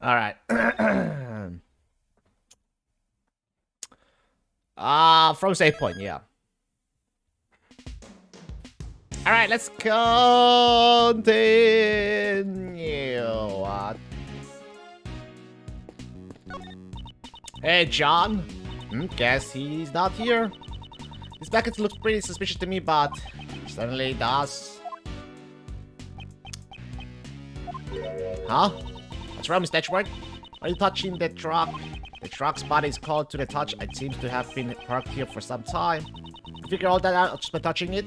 All right. From save point, yeah. All right, let's continue. Hey, John. Guess he's not here. This package looks pretty suspicious to me, but certainly does. Huh? What's wrong, Mr. Edgeworth? Are you touching the truck? The truck's body is cold to the touch. It seems to have been parked here for some time. You figure all that out just by touching it?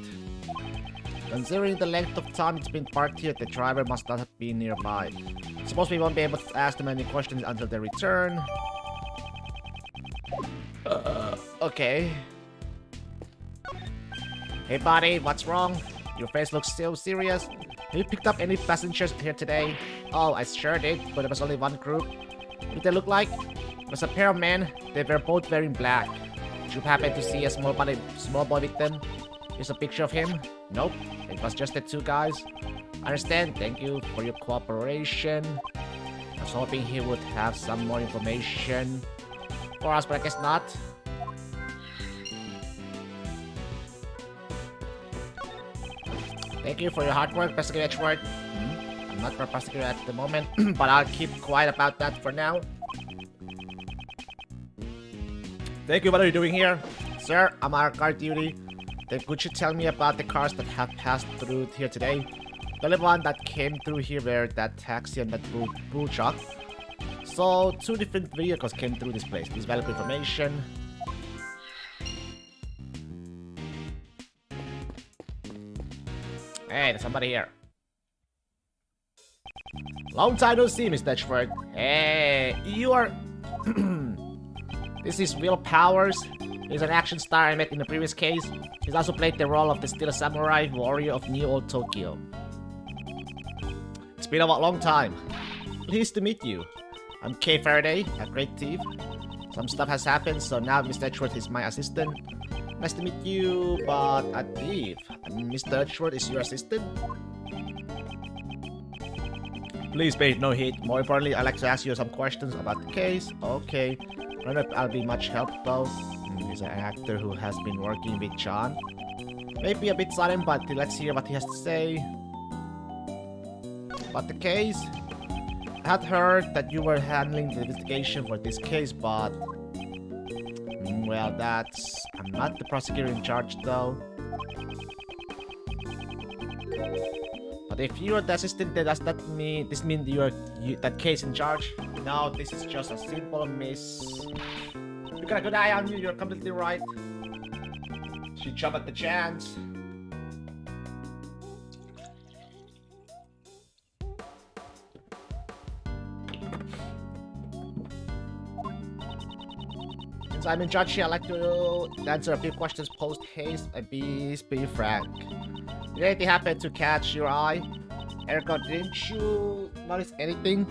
Considering the length of time it's been parked here, the driver must not have been nearby. I suppose we won't be able to ask them any questions until they return. Okay. Hey buddy, what's wrong? Your face looks so serious. Have you picked up any passengers here today? Oh, I sure did, but there was only one group. What did they look like? It was a pair of men. They were both wearing black. Did you happen to see a small boy with them? Here's a picture of him. Nope, it was just the two guys. I understand, thank you for your cooperation. I was hoping he would have some more information for us, but I guess not. Thank you for your hard work, Prosecutor Edgeworth. I'm not a prosecutor at the moment, but I'll keep quiet about that for now. Thank you, what are you doing here? Sir, I'm on guard duty. Then could you tell me about the cars that have passed through here today? The only one that came through here were that taxi and that bull truck. So, two different vehicles came through this place. This valuable information. Hey, there's somebody here. Long time no see, Mr. Edgeworth. Hey, you are... This is Will Powers. He's an action star I met in the previous case. He's also played the role of the Steel Samurai Warrior of Neo Tokyo. It's been a long time. Pleased to meet you. I'm Kay Faraday, a great thief. Some stuff has happened, so now Mr. Edgeworth is my assistant. Nice to meet you, but a thief. Mr. Edgeworth is your assistant? Please pay no heed. More importantly, I'd like to ask you some questions about the case. Okay. I don't know if I'll be much help though. He's an actor who has been working with John. Maybe a bit sudden, but let's hear what he has to say. About the case. I had heard that you were handling the investigation for this case, but... well, that's... I'm not the prosecutor in charge though. But if you're the assistant, then does that mean you're that case in charge? No, this is just a simple miss. We got a good eye on you, you're completely right. She jumped at the chance. Since I'm in charge here, I'd like to answer a few questions post haste and be frank. Did anything happen to catch your eye? Erica, didn't you notice anything?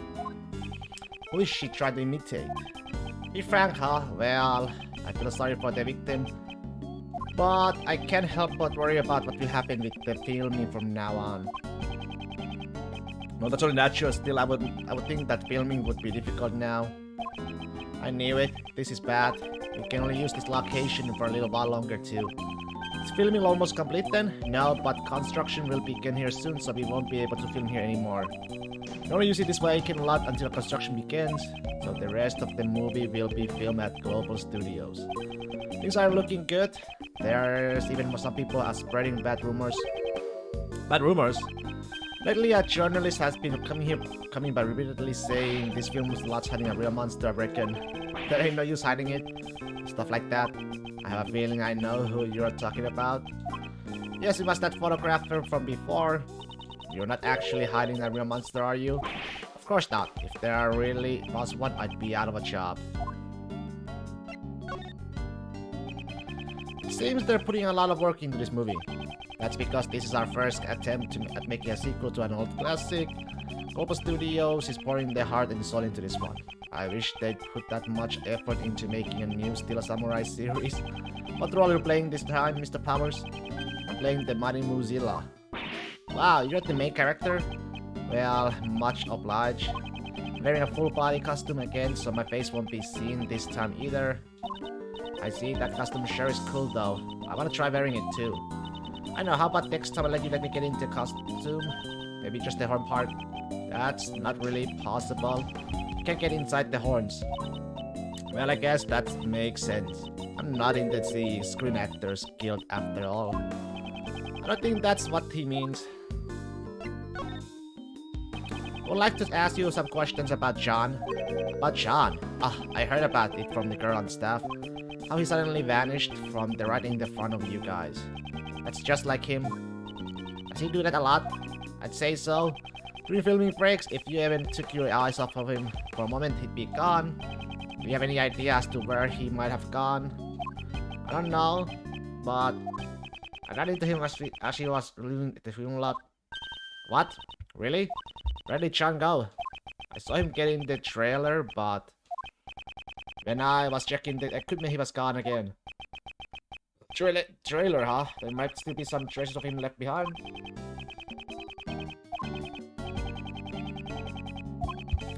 Who is she trying to imitate? Be frank, huh? Well, I feel sorry for the victim. But I can't help but worry about what will happen with the filming from now on. No, that's only natural. Still, I would think that filming would be difficult now. I knew it. This is bad. We can only use this location for a little while longer too. Is filming almost complete then? No, but construction will begin here soon, so we won't be able to film here anymore. We only use it this way a lot until construction begins, so the rest of the movie will be filmed at Global Studios. Things are looking good. There's even some people are spreading bad rumors. Bad rumors? Lately, a journalist has been coming by repeatedly saying this film was lots hiding a real monster, I reckon. There ain't no use hiding it. Stuff like that. I have a feeling I know who you're talking about. Yes, it was that photographer from before. You're not actually hiding a real monster, are you? Of course not. If there really was one, I'd be out of a job. Seems they're putting a lot of work into this movie. That's because this is our first attempt at making a sequel to an old classic. Global Studios is pouring their heart and soul into this one. I wish they'd put that much effort into making a new Steel Samurai series. What role are you playing this time, Mr. Powers? I'm playing the Mighty Muzilla. Wow, you're the main character? Well, much obliged. Wearing a full body costume again, so my face won't be seen this time either. I see, that costume sure is cool though. I wanna try wearing it too. I know, how about next time I let me get into costume? Maybe just the horn part? That's not really possible. You can't get inside the horns. Well, I guess that makes sense. I'm not in the Screen Actors Guild after all. I don't think that's what he means. I would like to ask you some questions about John. About John? Ah, I heard about it from the girl on staff. How he suddenly vanished from right in the front of you guys. That's just like him. Does he do that a lot? I'd say so. During filming breaks, if you even took your eyes off of him for a moment, he'd be gone. Do you have any idea as to where he might have gone? I don't know, but I ran into him as he was leaving the film lot. What? Really? Where did John go? I saw him get in the trailer, but when I was checking the equipment, he was gone again. Trailer, huh? There might still be some traces of him left behind.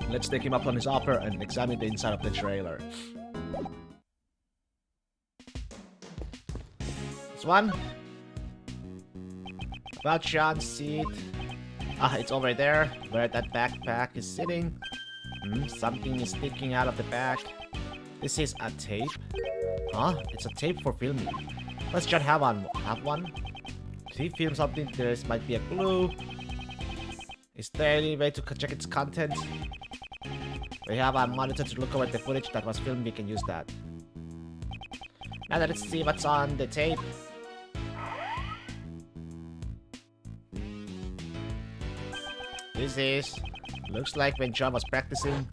Let's take him up on his offer and examine the inside of the trailer. This one? About John's seat. Ah, it's over there, where that backpack is sitting. Something is sticking out of the back. This is a tape. Huh? It's a tape for filming. Let's John have one? Did he film something? There might be a clue. Is there any way to check its content? We have a monitor to look over the footage that was filmed. We can use that. Now let's see what's on the tape. Looks like when John was practicing.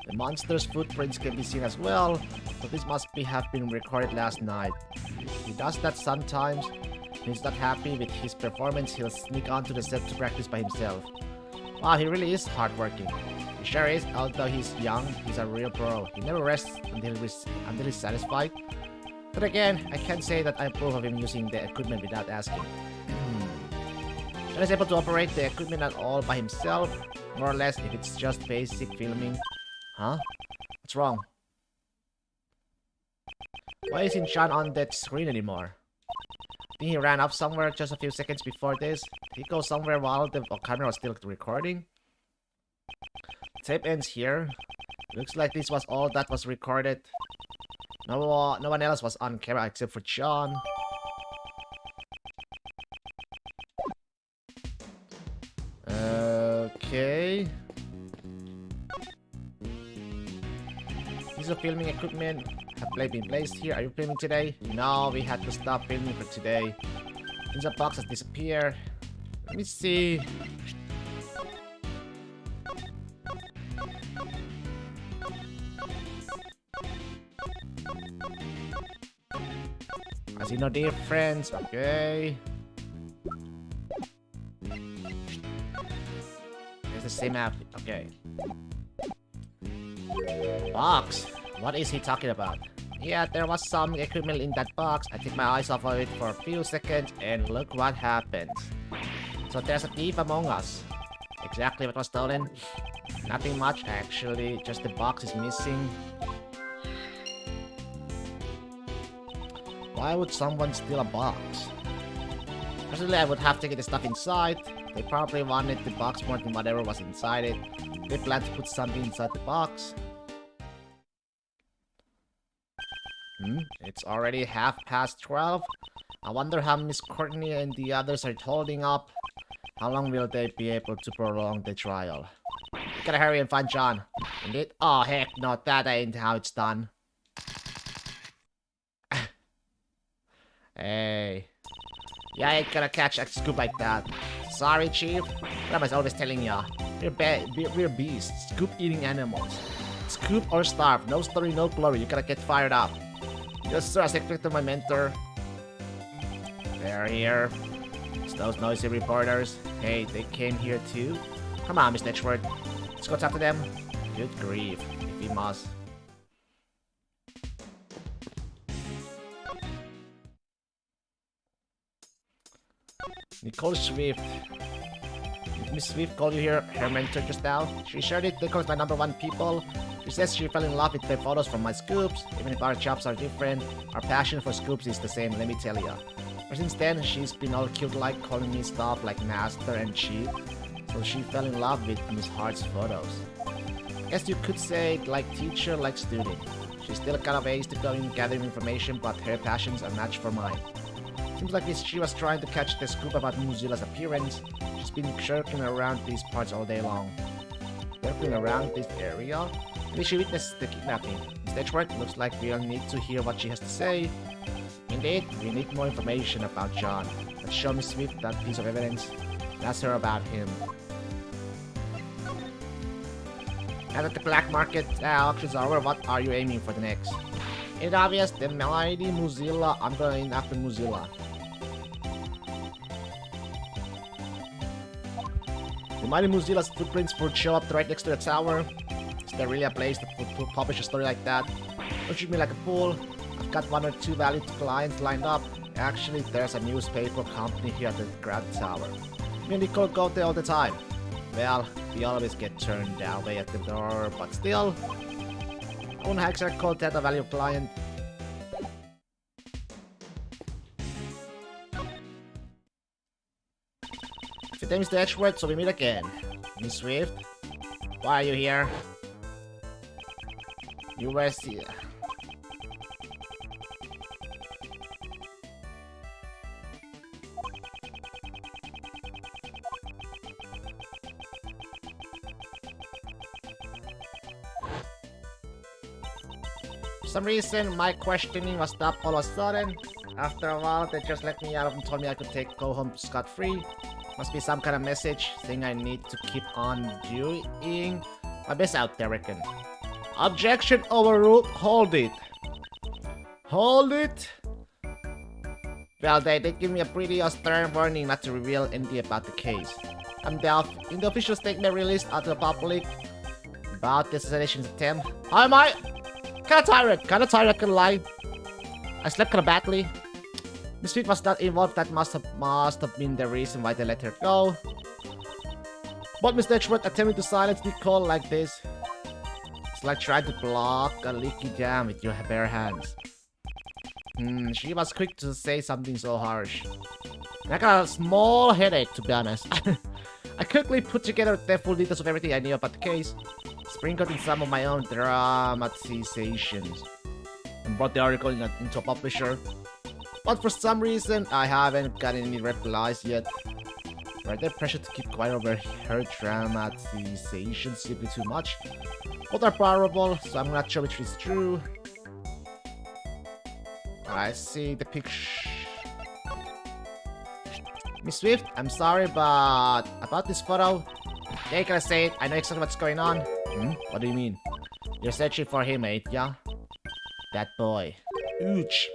The monster's footprints can be seen as well, so this must have been recorded last night. He does that sometimes. When he's not happy with his performance, he'll sneak onto the set to practice by himself. Wow, he really is hardworking. He sure is, although he's young, he's a real pro. He never rests until he's satisfied. But again, I can't say that I approve of him using the equipment without asking. John is able to operate the equipment at all by himself, more or less, if it's just basic filming. Huh? What's wrong? Why isn't John on that screen anymore? I think he ran off somewhere just a few seconds before this. Did he go somewhere while the camera was still recording? Tape ends here. Looks like this was all that was recorded. No one else was on camera except for John. Okay. Piece of filming equipment have been placed here. Are you filming today? No, we had to stop filming for today. Since the box has disappeared. Let me see. I see no difference. Okay. It's the same outfit. Okay. Box? What is he talking about? Yeah, there was some equipment in that box. I took my eyes off of it for a few seconds and look what happened. So there's a thief among us. Exactly what was stolen? Nothing much actually, just the box is missing. Why would someone steal a box? Personally, I would have taken the stuff inside. They probably wanted the box more than whatever was inside it. They planned to put something inside the box. It's already 12:30. I wonder how Miss Courtney and the others are holding up. How long will they be able to prolong the trial? We gotta hurry and find John. Indeed? Oh heck no, that ain't how it's done. Hey. Yeah, I ain't gonna catch a scoop like that. Sorry, Chief. What am I always telling ya? We're beasts, scoop-eating animals. Scoop or starve, no story, no glory. You gotta get fired up. Yes, sir, as I clicked on my mentor. They're here. It's those noisy reporters. Hey, they came here too? Come on, Miss Netchworth. Let's go talk to them. Good grief, if we must. Nicole Swift. Did Miss Swift call you here her mentor just now? She shared it. Nicole is my #1 people. She says she fell in love with the photos from my scoops. Even if our jobs are different, our passion for scoops is the same, let me tell ya. Ever since then, she's been all cute like, calling me stuff like master and chief. So she fell in love with Miss Hart's photos. Guess you could say like teacher, like student. She's still kind of aged to go in gathering information, but her passions are matched for mine. Seems like she was trying to catch the scoop about Mozilla's appearance. She's been shirking around these parts all day long. Circling around this area? Maybe she witnessed the kidnapping. Instead, looks like we'll need to hear what she has to say. Indeed, we need more information about John. Let's show Miss Swift that piece of evidence. Ask her about him. Now that the black market auctions are over, what are you aiming for the next? It's obvious, the mighty Mozilla. I'm going after Mozilla. The mighty Mozilla's footprints would show up right next to the tower. Is there really a place to publish a story like that? Don't treat me like a fool. I've got 1 or 2 valued clients lined up. Actually, there's a newspaper company here at the Grand Tower. Me and Nicole go there all the time. Well, we always get turned down way at the door, but still. Own hacks are called that a valued client. Your name is the Edgeworth, so we meet again. Miss Swift? Why are you here? You were here. For some reason, my questioning was stopped all of a sudden. After a while, they just let me out and told me I could go home scot-free. Must be some kind of message saying I need to keep on doing my best out there, reckon. Objection overruled. Hold it. Hold it. Well, they did give me a pretty stern warning not to reveal anything about the case. In the official statement released out to the public about the assassination attempt. How am I? Kinda tired, can lie. I slept kinda badly. Miss Sweet was not involved, that must have been the reason why they let her go. But Mr. Edgeworth attempting to silence Nicole like this. It's like trying to block a leaky dam with your bare hands. She was quick to say something so harsh. I got a small headache, to be honest. I quickly put together the full details of everything I knew about the case, sprinkled in some of my own dramatizations, and brought the article into a publisher. But for some reason, I haven't gotten any replies yet. Are there pressure to keep quiet over her dramatization simply too much? Both are probable, so I'm not sure which is true. I see the picture. Miss Swift, I'm sorry, but about this photo, they gotta say it. I know exactly what's going on. What do you mean? You're searching for him, ain't ya? That boy. Ooch.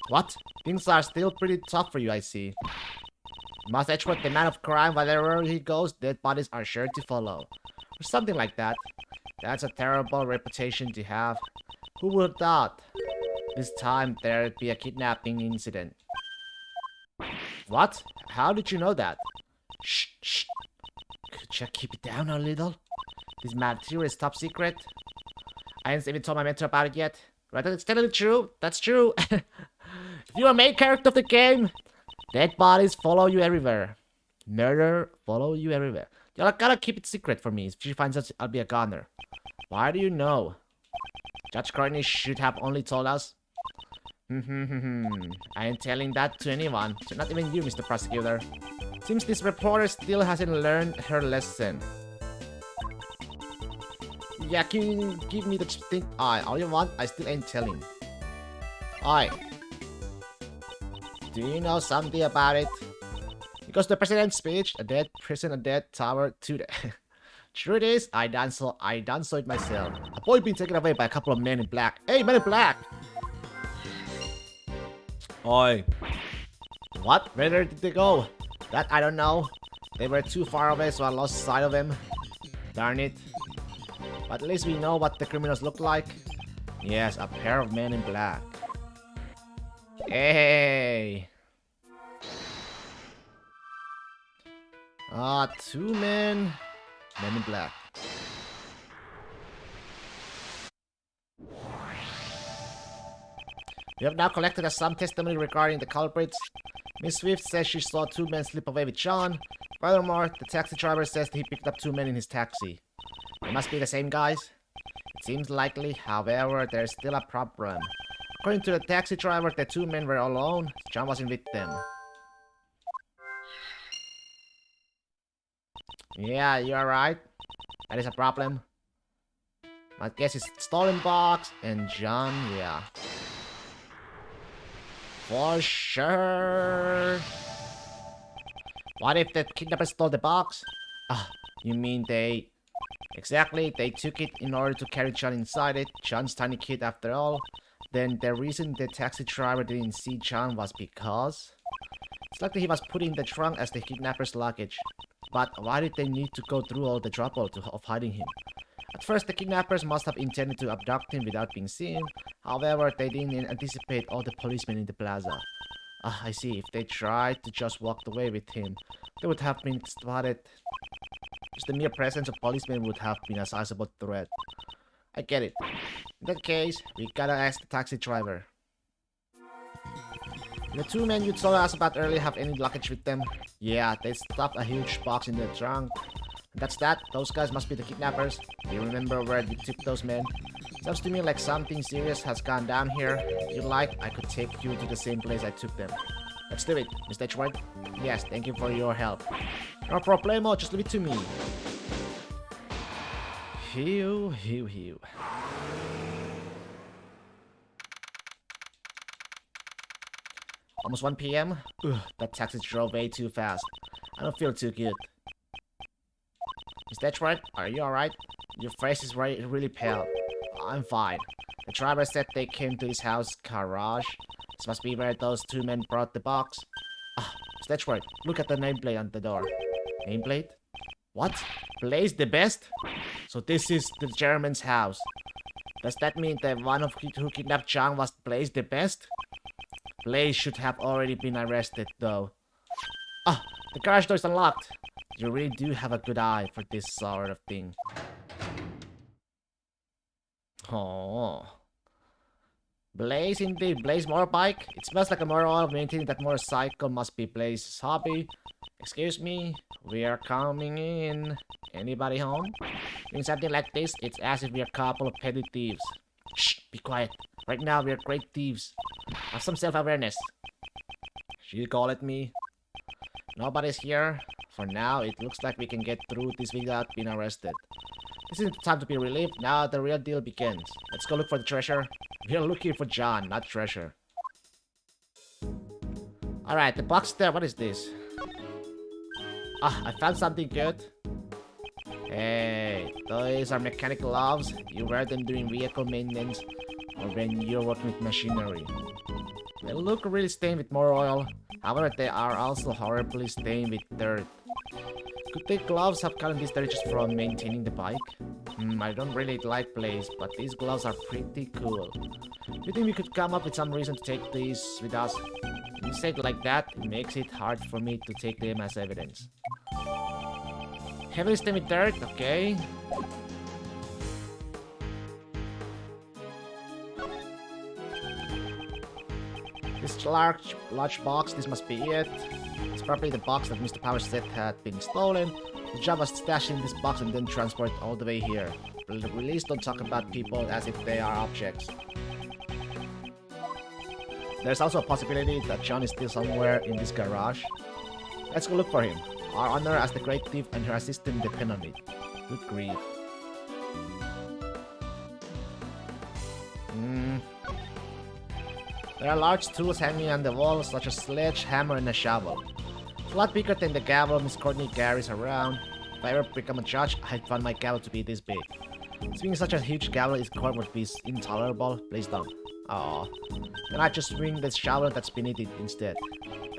What? Things are still pretty tough for you, I see. Master Edgeworth, the man of crime, wherever he goes, dead bodies are sure to follow. Or something like that. That's a terrible reputation to have. Who would have thought? This time there'd be a kidnapping incident. What? How did you know that? Shh. Could you keep it down a little? This material is top secret. I haven't even told my mentor about it yet. Right, that's totally true. That's true. If you're a main character of the game, dead bodies follow you everywhere. Murder follow you everywhere. You gotta keep it secret for me. If she finds out, I'll be a goner. Why do you know? Judge Courtney should have only told us. I ain't telling that to anyone. So not even you, Mr. Prosecutor. Seems this reporter still hasn't learned her lesson. Yeah, can you give me the thing? All you want, I still ain't telling. Do you know something about it? Because the president's speech, a dead prison, a dead tower, to the... Truth is, I done so it myself. A boy being taken away by a couple of men in black. Hey, men in black! Oi. What? Where did they go? That I don't know. They were too far away, so I lost sight of them. Darn it. But at least we know what the criminals look like. Yes, a pair of men in black. Hey. Two men. Men in black. We have now collected some testimony regarding the culprits. Miss Swift says she saw two men slip away with John. Furthermore, the taxi driver says that he picked up two men in his taxi. They must be the same guys. It seems likely, however, there's still a problem. According to the taxi driver, the two men were alone. John wasn't with them. Yeah, you're right. That is a problem. My guess is stolen box and John, yeah. For sure. What if the kidnappers stole the box? You mean they... Exactly, they took it in order to carry John inside it. John's tiny kid after all. Then the reason the taxi driver didn't see John was because... It's likely he was put in the trunk as the kidnapper's luggage. But why did they need to go through all the trouble of hiding him? At first, the kidnappers must have intended to abduct him without being seen. However, they didn't anticipate all the policemen in the plaza. I see. If they tried to just walk away with him, they would have been spotted. Just the mere presence of policemen would have been a sizable threat. I get it. In that case, we gotta ask the taxi driver. The two men you told us about earlier have any luggage with them? Yeah, they stuffed a huge box in the trunk. And that's that. Those guys must be the kidnappers. Do you remember where you took those men? Sounds to me like something serious has gone down here. If you like, I could take you to the same place I took them. Let's do it, Mr. Edgeworth. Yes, thank you for your help. No problemo, just leave it to me. Hew. Almost 1 p.m. Ugh, that taxi drove way too fast. I don't feel too good. Mr. Edgeworth, are you alright? Your face is really pale. I'm fine. The driver said they came to his house garage. This must be where those two men brought the box. Mr. Edgeworth, look at the nameplate on the door. Nameplate? What? Blaze the Best? So this is the German's house. Does that mean the one who kidnapped John was Blaze the Best? Blaze should have already been arrested, though. The garage door is unlocked. You really do have a good eye for this sort of thing. Oh. Blaze indeed. Blaze motorbike? It smells like a motor oil. Maintaining that motorcycle must be Blaze's hobby. Excuse me, we are coming in. Anybody home? Doing something like this, it's as if we're a couple of petty thieves. Shh, be quiet. Right now, we're great thieves. Have some self-awareness. She called at me. Nobody's here. For now, it looks like we can get through this without being arrested. This isn't the time to be relieved. Now the real deal begins. Let's go look for the treasure. We're looking for John, not treasure. Alright, the box there. What is this? I found something good. Hey, those are mechanic gloves. You wear them during vehicle maintenance or when you're working with machinery. They look really stained with motor oil. However, they are also horribly stained with dirt. Could the gloves have gotten this dirt just from maintaining the bike? I don't really like Blaze, but these gloves are pretty cool. Do you think we could come up with some reason to take these with us? When you say it like that, it makes it hard for me to take them as evidence. Heavily stained with dirt, okay. This large box, this must be it. It's probably the box that Mr. Powers said had been stolen. The job was stashing this box and then transport all the way here. Please don't talk about people as if they are objects. There's also a possibility that John is still somewhere in this garage. Let's go look for him. Our honor as the great thief and her assistant depend on it. Good grief. There are large tools hanging on the wall, such as a sledgehammer and a shovel. It's a lot bigger than the gavel Miss Courtney carries around. If I ever become a judge, I'd want my gavel to be this big. Swinging such a huge gavel in court would be intolerable. Please don't. Aww. Then I just swing the shovel that's beneath it instead.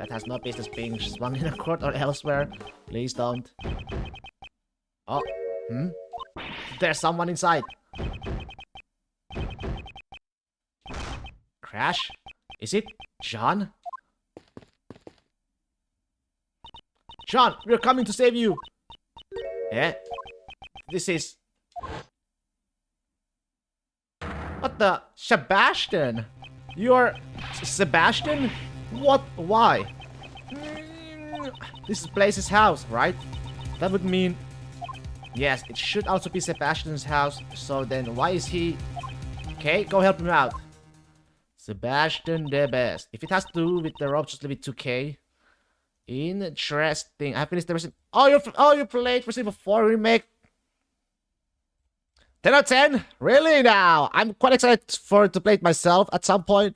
That has no business being swung in a court or elsewhere. Please don't. Oh. There's someone inside. Crash? Is it John? John, we're coming to save you. Yeah. This is... What the? Sebastian? You're... Sebastian? What? Why? This is Blaze's house, right? That would mean... Yes, it should also be Sebastian's house. So then why is he... Okay, go help him out. Sebastian the best. If it has to do with the rope, just leave it 2K. Interesting. I finished the Resident... Oh, you played Resident Evil 4 Remake? 10 out of 10? Really now? I'm quite excited to play it myself at some point.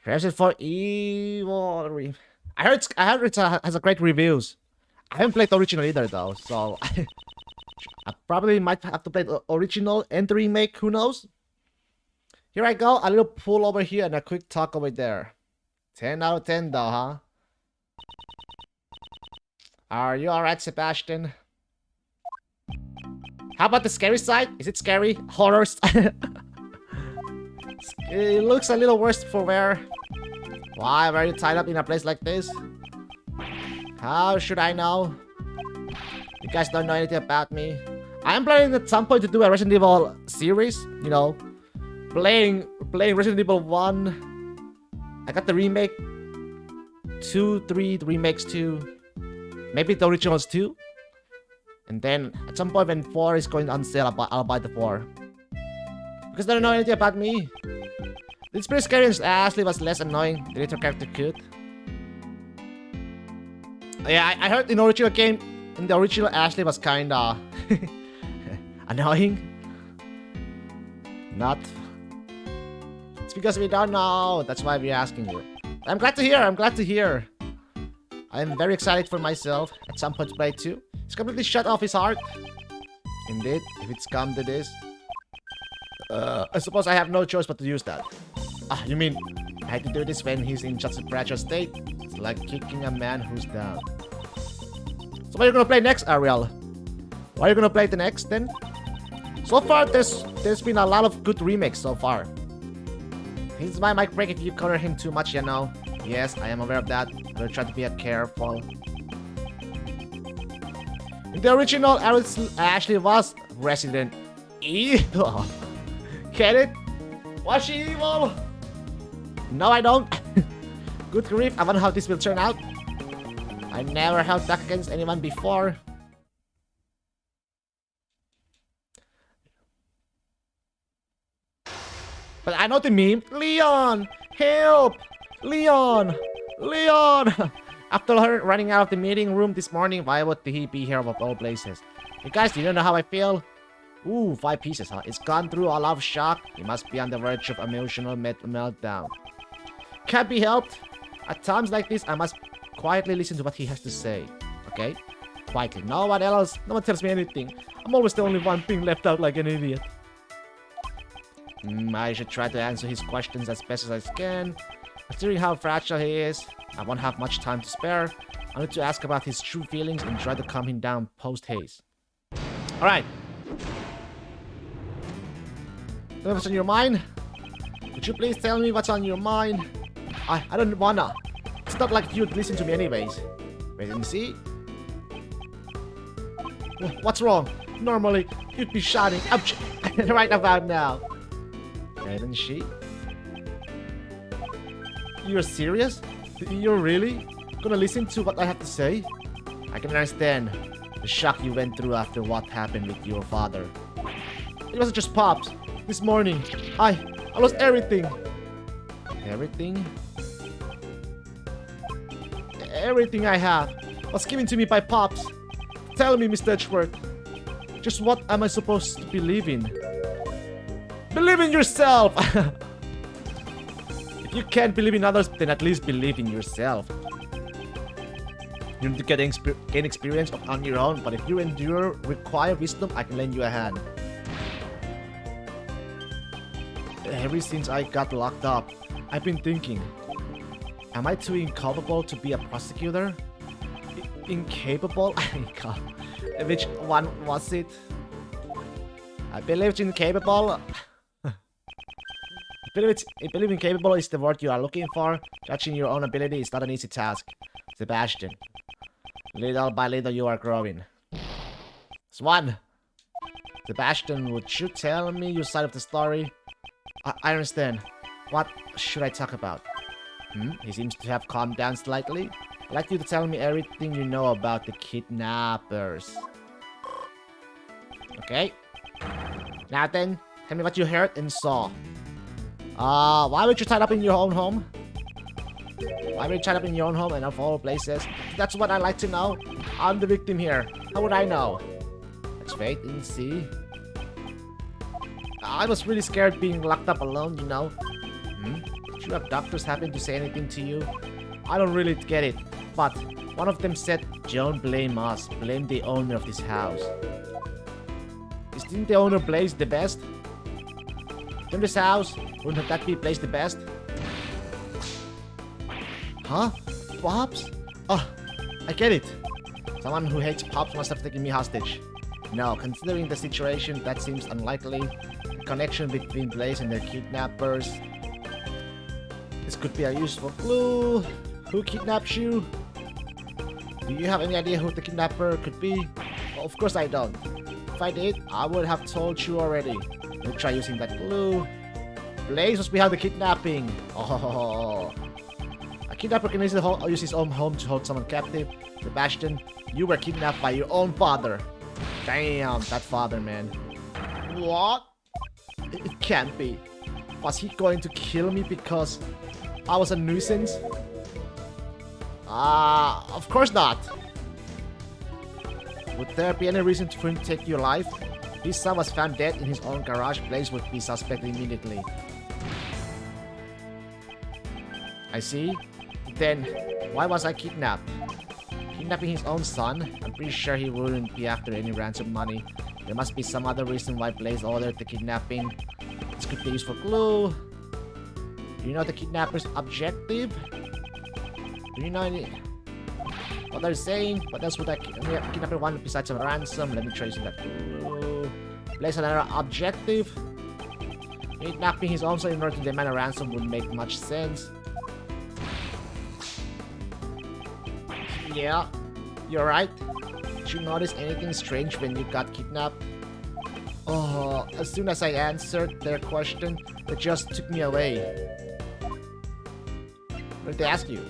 Resident 4 Evil... I heard it has a great reviews. I haven't played the original either though, so... I probably might have to play the original and the remake, who knows? Here I go, a little pull over here and a quick talk over there. 10 out of 10 though, huh? Are you alright, Sebastian? How about the scary side? Is it scary? Horrors? It looks a little worse for wear. Why were you tied up in a place like this? How should I know? You guys don't know anything about me. I am planning at some point to do a Resident Evil series, you know. Playing Resident Evil 1. I got the remake 2, 3, the remakes 2. Maybe the originals 2. And then at some point when 4 is going on sale, I'll buy the 4. Because they don't know anything about me. It's pretty scary and Ashley was less annoying. The little character could. Yeah, I heard in the original game, in the original Ashley was kinda annoying. Not. It's because we don't know. That's why we're asking you. I'm glad to hear. I'm very excited for myself at some point to play too. He's completely shut off his heart. Indeed, if it's come to this. I suppose I have no choice but to use that. Ah, you mean I had to do this when he's in such a fragile state? It's like kicking a man who's down. So what are you gonna play next, Ariel? What are you gonna play the next then? So far, there's been a lot of good remakes so far. He's my mic break if you cover him too much, you know. Yes, I am aware of that. I'm gonna try to be careful. In the original, Ashley was Resident Evil. Get it? Was she evil? No, I don't. Good grief, I wonder how this will turn out. I never held back against anyone before. But I know the meme. Leon! Help! Leon! Leon! After her running out of the meeting room this morning, why would he be here of all places? You guys, do you know how I feel? Ooh, 5 pieces, huh? It's gone through a lot of shock. He must be on the verge of emotional meltdown. Can't be helped. At times like this, I must quietly listen to what he has to say. Okay? Quietly. No one else. No one tells me anything. I'm always the only one being left out like an idiot. I should try to answer his questions as best as I can. Considering how fragile he is, I won't have much time to spare. I need to ask about his true feelings and try to calm him down post-haste. Alright. What's on your mind? Would you please tell me what's on your mind? I don't wanna. It's not like you'd listen to me anyways. Wait and see. What's wrong? Normally, you'd be shouting ouch right about now. Wait and see. You're serious? You're really gonna listen to what I have to say? I can understand the shock you went through after what happened with your father. It wasn't just Pops. This morning, I lost everything. Everything? Everything I have was given to me by Pops. Tell me, Mr. Edgeworth, just what am I supposed to believe in? Believe in yourself! If you can't believe in others, then at least believe in yourself. You need to gain experience on your own, but if you require wisdom, I can lend you a hand. Ever since I got locked up, I've been thinking, am I too incapable to be a prosecutor? Incapable? Which one was it? I believed incapable. Believe incapable is the word you are looking for. Judging your own ability is not an easy task. Sebastian. Little by little you are growing. Swan. Sebastian, would you tell me your side of the story? I understand. What should I talk about? He seems to have calmed down slightly. I'd like you to tell me everything you know about the kidnappers. Okay. Now then, tell me what you heard and saw. Why were you tied up in your own home? Why were you tied up in your own home and of all places? That's what I'd like to know. I'm the victim here. How would I know? Let's wait and see. I was really scared being locked up alone, you know. Did your abductors happen to say anything to you? I don't really get it, but one of them said, don't blame us, blame the owner of this house. Isn't the owner Blaze the best? In this house, wouldn't that be Blaze the best? Huh? Pops? Oh, I get it. Someone who hates Pops must have taken me hostage. No, considering the situation, that seems unlikely. The connection between Blaze and their kidnappers. This could be a useful clue. Who kidnapped you? Do you have any idea who the kidnapper could be? Well, of course I don't. If I did, I would have told you already. Let me try using that clue. Blaze was behind the kidnapping. Oh. A kidnapper can use his own home to hold someone captive. Sebastian, you were kidnapped by your own father. Damn, that father, man. What? It can't be. Was he going to kill me because I was a nuisance? Of course not. Would there be any reason for him to take your life? If his son was found dead in his own garage, Blaze would be suspected immediately. I see. Then, why was I kidnapped? Kidnapping his own son? I'm pretty sure he wouldn't be after any ransom money. There must be some other reason why Blaze ordered the kidnapping. This could be a useful clue. Do you know the kidnapper's objective? Do you know any... what they're saying? What else would I kidnapper want besides a ransom? Let me try using that clue. Blaze another objective. Kidnapping his own son in order to demand a ransom would make much sense. Yeah, you're right. Did you notice anything strange when you got kidnapped? Oh, as soon as I answered their question, they just took me away. What did they ask you?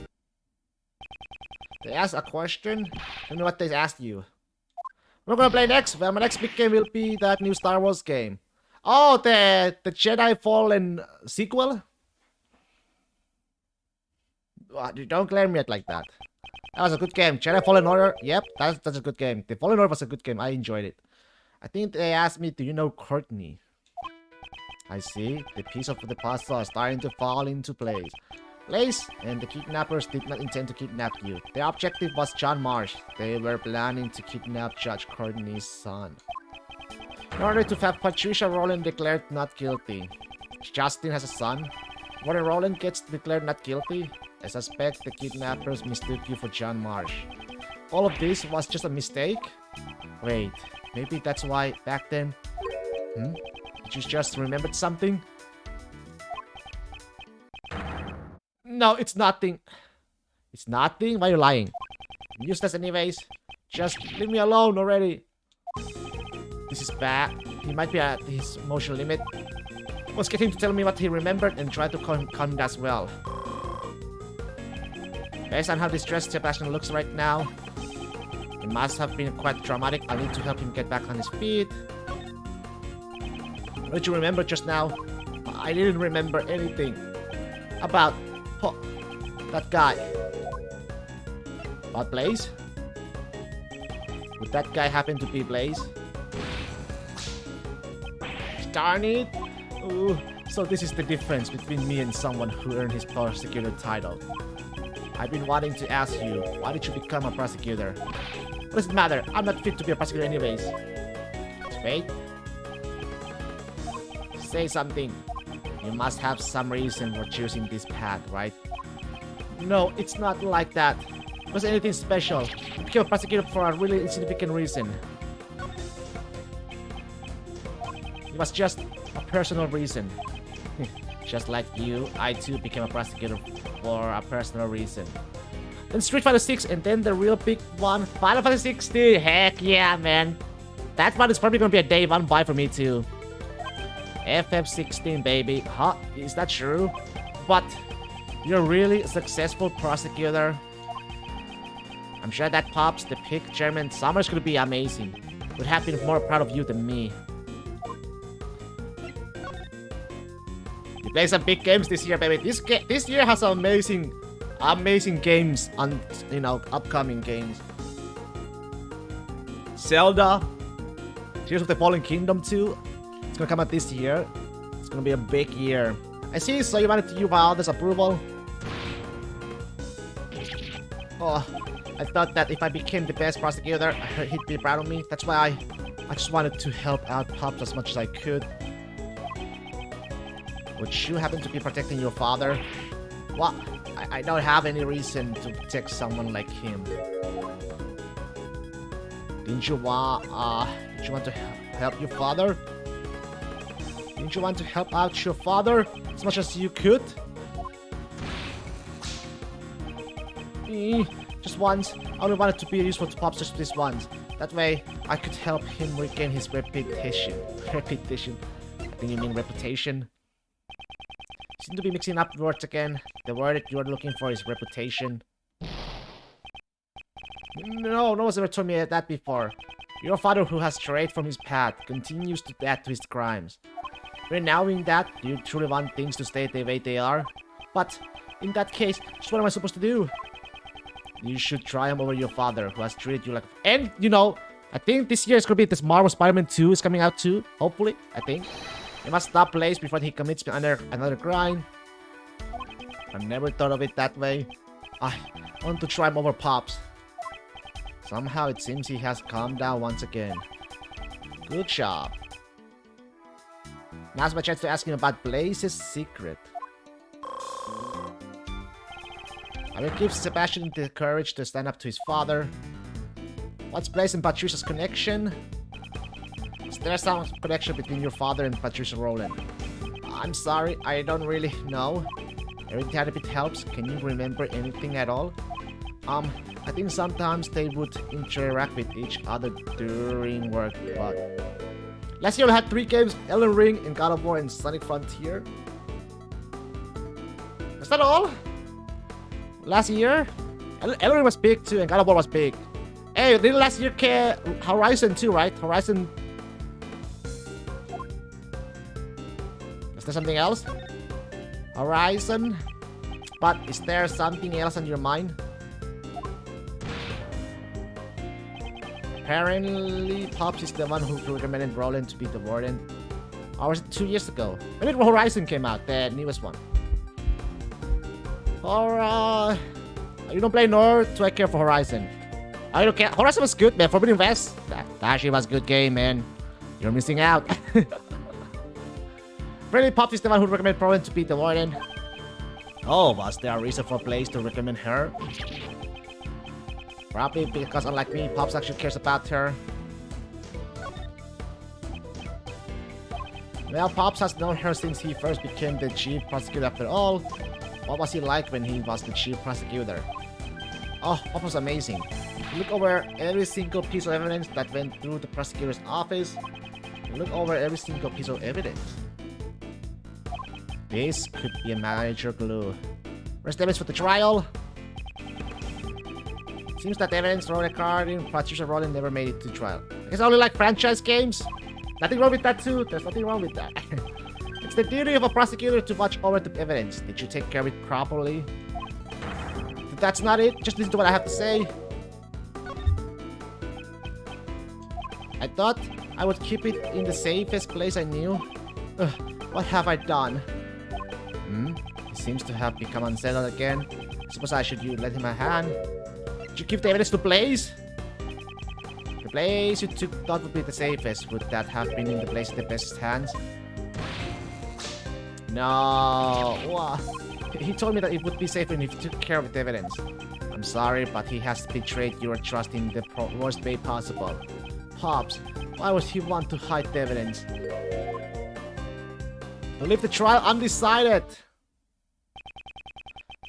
They asked a question? I know what they asked you. We're gonna play next. Well, my next big game will be that new Star Wars game. Oh, the Jedi Fallen sequel? Don't glare me at like that. That was a good game. Jedi Fallen Order. Yep, that's a good game. The Fallen Order was a good game. I enjoyed it. I think they asked me, do you know Courtney? I see. The piece of the puzzle is starting to fall into place. And the kidnappers did not intend to kidnap you. Their objective was John Marsh. They were planning to kidnap Judge Courtney's son. In order to have Patricia Rowland declared not guilty. Justin has a son. When Rowland gets declared not guilty, I suspect the kidnappers mistook you for John Marsh. All of this was just a mistake? Wait, maybe that's why back then... Did you just remembered something? No, it's nothing. It's nothing? Why are you lying? I'm useless anyways. Just leave me alone already. This is bad. He might be at his emotional limit. Let's get him to tell me what he remembered and try to calm him as well. Based on how distressed Sebastian looks right now, it must have been quite traumatic. I need to help him get back on his feet. What did you remember just now? I didn't remember anything about that guy. About Blaze? Would that guy happen to be Blaze? Darn it! Ooh, so this is the difference between me and someone who earned his prosecutor title. I've been wanting to ask you, why did you become a prosecutor? What does it matter? I'm not fit to be a prosecutor anyways. Wait. Say something. You must have some reason for choosing this path, right? No, it's not like that. It was anything special. I became a prosecutor for a really insignificant reason. It was just a personal reason. Just like you, I too became a prosecutor for a personal reason. Then Street Fighter 6, and then the real big one, Final Fantasy 16. Heck yeah, man. That one is probably gonna be a day one buy for me too. FF16, baby. Huh? Is that true? But you're really a successful prosecutor. I'm sure that Pops, the pick, Chairman Summer's gonna be amazing. Would have been more proud of you than me. You play some big games this year, baby. This year has some amazing games on, upcoming games. Zelda, Tears of the Fallen Kingdom 2. It's gonna come out this year. It's gonna be a big year. I see, so you wanted to give Valde's approval. Oh, I thought that if I became the best prosecutor, he'd be proud of me. That's why I just wanted to help out Pops as much as I could. Would you happen to be protecting your father? Well, I don't have any reason to protect someone like him. Didn't you want to help your father? Didn't you want to help out your father as much as you could? Just once. I only wanted to be useful to Pops just this once. That way, I could help him regain his reputation. Repetition. I think you mean reputation. You seem to be mixing up words again. The word that you're looking for is reputation. No one's ever told me that before. Your father, who has strayed from his path, continues to add to his crimes. Renowing that, do you truly want things to stay the way they are? But, in that case, just what am I supposed to do? You should triumph over your father, who has treated you like... And, I think this year is gonna be this Marvel Spider-Man 2 is coming out too. Hopefully, I think. He must stop Blaze before he commits another crime. I never thought of it that way. I want to triumph over Pops. Somehow it seems he has calmed down once again. Good job. Now's my chance to ask him about Blaze's secret. I will give Sebastian the courage to stand up to his father. What's Blaze and Patricia's connection? Is there some connection between your father and Patricia Rowland? I'm sorry, I don't really know. Every tiny bit helps. Can you remember anything at all? I think sometimes they would interact with each other during work, but... Last year we had 3 games, Elden Ring, and God of War, and Sonic Frontier. Is that all? Last year? Elden Ring was big too, and God of War was big. Hey, didn't last year Horizon too, right? Horizon... Is there something else? Horizon? But is there something else on your mind? Apparently, Pops is the one who recommended Roland to be the warden. Or was it 2 years ago? When did Horizon came out? The newest one. Or, you don't play nor do I care for Horizon. I don't care. Horizon was good, man. Forbidden West. That actually was a good game, man. You're missing out. Really, Pops is the one who recommended Roland to be the warden. Oh, was there a reason for Blaze to recommend her? Probably because, unlike me, Pops actually cares about her. Well, Pops has known her since he first became the chief prosecutor after all. What was he like when he was the chief prosecutor? Oh, Pops was amazing. He looked over every single piece of evidence that went through the prosecutor's office. He looked over every single piece of evidence. This could be a major clue. Where's the evidence for the trial? Seems that the evidence regarding Patricia Rowland never made it to trial. I guess I only like franchise games. Nothing wrong with that too. There's nothing wrong with that. It's the duty of a prosecutor to watch over the evidence. Did you take care of it properly? If that's not it, just listen to what I have to say. I thought I would keep it in the safest place I knew. What have I done? He seems to have become unsettled again. Suppose I should let him a hand. Did you give the evidence to Blaze? The Blaze you thought would be the safest. Would that have been in the place in the best hands? No. Wow. He told me that it would be safer if he took care of the evidence. I'm sorry, but he has betrayed your trust in the worst way possible. Pops, why would he want to hide the evidence? To leave the trial undecided.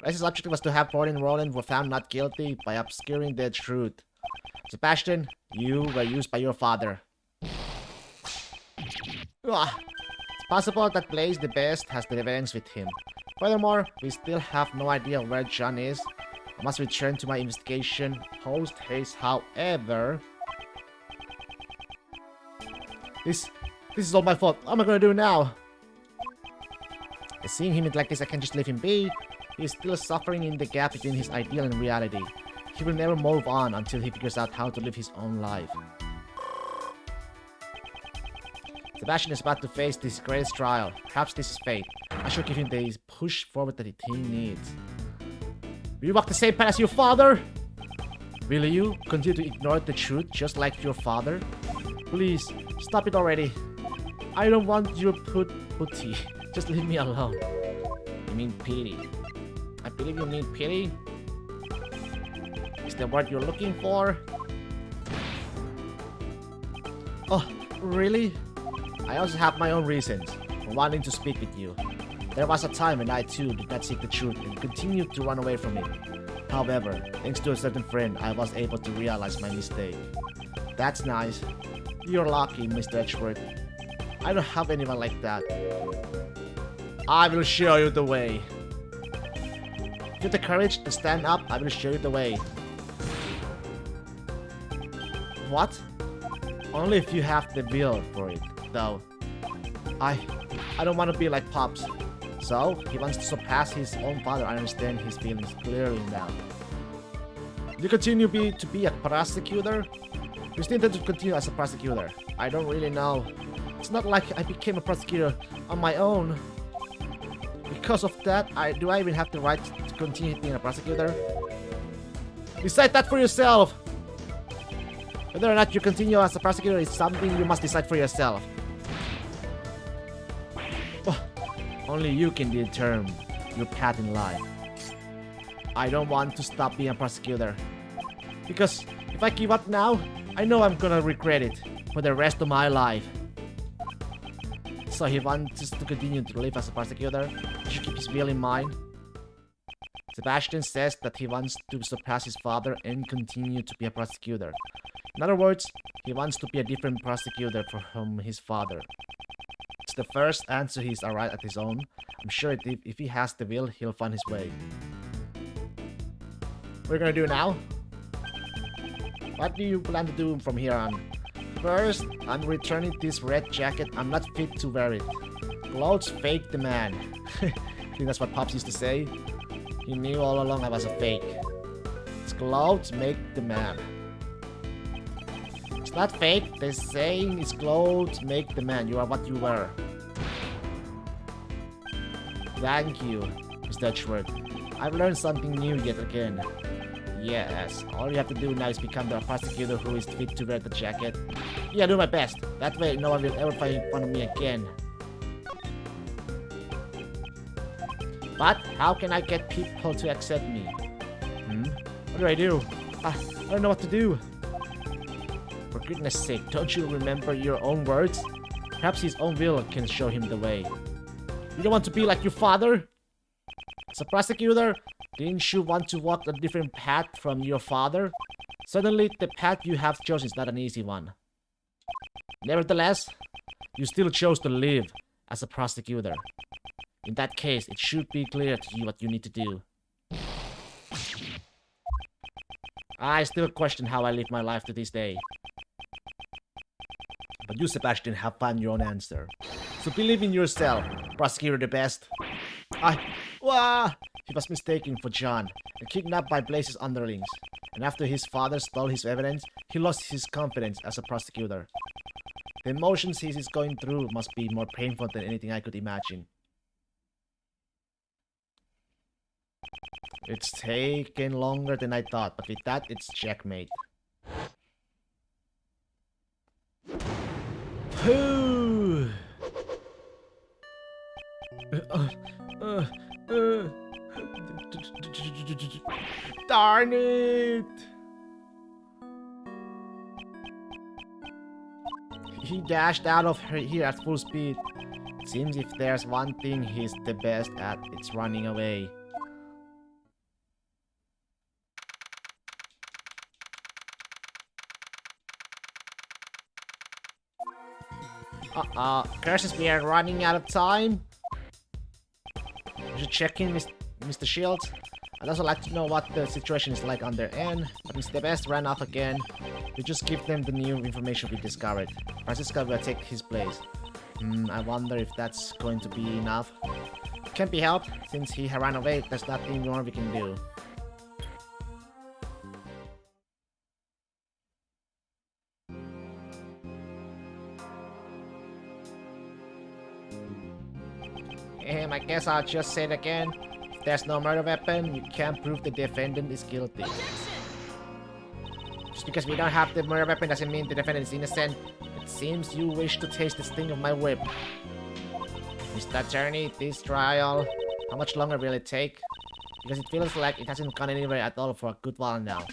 Race's objective was to have Gordon and Roland were found not guilty by obscuring the truth. Sebastian, you were used by your father. It's possible that Blaze the Best has the evidence with him. Furthermore, we still have no idea where John is. I must return to my investigation post-haste, however... This is all my fault. What am I gonna do now? Seeing him like this, I can't just leave him be. He is still suffering in the gap between his ideal and reality. He will never move on until he figures out how to live his own life. Sebastian is about to face this greatest trial. Perhaps this is fate. I should give him the push forward that he needs. Will you walk the same path as your father? Will you continue to ignore the truth just like your father? Please, stop it already. I don't want your putty. Just leave me alone. You mean pity. I believe you mean pity. Is that what you're looking for? Oh, really? I also have my own reasons for wanting to speak with you. There was a time when I too did not seek the truth and continued to run away from it. However, thanks to a certain friend, I was able to realize my mistake. That's nice. You're lucky, Mr. Edgeworth. I don't have anyone like that. I will show you the way. If you have the courage to stand up, I will show you the way. What? Only if you have the will for it, though. I don't want to be like Pops. So, he wants to surpass his own father. I understand his feelings clearly now. You continue to be a prosecutor? You still intend to continue as a prosecutor? I don't really know. It's not like I became a prosecutor on my own. Because of that, do I even have the right to continue being a prosecutor? Decide that for yourself! Whether or not you continue as a prosecutor is something you must decide for yourself. Oh, only you can determine your path in life. I don't want to stop being a prosecutor. Because if I give up now, I know I'm gonna regret it for the rest of my life. So he wants us to continue to live as a prosecutor. He should keep his will in mind. Sebastian says that he wants to surpass his father and continue to be a prosecutor. In other words, he wants to be a different prosecutor from his father. It's the first answer he's alright at his own. I'm sure if he has the will, he'll find his way. What are you gonna do now? What do you plan to do from here on? First, I'm returning this red jacket. I'm not fit to wear it. Clothes fake the man. I think that's what Pops used to say. He knew all along I was a fake. It's clothes make the man. It's not fake. They're saying it's clothes make the man. You are what you were. Thank you, Mr. Edgeworth. I've learned something new yet again. Yes, all you have to do now is become the prosecutor who is fit to wear the jacket. Yeah, do my best. That way no one will ever find fun of me again. But how can I get people to accept me? What do I do? I don't know what to do. For goodness sake, don't you remember your own words? Perhaps his own will can show him the way. You don't want to be like your father? As a prosecutor, didn't you want to walk a different path from your father? Suddenly, the path you have chosen is not an easy one. Nevertheless, you still chose to live as a prosecutor. In that case, it should be clear to you what you need to do. I still question how I live my life to this day. But you, Sebastian, have found your own answer. So believe in yourself, prosecutor the best. He was mistaken for John and kidnapped by Blaze's underlings. And after his father stole his evidence, he lost his confidence as a prosecutor. The emotions he is going through must be more painful than anything I could imagine. It's taken longer than I thought, but with that, it's checkmate. Darn it! He dashed out of here at full speed. It seems if there's one thing he's the best at, it's running away. Curses, we are running out of time. We should check in with Mr. Shields. I'd also like to know what the situation is like on their end, but Mr. Best ran off again. We just give them the new information we discovered. Francisco will take his place. I wonder if that's going to be enough. Can't be helped, since he ran away, there's nothing more we can do. I guess I'll just say it again. If there's no murder weapon, you can't prove the defendant is guilty. Just because we don't have the murder weapon doesn't mean the defendant is innocent. It seems you wish to taste the sting of my whip. Mr. Attorney, this trial, how much longer will it take? Because it feels like it hasn't gone anywhere at all for a good while now.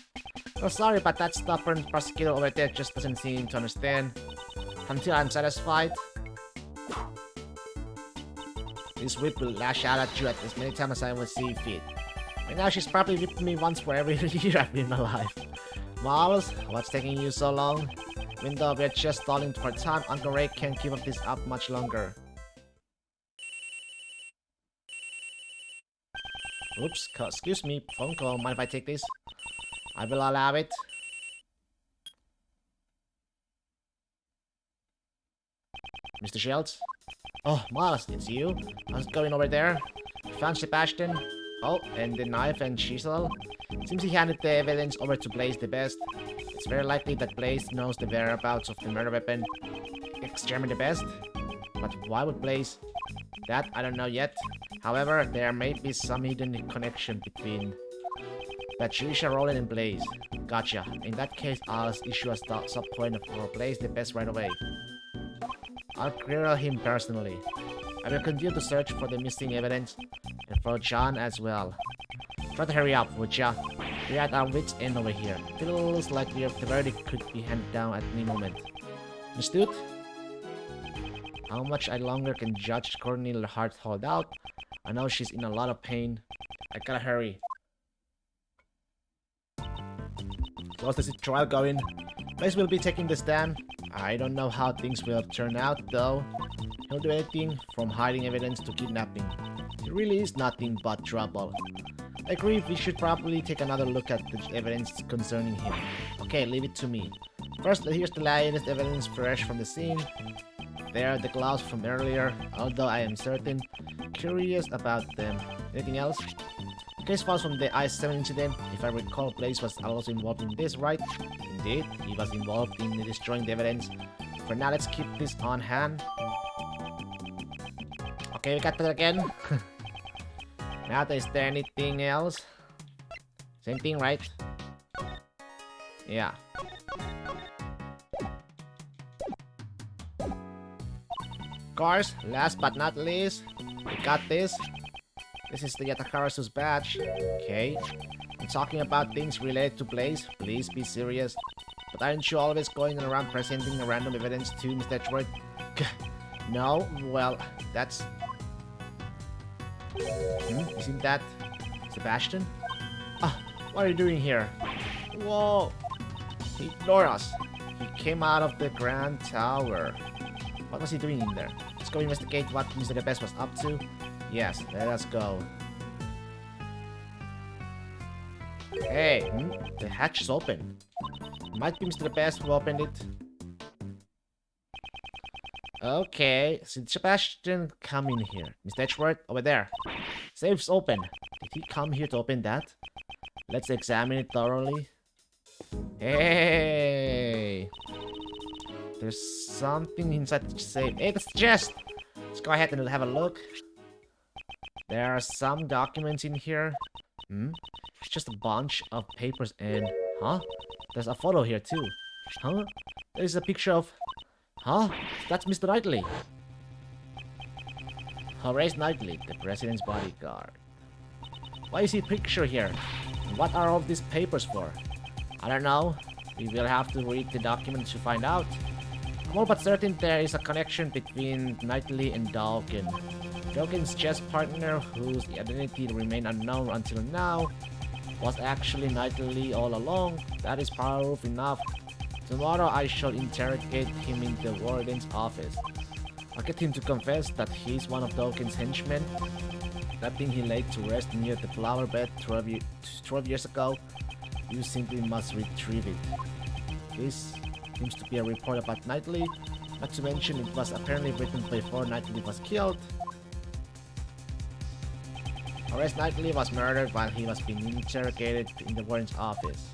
Oh, sorry, but that stubborn prosecutor over there just doesn't seem to understand. Until I'm satisfied, this whip will lash out at you as many times as I will see fit. Right now, she's probably whipped me once for every year I've been alive. Miles, what's taking you so long? Even though we're just stalling for time, Uncle Ray can't keep up this up much longer. Oops, excuse me, phone call. Mind if I take this? I will allow it. Mr. Shields? Oh, Miles, it's you? I was going over there. Found Sebastian. Oh, and the knife and chisel. Seems he handed the evidence over to Blaze the Best. It's very likely that Blaze knows the whereabouts of the murder weapon. Exterminate the Best? But why would Blaze? That I don't know yet. However, there may be some hidden connection between Patricia, Roland, and Blaze. Gotcha. In that case, I'll issue a sub point for Blaze the Best right away. I'll grill him personally. I will continue to search for the missing evidence, and for John as well. Try to hurry up, would ya? We're at our wits' end over here. Feels like the verdict could be handed down at any moment. Miss Dude? How much longer can Judge Courtney Hart hold out? I know she's in a lot of pain. I gotta hurry. How's the trial going? Blaze will be taking the stand. I don't know how things will turn out, though. He'll do anything from hiding evidence to kidnapping. He really is nothing but trouble. I agree we should probably take another look at the evidence concerning him. Okay, leave it to me. First, here's the latest evidence fresh from the scene. There are the gloves from earlier, although I am curious about them. Anything else? The case files from the I-7 incident. If I recall, Blaze was also involved in this, right? Indeed, he was involved in destroying the evidence. For now, let's keep this on hand. Okay, we got that again. Now, is there anything else? Same thing, right? Yeah. Of course, last but not least, we got this. This is the Yatakarasu's badge. Okay. I'm talking about things related to Blaze. Please be serious. But aren't you always going around presenting random evidence to Mr. Detroit? No? Well, that's... Isn't that... Sebastian? Ah, what are you doing here? Whoa! He ignored us. He came out of the Grand Tower. What was he doing in there? Let's go investigate what Mr. The Best was up to. Yes, let us go. Hey, the hatch is open. Might be Mr. The Best who opened it. Okay, so Sebastian come in here. Mr. Edgeworth, over there. Safe's open. Did he come here to open that? Let's examine it thoroughly. Hey! There's something inside the safe. Hey, that's the chest! Let's go ahead and have a look. There are some documents in here. It's just a bunch of papers and... Huh? There's a photo here too. Huh? There's a picture of... Huh? That's Mr. Knightley. Horace Knightley, the president's bodyguard. Why is he picture here? And what are all these papers for? I don't know. We will have to read the documents to find out. Small but certain there is a connection between Knightley and Dawkins. Dawkins' chess partner, whose identity remained unknown until now, was actually Knightley all along. That is proof enough. Tomorrow I shall interrogate him in the warden's office. I'll get him to confess that he's one of Dawkins' henchmen. That thing he laid to rest near the flower bed 12 years ago. You simply must retrieve it. This seems to be a report about Knightley. Not to mention it was apparently written before Knightley was killed. Horace Knightley was murdered while he was being interrogated in the warden's office.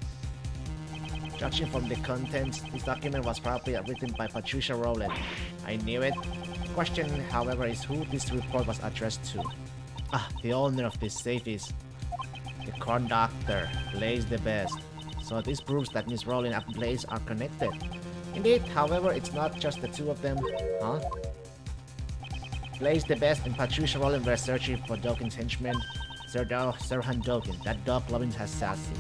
Judging from the contents, this document was probably written by Patricia Rowland. I knew it. The question, however, is who this report was addressed to. The owner of this safe is the Crown Doctor, Blaze the Best. So this proves that Miss Rowland and Blaze are connected. Indeed, however, it's not just the two of them. Huh? Blaze the Best and Patricia Rowland were searching for Dawkins' henchman, Sirhan Dawkins, that dog-loving assassin.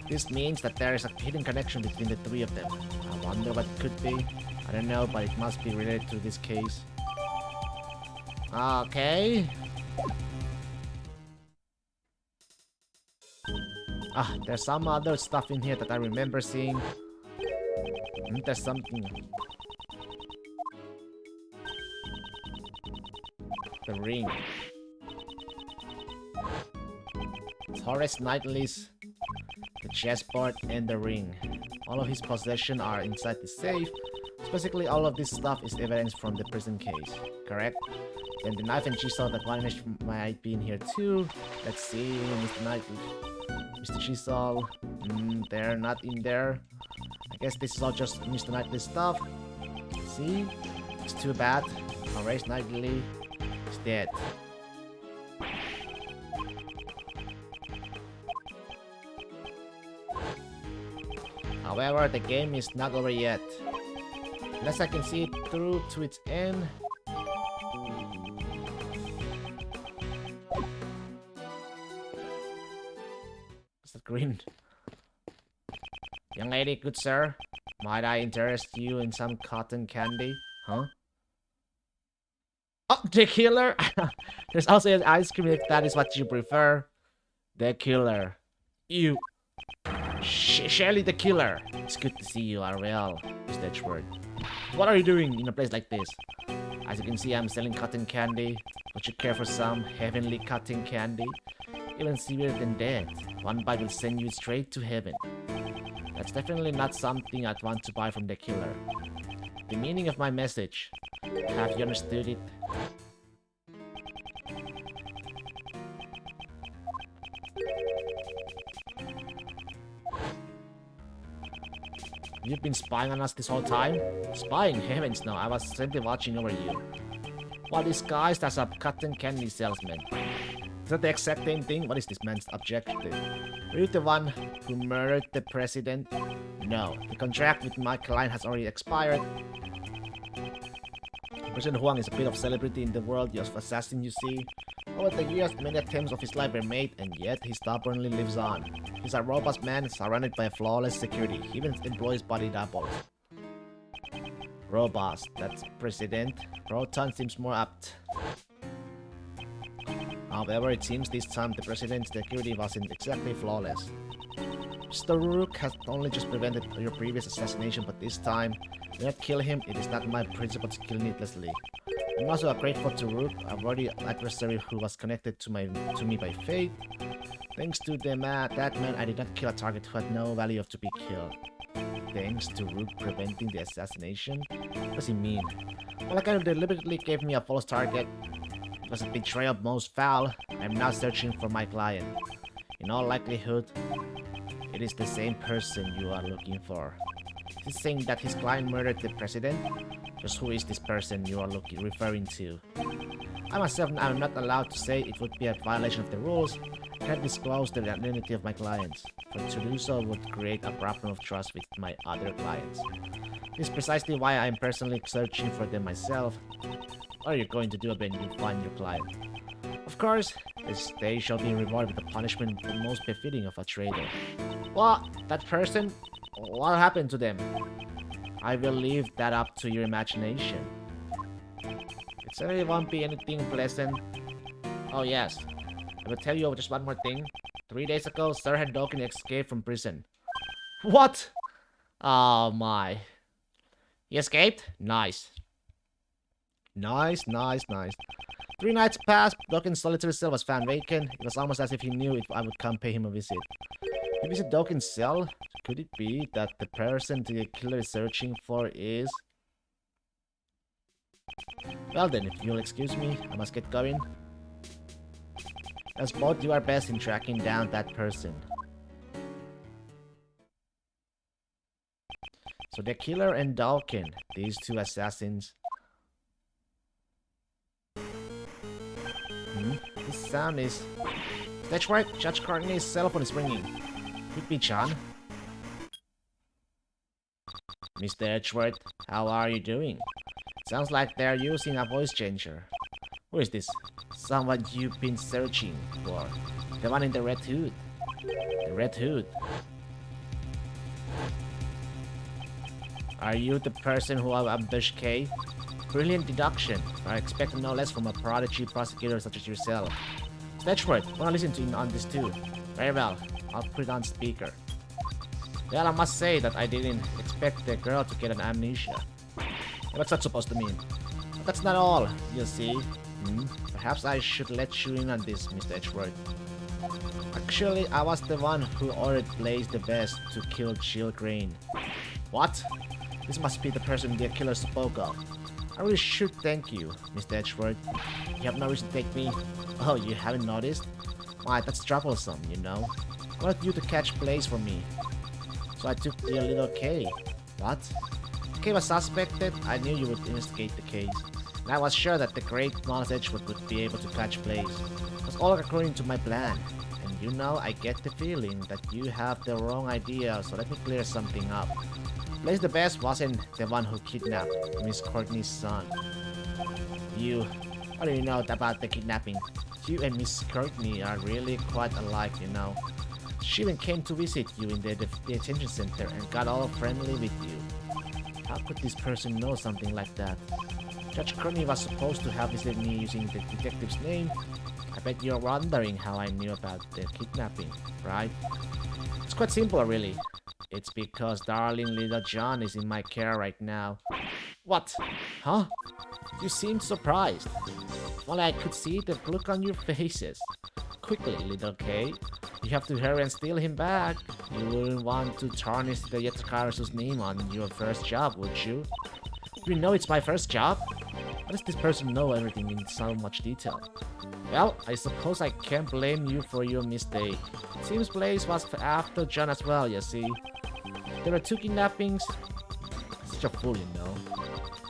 This means that there is a hidden connection between the three of them. I wonder what it could be. I don't know, but it must be related to this case. Okay. There's some other stuff in here that I remember seeing. There's something. The ring. It's Horace Knightley's, the chessboard, and the ring. All of his possessions are inside the safe. Basically, all of this stuff is evidence from the prison case, correct? Then the knife and chisel that vanished might be in here too. Let's see, Mr. Knightley. Mr. Chisel, they're not in there. I guess this is all just Mr. Knightley's stuff. See? It's too bad. Horace Knightley is dead. However, the game is not over yet. Unless I can see it through to its end. What's that green? Young lady, good sir. Might I interest you in some cotton candy? Huh? Oh, the killer! There's also an ice cream if that is what you prefer. The killer. You. Shelly the killer. It's good to see you, Ariel. Mr. Edgeworth. What are you doing in a place like this? As you can see, I'm selling cotton candy. Would you care for some heavenly cotton candy? Even sweeter than that. One bite will send you straight to heaven. That's definitely not something I'd want to buy from the killer. The meaning of my message. Have you understood it? You've been spying on us this whole time? Spying? Heavens no, I was simply watching over you. While disguised as a cotton candy salesman. Is that the exact same thing? What is this man's objective? Were you the one who murdered the president? No, the contract with my client has already expired. President Huang is a bit of celebrity in the world of assassin, you see. Over the years, many attempts of his life were made, and yet he stubbornly lives on. He's a robust man surrounded by flawless security. He even employs body doubles. Robust, that's President. Proton seems more apt. However, it seems this time the President's security wasn't exactly flawless. Mr. Rook has only just prevented your previous assassination, but this time, do not kill him. It is not my principle to kill needlessly. I'm also grateful to Rook, a worthy adversary who was connected to me by fate. Thanks to that man, I did not kill a target who had no value to be killed. Thanks to Rook preventing the assassination? What does he mean? Well, I kind of deliberately gave me a false target. It was a betrayal most foul. I'm now searching for my client. In all likelihood, it is the same person you are looking for. Is he saying that his client murdered the president? Just who is this person you are referring to? I myself am not allowed to say. It would be a violation of the rules. I can't disclose the identity of my clients, for to do so would create a problem of trust with my other clients. This is precisely why I am personally searching for them myself. What are you going to do when you find your client? Of course, they shall be rewarded with a punishment the most befitting of a traitor. What? That person? What happened to them? I will leave that up to your imagination. It certainly won't be anything pleasant. Oh yes, I will tell you just one more thing. 3 days ago, Sir Hadoken escaped from prison. What? Oh my. He escaped? Nice. Nice, nice, nice. 3 nights passed, Doken's solitary cell was found vacant. It was almost as if he knew if I would come pay him a visit. You visit Doken's cell? Could it be that the person the killer is searching for is... Well then, if you'll excuse me, I must get going. Let's both do our best in tracking down that person. So the killer and Doken, these two assassins. This sound is... That's right, Judge Courtney's cell phone is ringing. Could be John. Mr. Edgeworth, how are you doing? Sounds like they're using a voice changer. Who is this? Someone you've been searching for. The one in the red hood. The red hood. Are you the person who ambushed Kay? Brilliant deduction. I expect no less from a prodigy prosecutor such as yourself. Edgeworth, wanna listen to you on this too? Very well. I'll put it on speaker. Well, I must say that I didn't expect the girl to get an amnesia. What's that supposed to mean? But that's not all, you see. Perhaps I should let you in on this, Mr. Edgeworth. Actually, I was the one who ordered Blaze the Best to kill Jill Green. What? This must be the person the killer spoke of. I really should thank you, Mr. Edgeworth. You have no reason to thank me. Oh, you haven't noticed? Why, that's troublesome, you know. I wanted you to catch Blaze for me. So I took the little K. What? K was suspected. I knew you would investigate the case. And I was sure that the great Miles Edgeworth would be able to catch Blaze. It was all according to my plan. And you know, I get the feeling that you have the wrong idea, so let me clear something up. Blaze the Best wasn't the one who kidnapped Miss Courtney's son. What do you know about the kidnapping? You and Miss Courtney are really quite alike, you know. She even came to visit you in the detention center and got all friendly with you. How could this person know something like that? Judge Courtney was supposed to have visited me using the detective's name. I bet you're wondering how I knew about the kidnapping, right? It's quite simple, really. It's because darling little John is in my care right now. What? Huh? You seem surprised. If only I could see the look on your faces. Quickly, little Kay. You have to hurry and steal him back. You wouldn't want to tarnish the Yatsukara's name on your first job, would you? You know it's my first job? How does this person know everything in so much detail? Well, I suppose I can't blame you for your mistake. It seems Blaze was after John as well, you see. There were 2 kidnappings. Such a fool, you know.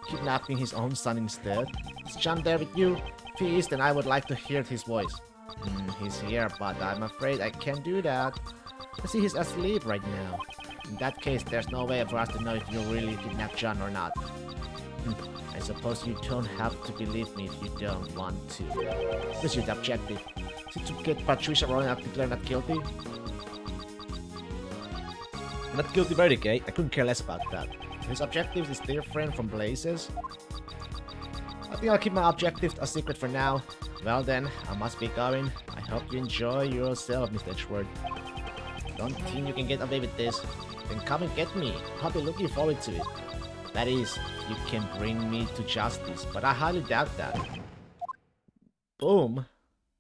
Kidnapping his own son instead. Is John there with you? If he is, then I would like to hear his voice. He's here, but I'm afraid I can't do that. I see he's asleep right now. In that case, there's no way for us to know if you really kidnapped John or not. I suppose you don't have to believe me if you don't want to. What's your objective? Is it to get Patricia Rowan declared not guilty? Not guilty verdict, eh? I couldn't care less about that. His objective is different from Blaze's. I think I'll keep my objective a secret for now. Well then, I must be going. I hope you enjoy yourself, Mr. Edgeworth. Don't think you can get away with this? Then come and get me. I'll be looking forward to it. That is, you can bring me to justice, but I highly doubt that. Boom.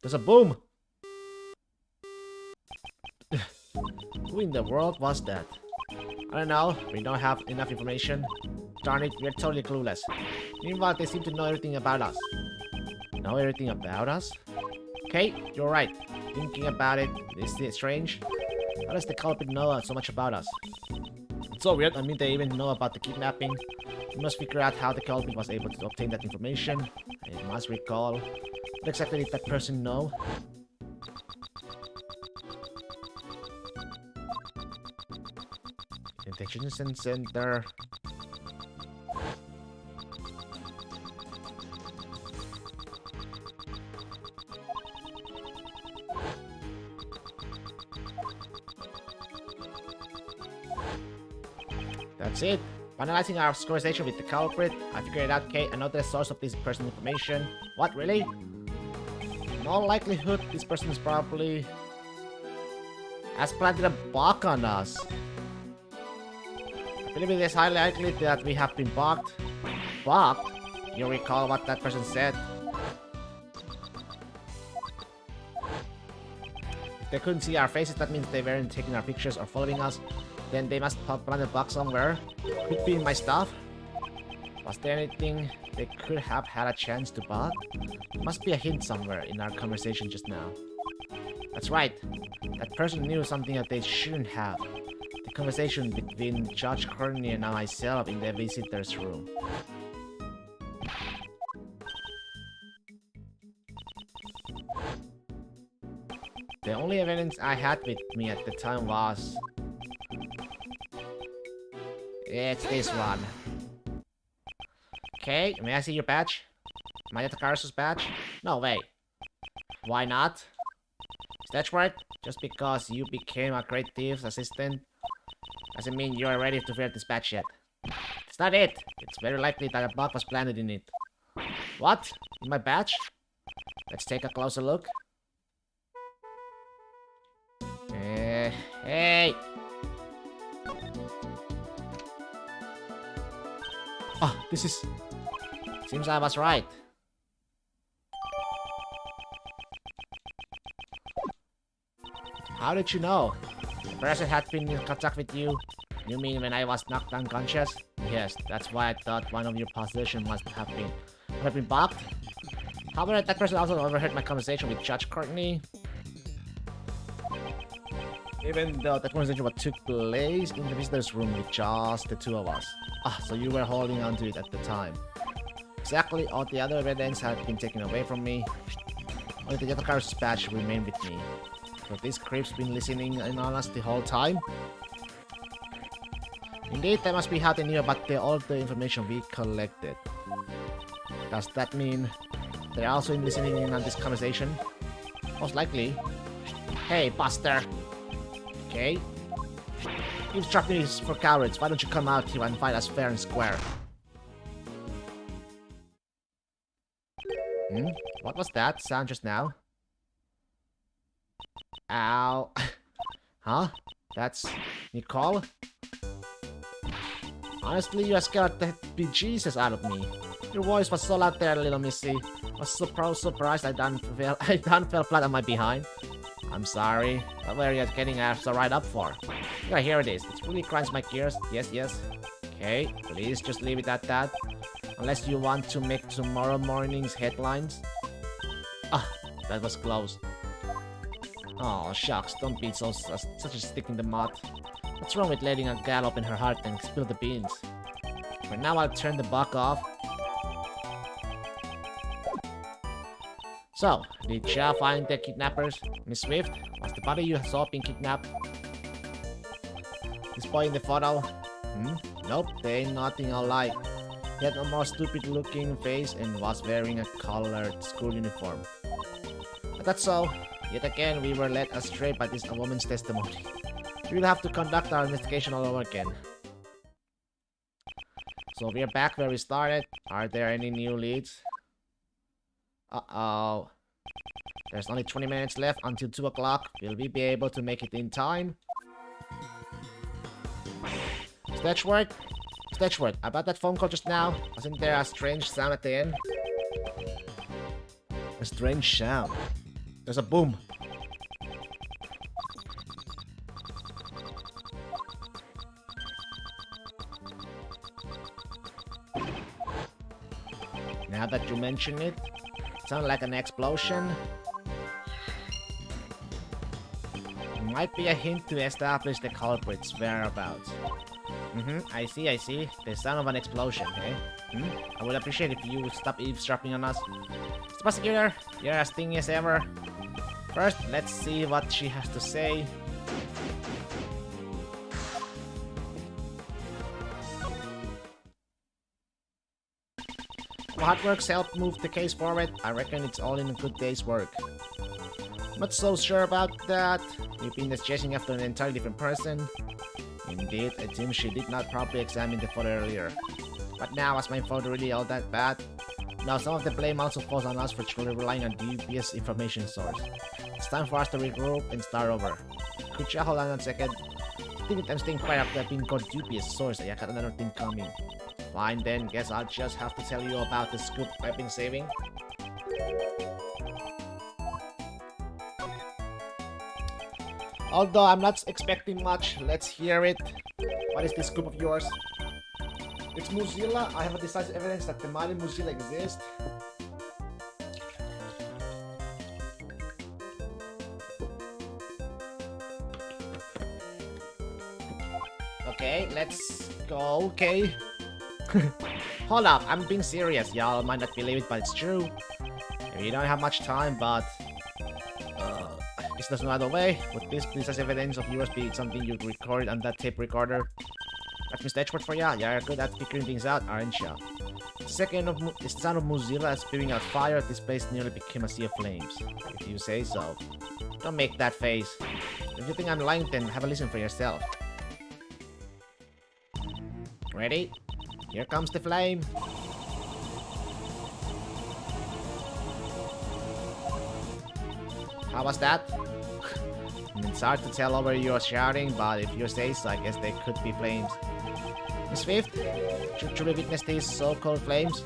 There's a boom. Who in the world was that? I don't know. We don't have enough information. Darn it, we're totally clueless. Meanwhile, they seem to know everything about us. Know everything about us? Okay, you're right. Thinking about it, is it strange? How does the culprit know so much about us? It's so weird. I mean, they even know about the kidnapping. We must figure out how the culprit was able to obtain that information. I must recall. What exactly did that person know? Detention center. That's it. Finalizing our conversation with the culprit, I figured out, Kate, another source of this person's information. What, really? In all likelihood, this person is probably has planted a bug on us. I believe it is highly likely that we have been bugged. Bugged? You recall what that person said? If they couldn't see our faces, that means they weren't taking our pictures or following us. Then they must have planted a bug somewhere. Could be in my stuff. Was there anything they could have had a chance to bug? Must be a hint somewhere in our conversation just now. That's right. That person knew something that they shouldn't have. The conversation between Judge Courtney and myself in the visitor's room. The only evidence I had with me at the time was... It's this one. Okay, may I see your badge? Mayata Karasu's badge? No way. Why not? Is that right? Just because you became a great thief's assistant doesn't mean you are ready to wear this badge yet. It's not it. It's very likely that a bug was planted in it. What? In my badge? Let's take a closer look. Hey! Oh, this is... Seems I was right. How did you know? The person had been in contact with you? You mean when I was knocked unconscious? Yes, that's why I thought one of your possessions must have been bugged. However, that person also overheard my conversation with Judge Courtney. Even though that conversation took place in the visitor's room with just the two of us. Ah, so you were holding on to it at the time. Exactly, all the other evidence had been taken away from me. Only the Yatakar's badge remained with me. So these creeps been listening in on us the whole time? Indeed, that must be how they knew about all the information we collected. Does that mean they're also listening in on this conversation? Most likely. Hey, Buster! Okay. Eavesdropping is for cowards. Why don't you come out here and fight us fair and square? What was that sound just now? Ow. Huh? That's Nicole? Honestly, you scared the bejesus out of me. Your voice was so loud there, little missy. I was so surprised I done fell flat on my behind. I'm sorry. What were you getting so right up for? Yeah, here it is. It really grinds my gears. Yes. Okay, please just leave it at that. Unless you want to make tomorrow morning's headlines. Ah, that was close. Oh, shucks. Don't be such a stick in the mud. What's wrong with letting a gal open her heart and spill the beans? For now, I'll turn the buck off. So, did you find the kidnappers? Miss Swift, was the body you saw being kidnapped? This boy in the photo? Nope, they ain't nothing alike. He had a more stupid looking face and was wearing a colored school uniform. But that's so. Yet again, we were led astray by this woman's testimony. We will have to conduct our investigation all over again. So we're back where we started. Are there any new leads? Uh-oh. There's only 20 minutes left until 2 o'clock. Will we be able to make it in time? Sledgeworth? Sledgeworth, about that phone call just now, wasn't there a strange sound at the end? A strange sound. There's a boom. Now that you mention it, sounds like an explosion. Might be a hint to establish the culprit's whereabouts. I see. The sound of an explosion, eh? I would appreciate if you would stop eavesdropping on us. Mr. Prosecutor, you're as stingy as ever. First, let's see what she has to say. Hard work's helped move the case forward. I reckon it's all in a good day's work. Not so sure about that. You've been chasing after an entirely different person. Indeed, it seems she did not properly examine the photo earlier. But now, was my photo really all that bad? Now, some of the blame also falls on us for truly relying on dubious information source. It's time for us to regroup and start over. Could you hold on a second? I'm staying quiet after being called dubious source. I got another thing coming. Fine then, guess I'll just have to tell you about the scoop I've been saving. Although I'm not expecting much, let's hear it. What is this scoop of yours? It's Mozilla. I have a decisive evidence that the mighty Mozilla exists. Okay, let's go. Okay. Hold up, I'm being serious. Y'all might not believe it, but it's true. We don't have much time, but there's no other way. Would this as evidence of yours be something you recorded on that tape recorder? That's Mr. Edgeworth for ya. You're good at figuring things out, aren't you? The sound of Mozilla spewing out fire. This place nearly became a sea of flames. If you say so. Don't make that face. If you think I'm lying, then have a listen for yourself. Ready? Here comes the flame. How was that? It's hard to tell over you're shouting, but if you say so, I guess they could be flames. Miss Swift, should you truly witness these so-called flames?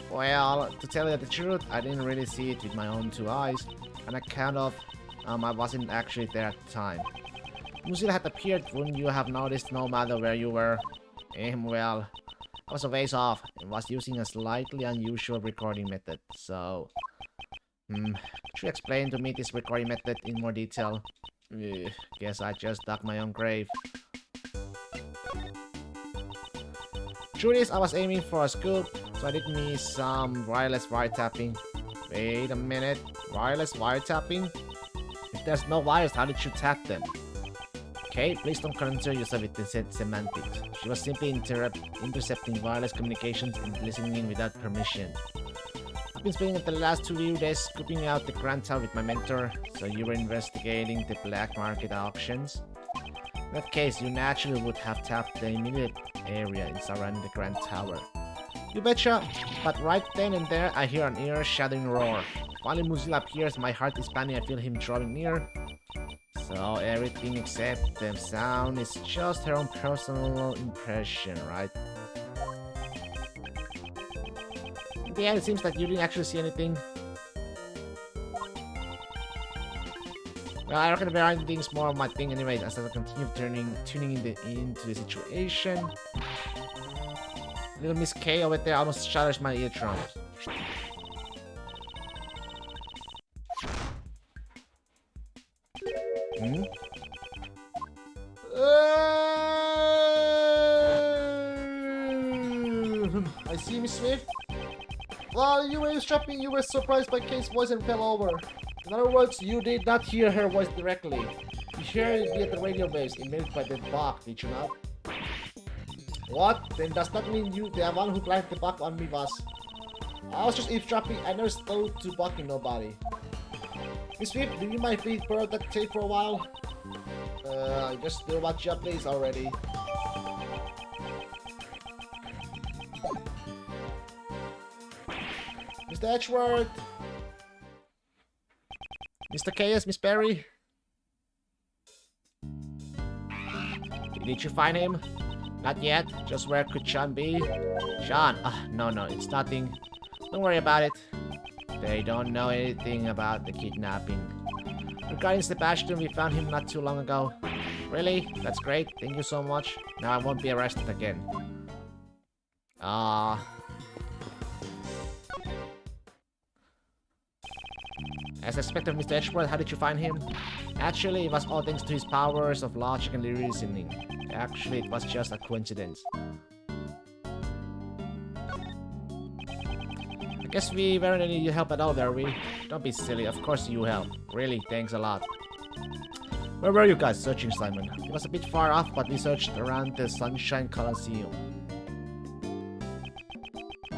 Well, to tell you the truth, I didn't really see it with my own two eyes, on account of I wasn't actually there at the time. Mozilla had appeared, wouldn't you have noticed no matter where you were? Well, I was a ways off and was using a slightly unusual recording method, so... could you explain to me this recording method in more detail? Guess I just dug my own grave. Truth is, I was aiming for a scoop, so I did me some wireless wiretapping. Wait a minute, wireless wiretapping? If there's no wires, how did you tap them? Okay, please don't concern yourself with the semantics. She was simply intercepting wireless communications and listening in without permission. I've been spending the last 2 days scooping out the Grand Tower with my mentor, so you were investigating the black market auctions? In that case, you naturally would have tapped the immediate area in surrounding the Grand Tower. You betcha! But right then and there, I hear an ear-shattering roar. Finally, Mozilla appears, my heart is pounding, I feel him drawing near. So everything except the sound is just her own personal impression, right? Yeah, it seems like you didn't actually see anything. Well, I reckon there are things more of my thing anyways, as I continue tuning into the situation. Little Miss K over there almost shatters my eardrums. I see, Miss Swift. While you were eavesdropping, you were surprised by Kate's voice and fell over. In other words, you did not hear her voice directly. You heard it via the radio waves emitted by the bug, did you not? What? Then does that mean you, the one who planted the bug on me, was? I was just eavesdropping, I never stole to bugging nobody. Miss Swift, do you mind if we borrow that tape for a while? I just do what you please already. Mr. Edgeworth! Mr. Chaos, Miss Berry? Did you find him? Not yet. Just where could Sean be? Sean? No, it's nothing. Don't worry about it. They don't know anything about the kidnapping. Regarding Sebastian, we found him not too long ago. Really? That's great. Thank you so much. Now I won't be arrested again. As expected, Mr. Edgeworth, how did you find him? Actually, it was all thanks to his powers of logic and reasoning. Actually, it was just a coincidence. I guess we weren't any help at all, were we? Don't be silly, of course you help. Really, thanks a lot. Where were you guys searching, Simon? It was a bit far off, but we searched around the Sunshine Coliseum.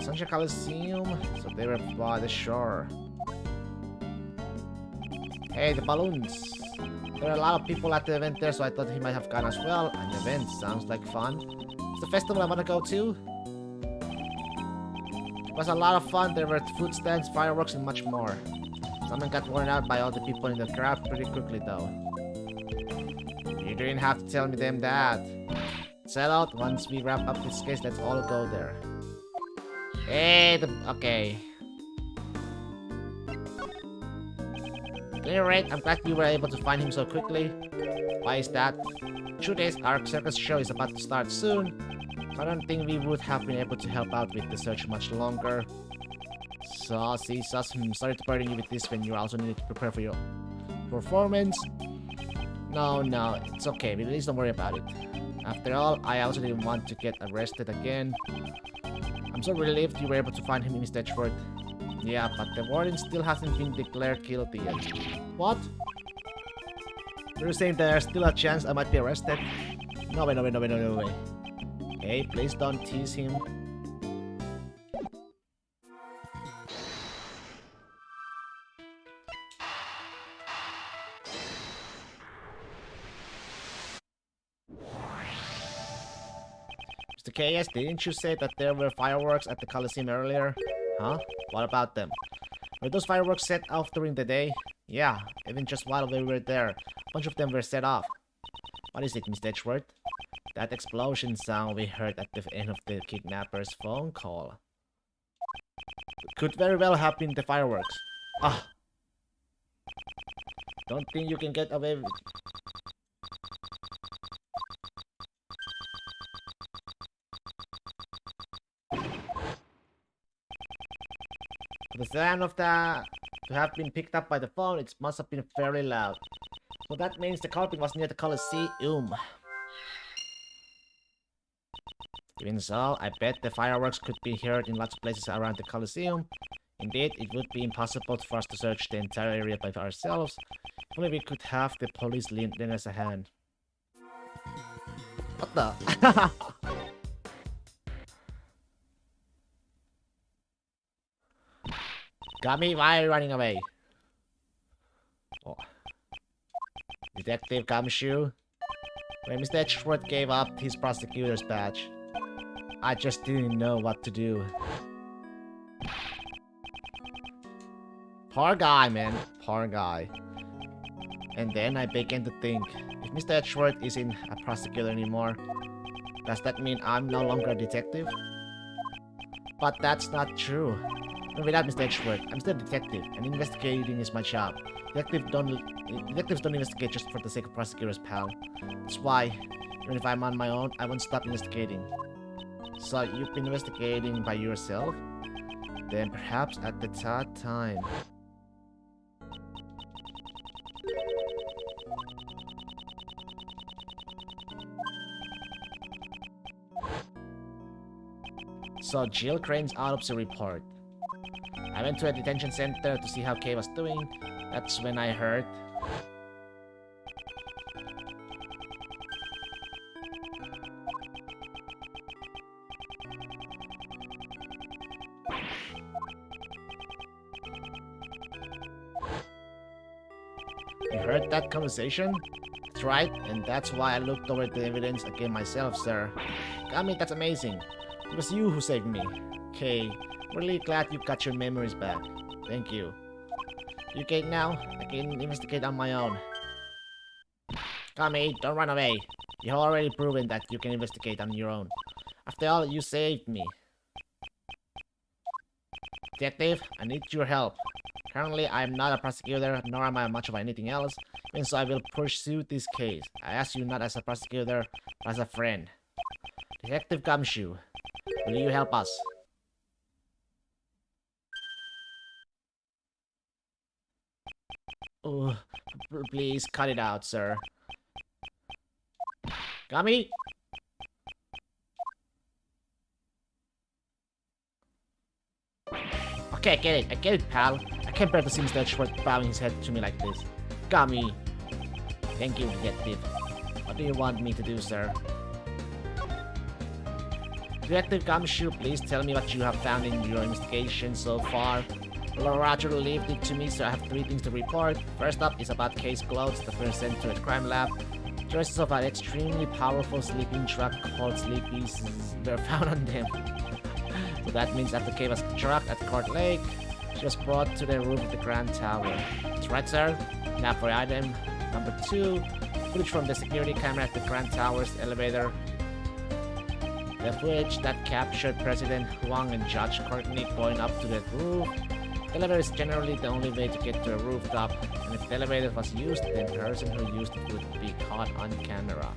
Sunshine Coliseum? So they were by the shore. Hey, the balloons. There are a lot of people at the event there, so I thought he might have gone as well. An event sounds like fun. It's the festival I want to go to. It was a lot of fun. There were food stands, fireworks, and much more. Someone got worn out by all the people in the crowd pretty quickly, though. You didn't have to tell me them that. Sell out. Once we wrap up this case, let's all go there. Hey, okay. At any rate, I'm glad we were able to find him so quickly. Why is that? Truth is, our circus show is about to start soon. So I don't think we would have been able to help out with the search much longer. So, see, Sus, sorry to burden you with this when you also need to prepare for your performance. No, it's okay. Please don't worry about it. After all, I also didn't want to get arrested again. I'm so relieved you were able to find him in Stetchford. Yeah, but the warden still hasn't been declared guilty yet. What? You're saying there's still a chance I might be arrested? No way. Hey, please don't tease him. Mr. KS, didn't you say that there were fireworks at the Coliseum earlier? Huh? What about them? Were those fireworks set off during the day? Yeah, even just while we were there, a bunch of them were set off. What is it, Mr. Edgeworth? That explosion sound we heard at the end of the kidnapper's phone call. Could very well have been the fireworks. Ah! Don't think you can get away with... The sound of that to have been picked up by the phone, it must have been fairly loud. So that means the culprit was near the Coliseum. Even so, I bet the fireworks could be heard in lots of places around the Coliseum. Indeed, it would be impossible for us to search the entire area by ourselves. If only we could have the police lend us a hand. What the? Gummy, why are you running away? Oh. Detective Gumshoe? When Mr. Edgeworth gave up his prosecutor's badge, I just didn't know what to do. Poor guy, man. Poor guy. And then I began to think, if Mr. Edgeworth isn't a prosecutor anymore, does that mean I'm no longer a detective? But that's not true. And without Mr. Edgeworth, I'm still a detective, and investigating is my job. Detectives don't investigate just for the sake of prosecutors, pal. That's why, even if I'm on my own, I won't stop investigating. So, you've been investigating by yourself? Then perhaps at the time. So, Jill Crane's autopsy report. I went to a detention center to see how Kay was doing. That's when I heard... You heard that conversation? That's right, and that's why I looked over the evidence again myself, sir. Gummy, that's amazing. It was you who saved me. Kay. Really glad you got your memories back. Thank you. You get now? I can investigate on my own. Kami, don't run away. You've already proven that you can investigate on your own. After all, you saved me. Detective, I need your help. Currently, I am not a prosecutor, nor am I much of anything else, and so I will pursue this case. I ask you not as a prosecutor, but as a friend. Detective Gumshoe, will you help us? Oh, please cut it out, sir. Gummy? Okay, I get it, pal. I can't bear to see Mr. Edgeworth bowing his head to me like this. Gummy. Thank you, detective. What do you want me to do, sir? Detective Gumshoe, please tell me what you have found in your investigation so far. Well, Roger leave it to me, so I have three things to report. First up is about Case Clothes, the first sent to a crime lab. Traces of an extremely powerful sleeping truck called Sleepy's were found on them. So that means after Kay was struck at Court Lake, she was brought to the roof of the Grand Tower. That's right, sir. Now for item number 2, footage from the security camera at the Grand Tower's elevator. The footage that captured President Huang and Judge Courtney going up to the roof. The elevator is generally the only way to get to a rooftop, and if the elevator was used, the person who used it would be caught on camera.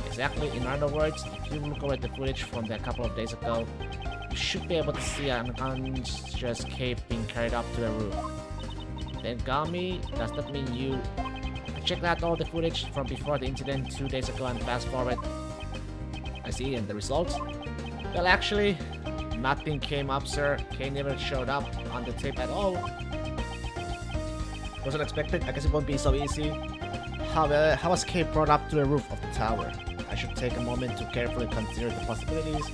Exactly, in other words, if you look over at the footage from a couple of days ago, you should be able to see an unconscious cave being carried up to the roof. Then Gami, does that mean you checked out all the footage from before the incident 2 days ago and fast forward? I see, and the results? Well, actually, nothing came up, sir. Kay never showed up on the tape at all. Wasn't expected. I guess it won't be so easy. How was Kay brought up to the roof of the tower? I should take a moment to carefully consider the possibilities.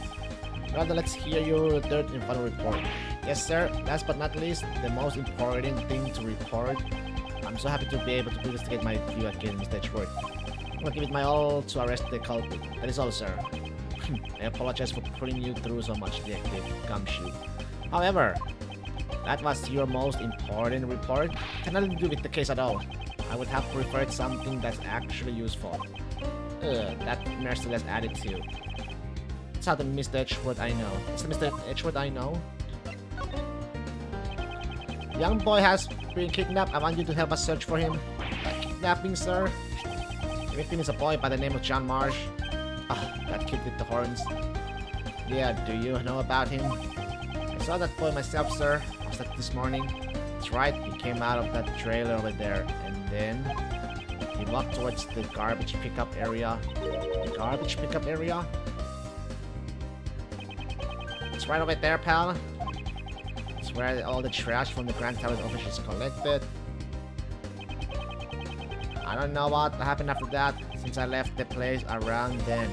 Rather, let's hear your third and final report. Yes, sir. Last but not least, the most important thing to report. I'm so happy to be able to investigate my view again, Mr. Edgeworth. I'm gonna give it my all to arrest the culprit. That is all, sir. I apologize for putting you through so much, Detective Gumshoe. However, that was your most important report. It had nothing to do with the case at all. I would have preferred something that's actually useful. That merciless attitude. That's how the Mr. Edgeworth I know. It's the Mr. Edgeworth I know. Young boy has been kidnapped. I want you to help us search for him. Kidnapping, sir? The victim is a boy by the name of John Marsh. Ah, that kid with the horns. Yeah, do you know about him? I saw that boy myself, sir. Was that this morning? That's right, he came out of that trailer over there, and then he walked towards the garbage pickup area. The garbage pickup area? It's right over there, pal. It's where all the trash from the Grand Tower's office is collected. I don't know what happened after that, since I left the place around then.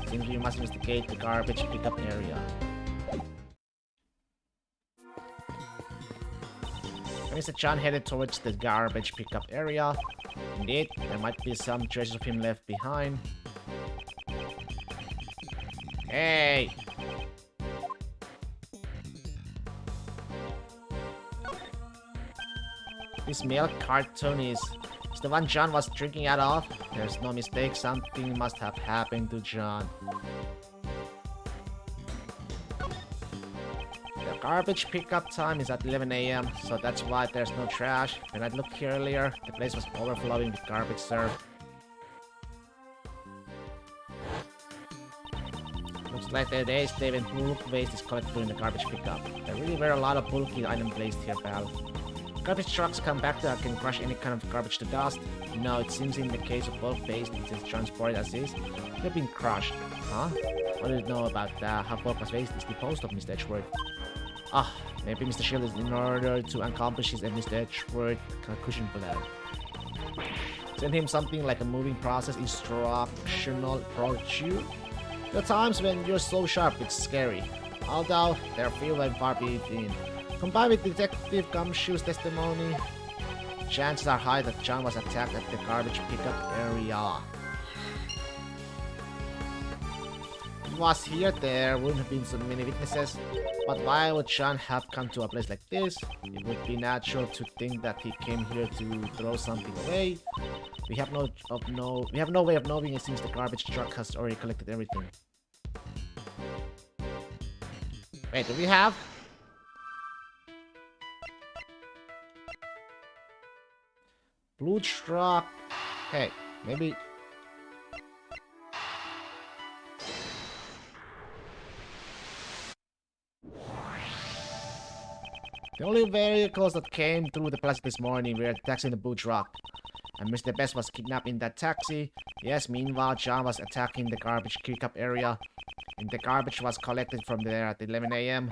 Seems we must investigate the garbage pickup area. Mr. Chan headed towards the garbage pickup area. Indeed, there might be some traces of him left behind. Hey! This milk cartoon is the one John was drinking out of. There's no mistake, something must have happened to John. The garbage pickup time is at 11 AM, so that's why there's no trash. When I looked here earlier, the place was overflowing with garbage, sir. Looks like the days David bulk waste is collected during the garbage pickup. There really were a lot of bulky items placed here, pal. Garbage trucks come back that can crush any kind of garbage to dust. No, it seems in the case of bulk waste, it is transported as is. They've been crushed. Huh? What do you know about how bulk waste is disposed of, Mr. Edgeworth? Ah, maybe Mr. Shield is in order to accomplish his and Mr. Edgeworth concussion plan. Send him something like a moving process instructional brochure. There are times when you're so sharp it's scary. Although, they're few and far between. Combined with Detective Gumshoe's testimony, chances are high that John was attacked at the garbage pickup area. If he was here, there wouldn't have been so many witnesses. But why would John have come to a place like this? It would be natural to think that he came here to throw something away. We have no way of knowing it since the garbage truck has already collected everything. Wait, do we have? Blue truck. Hey, maybe. The only vehicles that came through the plaza this morning were the taxi and the blue truck. And Mr. Best was kidnapped in that taxi. Yes, meanwhile, John was attacking the garbage pickup area. And the garbage was collected from there at 11 AM.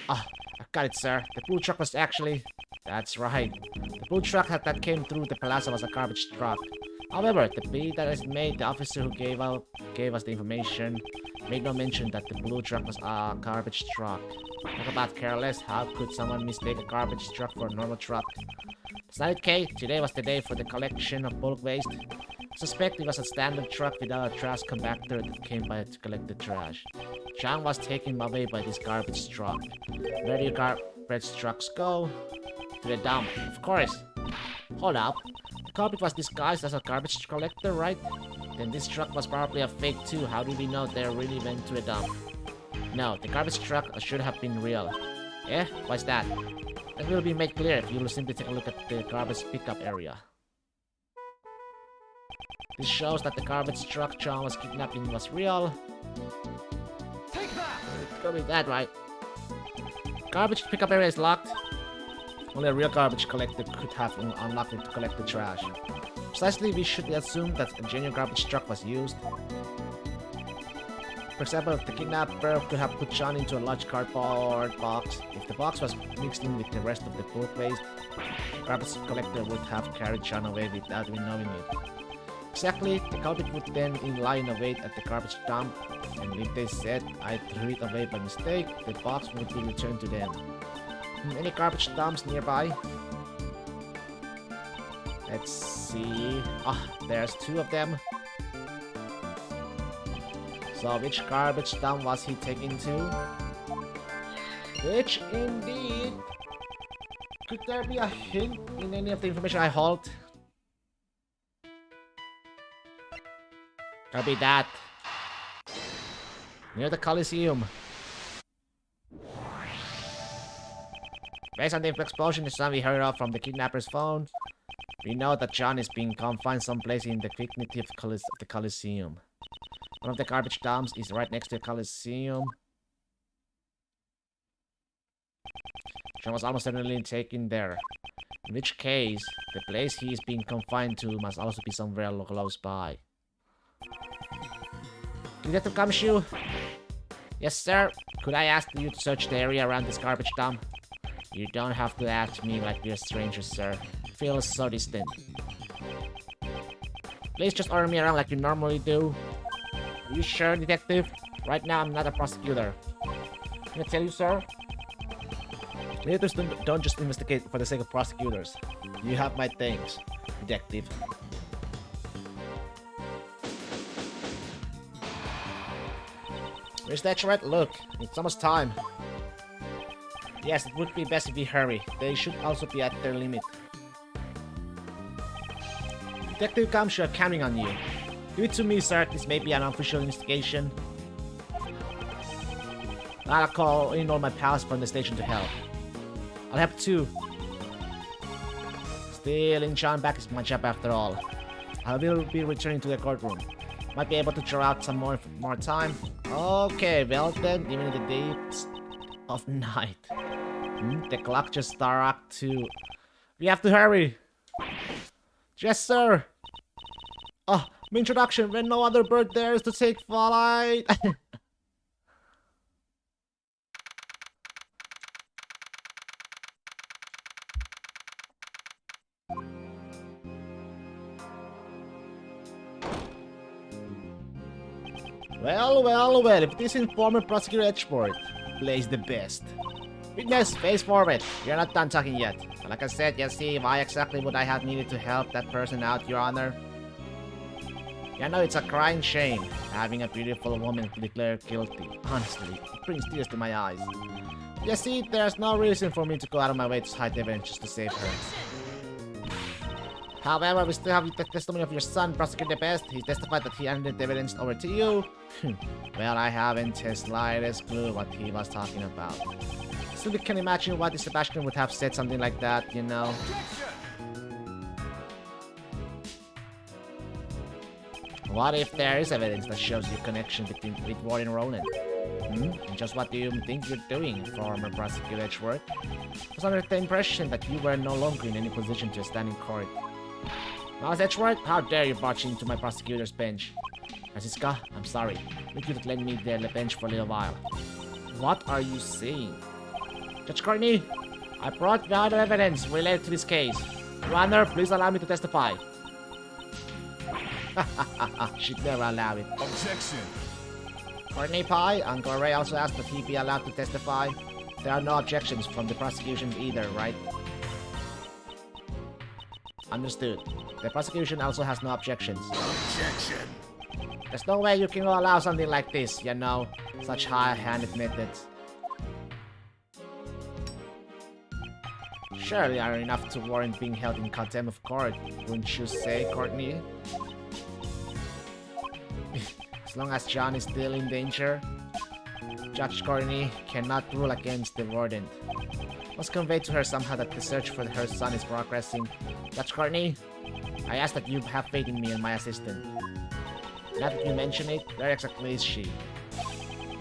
Ah, I got it, sir. The blue truck was actually... That's right. The blue truck that came through the plaza was a garbage truck. However, the plea that is made, the officer who gave us the information made no mention that the blue truck was a garbage truck. Talk about careless, how could someone mistake a garbage truck for a normal truck? It's not okay, today was the day for the collection of bulk waste. I suspect it was a standard truck without a trash compactor that came by to collect the trash. John was taken away by this garbage truck. Where do your garbage trucks go? To the dump, of course. Hold up. The culprit was disguised as a garbage collector, right? Then this truck was probably a fake too. How do we know they really went to the dump? No, the garbage truck should have been real. Eh? Why's that? That will be made clear if you will simply take a look at the garbage pickup area. This shows that the garbage truck John was kidnapping was real. Take that! It's gonna be that, right? Garbage pickup area is locked. Only a real garbage collector could have unlocked it to collect the trash. Precisely, we should assume that a genuine garbage truck was used. For example, the kidnapper could have put John into a large cardboard box. If the box was mixed in with the rest of the bulk waste, the garbage collector would have carried John away without even knowing it. Exactly, the culprit would then lie in wait at the garbage dump, and if they said, "I threw it away by mistake," the box would be returned to them. Any garbage dumps nearby? Let's see. There's 2 of them. So which garbage dump was he taken to? Which indeed? Could there be a hint in any of the information I hold? Could be that. Near the Coliseum. Based on the explosion the sound we heard of from the kidnapper's phone, we know that John is being confined someplace in the vicinity of the Coliseum. One of the garbage dumps is right next to the Coliseum. John was almost certainly taken there. In which case, the place he is being confined to must also be somewhere close by. Detective Gumshoe? Yes, sir. Could I ask you to search the area around this garbage dump? You don't have to ask me like we're strangers, sir. It feels so distant. Please just order me around like you normally do. Are you sure, detective? Right now, I'm not a prosecutor. Can I tell you, sir? Militars don't just investigate for the sake of prosecutors. You have my thanks, detective. Where's that threat? Look, it's almost time. Yes, it would be best if we hurry. They should also be at their limit. Detective Gumshoe, I'm counting on you. Give it to me, sir. This may be an official investigation. I'll call in all my pals from the station to help. I'll have to. Stealing John back is my job after all. I will be returning to the courtroom. Might be able to draw out some more time. Okay, well then, even in the deeps of night. The clock just struck 2. We have to hurry. Yes, sir. Oh, my introduction when no other bird dares to take flight. Well, if this informer Prosecutor Edgeworth plays the best. Witness, face forward. You're not done talking yet. But like I said, you see, why exactly would I have needed to help that person out, Your Honor? You know, it's a crying shame having a beautiful woman declared guilty. Honestly, it brings tears to my eyes. You see, there's no reason for me to go out of my way to hide evidence just to save her. However, we still have the testimony of your son, Prosecutor Best. He testified that he handed the evidence over to you. Well, I haven't the slightest clue what he was talking about. Still, we can imagine why Sebastian would have said something like that, you know. What if there is evidence that shows your connection with Warden Roland? And just what do you think you're doing, former Prosecutor Edgeworth? I was under the impression that you were no longer in any position to stand in court. Now, Edgeworth, how dare you barge into my prosecutor's bench? Francisca, I'm sorry. You could lend me the bench for a little while. What are you saying? Judge Courtney, I brought the other evidence related to this case. Your Honor, please allow me to testify. Should never allow it. Objection. Courtney Pie, Uncle Ray also asked that he be allowed to testify. There are no objections from the prosecution either, right? Understood. The prosecution also has no objections. Objection. There's no way you can allow something like this, you know? Such high-handed methods. Surely are enough to warrant being held in contempt of court, wouldn't you say, Courtney? As long as John is still in danger, Judge Courtney cannot rule against the warden. Must convey to her somehow that the search for her son is progressing. Judge Courtney, I ask that you have faith in me and my assistant. Now that you mention it, where exactly is she?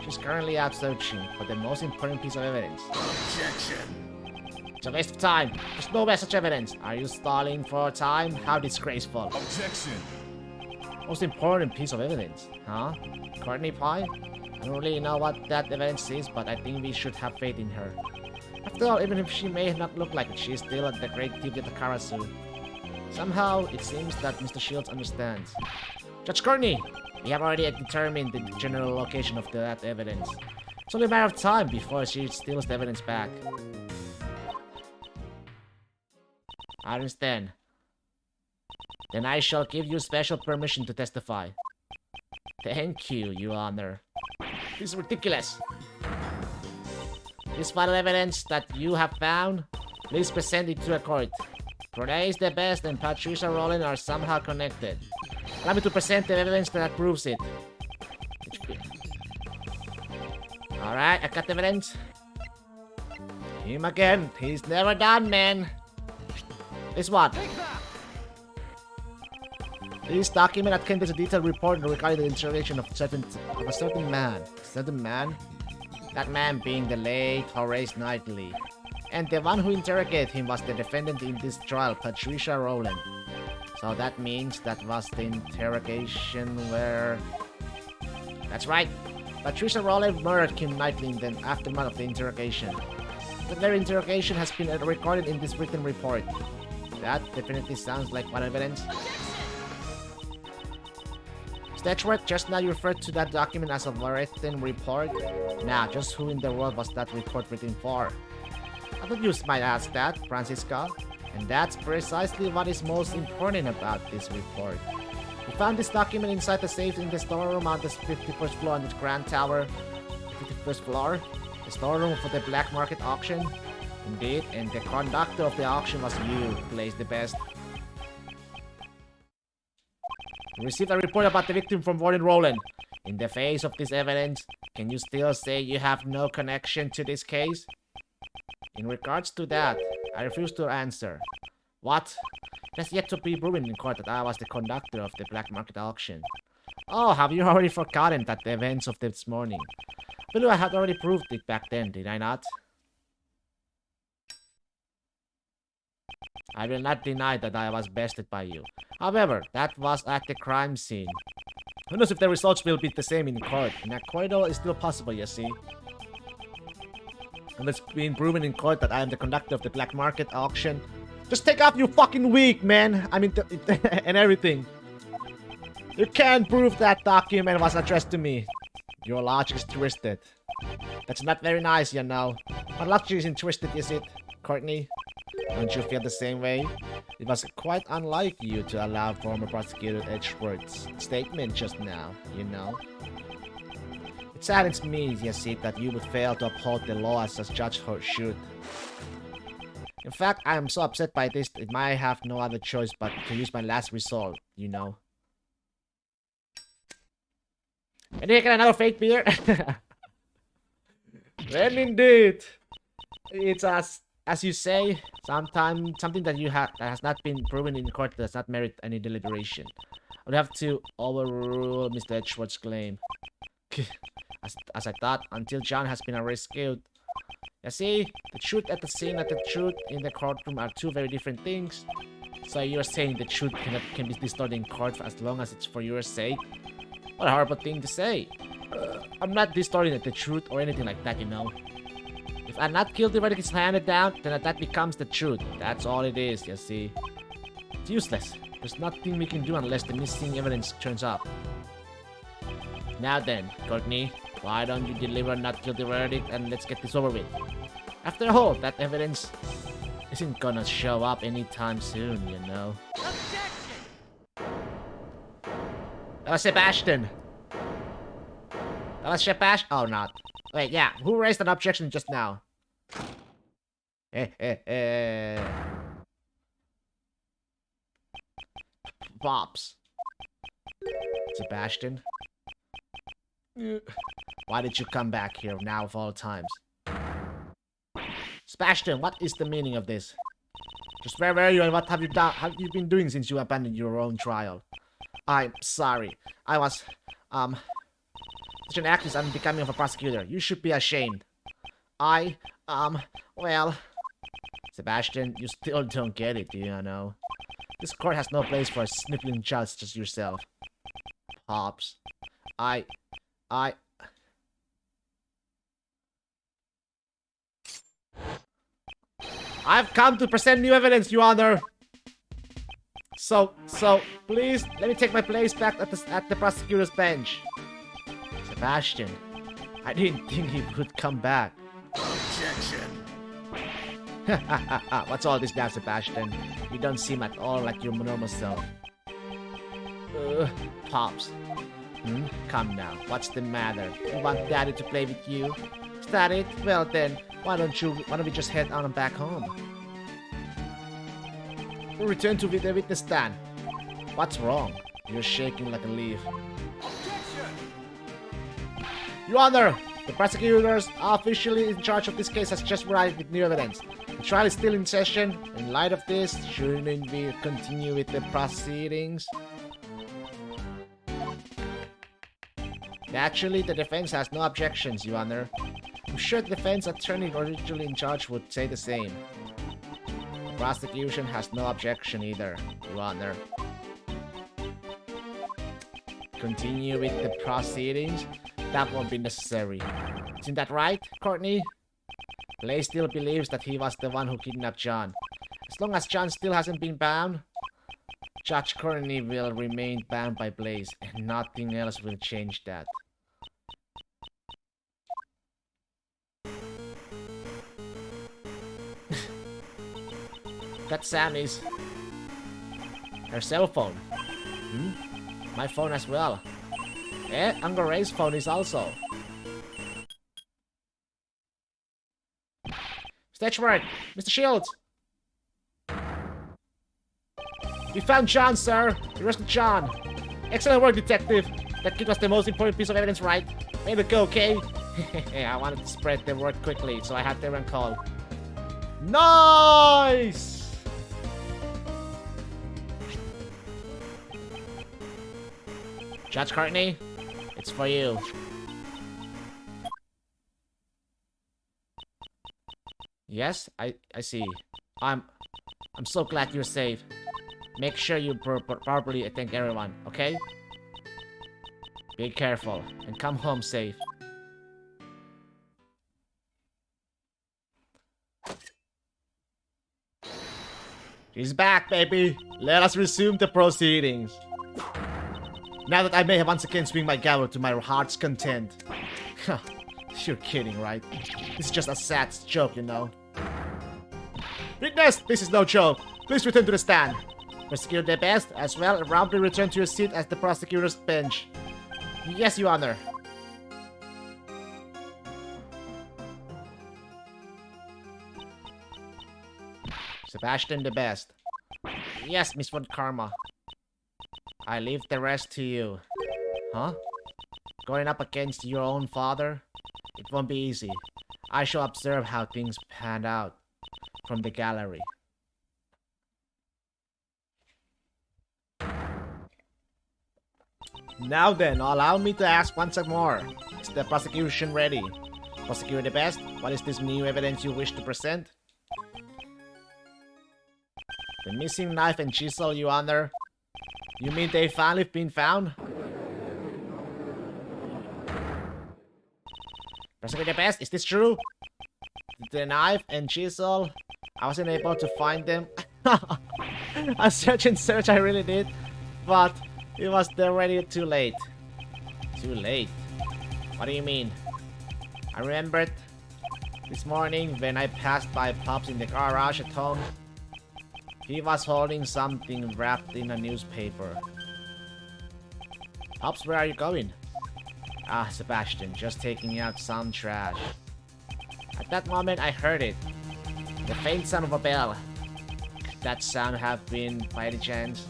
She's currently out searching for the most important piece of evidence. Objection. It's a waste of time. There's no way such evidence. Are you stalling for time? How disgraceful. Objection. Most important piece of evidence, huh? Courtney Pie? I don't really know what that evidence is, but I think we should have faith in her. After all, even if she may not look like it, she is still the great Divya Takarasu. Somehow, it seems that Mr. Shields understands. Judge Courtney, we have already determined the general location of that evidence. It's only a matter of time before she steals the evidence back. I understand. Then I shall give you special permission to testify. Thank you, Your Honor. This is ridiculous. This vital evidence that you have found, please present it to a court. Praise the Best and Patricia Rowland are somehow connected. Allow me to present the evidence that proves it. Alright, I got the evidence. Him again. He's never done, man. This one. This document that contains a detailed report regarding the interrogation of a certain man. Certain man? That man being the late Horace Knightley. And the one who interrogated him was the defendant in this trial, Patricia Rowland. So that means that was the interrogation where... That's right. Patricia Rowland murdered Kim Knightley in the aftermath of the interrogation. The very interrogation has been recorded in this written report. That definitely sounds like what evidence? Stetchworth, just now you referred to that document as a written report. Now, just who in the world was that report written for? I thought you might ask that, Francisca. And that's precisely what is most important about this report. We found this document inside the safe in the storeroom on the 51st floor on the Grand Tower. 51st floor? The storeroom for the black market auction? Indeed, and the conductor of the auction was you, Praise the Best. We received a report about the victim from Warden Rowland. In the face of this evidence, can you still say you have no connection to this case? In regards to that, I refuse to answer. What? It has yet to be proven in court that I was the conductor of the black market auction. Oh, have you already forgotten that the events of this morning? I believe I had already proved it back then, did I not? I will not deny that I was bested by you. However, that was at the crime scene. Who knows if the results will be the same in court? An acquittal is still possible, you see. And it's been proven in court that I am the conductor of the black market auction. Just take off your fucking wig, man! I mean, and everything. You can't prove that document was addressed to me. Your logic is twisted. That's not very nice, you know. My logic isn't twisted, is it, Courtney? Don't you feel the same way? It was quite unlike you to allow former prosecutor Edgeworth's statement just now, you know? It saddens me, you see, that you would fail to uphold the law as a judge should. In fact, I am so upset by this, it might have no other choice but to use my last resort, you know? Can you get another fake beer? Well, indeed. It's as you say, something that that has not been proven in court does not merit any deliberation. I would have to overrule Mr. Edgeworth's claim. As I thought, until John has been rescued. You see, the truth at the scene and the truth in the courtroom are two very different things. So you're saying the truth can be distorted in court as long as it's for your sake? What a horrible thing to say. I'm not distorting the truth or anything like that, you know. If I'm not guilty verdict is handed down, then that becomes the truth. That's all it is, you see. It's useless. There's nothing we can do unless the missing evidence turns up. Now then, Courtney, why don't you deliver a not guilty verdict and let's get this over with? After all, that evidence isn't gonna show up anytime soon, you know. That was Sebastian. That was Sebastian. Oh, not. Wait, yeah. Who raised an objection just now? Pops. Sebastian. Why did you come back here now of all times? Sebastian, what is the meaning of this? Just where were you and what have you done? Have you been doing since you abandoned your own trial? I'm sorry. I was, such an actress and becoming of a prosecutor. You should be ashamed. Well... Sebastian, you still don't get it, do you know? This court has no place for a sniveling child such as yourself. Pops. I've come to present new evidence, Your Honor. So, please, let me take my place back at the prosecutor's bench. Sebastian, I didn't think he would come back. Objection. What's all this now, Sebastian? You don't seem at all like your normal self. Pops. Come now, what's the matter? You want Daddy to play with you? Is that it? Well then, why don't we just head on and back home? We'll return to the witness stand. What's wrong? You're shaking like a leaf. Your Honor, the prosecutors are officially in charge of this case has just arrived with new evidence. The trial is still in session. In light of this, shouldn't we continue with the proceedings? Naturally, the defense has no objections, Your Honor. I'm sure the defense attorney originally in charge would say the same. The prosecution has no objection either, Your Honor. Continue with the proceedings? That won't be necessary. Isn't that right, Courtney? Blaze still believes that he was the one who kidnapped John. As long as John still hasn't been bound, Judge Courtney will remain bound by Blaze, and nothing else will change that. That sound is her cell phone. My phone as well. Uncle Ray's phone is also. Stetchward! Mr. Shields! We found John, sir! We arrested John! Excellent work, detective! That kid was the most important piece of evidence, right? Way to go, okay? I wanted to spread the word quickly, so I had them call. Nice! Judge Courtney, it's for you. Yes, I see. I'm so glad you're safe. Make sure you properly thank everyone, okay? Be careful and come home safe. She's back, baby. Let us resume the proceedings. Now that I may have once again swing my gavel to my heart's content. You're kidding, right? This is just a sad joke, you know. Witness, this is no joke. Please return to the stand. Prosecutor De Best, as well, promptly return to your seat at the prosecutor's bench. Yes, Your Honor. Sebastian De Best. Yes, Miss Von Karma. I leave the rest to you. Huh? Going up against your own father? It won't be easy. I shall observe how things pan out from the gallery. Now then, allow me to ask once more. Is the prosecution ready? Prosecutor De Best, what is this new evidence you wish to present? The missing knife and chisel, Your Honor. You mean they finally been found? Prosecutor De Best, is this true? The knife and chisel, I wasn't able to find them. I search and search, I really did. But it was already too late. Too late? What do you mean? I remembered this morning when I passed by Pops in the garage at home. He was holding something wrapped in a newspaper. Pops, where are you going? Ah, Sebastian, just taking out some trash. At that moment, I heard it. The faint sound of a bell. Could that sound have been, by any chance,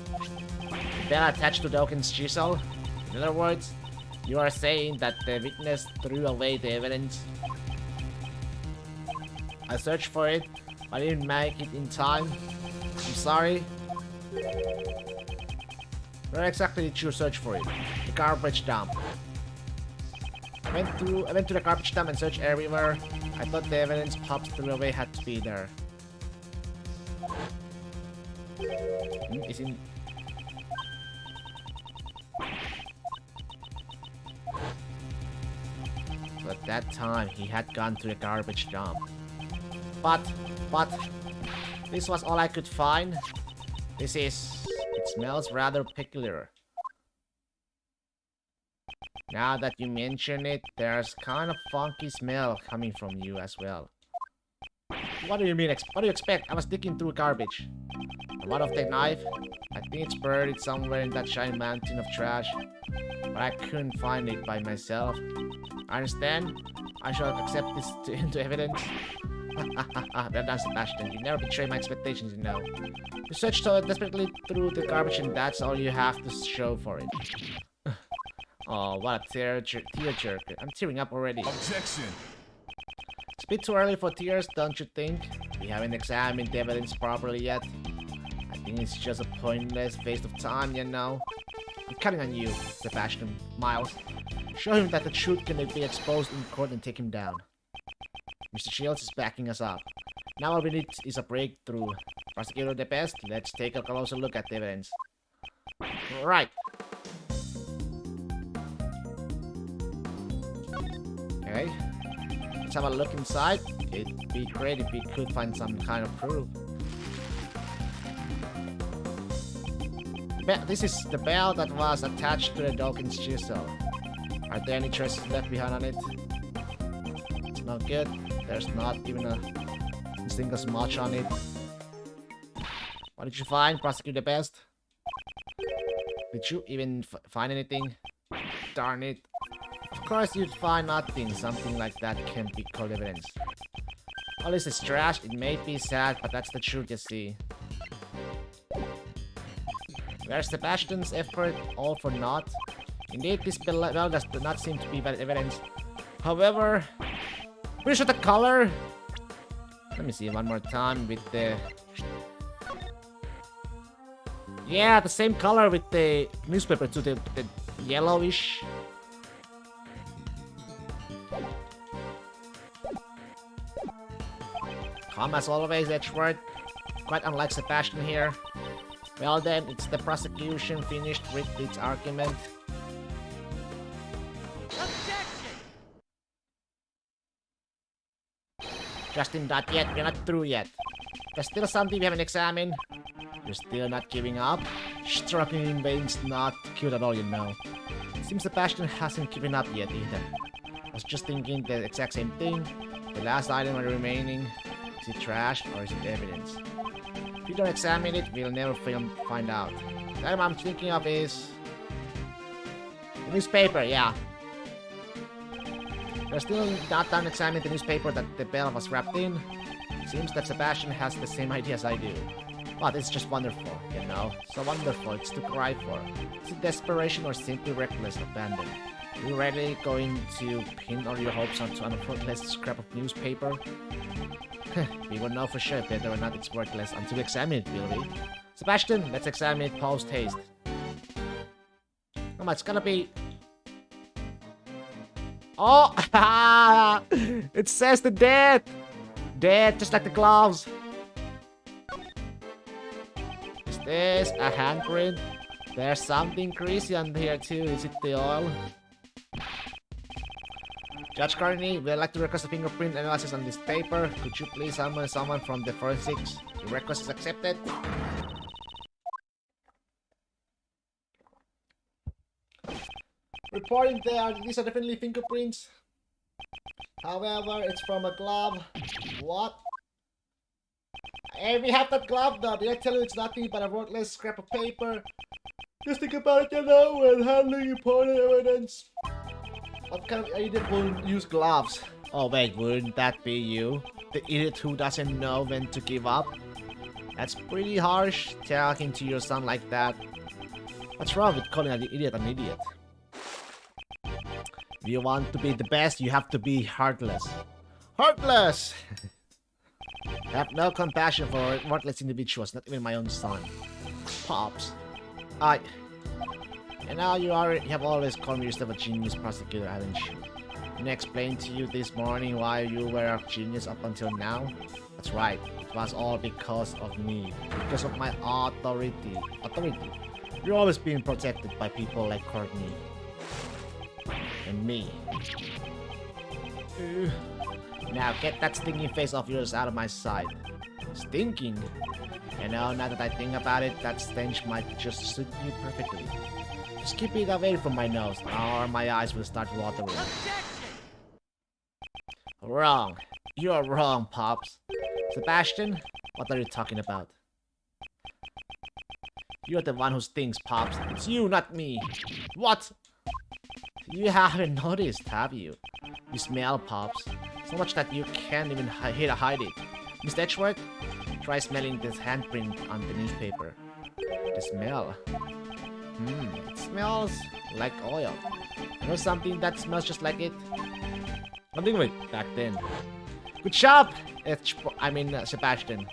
the bell attached to Dawkins' chisel? In other words, you are saying that the witness threw away the evidence? I searched for it, but I didn't make it in time. I'm sorry. Where exactly did you search for it? The garbage dump. I went to the garbage dump and searched everywhere. I thought the evidence Pops threw away had to be there. It's in... So at that time, he had gone to the garbage dump. But, this was all I could find. It smells rather peculiar. Now that you mention it, there's kind of funky smell coming from you as well. What do you mean? What do you expect? I was digging through garbage. And what of the knife? I think it's buried somewhere in that giant mountain of trash. But I couldn't find it by myself. I understand. I shall accept this into evidence. Well done, Sebastian. You never betray my expectations, you know. You searched so desperately through the garbage and that's all you have to show for it. Oh, what a tearjerker. I'm tearing up already. Objection. It's a bit too early for tears, don't you think? We haven't examined the evidence properly yet. I think it's just a pointless waste of time, you know. I'm counting on you, Sebastian. Miles. Show him that the truth can be exposed in court and take him down. Mr. Shields is backing us up. Now all we need is a breakthrough. Prosecutor the best, let's take a closer look at the evidence. Right. Okay. Let's have a look inside. It'd be great if we could find some kind of proof. This is the bell that was attached to the Dawkins chisel. Are there any traces left behind on it? It's not good. There's not even a single smudge on it. What did you find, Prosecutor Best? Did you even find anything? Darn it. Of course you'd find nothing. Something like that can't be called evidence. All this is trash. It may be sad, but that's the truth, you see. Where's Sebastian's effort all for naught? Indeed, this bell does not seem to be valid evidence. However, pretty sure the color... Let me see one more time with the... Yeah, the same color with the newspaper too, the yellowish. Calm as always, Edgeworth. Quite unlike Sebastian here. Well then, it's the prosecution finished with its argument. Justin, not yet. We're not through yet. There's still something we haven't examined. You're still not giving up? Struggling in vain's not cute at all, you know. Seems Sebastian hasn't given up yet either. I was just thinking the exact same thing. The last item remaining. Is it trash or is it evidence? If you don't examine it, we'll never find out. The item I'm thinking of is... the newspaper, yeah. We're still not done examining the newspaper that the bell was wrapped in. Seems that Sebastian has the same idea as I do. But it's just wonderful, you know? So wonderful, it's to cry for. Is it desperation or simply reckless abandon? Are you really going to pin all your hopes onto an worthless scrap of newspaper? We won't know for sure whether or not it's worthless until we examine it, will we? Sebastian, let's examine it post-haste. Come on, it's gonna be... Oh! It says the dead! Dead, just like the gloves. Is this a handprint? There's something greasy on here too. Is it the oil? Judge Carney, we'd like to request a fingerprint analysis on this paper. Could you please summon someone from the forensics? The request is accepted. Reporting there, these are definitely fingerprints. However, it's from a glove. What? Hey, we have that glove now. Did I tell you it's nothing but a worthless scrap of paper? Just think about it, you know, when handling important evidence. What kind of idiot will use gloves? Oh wait, wouldn't that be you? The idiot who doesn't know when to give up? That's pretty harsh, talking to your son like that. What's wrong with calling an idiot an idiot? If you want to be the best, you have to be heartless. Heartless! I have no compassion for worthless individuals, not even my own son. Pops. And now you have always called yourself a genius prosecutor, haven't you? Didn't I explain to you this morning why you were a genius up until now? That's right, it was all because of me. Because of my authority. You're always being protected by people like Courtney. And me. Now get that stinking face of yours out of my sight. Stinking? You know, now that I think about it, that stench might just suit you perfectly. Just keep it away from my nose, or my eyes will start watering. Wrong. You're wrong, Pops. Sebastian, what are you talking about? You're the one who stinks, Pops. It's you, not me. What? You haven't noticed, have you? You smell, Pops. So much that you can't even hide it. Mr. Edgeworth, try smelling this handprint on the newspaper. The smell. It smells like oil. You know something that smells just like it? I'm thinking of it back then. Good job! Sebastian.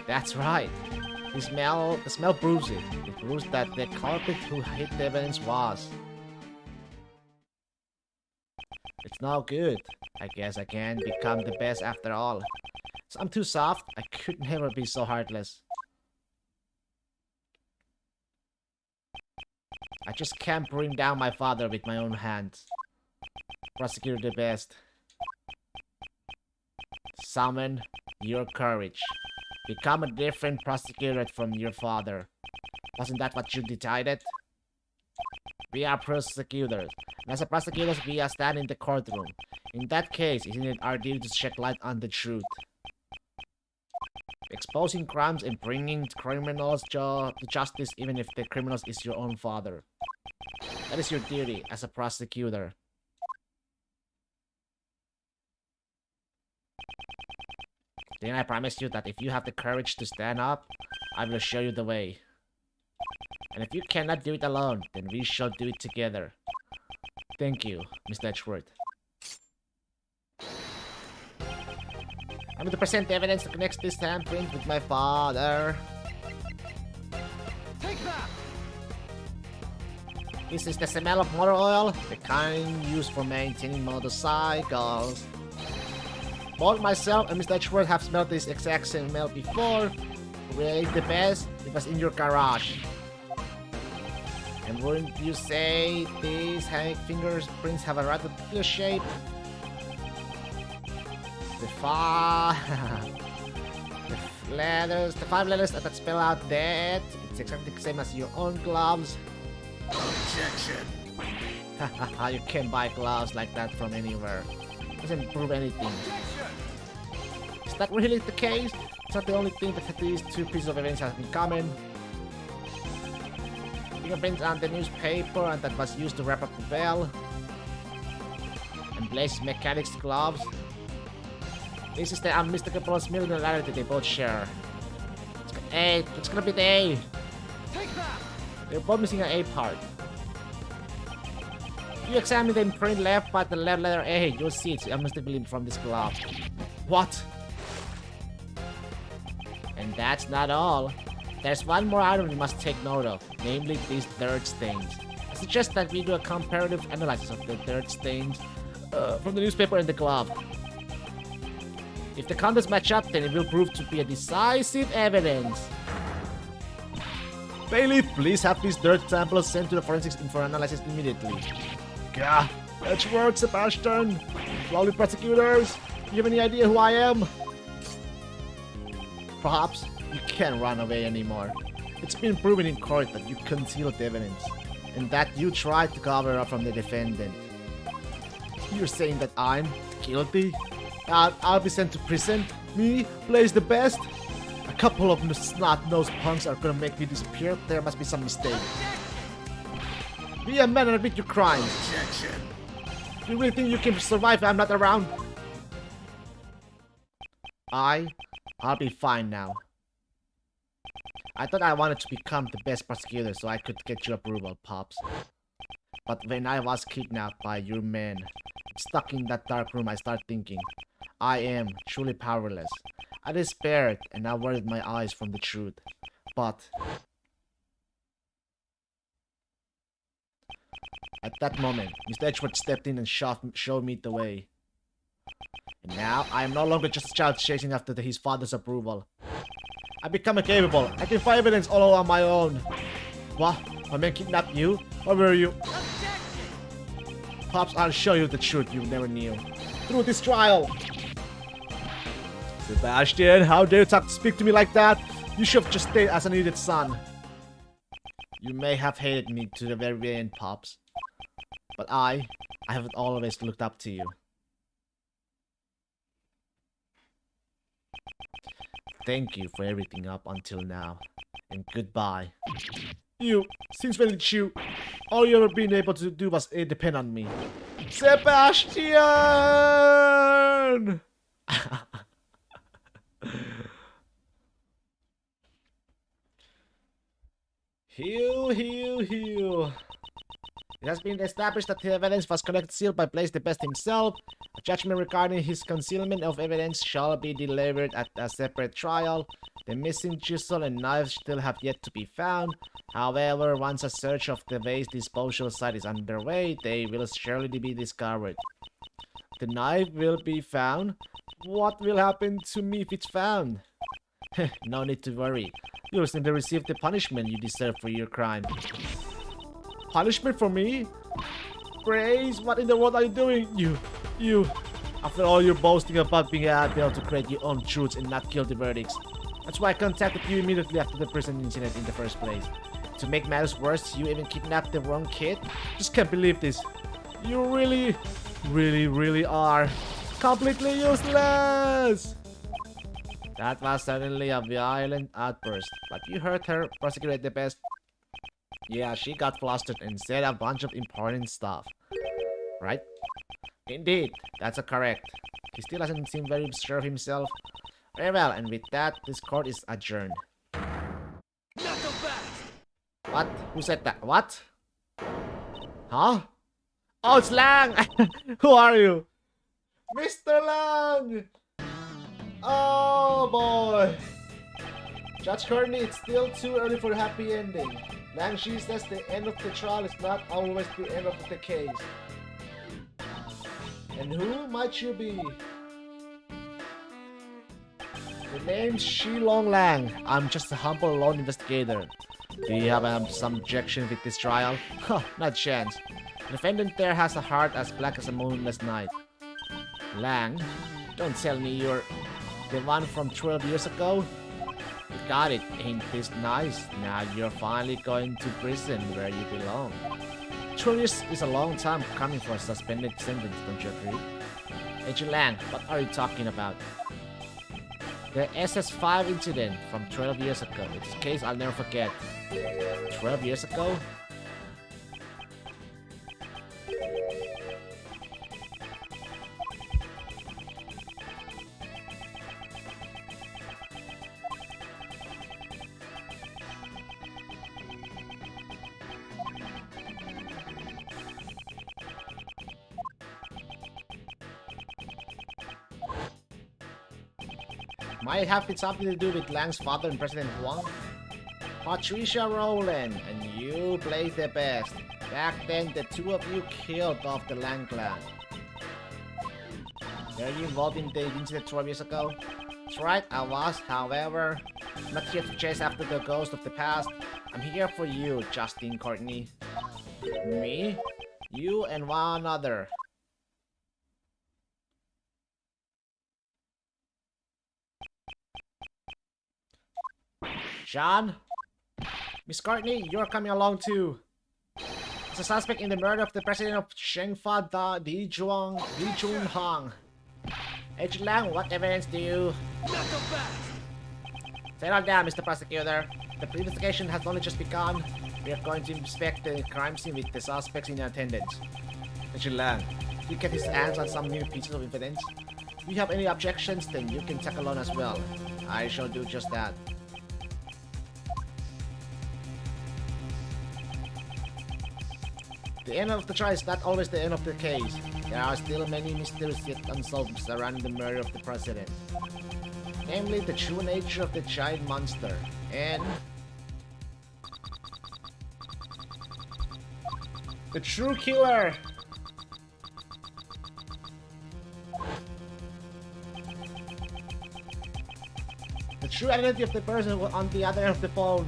That's right. The smell proves it. It proves that the culprit who hid the evidence was. It's no good. I guess I can't become the best after all. So I'm too soft. I could never be so heartless. I just can't bring down my father with my own hands. Prosecutor the best. Summon your courage. Become a different prosecutor from your father. Wasn't that what you decided? We are prosecutors. And as a prosecutors, we are standing in the courtroom. In that case, isn't it our duty to shed light on the truth? Exposing crimes and bringing criminals to justice even if the criminals is your own father. That is your duty as a prosecutor. Then I promise you that if you have the courage to stand up, I will show you the way. And if you cannot do it alone, then we shall do it together. Thank you, Mr. Edgeworth. I'm going to present the evidence that connects this handprint with my father. Take that! This is the smell of motor oil, the kind used for maintaining motorcycles. Both myself and Mr. Edgeworth have smelled this exact same smell before. Where is the best? It was in your garage. And wouldn't you say these fingerprints have a rather peculiar shape? The five letters that spell out that. It's exactly the same as your own gloves. Objection. You can't buy gloves like that from anywhere. Doesn't prove anything. Is that really the case? It's not the only thing that these two pieces of evidence have in common. Fingerprints on the newspaper and that was used to wrap up the bell. And Blaze's mechanic's gloves. This is the unmistakable similarity they both share. It's gonna be the A. Take that! They're both missing an A part. If you examine the imprint left by the left letter A, you'll see it's unmistakably from this glove. What? And that's not all. There's one more item you must take note of, namely these dirt stains. I suggest that we do a comparative analysis of the dirt stains from the newspaper and the glove. If the contents match up, then it will prove to be a decisive evidence. Bailey, please have these dirt samples sent to the forensics for analysis immediately. Gah, that's work, Sebastian. Lovely prosecutors, do you have any idea who I am? Perhaps you can't run away anymore. It's been proven in court that you concealed evidence. and that you tried to cover up from the defendant. You're saying that I'm guilty? I'll be sent to prison? Me? Plays the best? A couple of snot-nosed punks are gonna make me disappear? There must be some mistake. Be a man and admit your crimes. Objection. You really think you can survive if I'm not around? I'll be fine now. I thought I wanted to become the best prosecutor so I could get your approval, Pops. But when I was kidnapped by your men, stuck in that dark room, I started thinking, I am truly powerless. I despaired and averted my eyes from the truth. But at that moment, Mr. Edgeworth stepped in and showed me the way. And now, I am no longer just a child chasing after his father's approval. I become capable. I can find evidence all on my own. What? My men kidnapped you? Where were you? Pops, I'll show you the truth you never knew. Through this trial. Sebastian, how dare you speak to me like that? You should have just stayed as an idiot son. You may have hated me to the very end, Pops. But I have always looked up to you. Thank you for everything up until now. And goodbye. Since when did you? All you ever been able to do was depend on me. Sebastian! Hew. It has been established that the evidence was collected sealed by Blaze the Best himself. A judgment regarding his concealment of evidence shall be delivered at a separate trial. The missing chisel and knives still have yet to be found. However, once a search of the waste disposal site is underway, they will surely be discovered. The knife will be found? What will happen to me if it's found? No need to worry. You'll simply receive the punishment you deserve for your crime. Punishment for me? Brace, what in the world are you doing? You. After all your boasting about being able to create your own truths and not guilty verdicts. That's why I contacted you immediately after the prison incident in the first place. To make matters worse, you even kidnapped the wrong kid? Just can't believe this. You really are completely useless! That was certainly a violent outburst, but you heard her, Prosecutor the Best. Yeah, she got flustered and said a bunch of important stuff. Right? Indeed, that's correct. He still doesn't seem very sure of himself. Very well, and with that, this court is adjourned. Not so fast. What? Who said that? What? Huh? Oh, it's Lang! Who are you? Mr. Lang! Oh boy! Judge Courtney, it's still too early for a happy ending. Lang Shi says the end of the trial is not always the end of the case. And who might you be? The name's Shi Long Lang. I'm just a humble lone investigator. Do you have some objection with this trial? Huh, not a chance. The defendant there has a heart as black as a moonless night. Lang, don't tell me you're the one from 12 years ago? You got it, ain't this nice? Now you're finally going to prison where you belong. 12 years is a long time coming for a suspended sentence, don't you agree? Agent Lang, what are you talking about? The SS5 incident from 12 years ago. It's a case I'll never forget. 12 years ago? Might have been something to do with Lang's father and President Huang. Patricia Rowland and you Blaze the Best. Back then, the two of you killed off the Lang clan. Were you involved in the incident 12 years ago? That's right, I was. However, I'm not here to chase after the ghost of the past. I'm here for you, Justine Courtney. Me? You and one another. John? Miss Courtney, you're coming along too. As a suspect in the murder of the president of Shengfa Di Junhong. Agent Lang, what evidence do you... Not so fast! Settle down, Mr. Prosecutor. The investigation has only just begun. We are going to inspect the crime scene with the suspects in attendance. Agent Lang, you get his hands on some new pieces of evidence. If you have any objections, then you can tag along as well. I shall do just that. The end of the trial is not always the end of the case. There are still many mysteries yet unsolved surrounding the murder of the president. Namely, the true nature of the giant monster, and the true killer! The true identity of the person on the other end of the phone.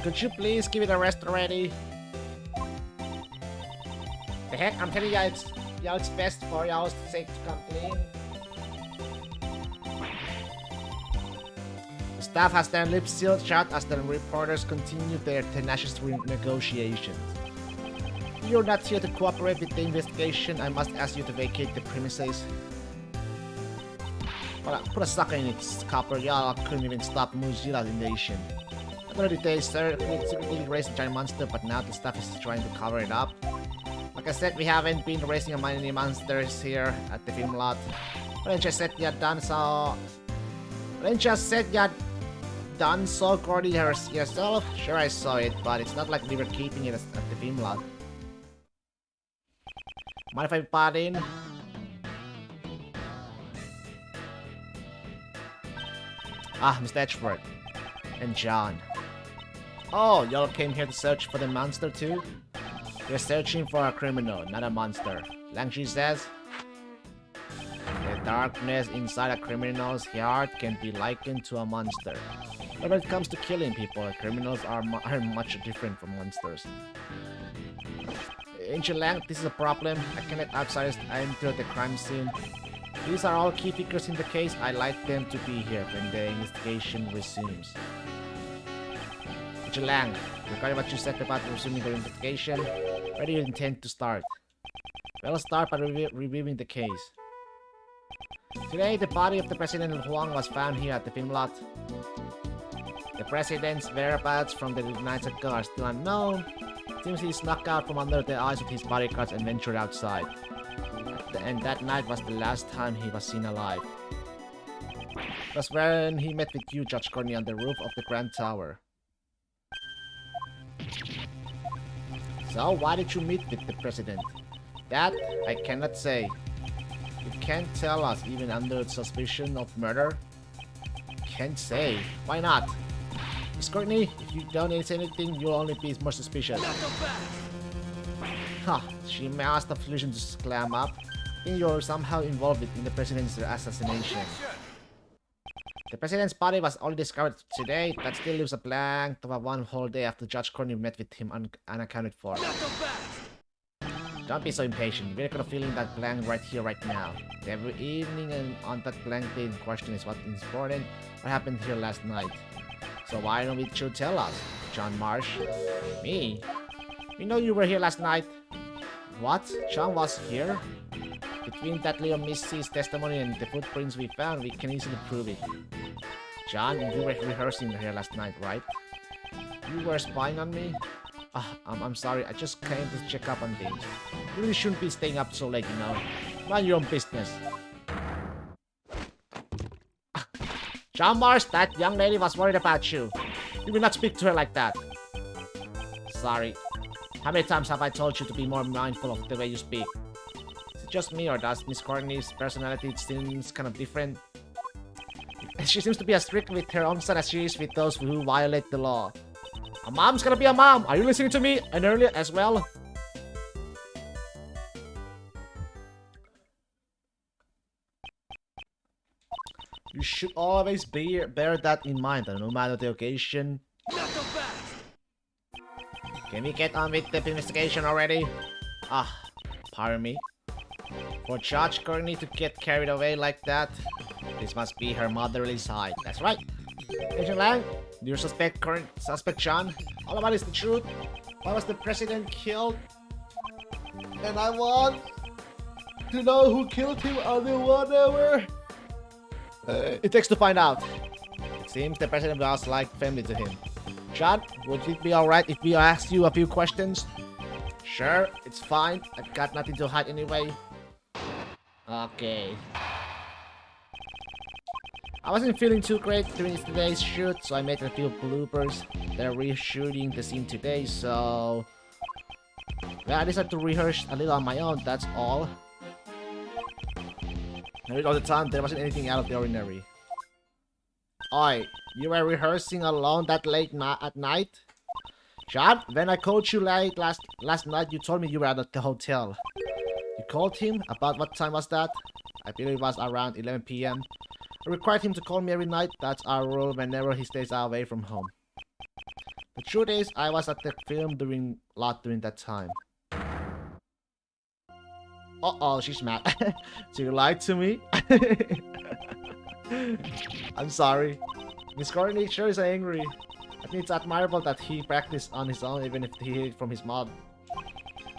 Could you please give it a rest already? The heck, I'm telling y'all it's best for y'all's sake to come clean. The staff has their lips sealed shut as the reporters continue their tenacious negotiations. If you're not here to cooperate with the investigation, I must ask you to vacate the premises. Well, put a sucker in it, copper. Y'all couldn't even stop Muzilla Nation. I know they typically raised the giant monster, but now the staff is trying to cover it up. Like I said, we haven't been raising many monsters here at the film lot. But I just said you had done so. Done so, Gordy yourself? Sure, I saw it, but it's not like we were keeping it at the film lot. Mind if I butt in? Ah, Mr. Edgeworth. And John. Oh, y'all came here to search for the monster too? We're searching for a criminal, not a monster. Langshi says. The darkness inside a criminal's heart can be likened to a monster. But when it comes to killing people, criminals are much different from monsters. Agent Lang, this is a problem. I can't let outsiders enter the crime scene. These are all key figures in the case. I'd like them to be here when the investigation resumes. Agent Lang, regarding what you said about resuming the investigation, where do you intend to start? Well, start by reviewing the case. Today, the body of the President Huang was found here at the film lot. The President's whereabouts from the nights ago are still unknown. Seems he snuck out from under the eyes of his bodyguards and ventured outside. And that night was the last time he was seen alive. It was when he met with you, Judge Courtney, on the roof of the Grand Tower. So, why did you meet with the President? That, I cannot say. You can't tell us, even under suspicion of murder? Can't say. Why not? Miss Courtney, if you don't say anything, you'll only be more suspicious. Huh, she must have solution to clam up. I think you're somehow involved in the President's assassination. The President's body was only discovered today. That still leaves a blank of one whole day after Judge Courtney met with him unaccounted for. Don't be so impatient. We're gonna fill in that blank right here, right now. Every evening and on that blank day in question is what is important. What happened here last night? So why don't you tell us, John Marsh? Me? We know you were here last night. What? John was here? Between that little Missy's testimony and the footprints we found, we can easily prove it. John, you were rehearsing here last night, right? You were spying on me? I'm sorry, I just came to check up on things. You really shouldn't be staying up so late, you know. Mind your own business. John Mars, that young lady was worried about you. You will not speak to her like that. Sorry. How many times have I told you to be more mindful of the way you speak? Is it just me, or does Miss Courtney's personality seems kind of different? She seems to be as strict with her own son as she is with those who violate the law. A mom's gonna be a mom! Are you listening to me? And earlier as well? You should always bear that in mind, no matter the occasion. Not so fast. Can we get on with the investigation already? Ah, pardon me. For Judge Courtney to get carried away like that, this must be her motherly side. That's right. Agent Lang, do you suspect John? All about is the truth. Why was the president killed? And I want to know who killed him under whatever. It takes to find out. It seems the president was like family to him. John, would it be alright if we asked you a few questions? Sure, it's fine. I've got nothing to hide anyway. Okay. I wasn't feeling too great during today's shoot, so I made a few bloopers. They're reshooting the scene today, so... yeah, I decided to rehearse a little on my own, that's all. And all the time, there wasn't anything out of the ordinary. Oi, you were rehearsing alone that late at night? John, when I called you late last night, you told me you were at the hotel. You called him? About what time was that? I believe it was around 11 PM. I required him to call me every night. That's our rule whenever he stays away from home. The truth is, I was at the film during that time. Uh-oh, she's mad. So you lied to me? I'm sorry. Miss Courtney sure is angry. I think it's admirable that he practiced on his own even if he hid it from his mom.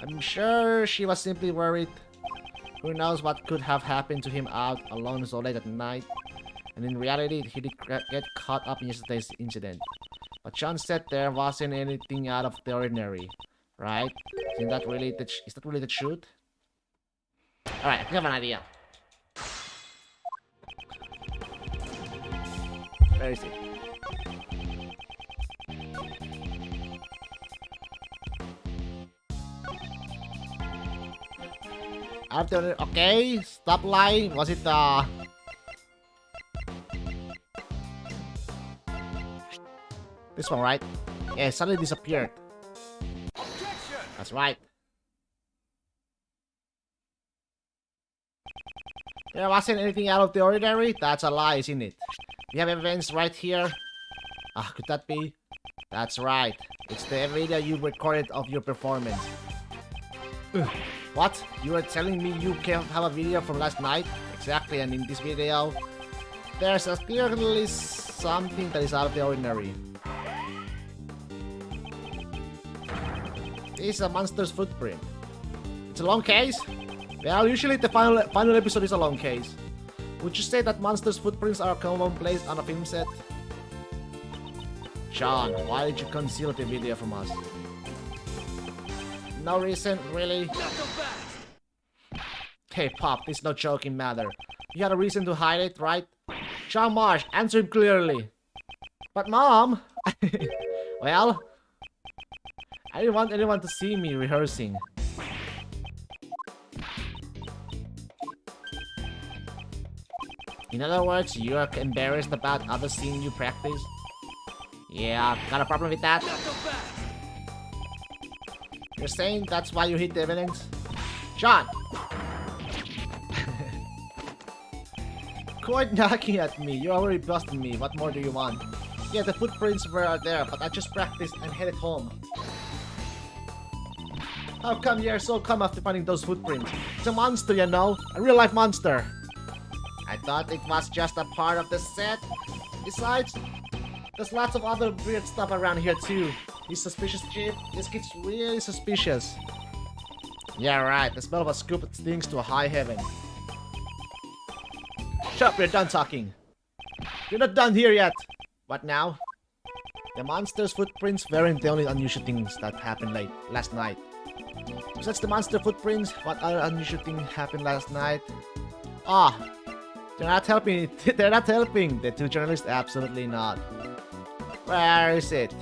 I'm sure she was simply worried. Who knows what could have happened to him out alone so late at night. And in reality, he did get caught up in yesterday's incident. But John said there wasn't anything out of the ordinary, right? Is that really the truth? Alright, I think I have an idea. Where is it? After, okay, stop lying. Was it this one, right? Yeah, it suddenly disappeared. Objection. That's right. There wasn't anything out of the ordinary? That's a lie, isn't it? We have evidence right here. Ah, could that be? That's right. It's the video you recorded of your performance. What? You were telling me you can't have a video from last night? Exactly, and in this video, there's clearly something that is out of the ordinary. This is a monster's footprint. It's a long case? Well, usually the final episode is a long case. Would you say that monsters' footprints are commonplace on a film set? John, why did you conceal the video from us? No reason, really? Not so fast. Hey, Pop, this is no joking matter. You had a reason to hide it, right? John Marsh, answer him clearly. But Mom! Well, I didn't want anyone to see me rehearsing. In other words, you're embarrassed about others seeing you practice? Yeah, got a problem with that? Not so fast. You're saying that's why you hid the evidence? John! Quit knocking at me, you already busted me, what more do you want? Yeah, the footprints were there, but I just practiced and headed home. How come you're so calm after finding those footprints? It's a monster, you know? A real-life monster! I thought it was just a part of the set. Besides, there's lots of other weird stuff around here too. You suspicious, Chief? This kid's really suspicious. Yeah, right. The smell of a scoop stings to a high heaven. Shut up, we're done talking. You're not done here yet. What now? The monster's footprints weren't the only unusual things that happened last night. Besides the monster footprints, what other unusual thing happened last night? Ah, they're not helping. They're not helping. The two journalists, absolutely not. Where is it?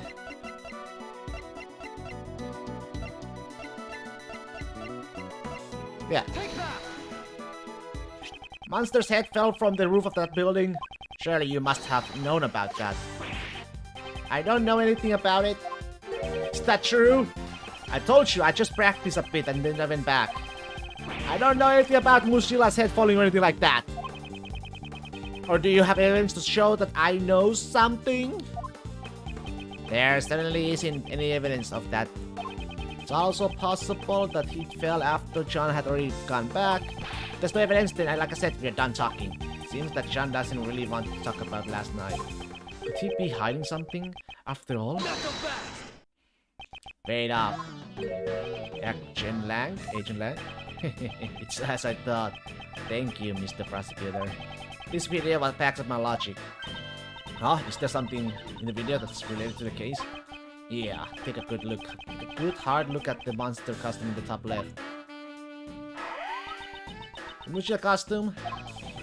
Yeah. Take that. Monster's head fell from the roof of that building. Surely you must have known about that. I don't know anything about it. Is that true? I told you I just practiced a bit and then I went back. I don't know anything about Mushila's head falling or anything like that. Or do you have evidence to show that I know something? There certainly isn't any evidence of that. It's also possible that he fell after John had already gone back. There's no evidence then, like I said, we're done talking. Seems that John doesn't really want to talk about last night. Could he be hiding something, after all? Wait up. Agent Lang? It's as I thought. Thank you, Mr. Prosecutor. This video was backs up my logic. Huh? Is there something in the video that's related to the case? Yeah, take a good look. A good hard look at the monster costume in the top left. Mucha costume.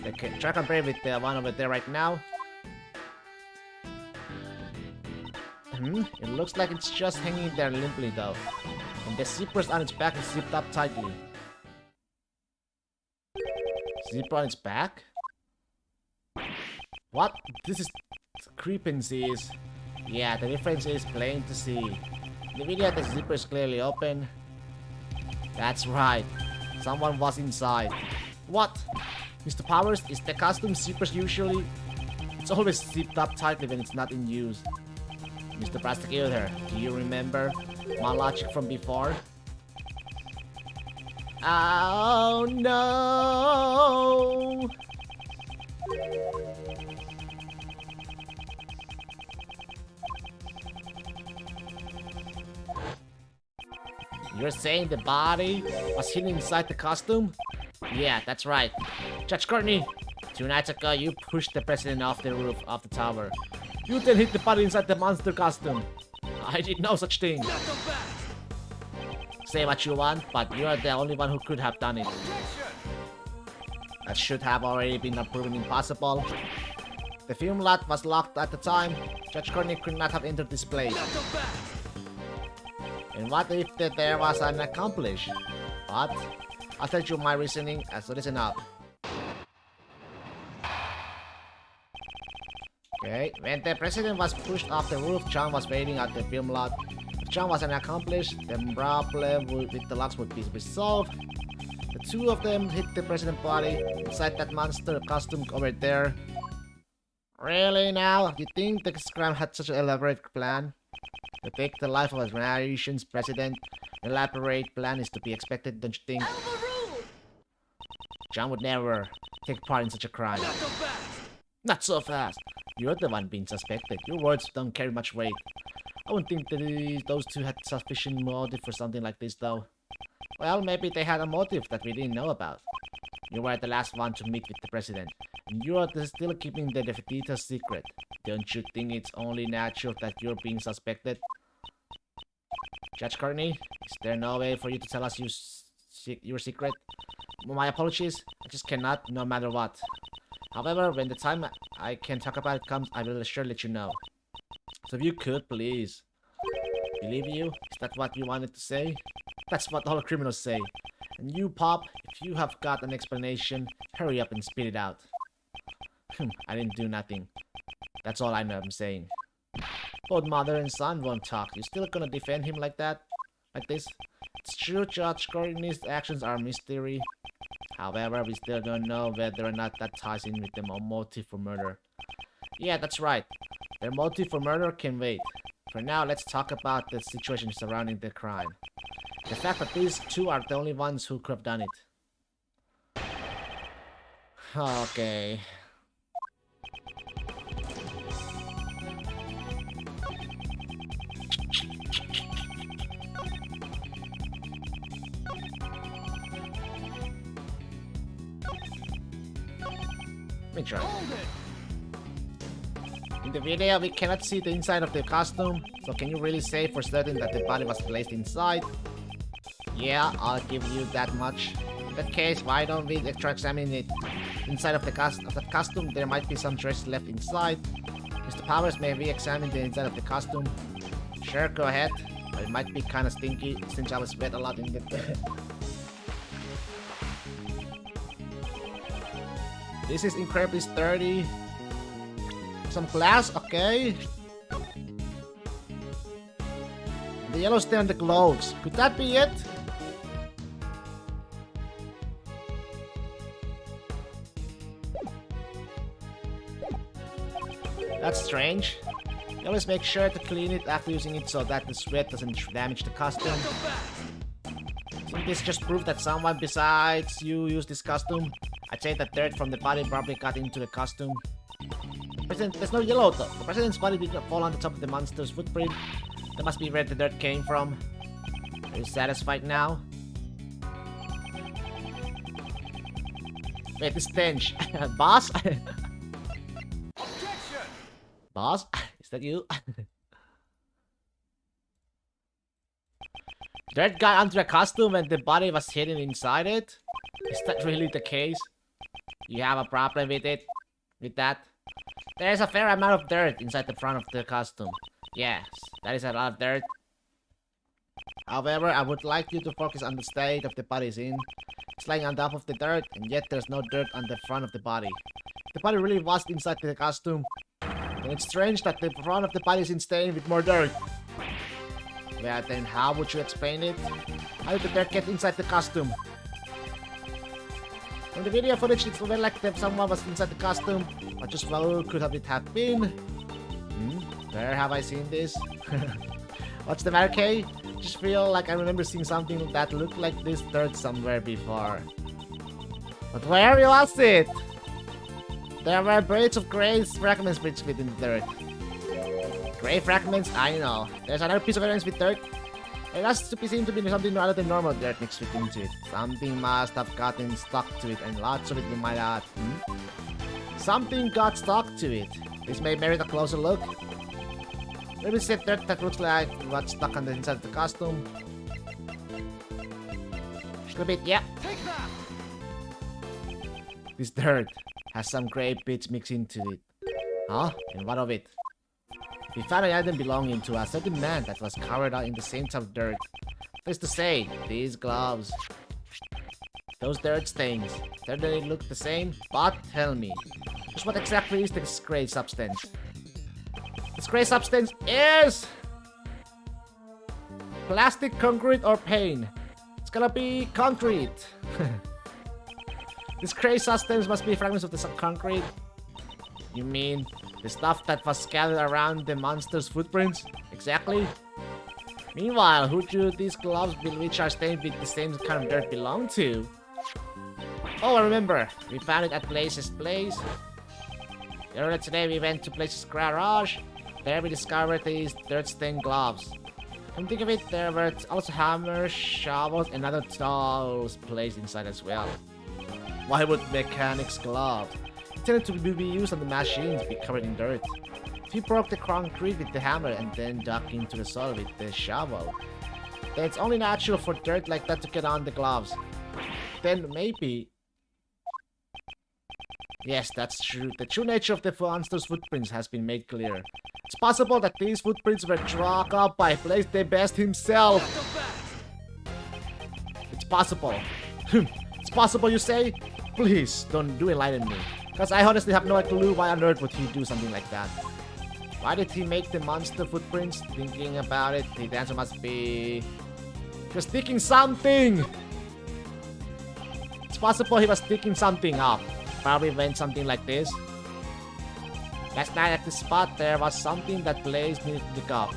Okay, try to compare with the one over there right now. It looks like it's just hanging there limply though. And the zippers on its back is zipped up tightly. Zipper on its back? What? This is creepiness. Yeah, the difference is plain to see. In the video, the zipper is clearly open. That's right. Someone was inside. What? Mr. Powers, is the costume zippers usually? It's always zipped up tightly when it's not in use. Mr. Prosecutor, do you remember my logic from before? Oh no! You're saying the body was hidden inside the costume? Yeah, that's right. Judge Courtney, 2 nights ago you pushed the president off the roof of the tower. You then hit the body inside the monster costume. I did no such thing. Say what you want, but you are the only one who could have done it. That should have already been proven impossible. The film lot was locked at the time. Judge Courtney could not have entered this place. And what if there was an accomplice? What? I'll tell you my reasoning, so listen up. Okay, when the president was pushed off the roof, John was waiting at the film lot. If John was an accomplice, the problem with the locks would be resolved. The 2 of them hit the president's body inside that monster costume over there. Really now? You think the scram had such an elaborate plan? To take the life of a nation's president? An elaborate plan is to be expected, don't you think? John would never take part in such a crime. Not so fast. You're the one being suspected. Your words don't carry much weight. I wouldn't think that those 2 had sufficient motive for something like this, though. Well, maybe they had a motive that we didn't know about. You were the last one to meet with the president, and you are still keeping the details secret. Don't you think it's only natural that you're being suspected? Judge Courtney, is there no way for you to tell us your secret? My apologies, I just cannot, no matter what. However, when the time I can talk about it comes, I will sure let you know. So if you could, please. Believe you? Is that what you wanted to say? That's what all criminals say. And you, Pop, if you have got an explanation, hurry up and spit it out. I didn't do nothing. That's all I know I'm saying. Both mother and son won't talk. You still gonna defend him like that? Like this? It's true Judge Courtney's actions are a mystery. However, we still don't know whether or not that ties in with the motive for murder. Yeah, that's right. Their motive for murder can wait. For now, let's talk about the situation surrounding the crime. The fact that these 2 are the only ones who could have done it. Okay. Let me try. In the video, we cannot see the inside of the costume, so can you really say for certain that the body was placed inside? Yeah, I'll give you that much. In that case, why don't we examine it? Inside of the costume, there might be some traces left inside. Mr. Powers, may we examine the inside of the costume? Sure, go ahead. But it might be kind of stinky since I was wet a lot in the... This is incredibly sturdy. Some glass, okay. The yellow stain on the gloves. Could that be it? That's strange. You always make sure to clean it after using it so that the sweat doesn't damage the costume. Not so fast. Isn't this just proof that someone besides you used this costume? I'd say that dirt from the body probably got into the costume. There's no yellow though. The president's body did not fall on the top of the monster's footprint. That must be where the dirt came from. Are you satisfied now? Wait, this stench. Boss? Objection. Boss? Is that you? Dirt got onto the costume and the body was hidden inside it? Is that really the case? You have a problem with it? With that? There's a fair amount of dirt inside the front of the costume. Yes, that is a lot of dirt. However, I would like you to focus on the state of the body's in. It's lying on top of the dirt, and yet there's no dirt on the front of the body. The body really was inside the costume. And it's strange that the front of the body is stained with more dirt. Yeah, then how would you explain it? How did the dirt get inside the costume? From the video footage, it felt like that someone was inside the costume. But just well could have it have been? Where have I seen this? What's the matter, Kay? Just feel like I remember seeing something that looked like this dirt somewhere before. But where was it? There were braids of gray fragments within the dirt. Gray fragments? I know. There's another piece of evidence with dirt. It has to be seen to be something rather than normal dirt mixed into it. Something must have gotten stuck to it, and lots of it might have. Something got stuck to it. This may merit a closer look. Maybe it's dirt that looks like what's stuck on the inside of the costume. A bit, yeah. Take that. This dirt has some gray bits mixed into it. Huh? And what of it? We found an item belonging to a certain man that was covered in the same type of dirt. That is to say, these gloves. Those dirt stains. Certainly look the same, but tell me, just what exactly is this gray substance? This gray substance is plastic, concrete, or paint. It's gonna be concrete. This gray substance must be fragments of the concrete. You mean the stuff that was scattered around the monster's footprints? Exactly. Meanwhile, who do these gloves which are stained with the same kind of dirt belong to? Oh, I remember. We found it at Blaze's place. Earlier today we went to Blaze's garage. There we discovered these dirt-stained gloves. Come think of it, there were also hammers, shovels, and other tools placed inside as well. Why would mechanics gloves? Intended to be used on the machines be covered in dirt. If you broke the concrete with the hammer and then dug into the soil with the shovel, then it's only natural for dirt like that to get on the gloves. Then maybe... Yes, that's true. The true nature of the monster's footprints has been made clear. It's possible that these footprints were drawn up by Blaze the Best himself. Not so fast. It's possible. It's possible, you say? Please, don't enlighten me. Because I honestly have no clue why on earth would he do something like that. Why did he make the monster footprints? Thinking about it, the answer must be... He was sticking something! It's possible he was sticking something up. Probably went something like this. Last night at the spot, there was something that Blaze needed to pick up.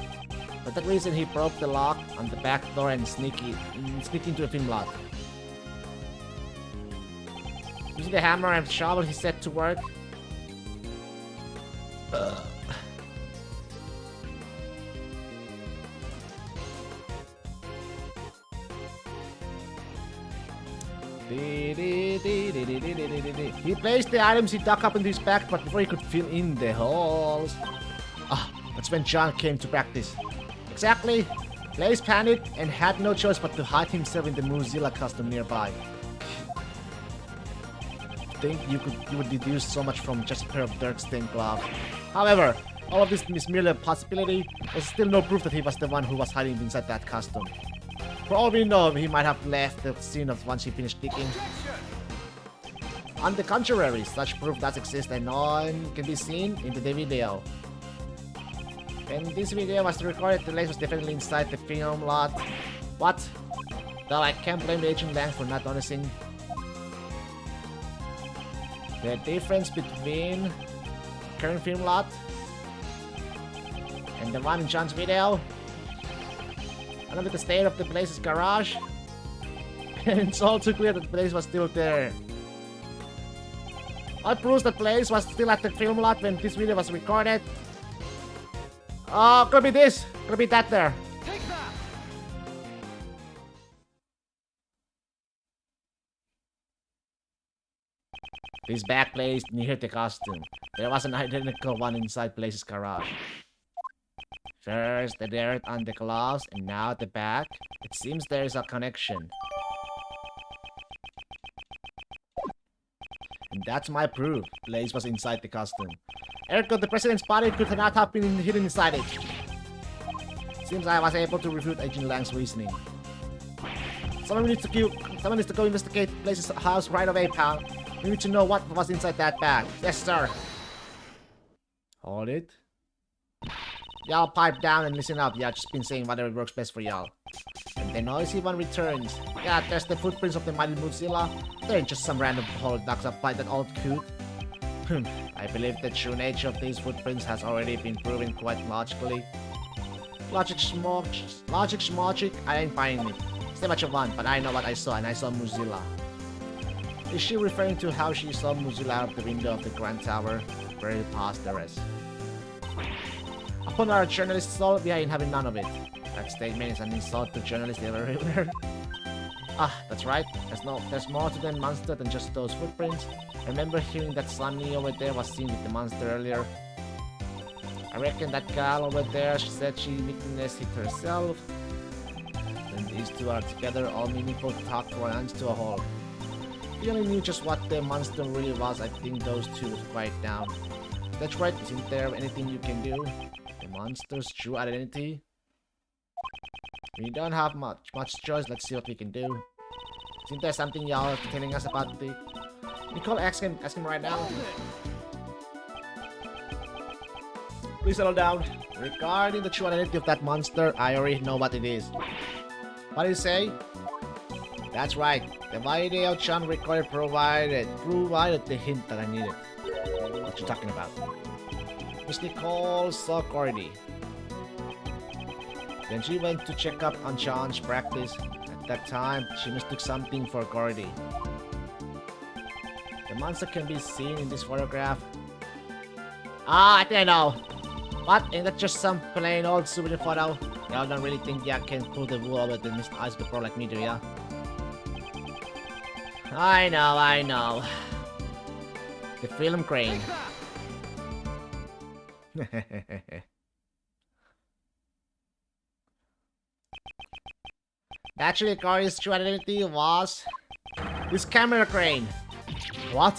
For that reason, he broke the lock on the back door and sneaked into the film lot. Using the hammer and shovel, he set to work. He placed the items he dug up into his back, but before he could fill in the holes. That's when John came to practice. Exactly. Blaze panicked and had no choice but to hide himself in the Mozilla costume nearby. I think you would deduce so much from just a pair of dirt-stained gloves. However, all of this is merely a possibility. There's still no proof that he was the one who was hiding inside that costume. For all we know, he might have left the scene of once he finished digging. On the contrary, such proof does exist and none can be seen in the video. When this video was recorded, the Blaze was definitely inside the film lot. What? Though I can't blame Agent Lang for not noticing. The difference between current film lot And the one in John's video. And look at the state of the place's garage. And it's all too clear that the place was still there. All proves the place was still at the film lot when this video was recorded. Oh, could be this. Could be that there. Take that! This bag placed near the costume. There was an identical one inside Blaze's garage. First the dirt on the gloves, and now the bag. It seems there is a connection. And that's my proof. Blaze was inside the costume. Ergo, the president's body could not have been hidden inside it. Seems I was able to refute Agent Lang's reasoning. Someone needs to go investigate Blaze's house right away, pal. We need to know what was inside that bag. Yes, sir. Hold it. Y'all pipe down and listen up. Yeah, just been saying whatever works best for y'all. And the noisy one returns. Yeah, there's the footprints of the mighty Mozilla. They ain't just some random hole ducks up by that old coot. I believe the true nature of these footprints has already been proven quite logically. Logic, I ain't buying it. Say what you want, but I know what I saw, and I saw Mozilla. Is she referring to how she saw Mozilla out of the window of the Grand Tower? Very past the rest. Upon our journalist's soul, we ain't having none of it. That statement is an insult to journalists everywhere. Ah, that's right. There's more to the monster than just those footprints. I remember hearing that Sunny over there was seen with the monster earlier. I reckon that gal over there, she said she witnessed it herself. When these two are together, all meaningful talk runs to a halt. If you only knew just what the monster really was, I think those two would quiet down. That's right, isn't there anything you can do? The monster's true identity? We don't have much choice, let's see what we can do. Isn't there something y'all are telling us about the... Nicole, ask him right now. Please settle down. Regarding the true identity of that monster, I already know what it is. What did you say? That's right. The video Chan recorded provided the hint that I needed. What you talking about? Miss Nicole saw Cordy. Then she went to check up on Chan's practice. At that time, she mistook something for Cordy. The monster can be seen in this photograph. Ah, I think I know. What? Ain't that just some plain old souvenir photo? Y'all don't really think y'all can pull the wool over the missed eyes before like me, do ya? I know. The film crane. Actually, Corey's true identity was this camera crane. What?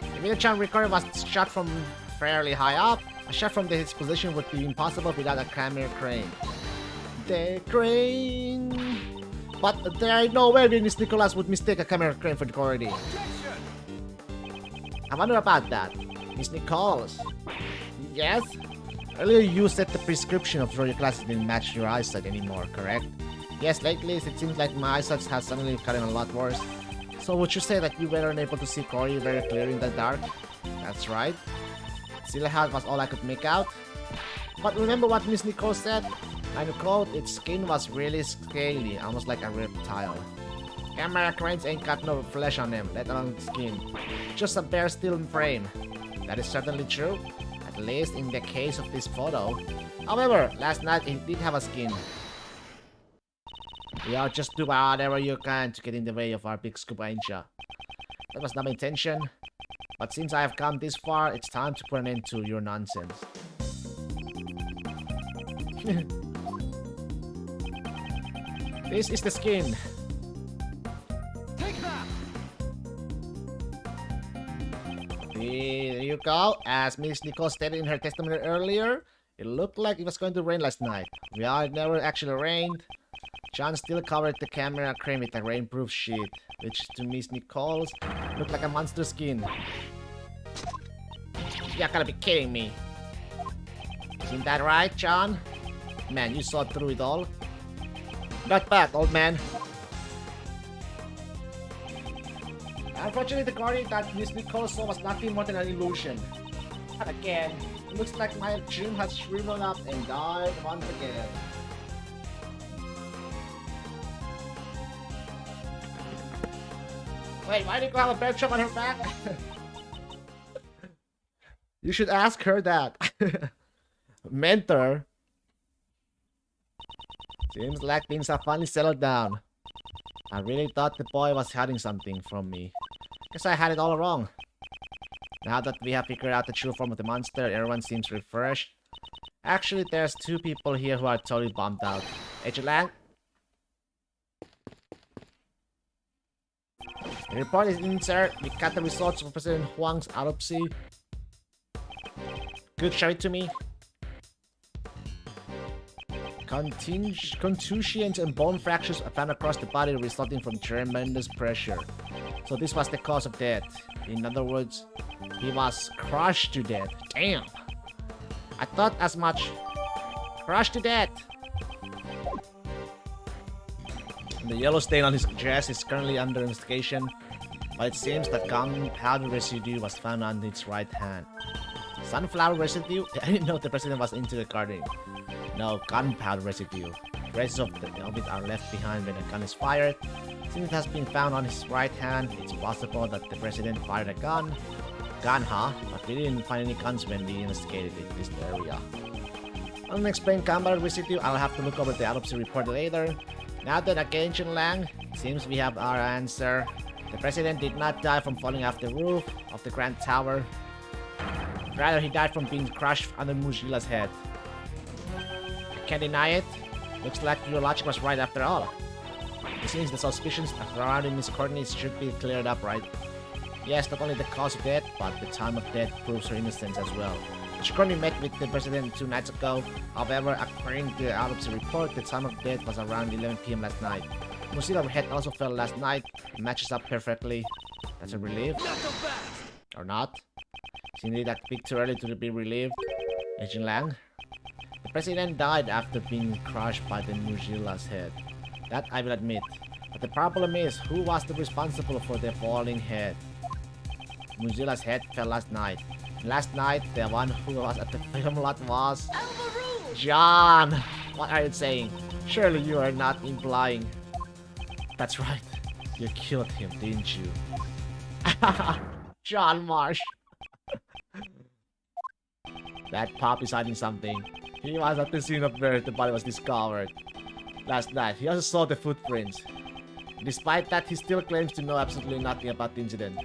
The video Chan recorded was shot from fairly high up. A shot from his position would be impossible without a camera crane. The crane. But there ain't no way Miss Nicholas would mistake a camera crane for the Cordy. I wonder about that. Miss Nicholas. Yes? Earlier you said the prescription of your glasses didn't match your eyesight anymore, correct? Yes, lately it seems like my eyesight has suddenly gotten a lot worse. So would you say that you were unable to see Corey very clearly in the dark? That's right. Silhouette was all I could make out. But remember what Miss Nicole said? I recall its skin was really scaly, almost like a reptile. Camera cranes ain't got no flesh on them, let alone skin. Just a bare steel frame. That is certainly true, at least in the case of this photo. However, last night it did have a skin. Yeah, just do whatever you can to get in the way of our big scoop, ain't ya? That was not my intention. But since I have come this far, it's time to put an end to your nonsense. This is the skin. Take that! There you go. As Miss Nicole stated in her testimony earlier, it looked like it was going to rain last night. Well, it never actually rained. John still covered the camera crane with a rainproof sheet, which to Miss Nicole's looked like a monster skin. You gotta be kidding me. Isn't that right, John? Man, you saw through it all. Not bad, old man. Unfortunately, the Guardian that Miss Nicole saw was nothing more than an illusion. And again, Looks like my dream has shriveled up and died once again. Wait, why do you have a bear trap on her back? You should ask her that. Mentor. Seems like things have finally settled down. I really thought the boy was hiding something from me. Guess I had it all wrong. Now that we have figured out the true form of the monster, everyone seems refreshed. Actually, there's two people here who are totally bummed out. Agent Lang? The report is in, sir. We got the results of President Huang's autopsy. Good, show it to me. Contusions and bone fractures are found across the body resulting from tremendous pressure. So this was the cause of death. In other words, he was crushed to death. Damn! I thought as much. Crushed to death! The yellow stain on his dress is currently under investigation, but it seems that gunpowder residue was found on his right hand. Sunflower residue? I didn't know the president was into the gardening. No, gunpowder residue. Traces of it are left behind when a gun is fired. Since it has been found on his right hand, it's possible that the president fired a gun. Gun, huh? But we didn't find any guns when we investigated this area. Unexplained gunpowder residue, I'll have to look over the autopsy report later. Now that Agent Lang, seems we have our answer. The president did not die from falling off the roof of the Grand Tower. Rather, he died from being crushed under Mujila's head. I can't deny it. Looks like your logic was right after all. It seems the suspicions surrounding Miss Courtney should be cleared up, right? Yes, not only the cause of death, but the time of death proves her innocence as well. Miss Courtney met with the president 2 nights ago. However, according to the autopsy report, the time of death was around 11 PM last night. Mujila's head also fell last night. It matches up perfectly. That's a relief. Or not? Isn't it that bit too early to be relieved? Agent Lang? The president died after being crushed by the Mujila's head. That I will admit. But the problem is, who was the responsible for the falling head? Mujila's head fell last night. Last night, the one who was at the film lot was... John! What are you saying? Surely you are not implying... That's right. You killed him, didn't you? John Marsh. That pup is hiding something. He was at the scene of where the body was discovered. Last night, he also saw the footprints. Despite that, he still claims to know absolutely nothing about the incident.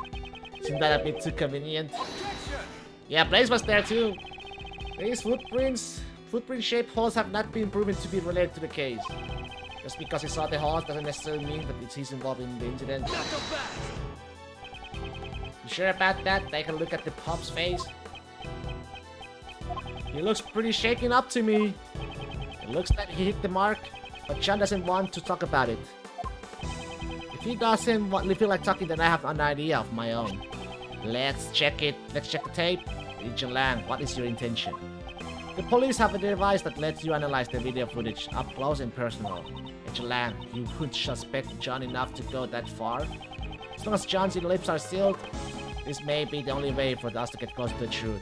Isn't that a bit too convenient? Yeah, Blaze was there too. These footprint-shaped holes have not been proven to be related to the case. Just because he saw the holes doesn't necessarily mean that he's involved in the incident. You sure about that? Take a look at the pup's face. He looks pretty shaken up to me. It looks like he hit the mark, but John doesn't want to talk about it. If he doesn't feel like talking, then I have an idea of my own. Let's check it. Let's check the tape. Agent Lang, what is your intention? The police have a device that lets you analyze the video footage up close and personal. Agent Lang, you would suspect John enough to go that far? As long as John's lips are sealed, this may be the only way for us to get close to the truth.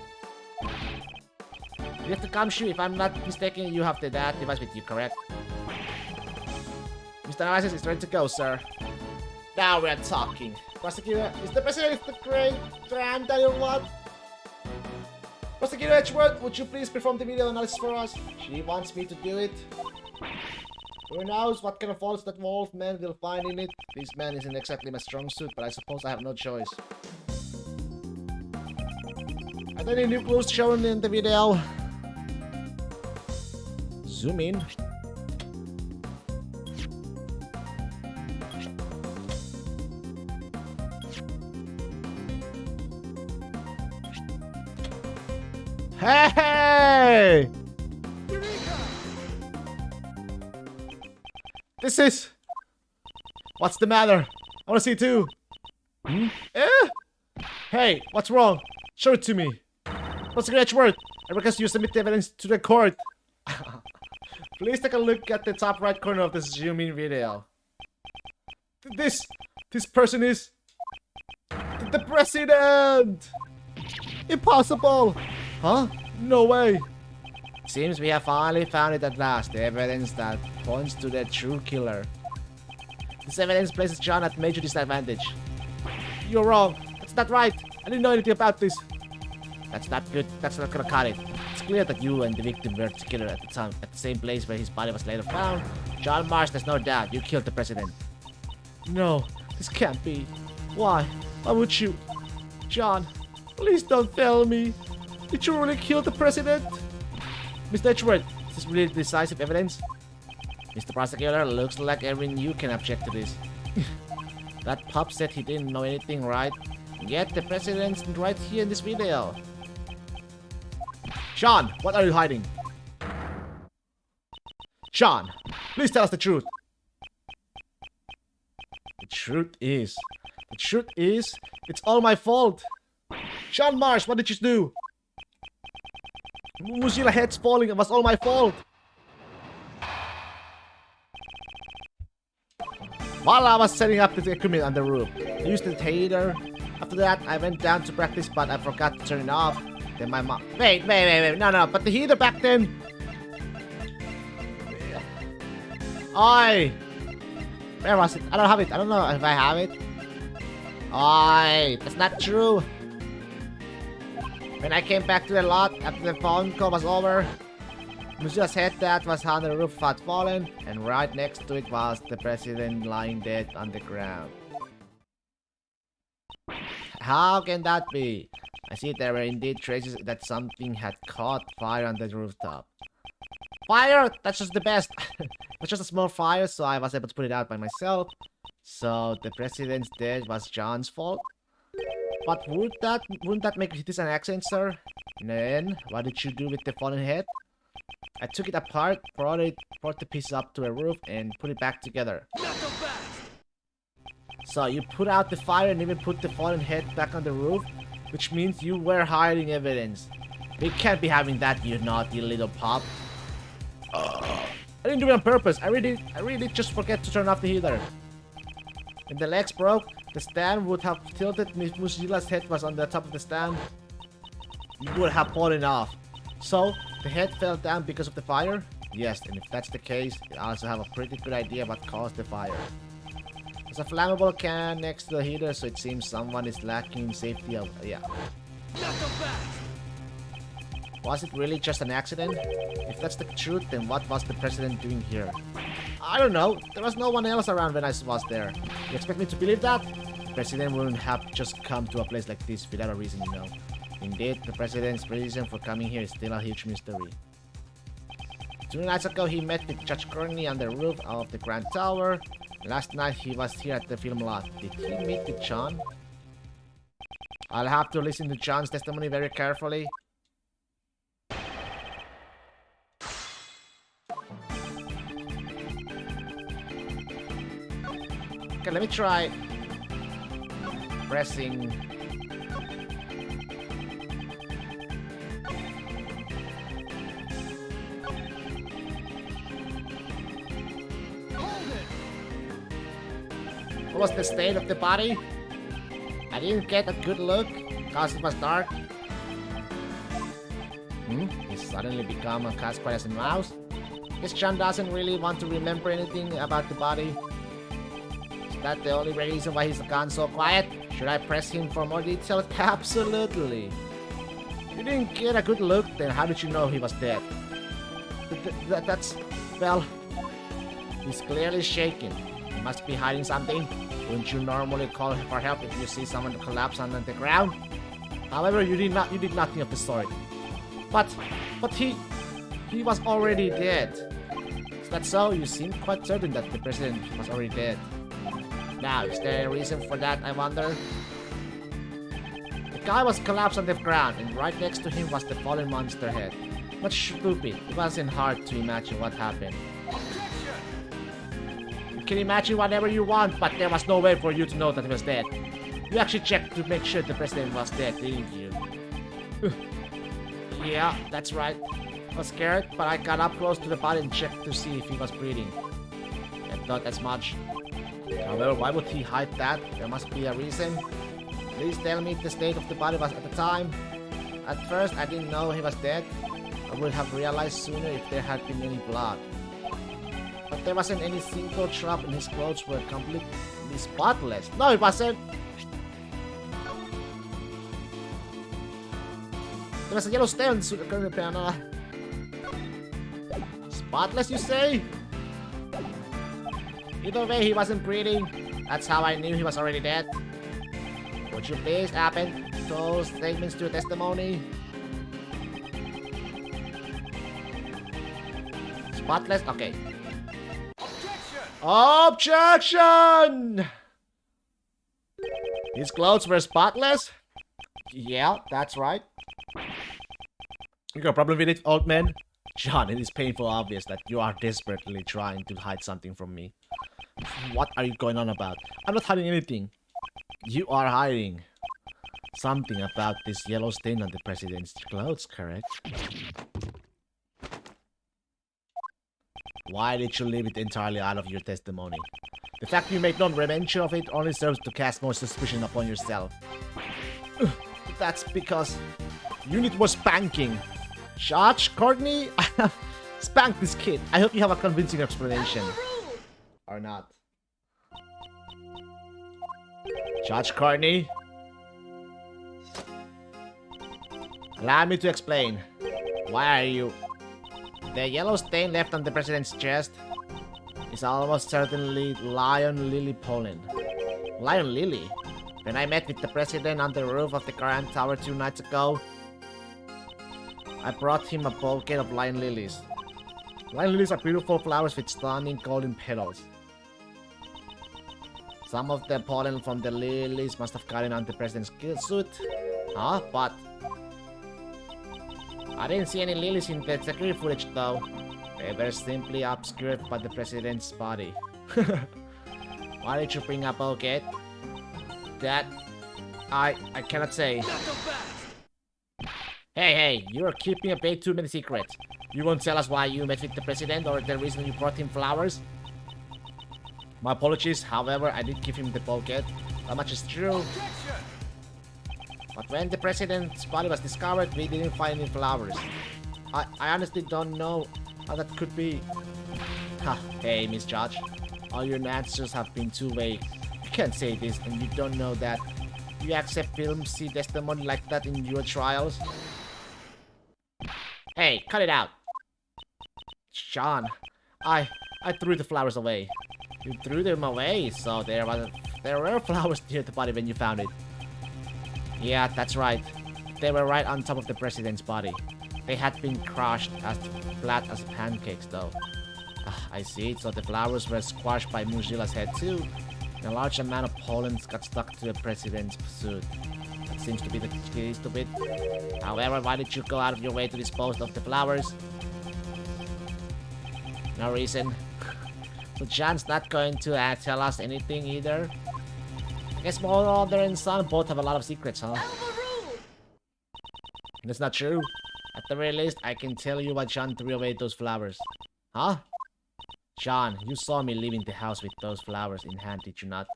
You have to come shoot. If I'm not mistaken, you have that device with you, correct? Mr. Analysis is ready to go, sir. Now we're talking. Prosecutor, is the president the great granddaddy or what? Prosecutor Edgeworth, would you please perform the video analysis for us? She wants me to do it. Who knows what kind of faults that Wolfman will find in it? This man isn't exactly my strong suit, but I suppose I have no choice. Are there any new clues shown in the video? Zoom in. Hey! Eureka! This is... What's the matter? I wanna see it too. Hmm? Eh? Hey, what's wrong? Show it to me. What's the word? I request you submit the evidence to the court. Please take a look at the top right corner of this zoom in video. This person is... the president! Impossible! Huh? No way! Seems we have finally found it at last, the evidence that points to the true killer. This evidence places John at major disadvantage. You're wrong. That's not right. I didn't know anything about this. That's not good. That's not gonna cut it. It's clear that you and the victim were together at the time, at the same place where his body was later found. John Marsh, there's no doubt. You killed the president. No, this can't be. Why? Why would you? John, please don't tell me. Did you really kill the president? Mr. Edgeworth, is this really decisive evidence? Mr. Prosecutor, looks like even you can object to this. That pup said he didn't know anything, right? Yet the president's right here in this video. Sean, what are you hiding? Sean, please tell us the truth. The truth is, it's all my fault. Sean Marsh, what did you do? Mozilla heads falling, it was all my fault. While I was setting up the equipment on the roof, I used the heater. After that, I went down to practice, but I forgot to turn it off. Then my mom... Wait, no, but the heater back then... Oi! Where was it? I don't have it. I don't know if I have it. Oi! That's not true. When I came back to the lot after the phone call was over, Mozilla's head that was on the roof had fallen, and right next to it was the president lying dead on the ground. How can that be? I see there were indeed traces that something had caught fire on the rooftop. Fire! That's just the best! It's just a small fire, so I was able to put it out by myself. So the president's death was John's fault? But wouldn't that make this an accident, sir? Then, what did you do with the fallen head? I took it apart, brought the pieces up to a roof, and put it back together. So you put out the fire and even put the fallen head back on the roof, which means you were hiding evidence. We can't be having that, you naughty little pup. I didn't do it on purpose. I really just forget to turn off the heater. When the legs broke, the stand would have tilted if Mozilla's head was on the top of the stand. It would have fallen off. So, the head fell down because of the fire? Yes, and if that's the case, I also have a pretty good idea what caused the fire. There's a flammable can next to the heater, so it seems someone is lacking in safety of... yeah. Was it really just an accident? If that's the truth, then what was the president doing here? I don't know. There was no one else around when I was there. You expect me to believe that? The president wouldn't have just come to a place like this without a reason, you know. Indeed, the president's reason for coming here is still a huge mystery. 2 nights ago, he met with Judge Courtney on the roof of the Grand Tower. Last night, he was here at the film lot. Did he meet with John? I'll have to listen to John's testimony very carefully. Okay, let me try pressing... What was the state of the body? I didn't get a good look because it was dark. He's suddenly become as quiet as a mouse. Guess John doesn't really want to remember anything about the body. Is that the only reason why he's gone so quiet? Should I press him for more details? Absolutely. You didn't get a good look, then how did you know he was dead? That's... well... He's clearly shaking. He must be hiding something. Wouldn't you normally call for help if you see someone collapse on the ground? However, you did nothing of the sort. But he was already dead. Is that so? You seem quite certain that the president was already dead. Now, is there a reason for that, I wonder? The guy was collapsed on the ground, and right next to him was the fallen monster head. But stupid, it wasn't hard to imagine what happened. You can imagine whatever you want, but there was no way for you to know that he was dead. You actually checked to make sure the president was dead, didn't you? Yeah, that's right. I was scared, but I got up close to the body and checked to see if he was breathing. I thought as much. However, why would he hide that? There must be a reason. Please tell me the state of the body was at the time. At first, I didn't know he was dead. I would have realized sooner if there had been any blood. But there wasn't any single drop and his clothes were completely spotless. No, it wasn't! There was a yellow stain on the suit. Spotless, you say? Either way, he wasn't breathing. That's how I knew he was already dead. Would you please append those statements to your testimony? Spotless? Okay. Objection! His clothes were spotless? Yeah, that's right. You got a problem with it, old man? John, it is painful obvious that you are desperately trying to hide something from me. What are you going on about? I'm not hiding anything. You are hiding something about this yellow stain on the president's clothes, correct? Why did you leave it entirely out of your testimony? The fact you made no mention of it only serves to cast more suspicion upon yourself. That's because you need more spanking. Judge Courtney, I have spanked this kid. I hope you have a convincing explanation. Or not. Judge Courtney? Allow me to explain. Why are you... The yellow stain left on the president's chest is almost certainly Lion Lily pollen. Lion Lily? When I met with the president on the roof of the Grand Tower 2 nights ago, I brought him a bouquet of lion lilies. Lion lilies are beautiful flowers with stunning golden petals. Some of the pollen from the lilies must have gotten on the president's suit. Huh? But I didn't see any lilies in the security footage though. They were simply obscured by the president's body. Why did you bring up bouquet? That I cannot say. Hey, you are keeping a bit too many secrets. You won't tell us why you met with the president or the reason you brought him flowers? My apologies, however, I did give him the bouquet. That much is true. But when the president's body was discovered, we didn't find any flowers. I honestly don't know how that could be. Ha, hey, Miss Judge. All your answers have been too vague. You can't say this and you don't know that. You accept filmsy testimony like that in your trials? Hey, cut it out. Sean, I threw the flowers away. You threw them away, so there were flowers near the body when you found it. Yeah, that's right. They were right on top of the president's body. They had been crushed as flat as pancakes, though. I see. So the flowers were squashed by Mujila's head too. And a large amount of pollen got stuck to the president's suit. That seems to be the case to it. However, why did you go out of your way to dispose of the flowers? No reason. So John's not going to tell us anything either. I guess mother and son both have a lot of secrets, huh? That's not true. At the very least, I can tell you why John threw away those flowers. Huh? John, you saw me leaving the house with those flowers in hand, did you not?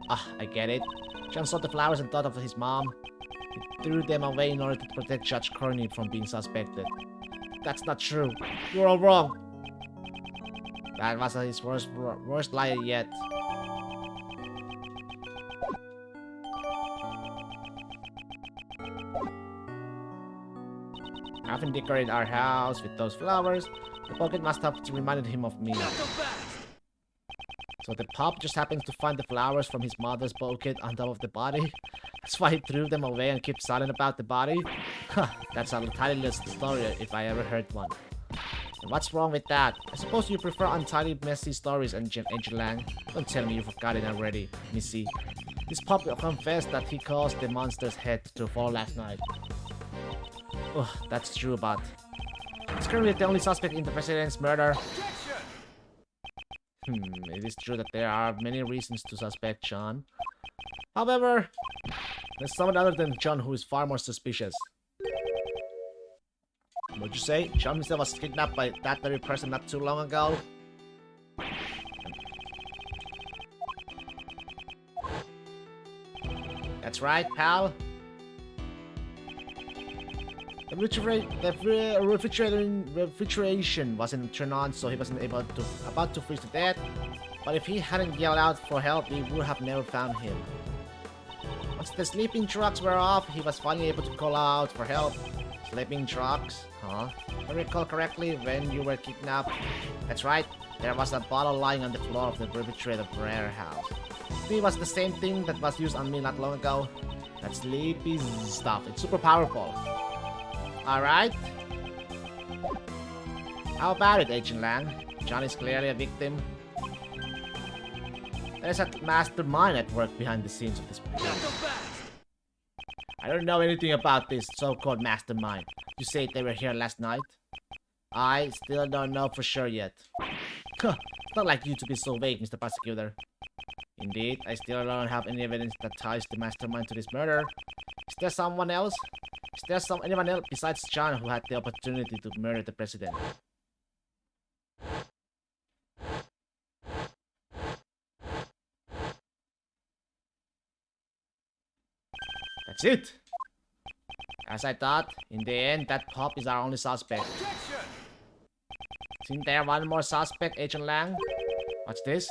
I get it. John saw the flowers and thought of his mom. He threw them away in order to protect Judge Courtney from being suspected. That's not true. You're all wrong. That was his worst lie yet. Having decorated our house with those flowers, the pocket must have reminded him of me. So the pup just happens to find the flowers from his mother's bouquet on top of the body. That's why he threw them away and kept silent about the body. That's a tiny story if I ever heard one. And what's wrong with that? I suppose you prefer untidy, messy stories, Angel Lang. Don't tell me you forgot it already, Missy. This pup confessed that he caused the monster's head to fall last night. Ugh, that's true, but he's currently the only suspect in the president's murder. It is true that there are many reasons to suspect John. However, there's someone other than John who is far more suspicious. What'd you say? John himself was kidnapped by that very person not too long ago? That's right, pal. The refrigeration wasn't turned on, so he wasn't about to freeze to death. But if he hadn't yelled out for help, we would have never found him. Once the sleeping trucks were off, he was finally able to call out for help. Sleeping trucks? Huh? If I recall correctly, when you were kidnapped, that's right, there was a bottle lying on the floor of the refrigerator warehouse. It was the same thing that was used on me not long ago. That sleepy stuff. It's super powerful. Alright. How about it, Agent Lang? John is clearly a victim. There's a mastermind at work behind the scenes of this. I don't know anything about this so-called mastermind. You say they were here last night? I still don't know for sure yet. It's not like you to be so vague, Mr. Prosecutor. Indeed, I still don't have any evidence that ties the mastermind to this murder. Is there someone else? Is there anyone else besides John who had the opportunity to murder the president? That's it! As I thought, in the end, that pup is our only suspect. Isn't there one more suspect, Agent Lang? What's this?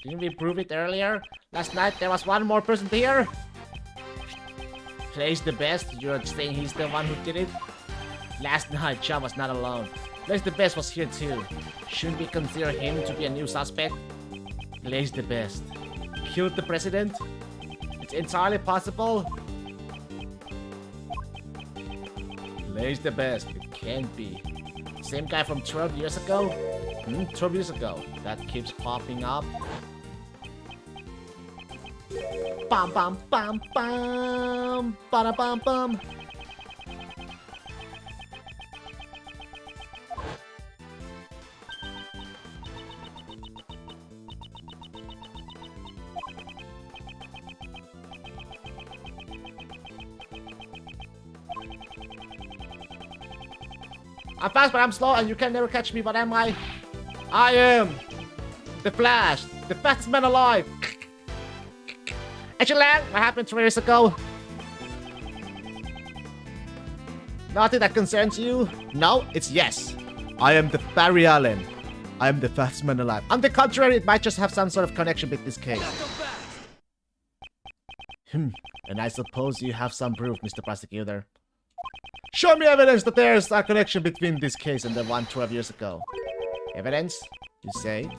Didn't we prove it earlier? Last night there was one more person here? Today's the best? You're saying he's the one who did it? Last night, John was not alone. Blaze the Best was here too. Shouldn't we consider him to be a new suspect? Blaze the Best killed the president? It's entirely possible. Blaze the Best. It can't be. Same guy from 12 years ago? 12 years ago. That keeps popping up. Bam bam bam bam. Bada bam bam. I'm fast, but I'm slow, and you can never catch me. What am I? I am the Flash, the fastest man alive. Agent Lang, what happened 2 years ago? Nothing that concerns you? No, it's yes. I am the Barry Allen. I am the fastest man alive. On the contrary, it might just have some sort of connection with this case. And I suppose you have some proof, Mr. Prosecutor. Show me evidence that there's a connection between this case and the one 12 years ago. Evidence? You say?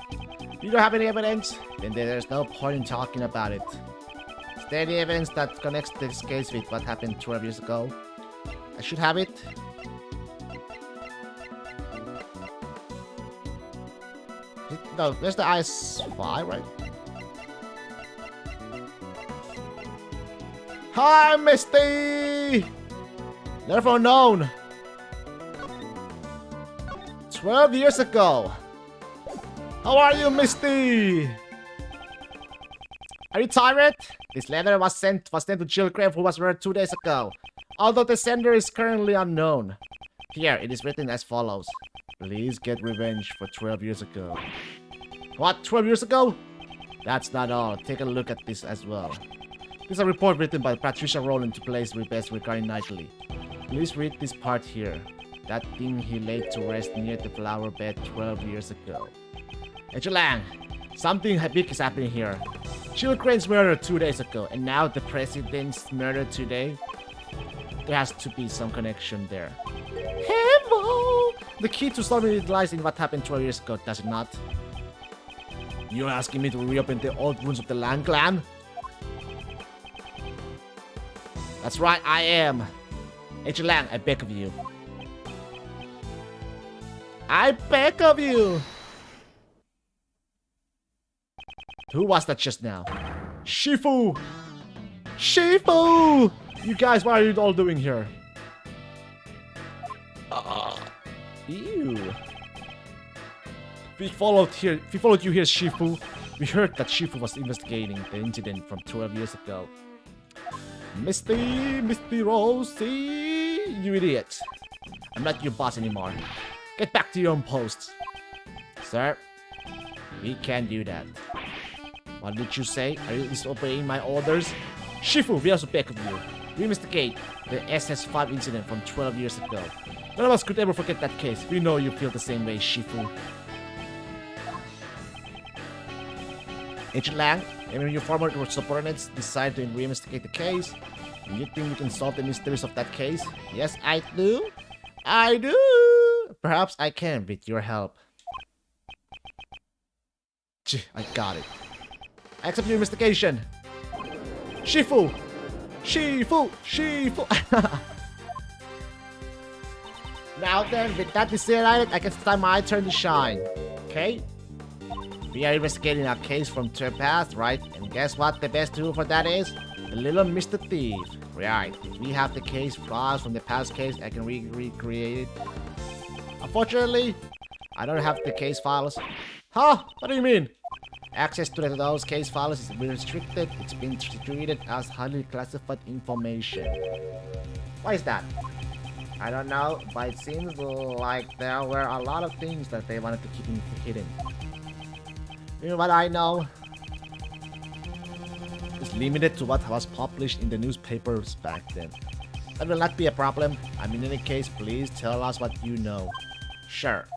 You don't have any evidence? Then there's no point in talking about it. Is there any evidence that connects this case with what happened 12 years ago? I should have it. No, there's the IS-5, right? Hi, Misty! Never known. 12 years ago. How are you, Misty? Are you tired? This letter was sent to Jill Grave, who was murdered 2 days ago. Although the sender is currently unknown. Here, it is written as follows. Please get revenge for 12 years ago. What? 12 years ago? That's not all. Take a look at this as well. This is a report written by Patricia Rowland to Blaze the Best regarding Knightley. Please read this part here. That thing he laid to rest near the flower bed 12 years ago. Agent Lang, something big is happening here. Jill Crane's murdered 2 days ago, and now the president's murdered today? There has to be some connection there. Hello! The key to solving it lies in what happened 12 years ago, does it not? You're asking me to reopen the old wounds of the Lang clan? That's right, I am. Agent Lang, I beg of you. I beg of you! Who was that just now? Shifu! Shifu! You guys, what are you all doing here? Ew. We followed you here, Shifu. We heard that Shifu was investigating the incident from 12 years ago. Misty Rosie, you idiot. I'm not your boss anymore. Get back to your own posts. Sir, we can't do that. What did you say? Are you disobeying my orders? Shifu, we also beg of you. We investigate the SS5 incident from 12 years ago. None of us could ever forget that case. We know you feel the same way, Shifu. Agent Lang, and your former subordinates decide to reinvestigate the case. And you think you can solve the mysteries of that case? Yes, I do. I do. Perhaps I can with your help. I got it. I accept your investigation. Shifu! Shifu! Shifu! Now then, with that decided, I guess it's time my turn to shine. Okay? We are investigating a case from the past, right? And guess what the best tool for that is? The little Mr. Thief. Right. If we have the case files from the past case, I can recreate it. Unfortunately, I don't have the case files. Huh? What do you mean? Access to those case files is restricted. It's been treated as highly classified information. Why is that? I don't know, but it seems like there were a lot of things that they wanted to keep hidden. You know what I know? It's limited to what was published in the newspapers back then. That will not be a problem. I mean, in any case, please tell us what you know. Sure.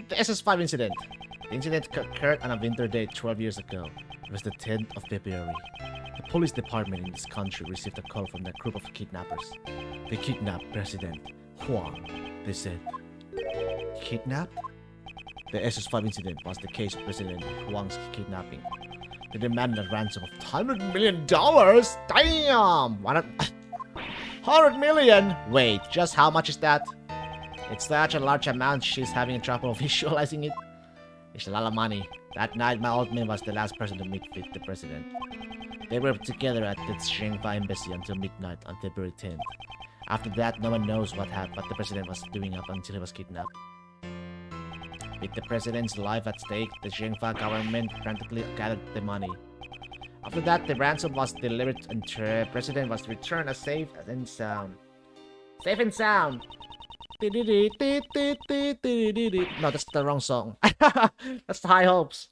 The SS5 incident. The incident occurred on a winter day 12 years ago. It was the 10th of February. The police department in this country received a call from a group of kidnappers. They kidnapped President Huang, they said. Kidnapped? The SS5 incident was the case of President Huang's kidnapping. They demanded a ransom of $100 million! Damn! 100 million? Wait, just how much is that? It's such a large amount, she's having trouble visualizing it. It's a lot of money. That night, my old man was the last person to meet with the president. They were together at the Shengfa embassy until midnight on February 10th. After that, no one knows what the president was doing up until he was kidnapped. With the president's life at stake, the Shengfa government frantically gathered the money. After that, the ransom was delivered and the president was returned as safe and sound. Safe and sound! No, that's the wrong song. That's the High Hopes.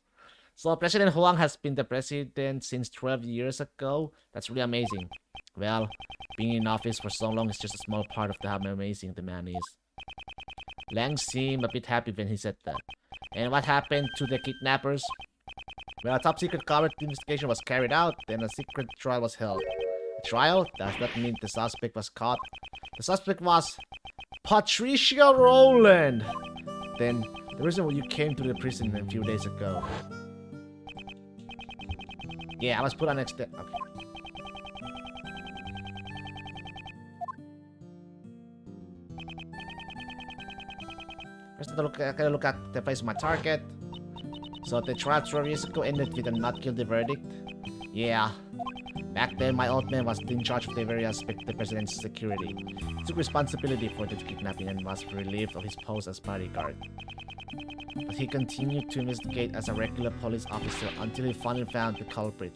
So President Huang has been the president since 12 years ago. That's really amazing. Well, being in office for so long is just a small part of how amazing the man is. Lang seemed a bit happy when he said that. And what happened to the kidnappers? Well, a top-secret covert investigation was carried out, then a secret trial was held. A trial? Does that mean the suspect was caught? The suspect was Patricia Rowland! Then, the reason why you came to the prison a few days ago. Yeah, I was put on next step. Okay. First, I look at the face of my target. So the trial 12 years ago ended with a not guilty verdict. Yeah. Back then, my old man was in charge of the very aspect of the president's security. He took responsibility for the kidnapping and was relieved of his post as bodyguard. But he continued to investigate as a regular police officer until he finally found the culprit.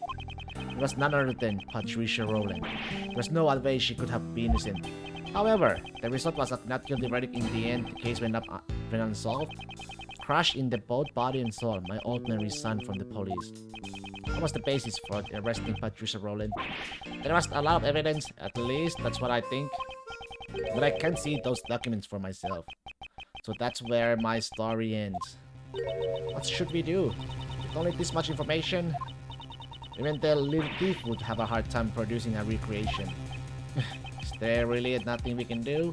It was none other than Patricia Rowland. There was no other way she could have been innocent. However, the result was a not guilty verdict in the end. The case went unsolved. Crushed in the both body and soul, my old man resigned from the police. What was the basis for arresting Patricia Rowland? There was a lot of evidence, at least that's what I think. But I can't see those documents for myself. So that's where my story ends. What should we do? With only this much information? Even the little thief would have a hard time producing a recreation. Is there really nothing we can do?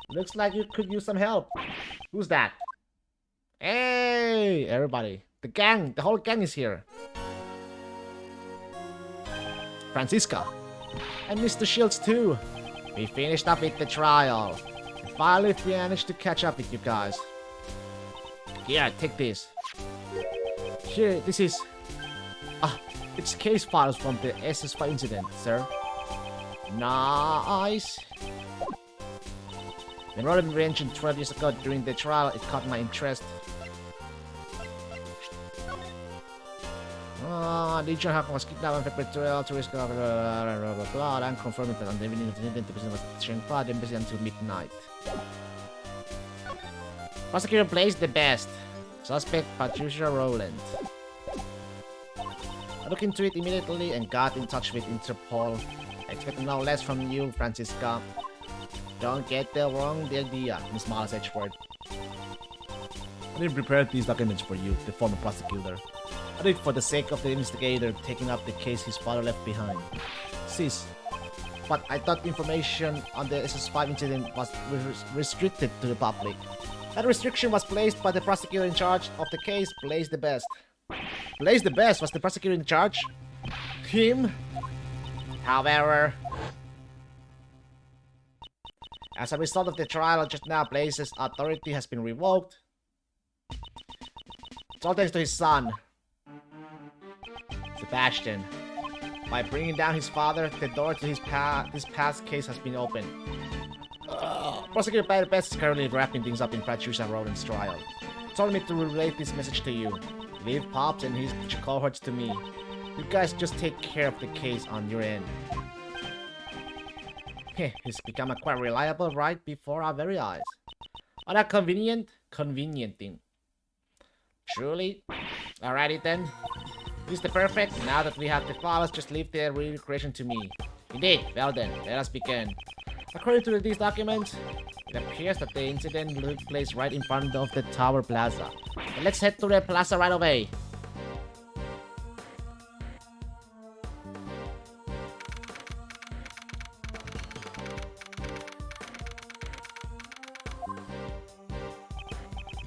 Looks like you could use some help. Who's that? Hey, everybody. The gang, the whole gang is here. Francisca. And Mr. Shields too. We finished up with the trial. And finally managed to catch up with you guys. Yeah, take this. Here, this is... it's case files from the SS5 incident, sir. Nice. When Roland mentioned 12 years ago during the trial, it caught my interest. Legion Hackman was kidnapped on February 12 to risk blah and confirming that on the evening of the incident, the president was Shengfa embassy until midnight. Prosecutor plays the best. Suspect Patricia Rowland. I looked into it immediately and got in touch with Interpol. I expect no less from you, Francisca. Don't get the wrong idea, Miss Malice Edgeworth. I didn't prepare these documents for you, the former prosecutor. I did it for the sake of the investigator taking up the case his father left behind. Sis, but I thought information on the SS5 incident was restricted to the public. That restriction was placed by the prosecutor in charge of the case, Blaze the Best. Blaze the Best was the prosecutor in charge? Him? However, as a result of the trial just now, Blaze's authority has been revoked. It's all thanks to his son, Sebastian. By bringing down his father, the door to this past case has been opened. Prosecutor Blaze the Best is currently wrapping things up in Patricia Rowland's trial. He told me to relay this message to you. Leave Pops and his cohorts to me. You guys just take care of the case on your end. He's become a quite reliable right before our very eyes. On a convenient thing. Truly? Alrighty then. This is the perfect. Now that we have the files, just leave the recreation to me. Indeed. Well then, let us begin. According to these documents, it appears that the incident took place right in front of the Tower Plaza. And let's head to the plaza right away.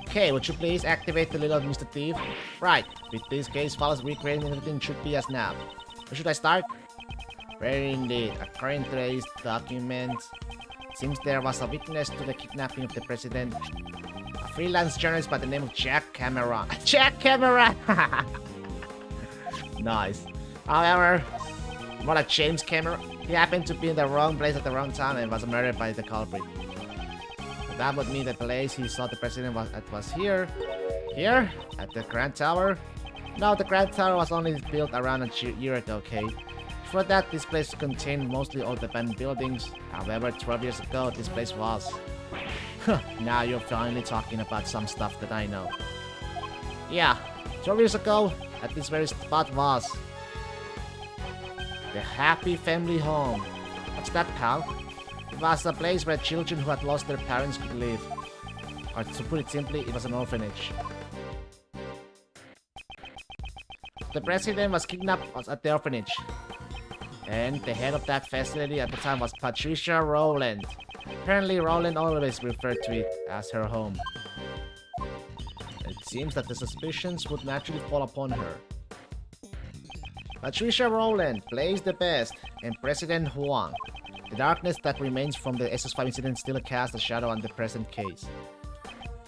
Okay, would you please activate the little Mr. Thief? Right, with this case files recreating, everything should be as nav. Where should I start? Very indeed. According to these documents, it seems there was a witness to the kidnapping of the president. A freelance journalist by the name of Jack Cameron. Jack Cameron! Nice. However, more like James Cameron. He happened to be in the wrong place at the wrong time and was murdered by the culprit. That would mean the place he saw the president was here. Here? At the Grand Tower? No, the Grand Tower was only built around a year ago, okay? Before that, this place contained mostly old abandoned buildings. However, 12 years ago, this place was. Now you're finally talking about some stuff that I know. Yeah, 12 years ago, at this very spot was the Happy Family Home. What's that, pal? It was a place where children who had lost their parents could live. Or to put it simply, it was an orphanage. The president was kidnapped at the orphanage. And the head of that facility at the time was Patricia Rowland. Apparently, Rowland always referred to it as her home. It seems that the suspicions would naturally fall upon her. Patricia Rowland, Blaze the Best, and President Huang. The darkness that remains from the SS5 incident still casts a shadow on the present case.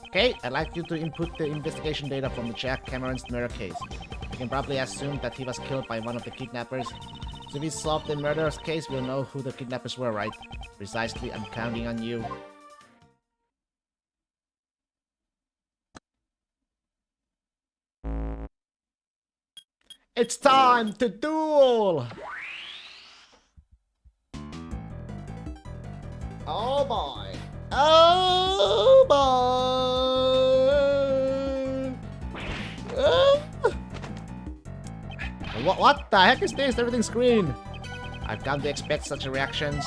Okay, I'd like you to input the investigation data from the Jack Cameron's murder case. You can probably assume that he was killed by one of the kidnappers. So if we solve the murder's case, we'll know who the kidnappers were, right? Precisely, I'm counting on you. It's time to duel! Oh boy. Oh boy. What the heck is this? Everything's green. I've come to expect such reactions.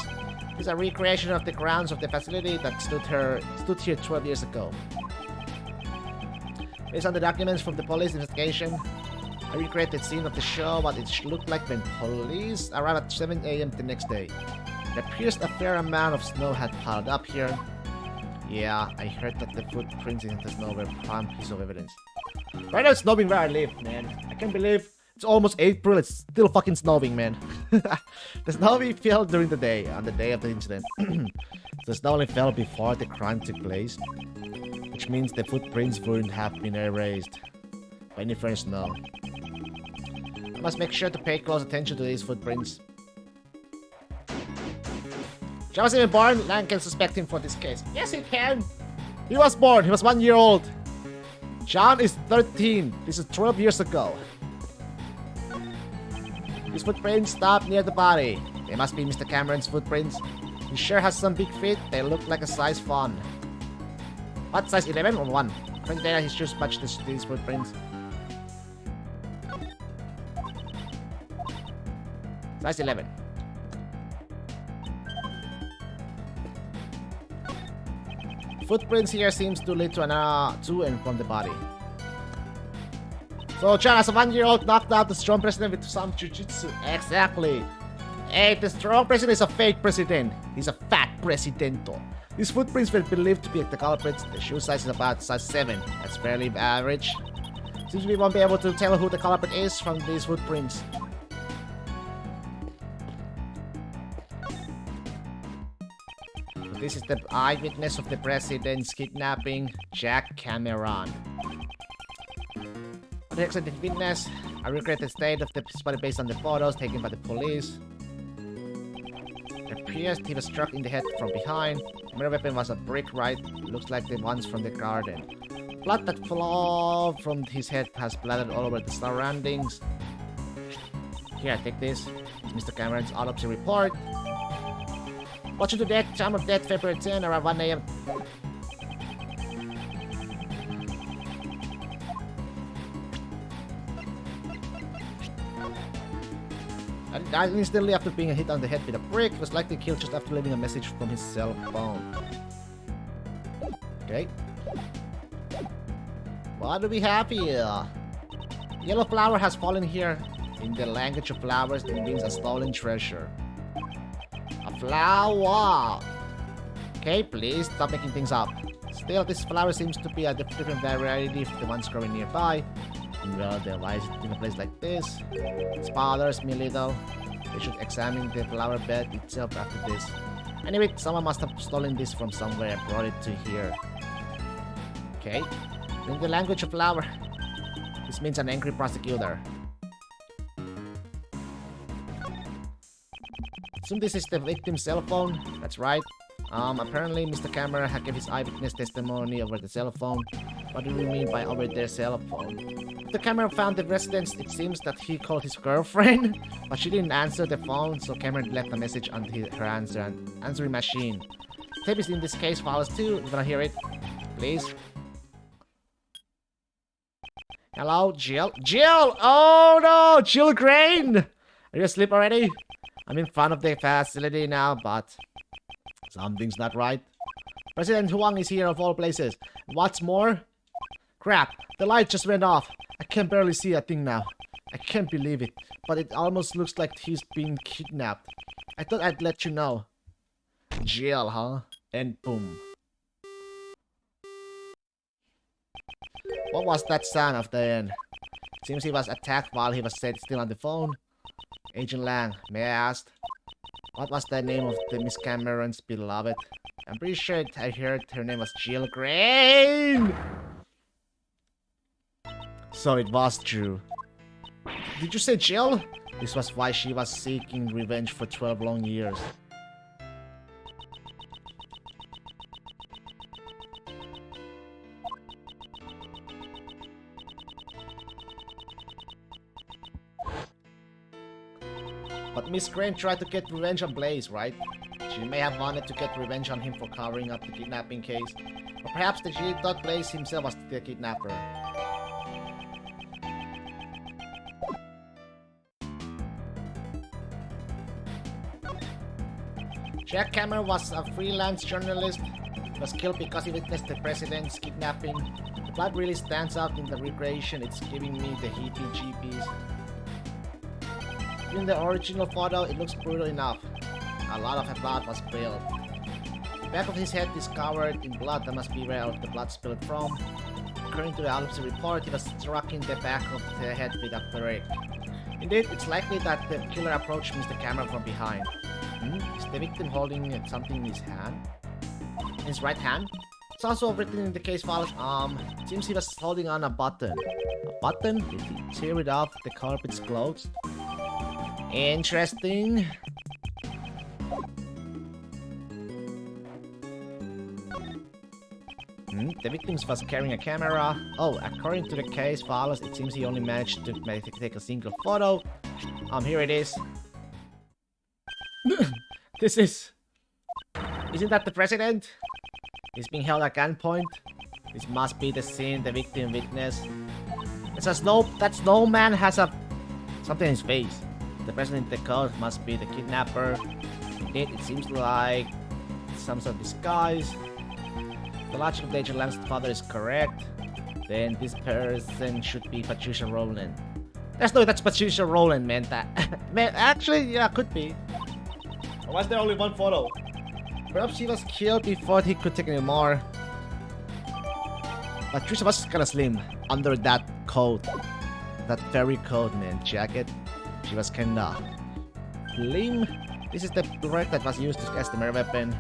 It's a recreation of the grounds of the facility that stood here 12 years ago. Based on the documents from the police investigation, I recreated the scene of the show, what it looked like when police arrived at 7 a.m. the next day. It appears a fair amount of snow had piled up here. Yeah, I heard that the footprints in the snow were a prime piece of evidence. Right now it's snowing where I live, man. I can't believe it's almost April, it's still fucking snowing, man. The snow fell during the day, on the day of the incident. The snow only fell before the crime took place, which means the footprints wouldn't have been erased by any fresh snow. I must make sure to pay close attention to these footprints. John was even born. Lang can suspect him for this case. Yes, he can. He was born. He was 1 year old. John is 13. This is 12 years ago. His footprints stopped near the body. They must be Mr. Cameron's footprints. He sure has some big feet. They look like a size fawn. What, size 11 or 1? According to data, his shoes match these footprints. Size 11. Footprints here seems to lead to and from the body. So Chan, as a 1-year-old, knocked out the strong president with some jujitsu. Exactly. Hey, the strong president is a fake president. He's a fat presidento. These footprints were believed to be the culprits. The shoe size is about size 7. That's fairly average. Seems we won't be able to tell who the culprit is from these footprints. This is the eyewitness of the president's kidnapping, Jack Cameron. The excellent witness, I regret the state of the body based on the photos taken by the police. It appears he was struck in the head from behind. The murder weapon was a brick, right? It looks like the ones from the garden. Blood that flew from his head has splattered all over the surroundings. Here, take this. It's Mr. Cameron's autopsy report. Watching to death, time of death, February 10, around 1 AM. And died instantly after being hit on the head with a brick. He was likely killed just after leaving a message from his cell phone. Okay. What do we have here? Yellow flower has fallen here. In the language of flowers, it means a stolen treasure. A flower! Okay, please stop making things up. Still, this flower seems to be a different variety from the ones growing nearby. And well, why is it in a place like this? It bothers me a little. They should examine the flower bed itself after this. Anyway, someone must have stolen this from somewhere and brought it to here. Okay. In the language of flower, this means an angry prosecutor. Assume this is the victim's cell phone. That's right. Apparently Mr. Cameron gave his eyewitness testimony over the cell phone. What do we mean by over their cell phone? The Cameron found the residence. It seems that he called his girlfriend, but she didn't answer the phone, so Cameron left a message on her answering machine. Tape is in this case files too. You wanna hear it? Please. Hello, Jill? Jill! Oh no! Jill Crane! Are you asleep already? I'm in front of the facility now, but something's not right. President Huang is here of all places. What's more? Crap, the light just went off. I can barely see a thing now. I can't believe it, but it almost looks like he's being kidnapped. I thought I'd let you know. Jill, huh? And boom. What was that sound of the end? Seems he was attacked while he was still on the phone. Agent Lang, may I ask? What was the name of the Miss Cameron's beloved? I'm pretty sure I heard her name was Jill Crane! So it was true. Did you say Jill? This was why she was seeking revenge for 12 long years. But Miss Crane tried to get revenge on Blaze, right? She may have wanted to get revenge on him for covering up the kidnapping case. Or perhaps that she thought Blaze himself was the kidnapper. Jack Cameron was a freelance journalist. He was killed because he witnessed the president's kidnapping. The blood really stands out in the recreation. It's giving me the heebie-jeebies. In the original photo, it looks brutal enough. A lot of blood was spilled. The back of his head is covered in blood. That must be where the blood spilled from. According to the autopsy report, he was struck in the back of the head with a brick. Indeed, it's likely that the killer approached Mr. Cameron from behind. Is the victim holding something in his hand? In his right hand? It's also written in the case files, it seems he was holding on a button. A button? Did he tear it off the culprit's clothes? Interesting. The victim was carrying a camera. Oh, according to the case files, it seems he only managed to take a single photo. Here it is. Isn't that the president? He's being held at gunpoint. This must be the scene the victim witnessed. It says that snowman has something in his face. The person in the coat must be the kidnapper. Indeed, it seems like some sort of disguise. The logic of Danger Lang's father is correct. Then this person should be Patricia Rowland. There's no way that's Patricia Rowland, man. Man, actually, yeah, could be. Or was there only one photo? Perhaps she was killed before he could take any more. Patricia was kinda slim under that coat. That furry coat, man. Jacket. She was kinda slim. This is the brick that was used to cast the murder weapon.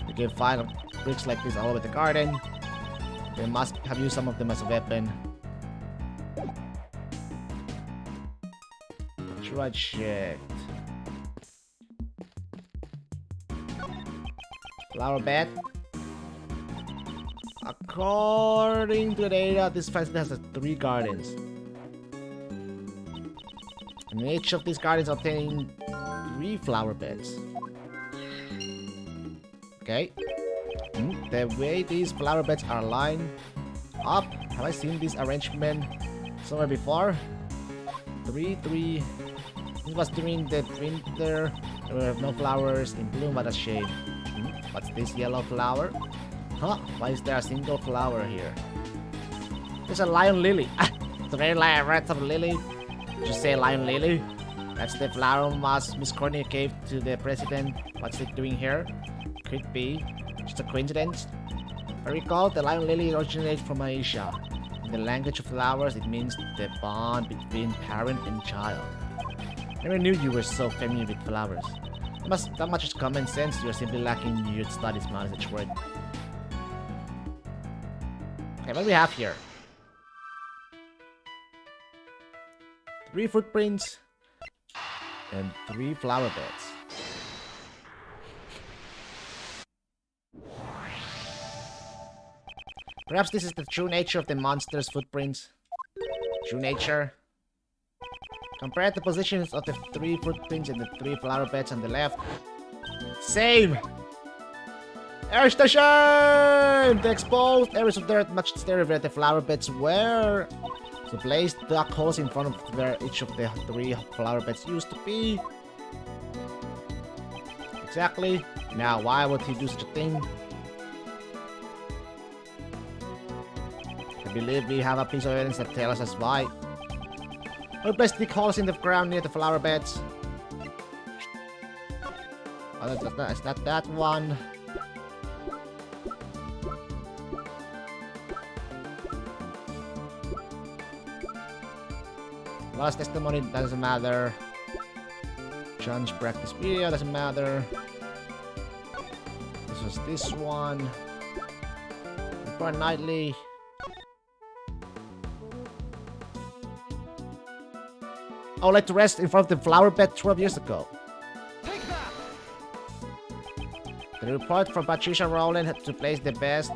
You can find bricks like this all over the garden. They must have used some of them as a weapon. I checked. Flower bed. According to the data, this facility has 3 gardens. And each of these gardens obtain 3 flower beds. Okay. The way these flower beds are lined up, have I seen this arrangement somewhere before? 3. This was during the winter. There were no flowers in bloom, what a shame. What's this yellow flower? Huh? Why is there a single flower here? There's a lion lily. It's a very red of lily. Did you say lion lily? That's the flower Miss Courtney gave to the president. What's it doing here? Could be just a coincidence. I recall the lion lily originates from Asia. In the language of flowers, it means the bond between parent and child. Never knew you were so familiar with flowers. That much is common sense. You're simply lacking your studies knowledge word. Okay, what do we have here? 3 footprints and 3 flower beds. Perhaps this is the true nature of the monster's footprints. True nature. Compare the positions of the 3 footprints and the 3 flower beds on the left. Same! Air station! The exposed areas of dirt much stirred where the flower beds were. So place duck holes in front of where each of the 3 flower beds used to be. Exactly. Now, why would he do such a thing? I believe we have a piece of evidence that tells us why. We'll place the holes in the ground near the flower beds. Oh, it's not that one. Last testimony doesn't matter. John's practice video doesn't matter. This was this one. Report nightly. I would like to rest in front of the flower bed 12 years ago. Take that! The report from Patricia Rowland to place the best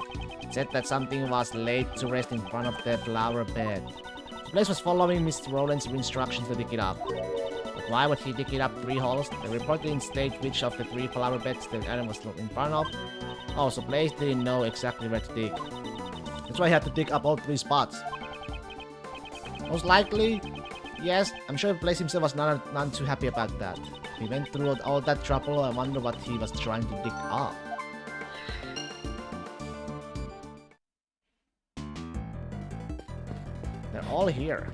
said that something was laid to rest in front of the flower bed. The place was following Miss Rowland's instructions to dig it up. But why would he dig it up 3 holes? The report didn't state which of the 3 flower beds the animal was in front of. Oh, so Blaze didn't know exactly where to dig. That's why he had to dig up all 3 spots. Most likely, yes, I'm sure Blaze himself was none too happy about that. He went through all that trouble. I wonder what he was trying to dig up. They're all here.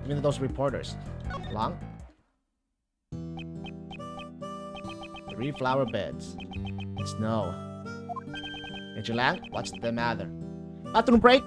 Even those reporters. Long? 3 flower beds. Snow. Major Lang, what's the matter? Bathroom break?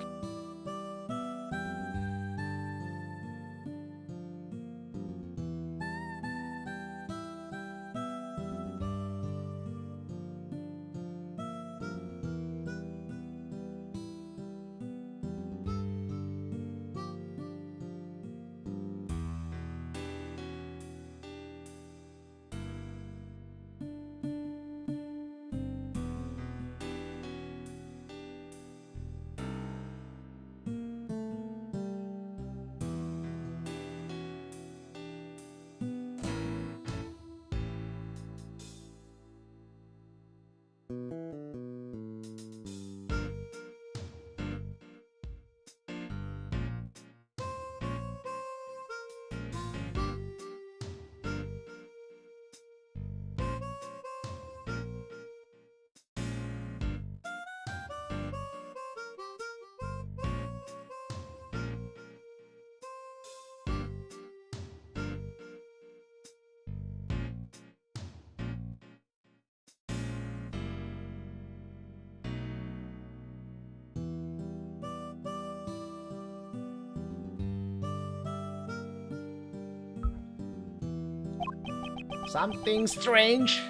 Something strange.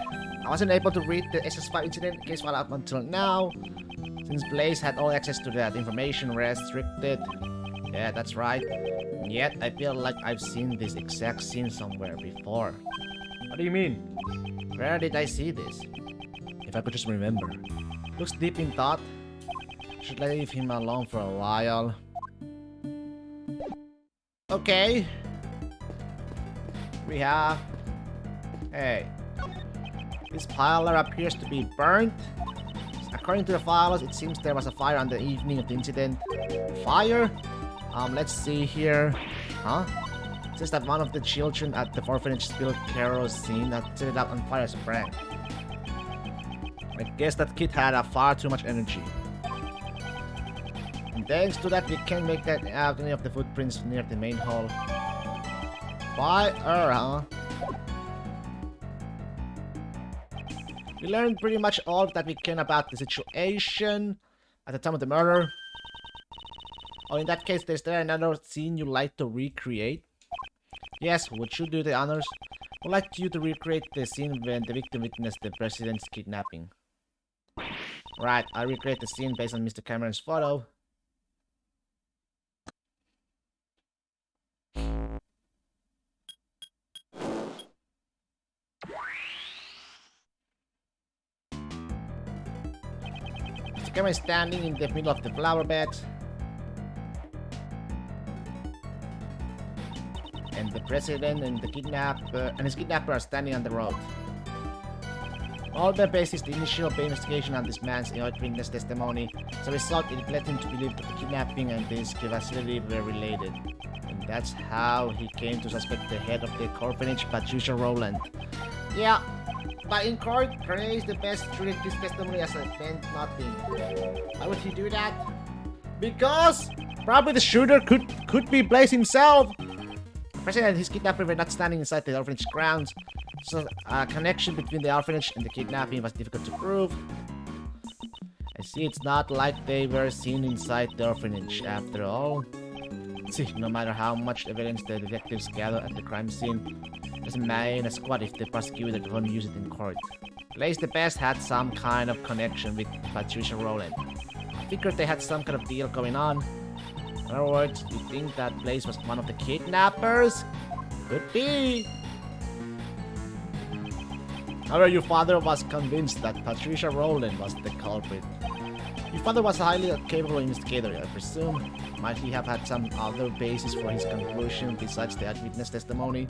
I wasn't able to read the SS5 incident case file up until now, since Blaze had all access to that information restricted. Yeah, that's right. And yet, I feel like I've seen this exact scene somewhere before. What do you mean? Where did I see this? If I could just remember. Looks deep in thought. Should leave him alone for a while. Okay. We have... Hey. This pilar appears to be burnt. According to the files, it seems there was a fire on the evening of the incident. Fire? Let's see here. Huh? It says that one of the children at the orphanage spilled kerosene that set it up on fire as a prank. I guess that kid had far too much energy. And thanks to that, we can make that out any of the footprints near the main hall. Fire, huh? We learned pretty much all that we can about the situation at the time of the murder. Oh, in that case, is there another scene you'd like to recreate? Yes, would you do the honors? I'd like you to recreate the scene when the victim witnessed the president's kidnapping. Right, I'll recreate the scene based on Mr. Cameron's photo. Mr. Cameron is standing in the middle of the flower beds. And the president and the his kidnapper are standing on the road. Mulder based his initial investigation on this man's eyewitness testimony. As a result, it led him to believe that the kidnapping and this facility were related. And that's how he came to suspect the head of the orphanage, Patricia Rowland. Yeah, but in court, Gray is the best treated this testimony as it meant nothing. Why would he do that? Because probably the shooter could be Blaze himself. The president and his kidnapper were not standing inside the orphanage grounds, so a connection between the orphanage and the kidnapping was difficult to prove. I see it's not like they were seen inside the orphanage after all. See, no matter how much evidence the detectives gather at the crime scene, doesn't matter a squat if the prosecutor won't use it in court. Blaze the Best had some kind of connection with Patricia Rowland. I figured they had some kind of deal going on. In other words, you think that Blaze was one of the kidnappers? Could be. However, your father was convinced that Patricia Rowland was the culprit. Your father was a highly capable investigator, I presume. Might he have had some other basis for his conclusion besides the eyewitness testimony?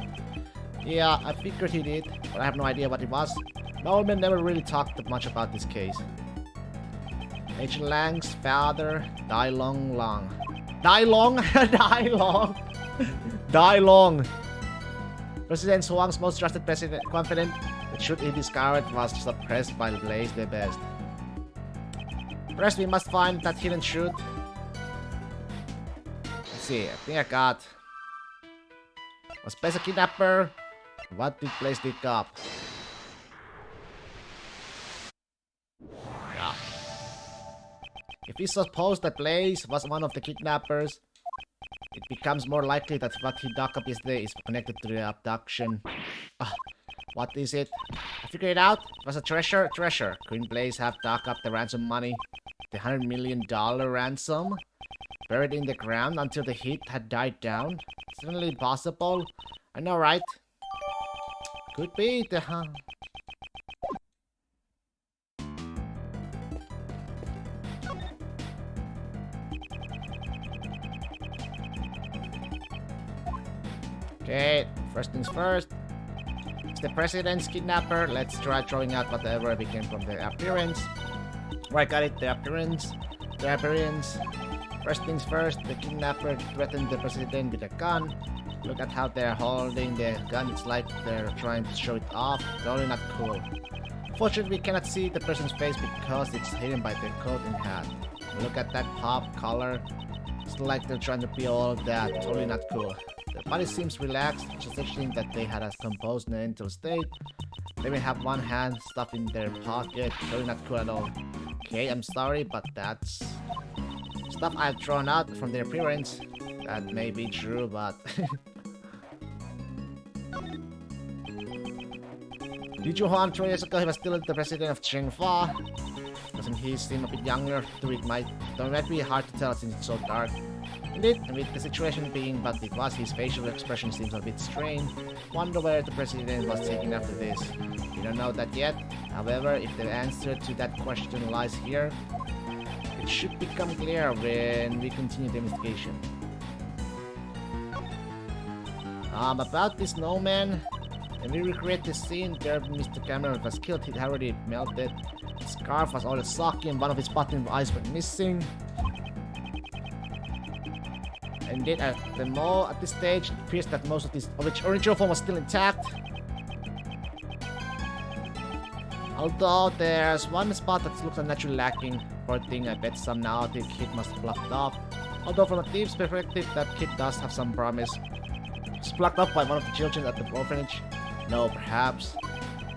Yeah, I figured he did, but I have no idea what it was. Nolman never really talked much about this case. Agent Lang's father, Die Long. Die Long? Die Long? Die Long. President Swang's most trusted confidant. The truth he discovered was suppressed by Blaze the Best. First, we must find that hidden truth. Let's see, I think I got... Was Blaze a kidnapper? What did Blaze dig up? Yeah. If we suppose that Blaze was one of the kidnappers, it becomes more likely that what he dug up yesterday is connected to the abduction. What is it? I figured it out. It was a treasure. Couldn't Blaze have dug up the ransom money? The $100 million ransom? Buried in the ground until the heat had died down? Certainly possible. I know, right? Could be the... Okay, first things first. It's the president's kidnapper. Let's try throwing out whatever became from the appearance. Right, got it. The appearance. First things first, the kidnapper threatened the president with a gun. Look at how they're holding the gun. It's like they're trying to show it off. Totally not cool. Fortunately, we cannot see the person's face because it's hidden by their coat and hat. Look at that pop collar. It's like they're trying to be all that. Totally not cool. The body seems relaxed, suggesting that they had a composed mental state. They may have one hand stuffed in their pocket. Totally not cool at all. Okay, I'm sorry, but that's stuff I've thrown out from their appearance. That may be true, but... Did you Huan 3 years ago he was still the president of Chengfa? Doesn't he seem a bit younger? Though it might be hard to tell since it's so dark. Indeed, with the situation being what it was, his facial expression seems a bit strained. Wonder where the president was taken after this. We don't know that yet. However, if the answer to that question lies here, it should become clear when we continue the investigation. About this snowman, when we recreate the scene where Mr. Cameron was killed, it already melted. His scarf was all soggy and one of his button eyes were missing. Indeed, at this stage, it appears that most of this original form was still intact. Although there's one spot that looks unnaturally lacking. Poor thing, I bet some naotic kid must have blocked off. Although from a thief's perspective, that kid does have some promise. It's blocked off by one of the children at the orphanage. No, perhaps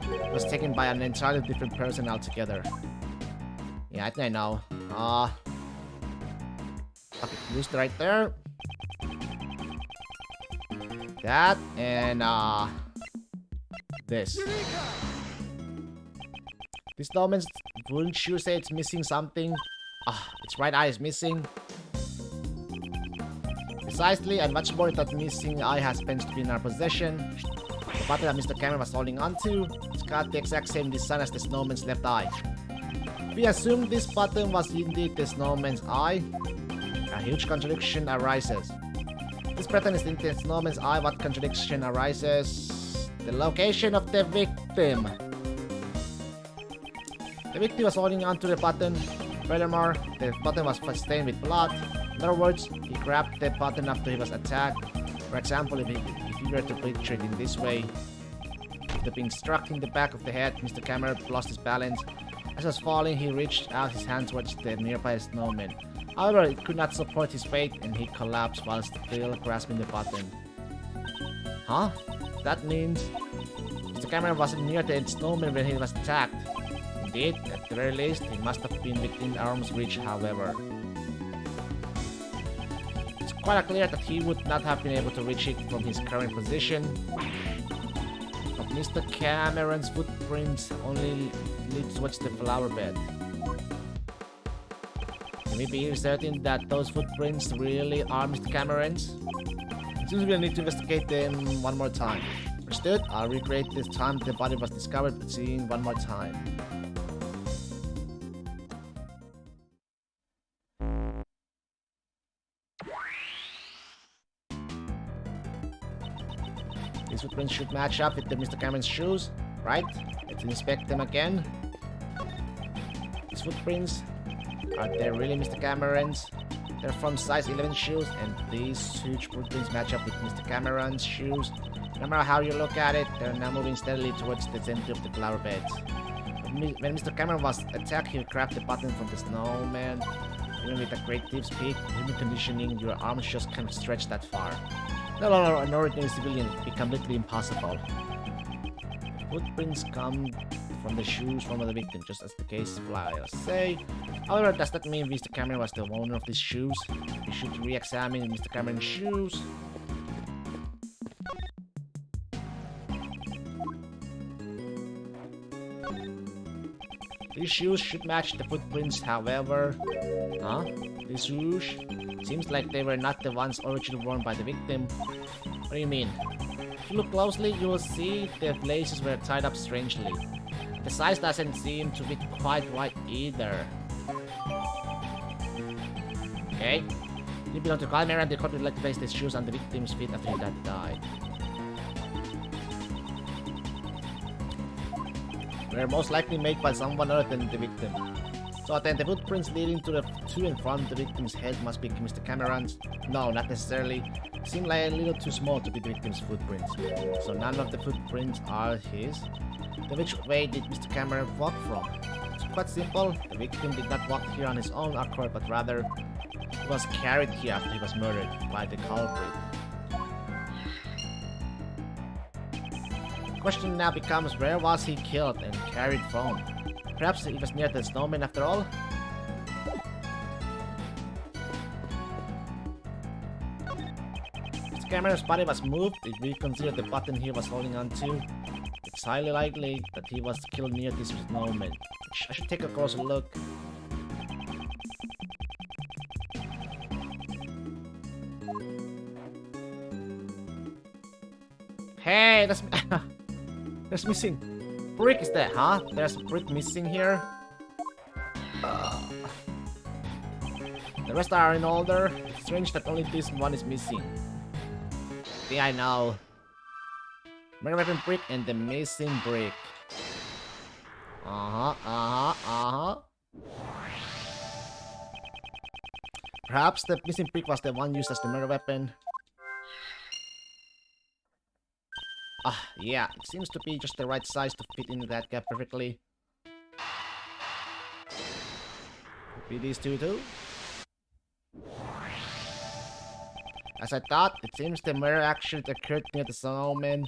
it was taken by an entirely different person altogether. Yeah, I think I know. Okay, used right there. That and this. This document, wouldn't you say it's missing something? Its right eye is missing. Precisely, and much more that missing eye has been to be in our possession. The button that Mr. Cameron was holding onto, it's got the exact same design as the snowman's left eye. We assume this button was indeed the snowman's eye. A huge contradiction arises. This pattern is in the snowman's eye. What contradiction arises? The location of the victim. The victim was holding onto the button. Furthermore, the button was stained with blood. In other words, he grabbed the button after he was attacked. For example, if you were to picture it in this way, after being struck in the back of the head, Mr. Cameron lost his balance. As he was falling, he reached out his hand towards the nearby snowman. However, it could not support his weight and he collapsed while still grasping the button. Huh? That means Mr. Cameron wasn't near the snowman when he was attacked. Indeed, at the very least, he must have been within arm's reach, however. It's quite clear that he would not have been able to reach it from his current position. But Mr. Cameron's footprints only lead towards the flower bed. Can we be certain that those footprints really are Mr. Cameron's? It seems we'll need to investigate them one more time. Understood? I'll recreate this time the body was discovered, but seeing one more time. These footprints should match up with the Mr. Cameron's shoes, right? Let's inspect them again. These footprints, are they really Mr. Cameron's? They're from size 11 shoes, and these huge footprints match up with Mr. Cameron's shoes. No matter how you look at it, they're now moving steadily towards the center of the flower beds. When Mr. Cameron was attacked, he grabbed the button from the snowman. Even with a great deep speed, human conditioning, your arms just can't stretch that far. No longer an ordinary civilian, it would be completely impossible. The footprints come from the shoes from the victim, just as the case flyers say. However, does that mean Mr. Cameron was the owner of these shoes? We should re-examine Mr. Cameron's shoes. These shoes should match the footprints, however. Huh? These shoes? Seems like they were not the ones originally worn by the victim. What do you mean? If you look closely, you will see the laces were tied up strangely. The size doesn't seem to fit quite right either. Okay. You belong to Cameron and the court would like to place these shoes on the victim's feet after he died. Were most likely made by someone other than the victim. So then the footprints leading to and from the victim's head must be Mr. Cameron's? No, not necessarily. Seem like a little too small to be the victim's footprints. So none of the footprints are his. Then which way did Mr. Cameron walk from? It's quite simple. The victim did not walk here on his own accord, but rather he was carried here after he was murdered by the culprit. The question now becomes, where was he killed and carried from? Perhaps he was near the snowman after all? Mr. Cameron's body was moved if we consider the button he was holding on to. It It's highly likely that he was killed near this moment. I should take a closer look. Hey, that's there's missing. Brick is there, huh? There's a brick missing here. The rest are in order. Strange that only this one is missing. Yeah, I know. Mega weapon brick and the missing brick. Perhaps the missing brick was the one used as the murder weapon. Yeah, it seems to be just the right size to fit into that gap perfectly. Could be these two too. As I thought, it seems the murder actually occurred near the snowman.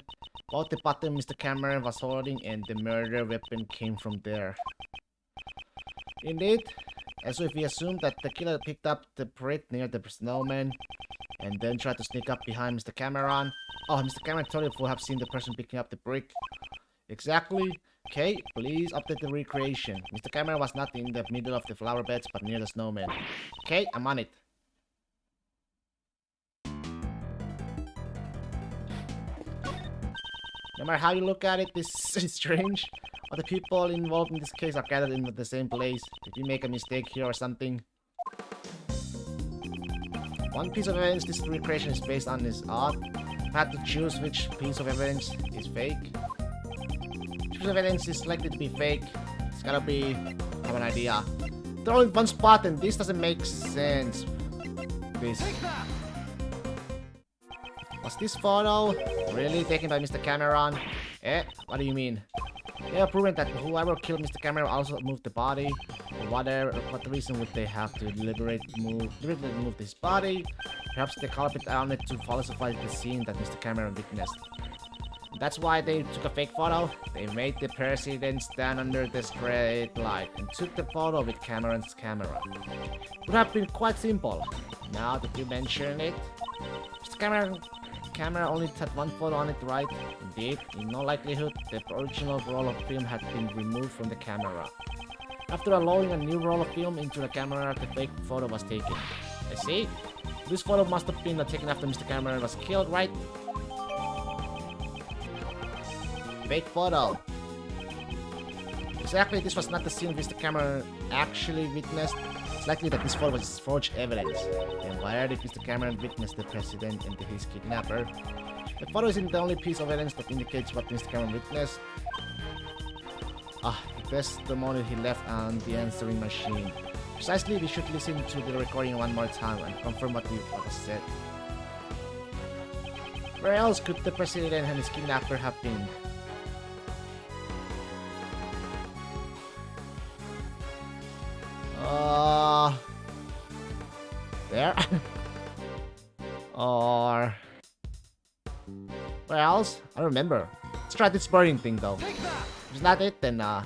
Both the button Mr. Cameron was holding and the murder weapon came from there. Indeed, as if we assumed that the killer picked up the brick near the snowman and then tried to sneak up behind Mr. Cameron. Oh, Mr. Cameron totally would have seen the person picking up the brick. Exactly. Okay, please update the recreation. Mr. Cameron was not in the middle of the flower beds but near the snowman. Okay, I'm on it. No matter how you look at it, this is strange. All the people involved in this case are gathered in the same place. Did you make a mistake here or something? One piece of evidence this recreation is based on is odd. I had to choose which piece of evidence is fake. Which piece of evidence is likely to be fake? It's gotta be... I have an idea. They're all in one spot and this doesn't make sense. This... Was this photo really taken by Mr. Cameron? Eh? What do you mean? They have proven that whoever killed Mr. Cameron also moved the body. What reason would they have to deliberately move this body? Perhaps the culprit wanted to falsify the scene that Mr. Cameron witnessed. That's why they took a fake photo. They made the president stand under the straight light and took the photo with Cameron's camera. It would have been quite simple. Now that you mention it, Mr. Cameron camera only had one photo on it, right? Indeed, in no likelihood, the original roll of film had been removed from the camera. After loading a new roll of film into the camera, the fake photo was taken. I see. This photo must have been taken after Mr. Cameron was killed, right? Fake photo. Exactly, this was not the scene Mr. Cameron actually witnessed. It's likely that this photo was forged evidence. And why did Mr. Cameron witness the president and his kidnapper? The photo isn't the only piece of evidence that indicates what Mr. Cameron witnessed. The testimony he left on the answering machine. Precisely, we should listen to the recording one more time and confirm what was said. Where else could the president and his kidnapper have been? There? Or... where else? I don't remember. Let's try this burning thing though. If it's not it, then they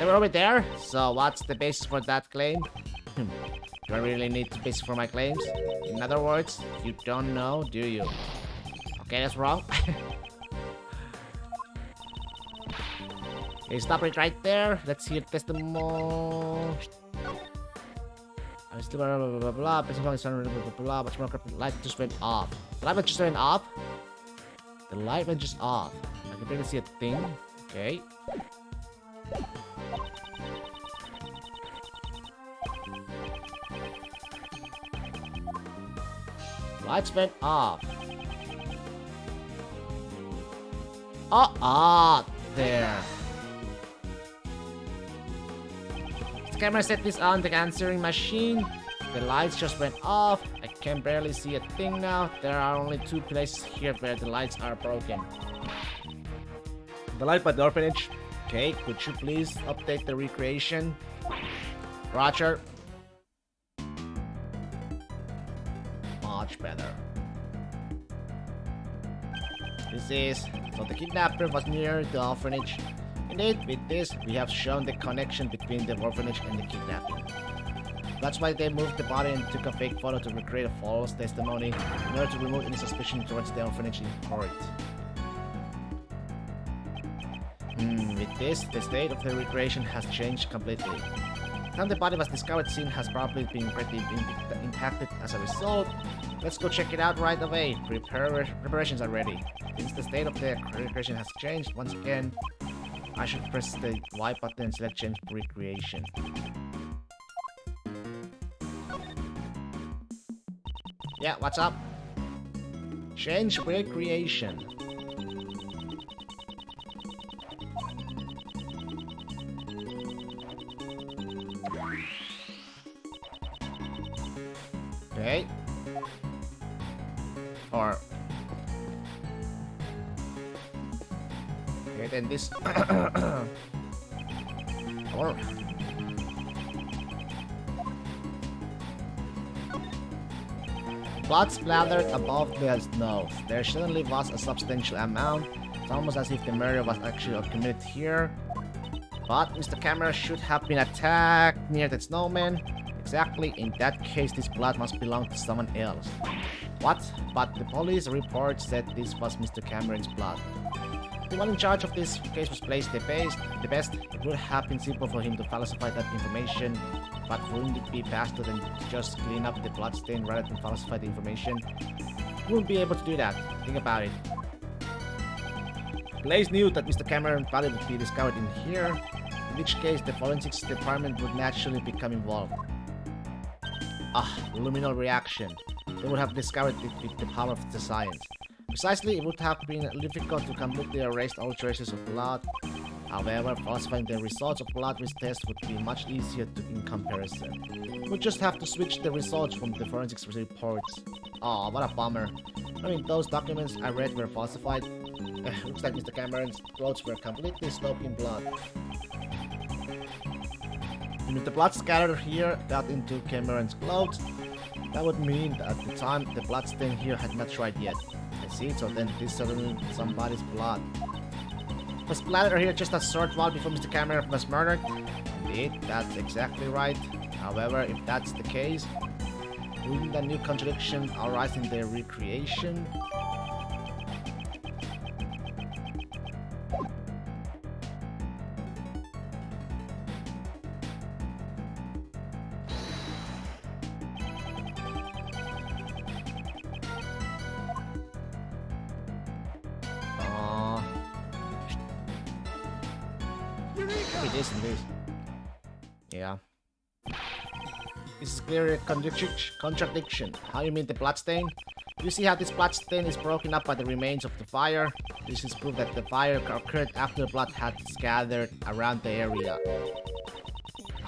were over there, so what's the basis for that claim? Do I really need the basis for my claims? In other words, you don't know, do you? Okay, that's wrong. Okay, stop it right there. Let's hear testimony. I'm still blah blah blah blah blah but the light just went off. The light just went off? The light went just off. I can barely see a thing. Okay. Lights went off. There. The camera set this on the answering machine. The lights just went off. I can barely see a thing now. There are only two places here where the lights are broken. The light by the orphanage. Okay, could you please update the recreation? Roger. Much better. This is... so the kidnapper was near the orphanage. Indeed, with this, we have shown the connection between the orphanage and the kidnapping. That's why they moved the body and took a fake photo to recreate a false testimony in order to remove any suspicion towards the orphanage in court. this, the state of the recreation has changed completely. The time the body was discovered, scene has probably been pretty impacted as a result. Let's go check it out right away. Preparations are ready. Since the state of the recreation has changed, once again, I should press the Y button and select change recreation. Yeah, what's up? Change recreation. Okay. Or okay, then this or blood splattered above the nose. There certainly was a substantial amount. It's almost as if the murder was actually committed here. But Mr. Camera should have been attacked near the snowman. Exactly, in that case this blood must belong to someone else. What? But the police report said this was Mr. Cameron's blood. The one in charge of this case was placed the best. It would have been simple for him to falsify that information, but wouldn't it be faster than to just clean up the blood stain rather than falsify the information? He wouldn't be able to do that. Think about it. Blaze knew that Mr. Cameron's body would be discovered in here, in which case the forensics department would naturally become involved. Luminal reaction. They would have discovered it with the power of the science. Precisely, it would have been difficult to completely erase all traces of blood. However, falsifying the results of blood risk tests would be much easier in comparison. We'd just have to switch the results from the forensics reports. Oh, what a bummer. I mean, those documents I read were falsified. Looks like Mr. Cameron's clothes were completely soaked in blood. And if the blood scattered here got into Cameron's clothes, that would mean that at the time the blood stain here had not dried yet. I see, so then this is certainly somebody's blood. Was splattered here just a short while before Mr. Cameron was murdered? Indeed, that's exactly right. However, if that's the case, wouldn't a new contradiction arise in the recreation? This and this. Yeah. This is clearly a contradiction. How you mean the bloodstain? You see how this bloodstain is broken up by the remains of the fire? This is proof that the fire occurred after the blood had scattered around the area.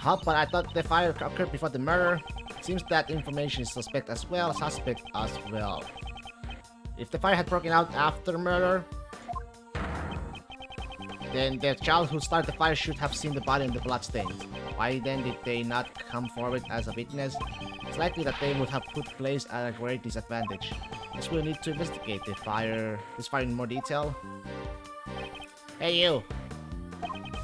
But I thought the fire occurred before the murder. It seems that information is suspect as well. If the fire had broken out after murder, then the child who started the fire should have seen the body and the bloodstains. Why then did they not come forward as a witness? It's likely that they would have put place at a great disadvantage. Guess we'll need to investigate this fire in more detail. Hey you!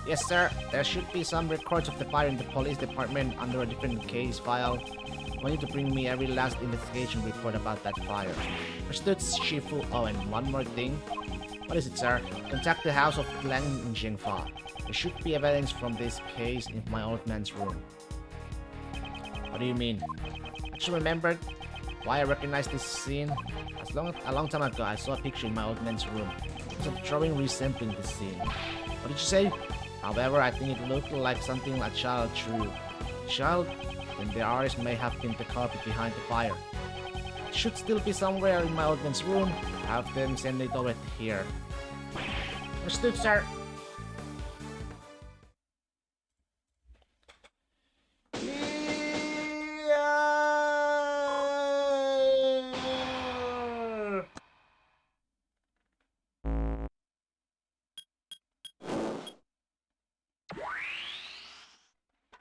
Yes sir, there should be some records of the fire in the police department under a different case file. I want you to bring me every last investigation report about that fire. Understood, Shifu. Oh, and one more thing. What is it, sir? Contact the house of Lang in Jingfa. There should be evidence from this case in my old man's room. What do you mean? I just remembered why I recognize this scene. A long time ago, I saw a picture in my old man's room. It was a drawing resembling this scene. What did you say? However, I think it looked like something a child drew. Child? Then the artist may have been the culprit behind the fire. It should still be somewhere in my old man's room. Have them send it over here. Understood, sir.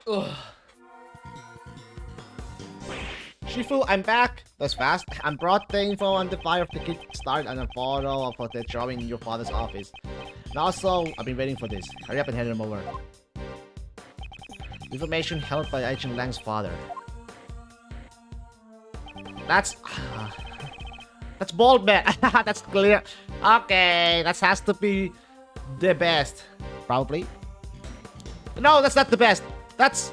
Ugh. Shifu, I'm back. That's fast. I brought the info on the fire of the kid start and a photo of the drawing in your father's office. And also, I've been waiting for this. Hurry up and hand them over. Information held by Agent Lang's father. That's bald man. That's clear. Okay, that has to be the best. probably. No, that's not the best. That's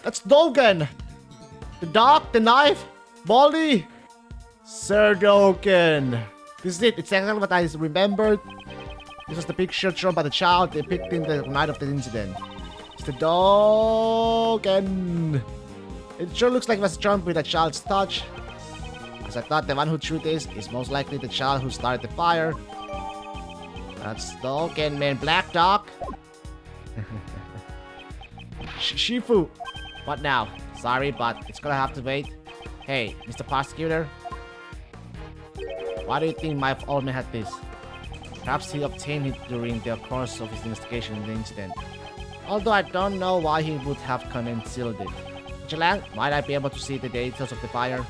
Dogen. The dog, the knife, Baldy. Sir Dogen. This is it. It's exactly what I remembered. This was the picture shown by the child depicting the night of the incident. It's the Dogen. It sure looks like it was drawn with a child's touch. As I thought, the one who threw this is most likely the child who started the fire. That's Dogen, man. Black Dog. Shifu. What now? Sorry, but it's gonna have to wait. Hey, Mr. Prosecutor. Why do you think my old man had this? Perhaps he obtained it during the course of his investigation in the incident. Although I don't know why he would have concealed it. Jalang, might I be able to see the details of the fire?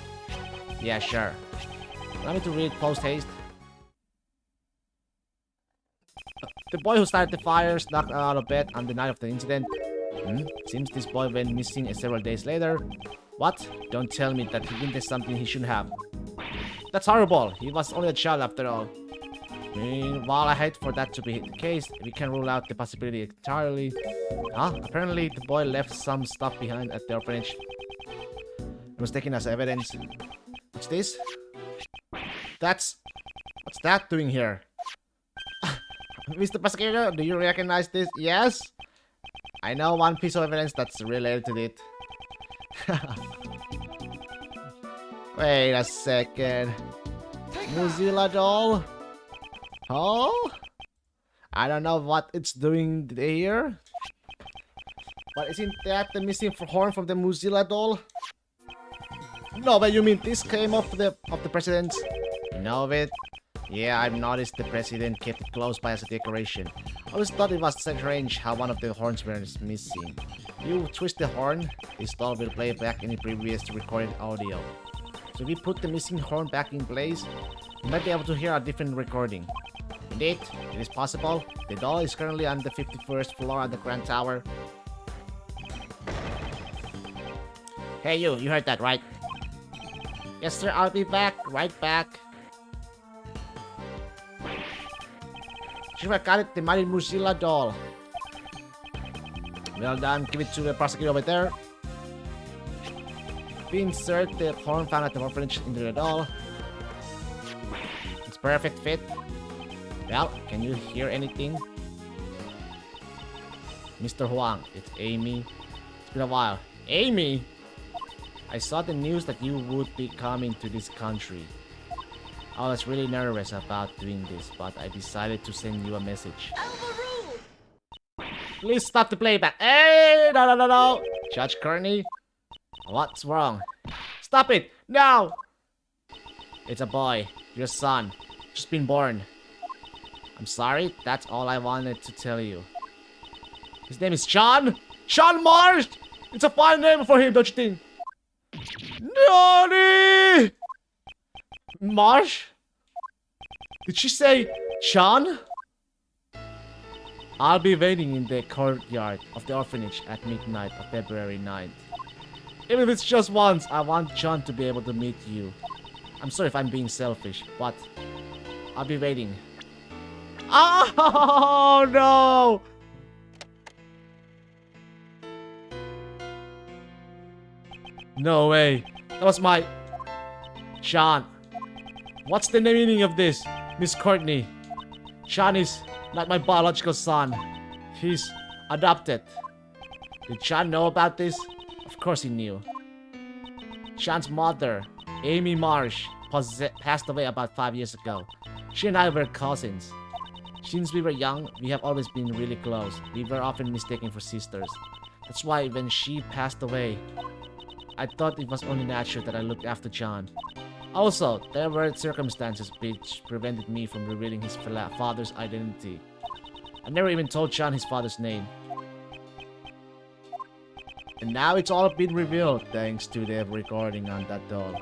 Yeah, sure. Allow me to read post-haste. The boy who started the fire snuck out of bed on the night of the incident. Seems this boy went missing several days later. What? Don't tell me that he did something he shouldn't have. That's horrible. He was only a child after all. While I hate for that to be the case, we can rule out the possibility entirely. Apparently the boy left some stuff behind at the orphanage. It was taken as evidence. What's this? What's that doing here? Mr. Prosecutor, do you recognize this? Yes? I know one piece of evidence that's related to it. Wait a second. Mozilla doll? Oh? I don't know what it's doing here. But isn't that the missing horn from the Mozilla doll? No, but you mean this came off the president? You know of it? Yeah, I've noticed the president kept it close by as a decoration. I always thought it was strange how one of the horns was missing. You twist the horn, this doll will play back any previous recorded audio. So if we put the missing horn back in place, you might be able to hear a different recording. Indeed, it is possible. The doll is currently on the 51st floor of the Grand Tower. Hey you heard that, right? Yes sir, I'll be back, right back. Should have got it, the mighty Mozilla doll. Well done, give it to the prosecutor over there. We insert the horn found at the orphanage into the doll. It's perfect fit. Well, can you hear anything? Mr. Huang, it's Amy. It's been a while. Amy? I saw the news that you would be coming to this country. I was really nervous about doing this, but I decided to send you a message. Please stop the playback. Hey, no. Judge Courtney? What's wrong? Stop it! No! It's a boy. Your son. Just been born. I'm sorry, that's all I wanted to tell you. His name is Sean? Sean Marsh! It's a fine name for him, don't you think? Nani! Marsh? Did she say Sean? I'll be waiting in the courtyard of the orphanage at midnight of February 9th. Even if it's just once, I want John to be able to meet you. I'm sorry if I'm being selfish, but I'll be waiting. Oh no! No way. That was my... Sean. What's the meaning of this, Miss Courtney? Sean is not my biological son. He's adopted. Did Sean know about this? Of course he knew. Sean's mother, Amy Marsh, passed away about 5 years ago. She and I were cousins. Since we were young, we have always been really close. We were often mistaken for sisters. That's why when she passed away, I thought it was only natural that I looked after John. Also, there were circumstances which prevented me from revealing his father's identity. I never even told John his father's name. And now it's all been revealed thanks to the recording on that doll.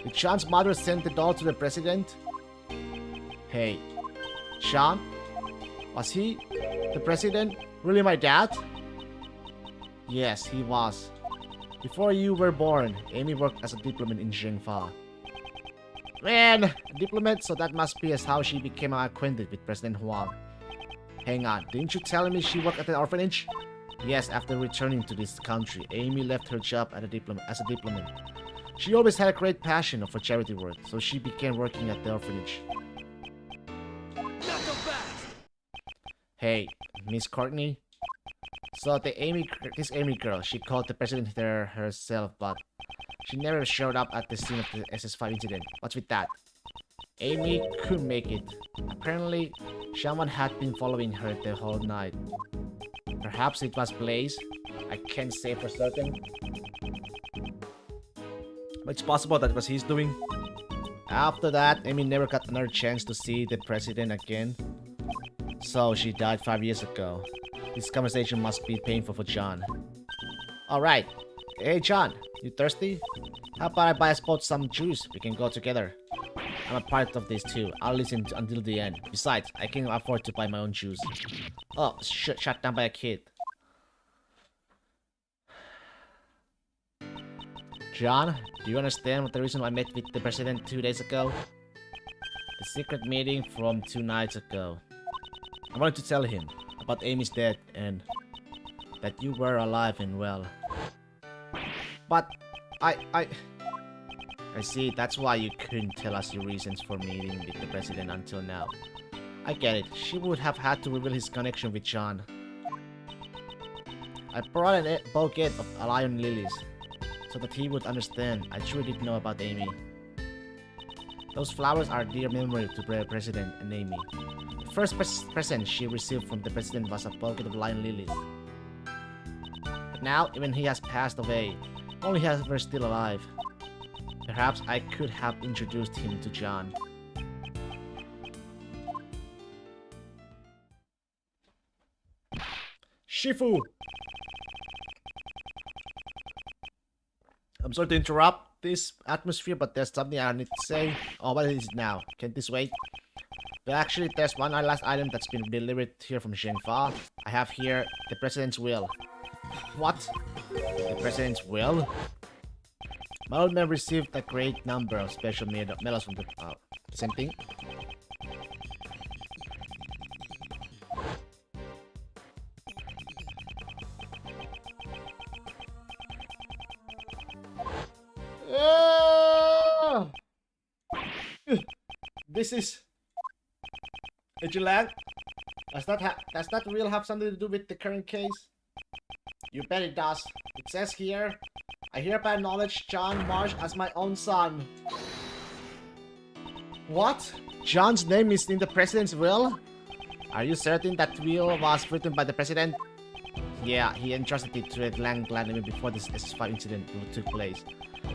Did Sean's mother send the doll to the president? Hey, Sean? Was he, the president, really my dad? Yes, he was. Before you were born, Amy worked as a diplomat in Zhengfa. Man, a diplomat, so that must be as how she became acquainted with President Huang. Hang on, didn't you tell me she worked at the orphanage? Yes, after returning to this country, Amy left her job as a diplomat. She always had a great passion for charity work, so she began working at the orphanage. Not so fast. Hey, Miss Courtney. So this Amy girl, she called the president there herself, but she never showed up at the scene of the SS5 incident. What's with that? Amy couldn't make it. Apparently, someone had been following her the whole night. Perhaps it was Blaze. I can't say for certain. But it's possible that was his doing. After that, Amy never got another chance to see the president again. So she died 5 years ago. This conversation must be painful for John. Alright. Hey John, you thirsty? How about I buy us both some juice? We can go together. I'm a part of this too. I'll listen until the end. Besides, I can afford to buy my own juice. Oh, shut down by a kid. John, do you understand what the reason I met with the president 2 days ago? The secret meeting from 2 nights ago. I wanted to tell him about Amy's death and that you were alive and well. But I see, that's why you couldn't tell us your reasons for meeting with the president until now. I get it. She would have had to reveal his connection with John. I brought a bouquet of lion lilies so that he would understand I truly did know about Amy. Those flowers are dear memory to the president and Amy. The first present she received from the president was a bouquet of lion lilies. But now, even he has passed away, only he was still alive. Perhaps I could have introduced him to John. Shifu! I'm sorry to interrupt this atmosphere, but there's something I need to say. Oh, what is it now? Can this wait? But actually, there's one last item that's been delivered here from Zhengfa. I have here the president's will. What? The president's will? My old man received a great number of special medals from the same thing. This is Vigilant. Does that will have something to do with the current case? You bet it does. It says here, I hereby acknowledge John Marsh as my own son. What? John's name is in the president's will? Are you certain that will was written by the president? Yeah, he entrusted it to the Lang clan even before this SS5 incident took place.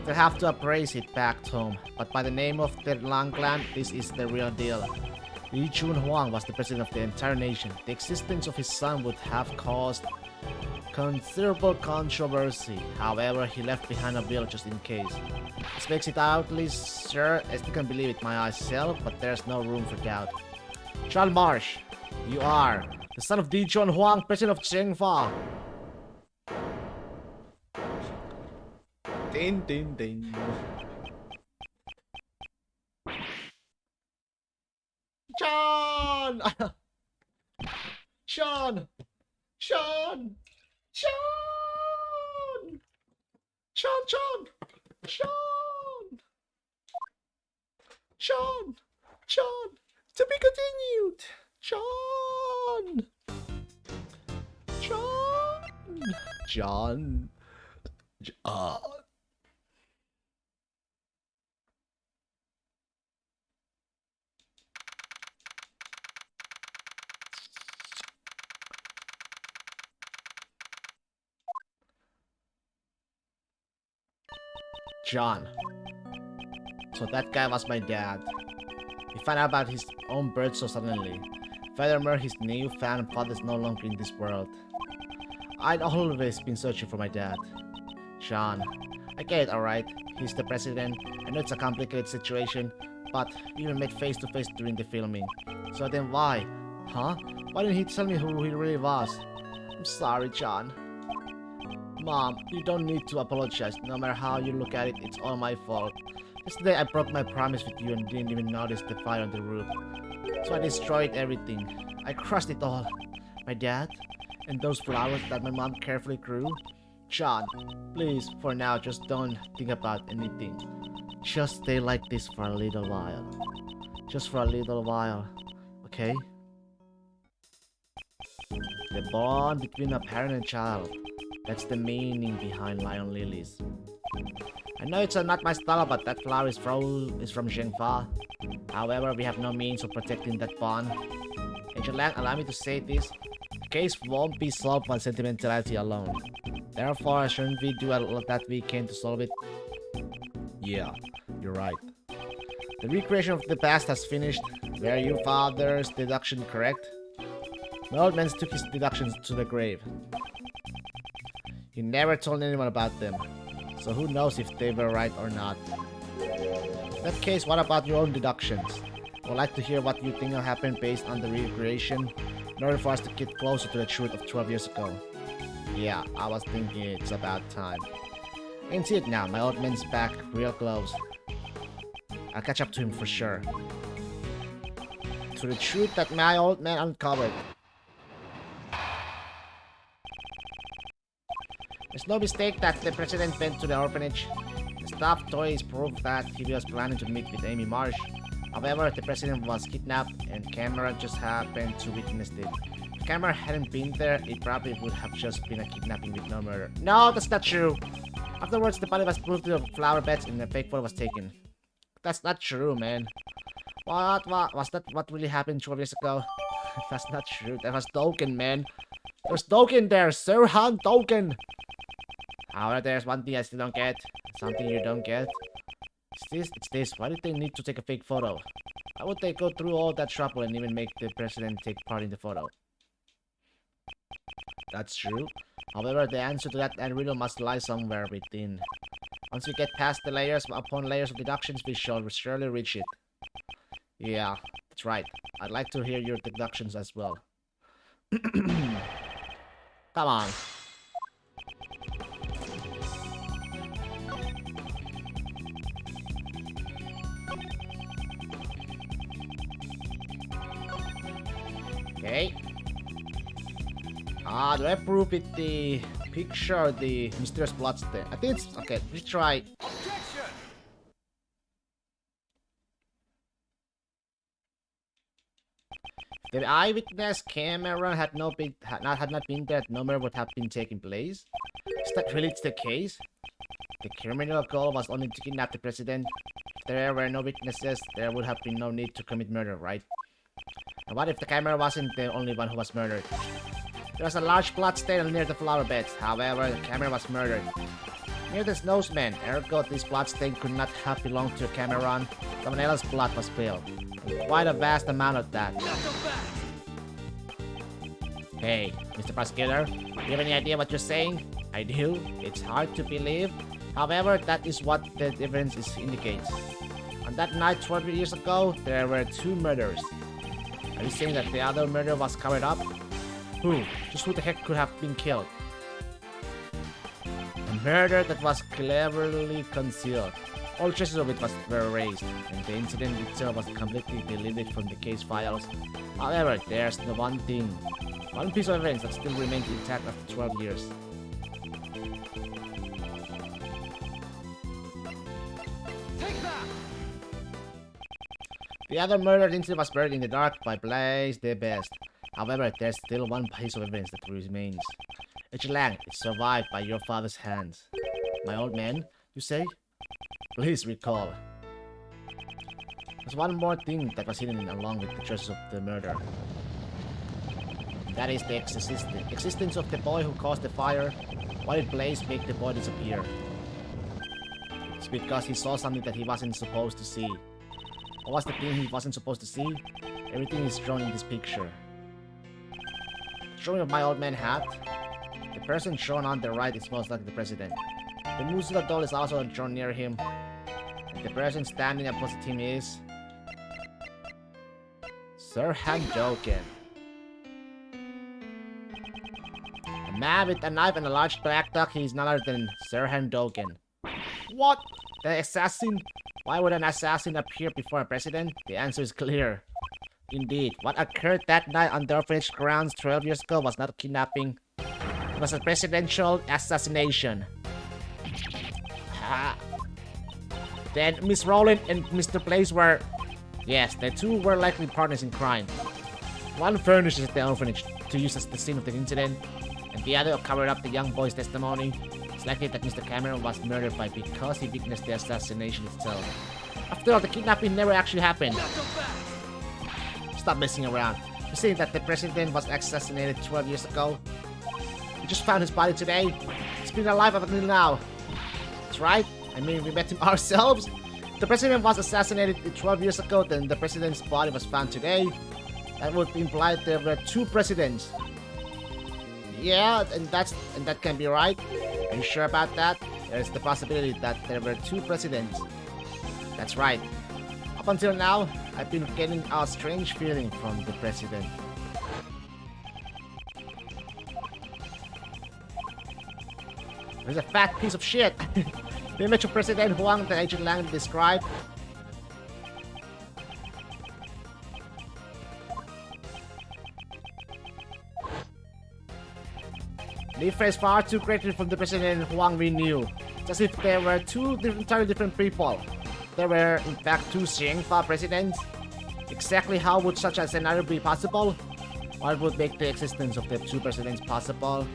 They'll have to appraise it back home, but by the name of the Lang clan, this is the real deal. Li Chunhuang was the president of the entire nation. The existence of his son would have caused considerable controversy. However, he left behind a will just in case. This makes it outly sure I still can't believe it myself, but there's no room for doubt. John Marsh, you are the son of Di Chunhuang, president of Zhengfa. Ding ding ding. John! Sean! Sean! Sean! Sean! To be continued! Sean! John! John. So that guy was my dad. He found out about his own birth so suddenly. Furthermore, his newfound father is no longer in this world. I'd always been searching for my dad. John. I get it, alright. He's the president. I know it's a complicated situation, but we even met face to face during the filming. So then why? Huh? Why didn't he tell me who he really was? I'm sorry, John. Mom, you don't need to apologize. No matter how you look at it, it's all my fault. Yesterday I broke my promise with you and didn't even notice the fire on the roof. So I destroyed everything. I crushed it all. My dad, and those flowers that my mom carefully grew. John, please, for now, just don't think about anything. Just stay like this for a little while. Just for a little while, okay? The bond between a parent and child. That's the meaning behind Lion Lilies. I know it's not my style, but that flower is from Zhengfa. However, we have no means of protecting that bond. Angel Lang, allow me to say this. The case won't be solved on sentimentality alone. Therefore, shouldn't we do all that we can to solve it? Yeah, you're right. The recreation of the past has finished. Were your father's deduction correct? My old man took his deductions to the grave. He never told anyone about them, so who knows if they were right or not. In that case, what about your own deductions? I would like to hear what you think will happen based on the recreation, in order for us to get closer to the truth of 12 years ago. Yeah, I was thinking it's about time. I can see it now, my old man's back, real close. I'll catch up to him for sure. To the truth that my old man uncovered. There's no mistake that the president went to the orphanage. The stuffed toys prove that he was planning to meet with Amy Marsh. However, the president was kidnapped and Cameron just happened to witness it. If Cameron hadn't been there, it probably would have just been a kidnapping with no murder. No, that's not true! Afterwards, the body was moved to the flower beds and the fake photo was taken. That's not true, man. What? Was that what really happened 12 years ago? That's not true. That was Dogen, man. There's Dogen there, Sirhan Dogen! However, there's one thing I still don't get. Something you don't get. It's this. Why did they need to take a fake photo? Why would they go through all that trouble and even make the president take part in the photo? That's true. However, the answer to that riddle must lie somewhere within. Once we get past the layers upon layers of deductions, we shall surely reach it. Yeah, that's right. I'd like to hear your deductions as well. Come on. Okay. Do I prove with the picture the mysterious bloodstain? I think it's okay. Let's try. Objection! The eyewitness camera had not been there, no murder would have been taking place. Is that really the case? The criminal goal was only to kidnap the president. If there were no witnesses, there would have been no need to commit murder, right? And what if the camera wasn't the only one who was murdered? There was a large blood stain near the flower beds. However, the camera was murdered. Near the snowman, ergo this blood stain could not have belonged to Cameron. Someone else's blood was spilled. Quite a vast amount of that. Hey, Mr. Prosecutor, do you have any idea what you're saying? I do. It's hard to believe. However, that is what the evidence indicates. On that night 12 years ago, there were 2 murders. Are you saying that the other murder was covered up? Who? Just who the heck could have been killed? A murder that was cleverly concealed. All traces of it were erased, and the incident itself was completely deleted from the case files. However, there's the one piece of evidence that still remains intact after 12 years. Take that! The other murdered incident was buried in the dark by Blaze the Best. However, there's still one piece of evidence that remains. H. Lang, it survived by your father's hands. My old man, you say? Please recall. There's one more thing that was hidden along with the traces of the murder. That is the existence of the boy who caused the fire. Why did Blaze make the boy disappear? It's because he saw something that he wasn't supposed to see. What was the thing he wasn't supposed to see? Everything is drawn in this picture. Drawing of my old man hat. The person shown on the right is most likely the president. The Musula doll is also drawn near him. And the person standing opposite him is Sirhan Dogen. A A man with a knife and a large black dog, he is none other than Sirhan Dogen. What? The assassin? Why would an assassin appear before a president? The answer is clear. Indeed, what occurred that night on the orphanage grounds 12 years ago was not a kidnapping. It was a presidential assassination. Then Miss Rowland and Mr. Blaze were... Yes, the two were likely partners in crime. One furnishes the orphanage to use as the scene of the incident, and the other covered up the young boy's testimony. It's likely that Mr. Cameron was murdered by because he witnessed the assassination itself. After all, the kidnapping never actually happened. Stop messing around. You're saying that the president was assassinated 12 years ago? We just found his body today. He's been alive up until now. That's right. I mean, we met him ourselves. If the president was assassinated 12 years ago, then the president's body was found today. That would imply there were two presidents. Yeah, and that can be right. Are you sure about that? There's the possibility that there were two presidents. That's right. Up until now, I've been getting a strange feeling from the president. There's a fat piece of shit. The image of President Huang that Agent Lang described. The difference far too great from the President Huang we knew. It's as if there were two entirely different people. There were, in fact, two Xiangfa presidents. Exactly how would such a scenario be possible? What would make the existence of the two presidents possible?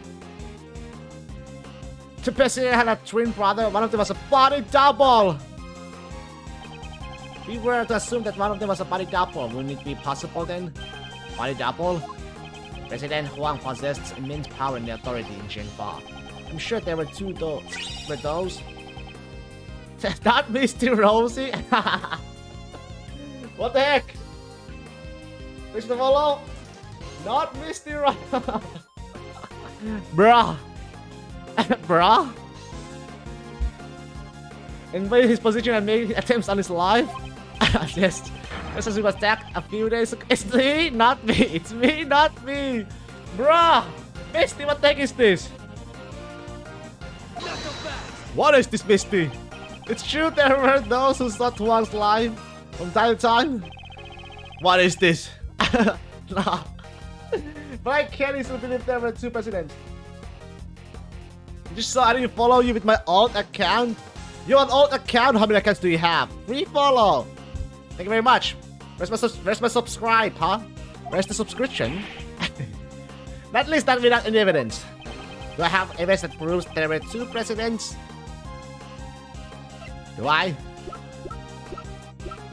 The president had a twin brother. One of them was a body double. If we were to assume that one of them was a body double, wouldn't it be possible then? Body double? President Huang possessed immense power and authority in Xiangfa. I'm sure there were two were those. Not Misty Rosie? What the heck? Mr. Volo? Not Misty Rosie. Bruh. Bruh? Invaded his position and made attempts on his life? Just as he was attacked a few days ago. It's me, not me. It's me, not me. Bruh! Misty, what the heck is this? What is this, Misty? It's true there were those who sought Huang's life from time to time. What is this? Nah. But I can't easily believe there were two presidents. You just saw I didn't follow you with my alt account. You have an alt account? How many accounts do you have? Free follow. Thank you very much. Where's my subscribe, huh? Where's the subscription? At least not without any evidence. Do I have evidence that proves there were two presidents? Do I?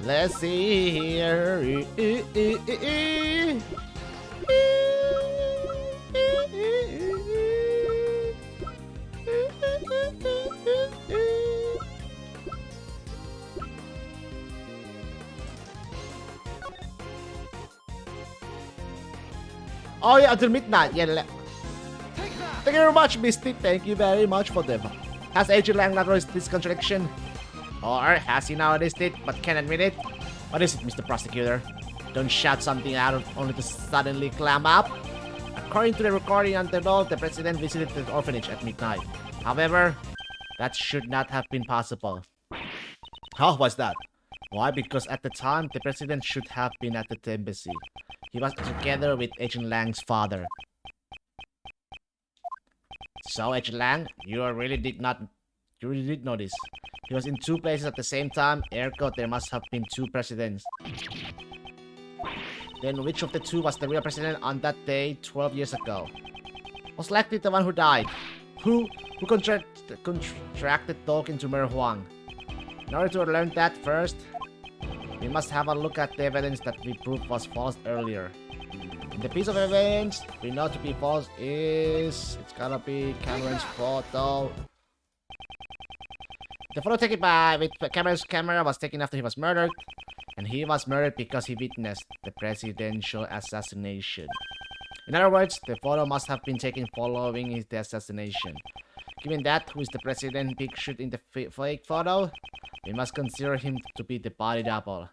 Let's see here. Oh yeah, until midnight. Yeah. Thank you very much, Misty. Thank you very much for them. Has Agent Lang not noticed this contradiction? Or has he now noticed it but can't admit it? What is it, Mr. Prosecutor? Don't shout something out only to suddenly clam up. According to the recording on the note, the president visited the orphanage at midnight. However, that should not have been possible. How was that? Why? Because at the time, the president should have been at the embassy. He was together with Agent Lang's father. So, Agent Lang, you really did know this. He was in two places at the same time, ergo there must have been two presidents. Then which of the two was the real president on that day 12 years ago? Most likely the one who died. Who contracted Dogen to murder Huang. In order to learn that first, we must have a look at the evidence that we proved was false earlier. And the piece of evidence we know to be false is... It's gonna be Cameron's photo. The photo taken with Cameron's camera was taken after he was murdered. And he was murdered because he witnessed the presidential assassination. In other words, the photo must have been taken following the assassination. Given that, who is the president pictured in the fake photo? We must consider him to be the body double.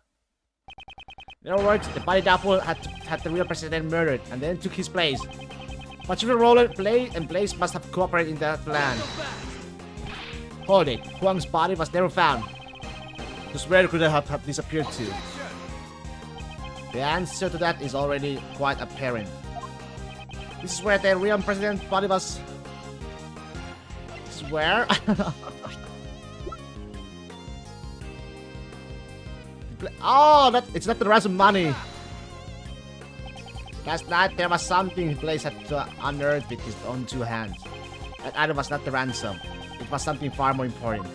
In other words, the body double had the real president murdered and then took his place. But Chief Roller, Blaze, and Blaze must have cooperated in that plan. Hold it, Huang's body was never found. Just where could it have disappeared to? The answer to that is already quite apparent. This is where the real president's body was. This is where? Oh, it's not the ransom money. Last night there was something Blaze had to unearth with his own two hands. That item was not the ransom. It was something far more important.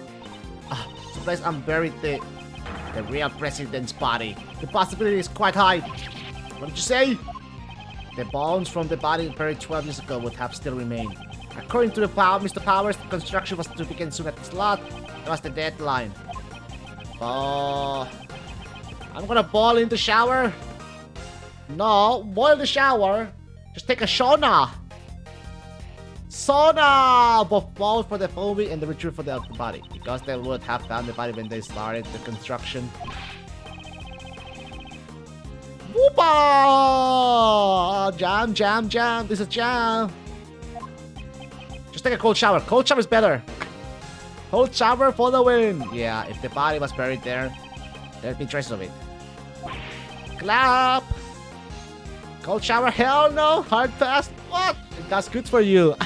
So Blaze unburied the real president's body. The possibility is quite high. What did you say? The bones from the body buried 12 years ago would have still remained. According to Mr. Powers, the construction was to begin soon at the slot. That was the deadline. Oh, I'm gonna boil in the shower. No, boil the shower. Just take a sauna. Sauna! Both for the foaming and the retrieve for the body. Because they would have found the body when they started the construction. Whoopa! Jam, jam, jam. This is jam. Just take a cold shower. Cold shower is better. Cold shower for the win. Yeah, if the body was buried there, there'd be traces of it. Clap! Cold shower? Hell no! Hard pass? What? That's good for you.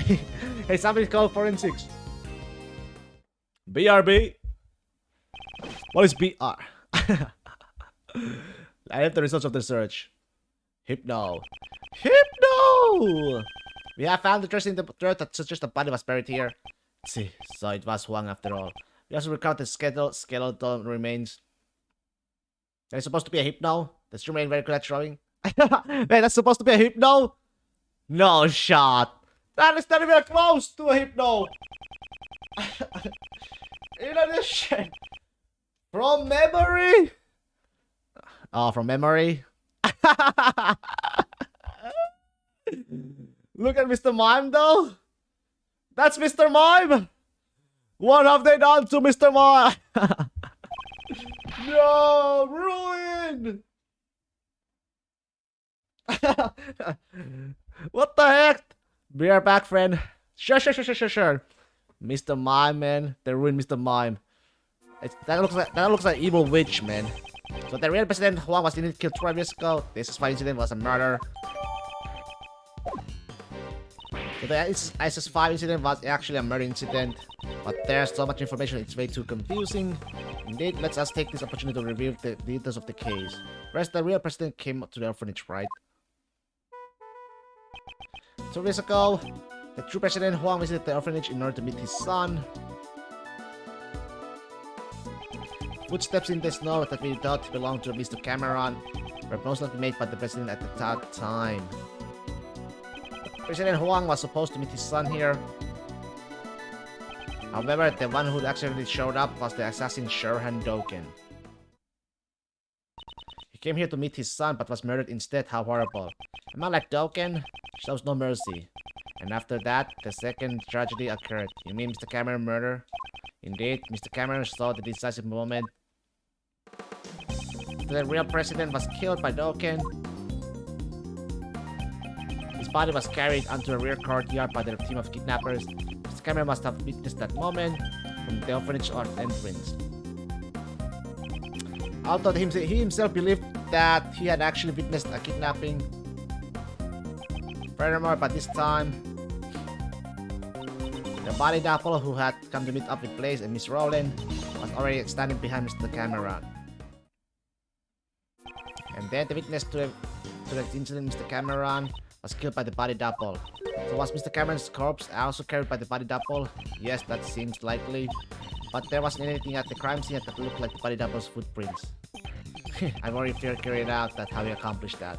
Hey, something called forensics. BRB? What is BR? I have the results of the search. Hypno. Hypno! We have found the trace in the dirt that suggests the body was buried here. Let's see, so it was Huang after all. We also recovered the skeletal remains. There's supposed to be a Hypno. Does remain very good at drawing? Man, that's supposed to be a Hypno? No shot. That is not even close to a Hypno. In addition, from memory? Oh, from memory? Look at Mr. Mime though. That's Mr. Mime. What have they done to Mr. Mime? No, ruin. What the heck? We are back, friend. Sure. Mr. Mime, man. They ruined Mr. Mime. That looks like evil witch, man. So the real President Huang was indeed killed 12 years ago. This is why incident was a murder. So the ISIS-5 incident was actually a murder incident. But there's so much information, it's way too confusing. Indeed, let's us take this opportunity to review the details of the case. First, the real president came to the orphanage, right? 2 years ago, the true President Huang visited the orphanage in order to meet his son. Footsteps in the snow that we thought belonged to Mr. Cameron were most likely made by the president at that time. President Huang was supposed to meet his son here. However, the one who actually showed up was the assassin Sherhan Doken. He came here to meet his son but was murdered instead. How horrible. A man like Doken shows no mercy. And after that, the second tragedy occurred. You mean Mr. Cameron murder? Indeed, Mr. Cameron saw the decisive moment. The real president was killed by Doken. His body was carried onto a rear courtyard by the team of kidnappers. Mr. Cameron must have witnessed that moment from the orphanage entrance. Although he himself believed that he had actually witnessed a kidnapping. Furthermore, by this time, the body double who had come to meet up with Blaze and Miss Rowland was already standing behind Mr. Cameron. And then the witness to the incident, Mr. Cameron, was killed by the body double. So was Mr. Cameron's corpse also carried by the body double? Yes, that seems likely. But there wasn't anything at the crime scene that looked like the body double's footprints. I've already figured out how he accomplished that.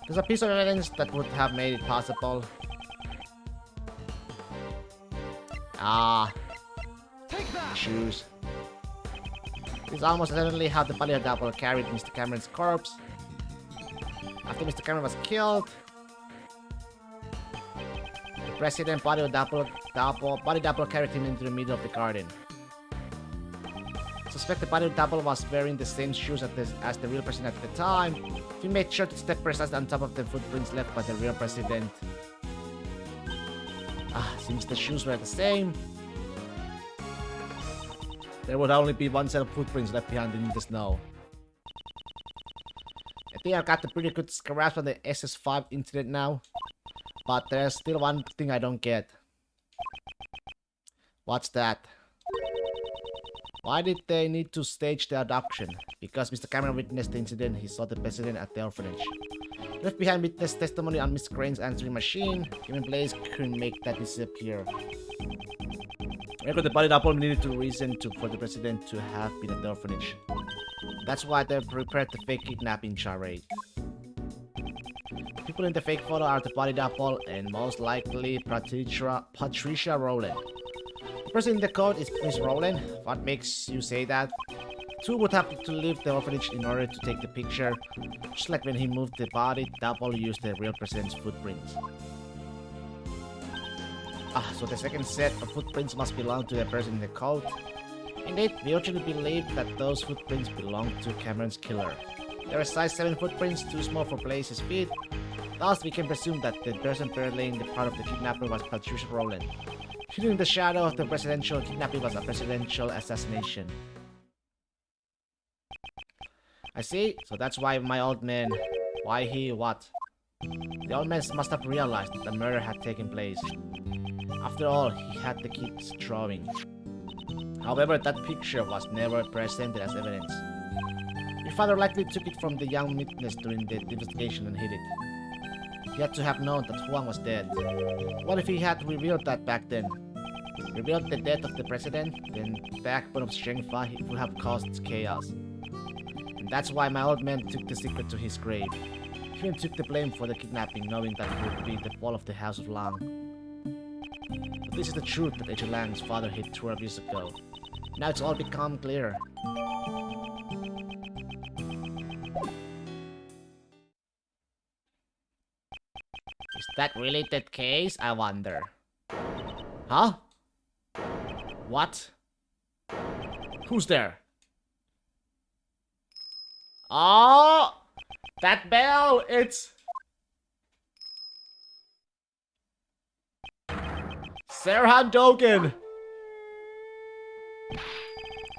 There's a piece of evidence that would have made it possible. Take that. Shoes. This is almost certainly how the body double carried Mr. Cameron's corpse. After Mr. Cameron was killed, the president body double carried him into the middle of the garden. Suspect the body double was wearing the same shoes as the real president at the time. He made sure to step precisely on top of the footprints left by the real president. Since the shoes were the same, there would only be one set of footprints left behind in the snow. I think I've got a pretty good grasp on the SS5 incident now, but there's still one thing I don't get. What's that? Why did they need to stage the abduction? Because Mr. Cameron witnessed the incident, he saw the president at the orphanage. Left behind witness testimony on Miss Crane's answering machine. Even Blaze couldn't make that disappear. Maybe the body double needed to reason for the president to have been at the orphanage. That's why they prepared the fake kidnapping charade. People in the fake photo are the body double and most likely Patricia Rowland. The person in the code is Miss Rowland. What makes you say that? Two would have to leave the orphanage in order to take the picture. Just like when he moved the body, double used the real president's footprints. So the second set of footprints must belong to the person in the code. Indeed, we originally believed that those footprints belonged to Cameron's killer. They were size 7 footprints, too small for Blaze's feet. Thus, we can presume that the person paralleling the part of the kidnapper was Patricia Rowland. Hidden in the shadow of the presidential kidnapping was a presidential assassination. I see, so that's why my old man... Why he what? The old man must have realized that the murder had taken place. After all, he had the kid's drawing. However, that picture was never presented as evidence. Your father likely took it from the young witness during the investigation and hid it. He had to have known that Huang was dead. What if he had revealed that back then? Revealed the death of the president, then the backbone of Shengfa, it would have caused chaos. And that's why my old man took the secret to his grave. He even took the blame for the kidnapping, knowing that it would be the fall of the House of Lang. But this is the truth that Agent Lang's father hid 12 years ago. Now it's all become clear. Is that really the case? I wonder. Huh? What? Who's there? Oh! That bell! It's... Serhan Dogan!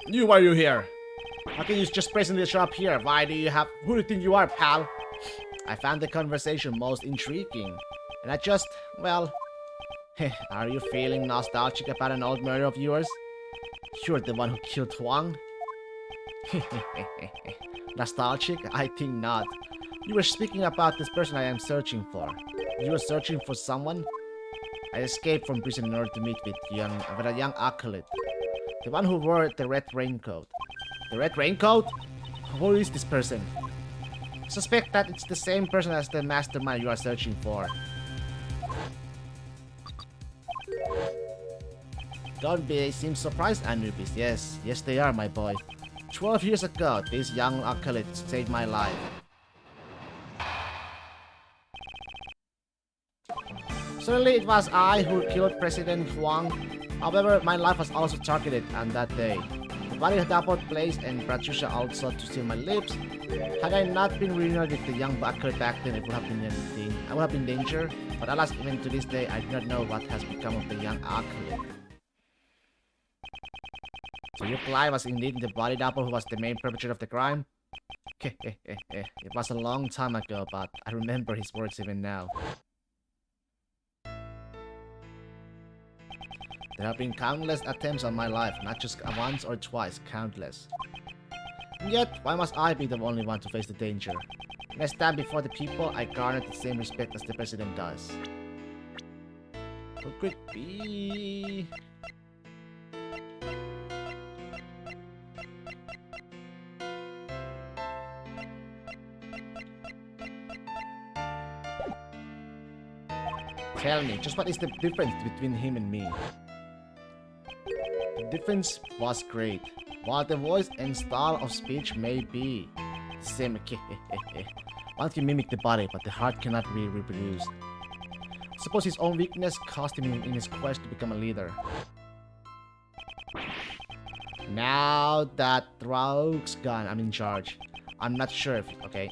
Why are you here? How can you just presently show up here? Why do you have... Who do you think you are, pal? I found the conversation most intriguing. And I just... well... Are you feeling nostalgic about an old murder of yours? You're the one who killed Huang? Nostalgic? I think not. You were speaking about this person I am searching for. You were searching for someone? I escaped from prison in order to meet with a young acolyte. The one who wore the red raincoat. The red raincoat? Who is this person? I suspect that it's the same person as the mastermind you are searching for. Don't seem surprised, Anubis. Yes, they are, my boy. 12 years ago, this young acolyte saved my life. Certainly it was I who killed President Huang. However, my life was also targeted on that day. The body double Blaze and Patricia also to steal my lips. Had I not been reunited with the young acolyte back then, it would have been anything. I would have been in danger. But alas, even to this day, I do not know what has become of the young acolyte. So your client was indeed the body double who was the main perpetrator of the crime? It was a long time ago, but I remember his words even now. There have been countless attempts on my life, not just once or twice, countless. And yet, why must I be the only one to face the danger? When I stand before the people, I garner the same respect as the president does. Who could it be? Tell me, just what is the difference between him and me? The difference was great. While the voice and style of speech may be the same, one can mimic the body, but the heart cannot be reproduced. Suppose his own weakness cost him in his quest to become a leader. Now that Rogue's gone, I'm in charge. I'm not sure if... okay.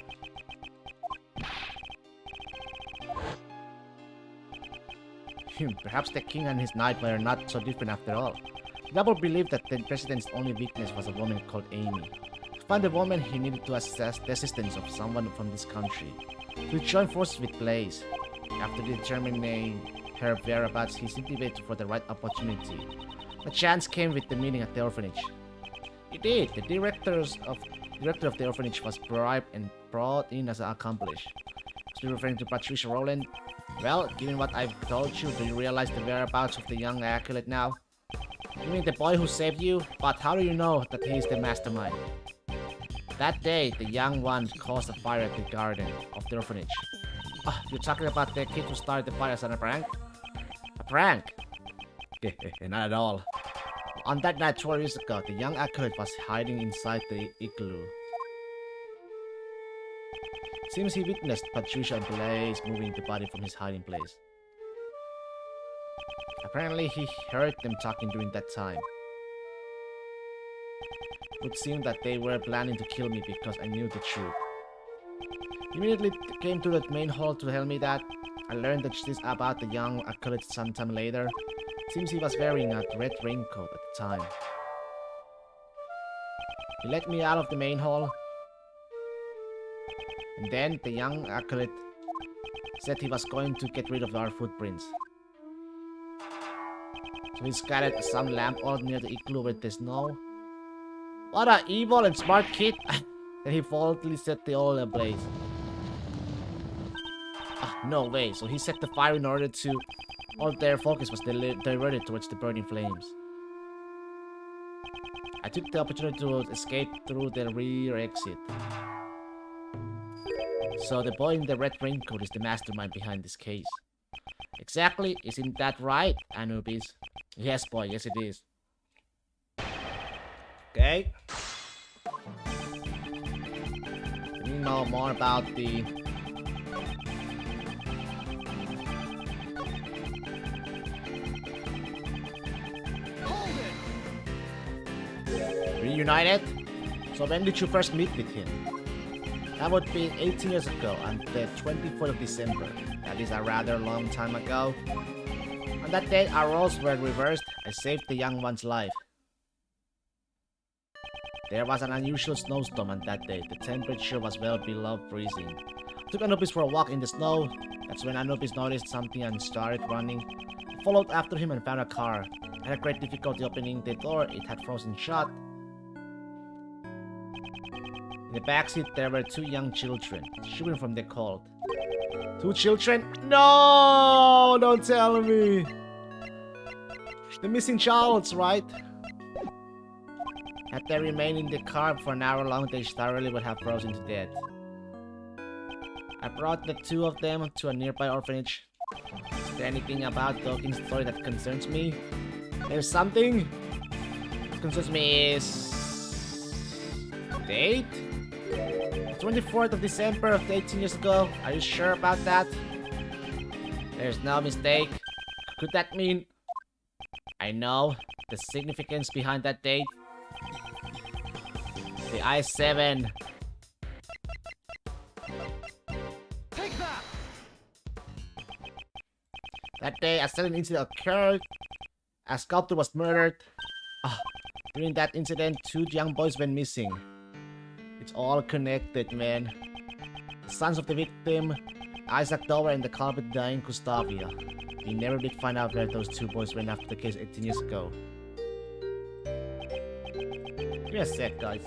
Perhaps the king and his knight were not so different after all. The double believed that the president's only weakness was a woman called Amy. To find the woman, he needed to assess the assistance of someone from this country. To join forces with Blaze. After determining her whereabouts, he simply waited for the right opportunity. A chance came with the meeting at the orphanage. Indeed, the director of the orphanage was bribed and brought in as an accomplice. Was he referring to Patricia Rowland? Well, given what I've told you, do you realize the whereabouts of the young acolyte now? You mean the boy who saved you? But how do you know that he is the mastermind? That day, the young one caused a fire at the garden of the orphanage. Ah, you're talking about the kid who started the fire as a prank? A prank? Not at all. On that night 12 years ago, the young acolyte was hiding inside the igloo. Seems he witnessed Patricia and Blaze moving the body from his hiding place. Apparently, he heard them talking during that time. It would seem that they were planning to kill me because I knew the truth. Immediately came to the main hall to tell me that. I learned that this about the young acolyte sometime later. Seems he was wearing a red raincoat at the time. He let me out of the main hall. And then the young acolyte said he was going to get rid of our footprints. So he scattered some lamp oil near the igloo with the snow. What a evil and smart kid! Then he boldly set the oil ablaze. Ah, no way. So he set the fire in order to... All their focus was diverted towards the burning flames. I took the opportunity to escape through the rear exit. So the boy in the red raincoat is the mastermind behind this case. Exactly, isn't that right, Anubis? Yes, boy, yes it is. Okay. We know more about the... Hold it! Reunited? So when did you first meet with him? That would be 18 years ago, on the 24th of December. That is a rather long time ago. On that day, our roles were reversed. I saved the young one's life. There was an unusual snowstorm on that day. The temperature was well below freezing. I took Anubis for a walk in the snow. That's when Anubis noticed something and started running. I followed after him and found a car. I had great difficulty opening the door. It had frozen shut. In the backseat, there were two young children, shivering from the cold. Two children? No! Don't tell me! The missing childs, right? Had they remained in the car for an hour long, they thoroughly would have frozen to death. I brought the two of them to a nearby orphanage. Is there anything about Dawkins' story that concerns me? There's something? What concerns me is... date? 24th of December of 18 years ago. Are you sure about that? There's no mistake. Could that mean... I know the significance behind that date. The I-7. Take that! That day, a sudden incident occurred. A sculptor was murdered. During that incident, two young boys went missing. It's all connected, man. The sons of the victim, Isaac Dower and the culprit dying Gustavia. We never did find out where those two boys went after the case 18 years ago. Give me a sec, guys.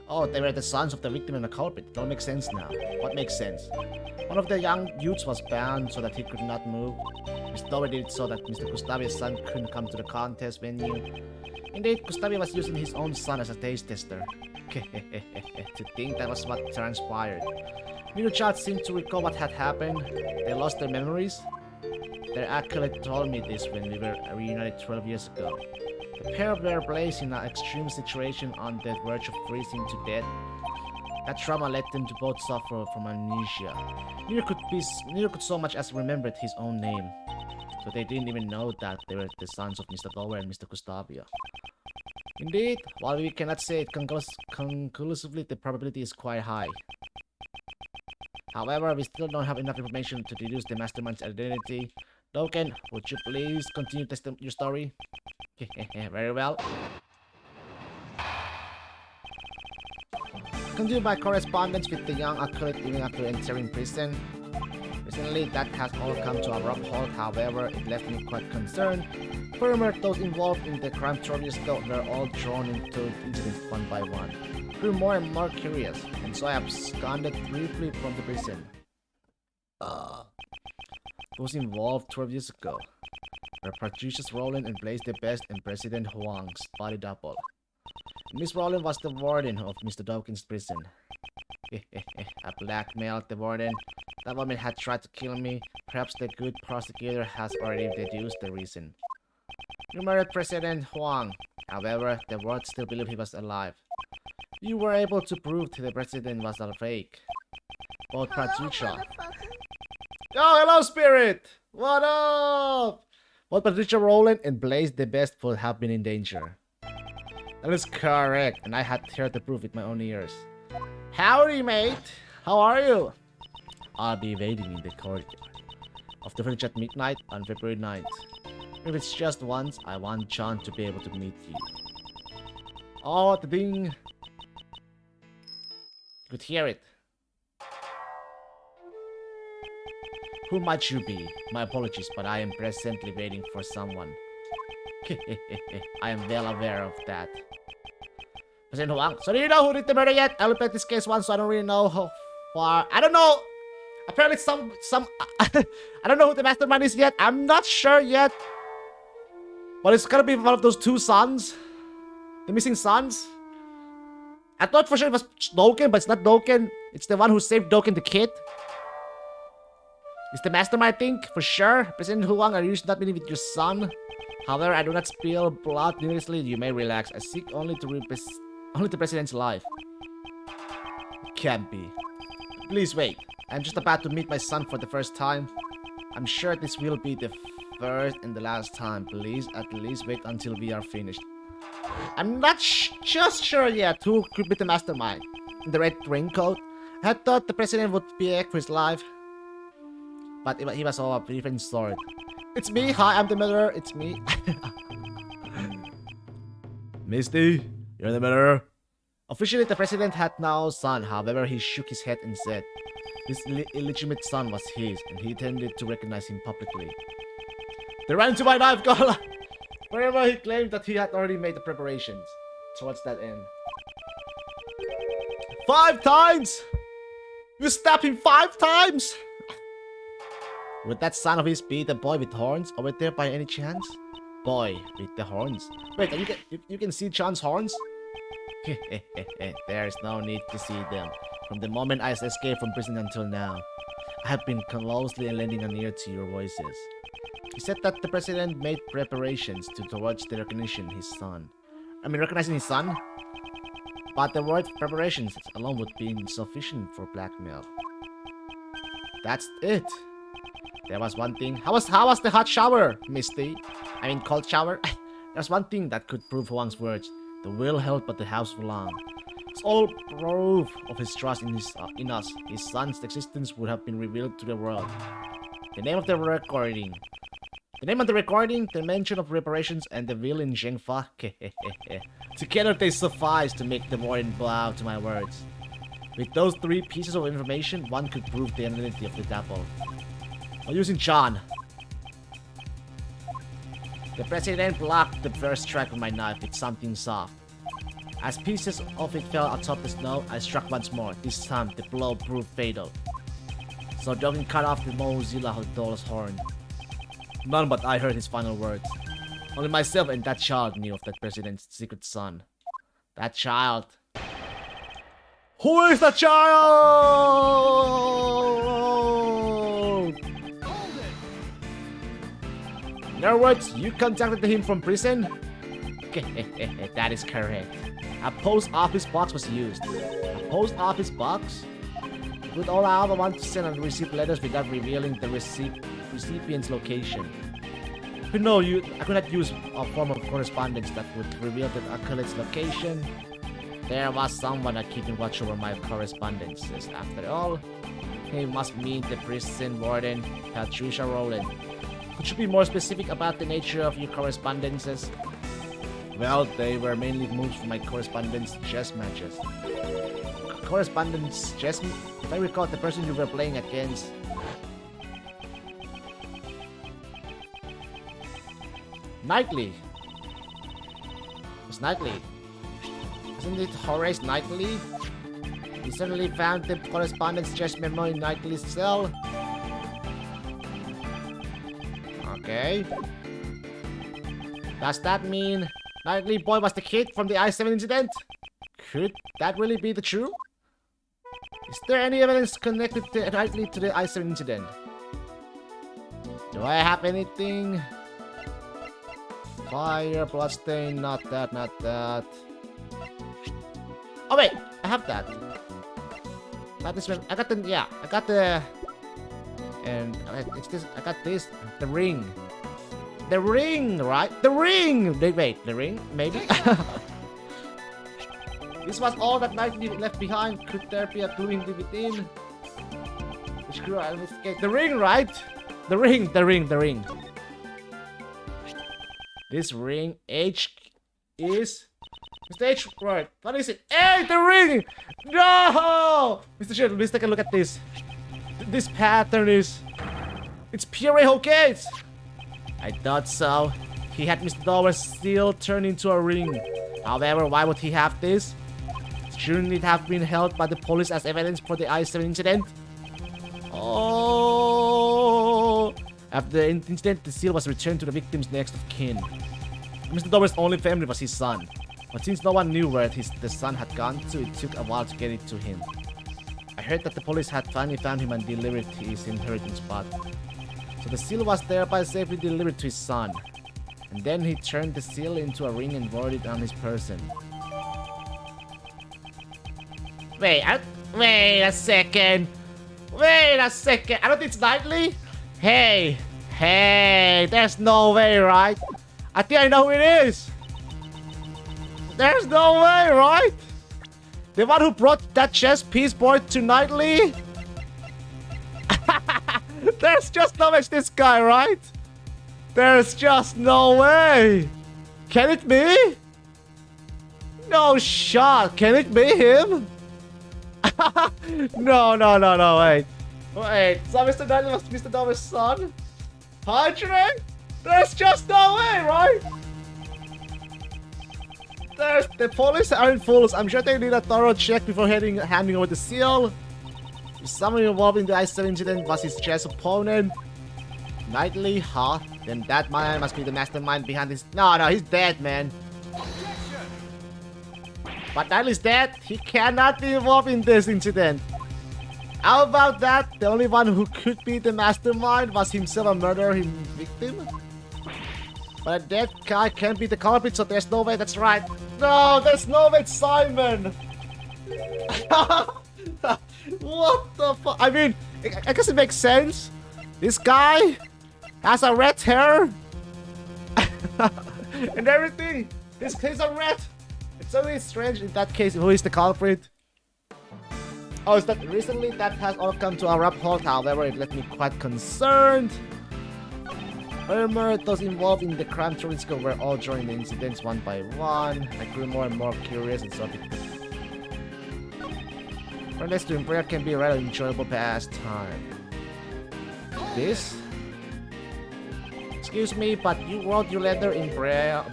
Oh, they were the sons of the victim and the culprit. It all makes sense now. What makes sense? One of the young youths was bound so that he could not move. Mr. Dower did it so that Mr. Gustavia's son couldn't come to the contest venue. Indeed, Gustavia was using his own son as a taste tester. To think that was what transpired. Neither child seemed to recall what had happened. They lost their memories. Their acolyte told me this when we were reunited 12 years ago. The pair were placed in an extreme situation on the verge of freezing to death. That trauma led them to both suffer from amnesia. Neither could so much as remembered his own name. So they didn't even know that they were the sons of Mr. Dower and Mr. Gustavia. Indeed, while we cannot say it conclusively, the probability is quite high. However, we still don't have enough information to deduce the mastermind's identity. Doken, would you please continue testing your story? Very well. Continue my correspondence with the young acolyte even after entering prison. Recently, that has all come to a abrupt halt, however, it left me quite concerned. Furthermore, those involved in the crime 12 years ago were all drawn into the incident one by one. Grew more and more curious, and so I absconded briefly from the prison. Those involved 12 years ago were Patricius Rowland and Blaise the Best and President Huang's body double. Miss Rowland was the warden of Mr. Dawkins' prison. I blackmailed the warden. That woman had tried to kill me. Perhaps the good prosecutor has already deduced the reason. You murdered President Huang. However, the world still believed he was alive. You were able to prove the president was a fake. Both Patricia. Oh, hello, Spirit! What up? Both Patricia Rowland and Blaise the Best would have been in danger. That is correct, and I had heard the proof with my own ears. Howdy, mate! How are you? I'll be waiting in the courtyard of the village at midnight on February 9th. If it's just once, I want John to be able to meet you. Oh, the ding! Could hear it. Who might you be? My apologies, but I am presently waiting for someone. I am well aware of that. President Huang, so do you know who did the murder yet? I looked at this case once, so I don't really know how far. I don't know. Apparently some I don't know who the mastermind is yet. I'm not sure yet. But it's gonna be one of those two sons. The missing sons. I thought for sure it was Doken, but it's not Doken. It's the one who saved Doken the kid. It's the mastermind, I think, for sure. President Huang, I used not meeting with your son. However, I do not spill blood needlessly. You may relax. I seek only the president's life. It can't be. Please wait. I'm just about to meet my son for the first time. I'm sure this will be the first and the last time. Please at least wait until we are finished. I'm not just sure yet who could be the mastermind. In the red raincoat, I had thought the president would beg for his life. But he was all a different story. It's me. Hi, I'm the murderer. It's me. Misty, you're the murderer. Officially, the president had no son. However, he shook his head and said his illegitimate son was his, and he intended to recognize him publicly. They ran into my knife, Gala! Wherever he claimed that he had already made the preparations towards that end. 5 times! You stabbed him 5 times! Would that son of his be the boy with horns over there by any chance? Boy with the horns. Wait, you can see John's horns? There is no need to see them. From the moment I escaped from prison until now, I have been closely lending an ear to your voices. He said that the president made preparations towards the recognizing his son. But the word preparations alone would be insufficient for blackmail. That's it. There was one thing. How was the hot shower, Misty? I mean cold shower? There's one thing that could prove Huang's words. The will held but the house belonged. It's all proof of his trust in us. His son's existence would have been revealed to the world. The name of the recording. The mention of reparations, and the will in Zhengfa. Together they suffice to make the warden bow to my words. With those 3 pieces of information, one could prove the identity of the double. By using John. The president blocked the first strike with my knife with something soft. As pieces of it fell atop the snow, I struck once more. This time, the blow proved fatal. So Dogen cut off the Mozilla doll's horn. None but I heard his final words. Only myself and that child knew of that president's secret son. That child. Who is the child? In other words, you contacted him from prison? That is correct. A post office box was used. A post office box? Would allow the one to send and receive letters without revealing the recipient's location. But no, I could not use a form of correspondence that would reveal the acolyte's location. There was someone keeping watch over my correspondences. After all, He must mean the prison warden, Patricia Rowland. Could you be more specific about the nature of your correspondences? Well, they were mainly moves from my correspondence chess matches. Correspondence chess? If I recall, the person you were playing against. Knightley. It's Knightley. Isn't it Horace Knightley? He certainly found the correspondence chess memo in Knightley's cell. Okay. Does that mean Knightley boy was the kid from the I-7 incident? Could that really be the truth? Is there any evidence connected to Knightley to the I-7 incident? Do I have anything? Fire, bloodstain, not that, not that. Oh wait, I have that. Not this one. I got the, yeah, I got the, and it's this, I got this, the ring. The ring, right? The ring! Wait, the ring? Maybe? This was all that Knightley left behind. Could there be a clue in within? Which clue I'll investigate? The ring, right? The ring, the ring, the ring. This ring, H is... Mr. H, right. What is it? Hey, the ring! No! Mr. Shit, let's take a look at this. This pattern is... It's pure Hokage! I thought so. He had Mr. Dower's seal turned into a ring. However, why would he have this? Shouldn't it have been held by the police as evidence for the I-7 incident? Oh! After the incident, the seal was returned to the victim's next of kin. Mr. Dower's only family was his son. But since no one knew where the son had gone to, it took a while to get it to him. I heard that the police had finally found him and delivered his inheritance spot. So the seal was thereby safely delivered to his son. And then he turned the seal into a ring and wore it on his person. Wait a second. Wait a second. I don't think it's Knightley. Hey, there's no way, right? I think I know who it is. There's no way, right? The one who brought that chess piece board to Knightley? There's just no way it's this guy, right? There's just no way. Can it be? No shot. Can it be him? No, wait. Wait, so Mr. Knightley was Mr. Dower's son? Hydra? There's just no way, right? The police aren't fools. I'm sure they did a thorough check before handing over the seal. If someone involved in the I-7 incident was his chess opponent, Knightley, huh? Then that man must be the mastermind behind this. No, he's dead, man. But Knightley's dead. He cannot be involved in this incident. How about that? The only one who could be the mastermind was himself a murderer victim? But a dead guy can't be the culprit, so there's no way that's right. No, there's no way it's Simon! What the fuck? I mean, I guess it makes sense. This guy has a red hair and everything. He's a red. It's only strange in that case who is the culprit. Oh, is that recently that has all come to a rap halt, however, it left me quite concerned. Furthermore, those involved in the crime Trolinsko were all joining the incidents one by one. I grew more and more curious and so Friendless to Imperial can be a rather enjoyable pastime. This? Excuse me, but you wrote your letter in Braille.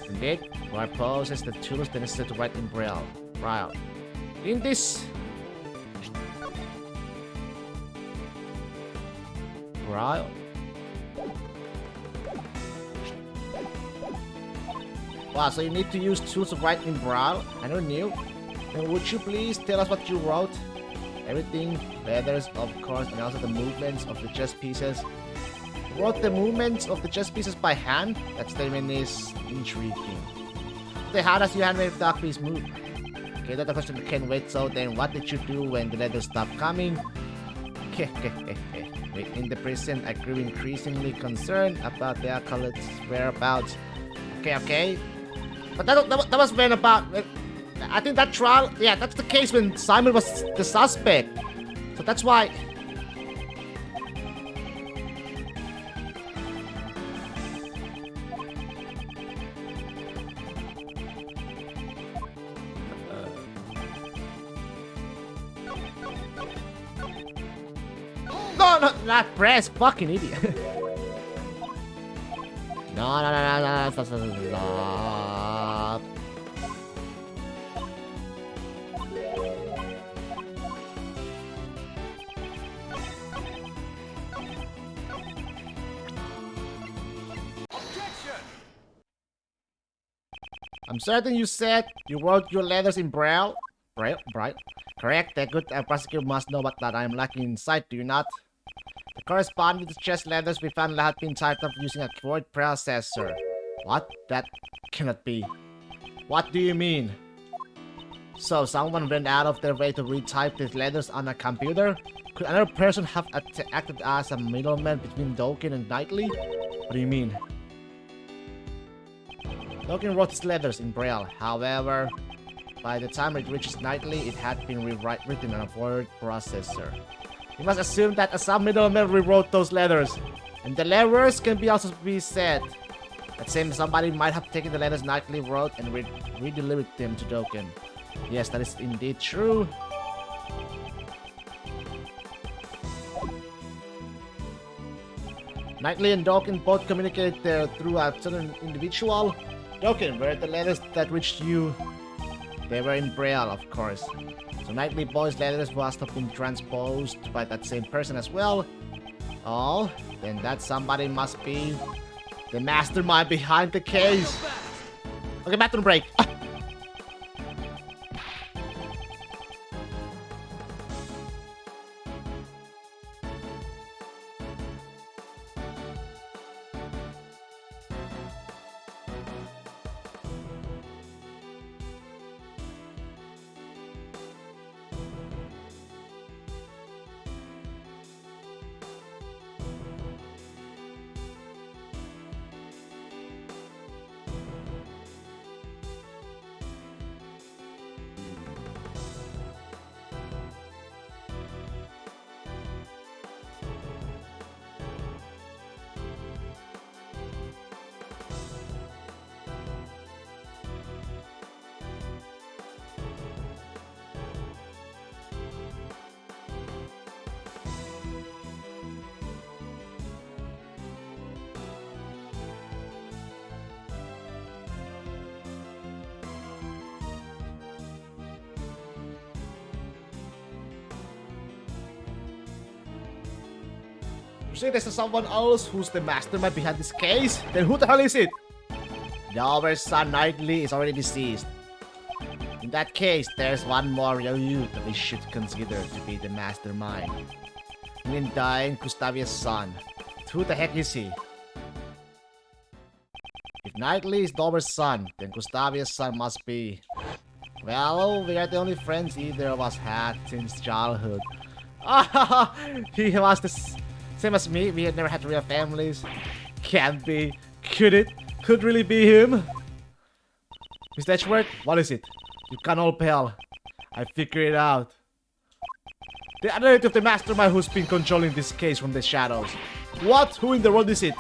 Indeed, I possess the tools necessary to write in Braille. In this... Braille? Wow, so you need to use tools to write in Braille? I never knew. And would you please tell us what you wrote? Everything, letters, of course, and also the movements of the chess pieces. You wrote the movements of the chess pieces by hand? That statement is intriguing. Okay, how does your handmade dog piece move? Okay, that question can't wait, so then what did you do when the letters stopped coming? In the prison, I grew increasingly concerned about the acolyte's whereabouts. Okay. But that was when about... I think that trial... Yeah, that's the case when Simon was the suspect. So that's why. No, no, not press, fucking idiot. No, stop. Objection! I'm certain you said you wrote your letters in Braille. Braille, right? Correct. The good prosecutor must know what that I'm lacking inside, do you not? The corresponding to chess letters we found had been typed up using a word processor. What? That cannot be. What do you mean? So someone went out of their way to retype these letters on a computer? Could another person have acted as a middleman between Dokken and Knightley? What do you mean? Dokken wrote his letters in Braille. However, by the time it reaches Knightley, it had been written on a word processor. You must assume that some middleman rewrote those letters. And the letters can be also be said that somebody might have taken the letters Knightley wrote and redelivered them to Dokken. Yes, that is indeed true. Knightley and Dokken both communicated through a certain individual. Dokken, were the letters that reached you? They were in Braille, of course. So Knightley Boy's letters must have been transposed by that same person as well. Oh, then that somebody must be the mastermind behind the case. Okay, bathroom break. You say there's someone else who's the mastermind behind this case? Then who the hell is it? Our son Knightley is already deceased. In that case, there's one more youth that we should consider to be the mastermind. I mean, dying Gustavia's son. Who the heck is he? If Knightley is Dover's son, then Gustavia's son must be... Well, we are the only friends either of us had since childhood. Ah, he was the same as me. We had never had real families. Can't be. Could it? Could really be him? Mr. Edgeworth, what is it? You can't all pal. I figured it out. The identity of the mastermind who's been controlling this case from the shadows. What? Who in the world is it?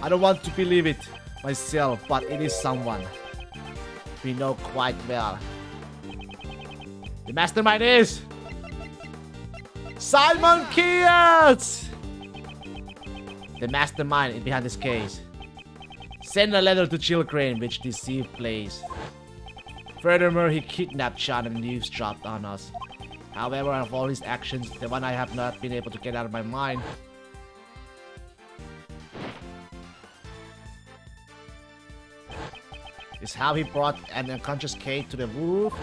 I don't want to believe it myself, but it is someone we know quite well. The mastermind is... Simon Keats! The mastermind behind this case. Send a letter to Chilcrane which deceived place. Furthermore, he kidnapped Sean and eavesdropped on us. However, of all his actions, the one I have not been able to get out of my mind is how he brought an unconscious Kate to the roof.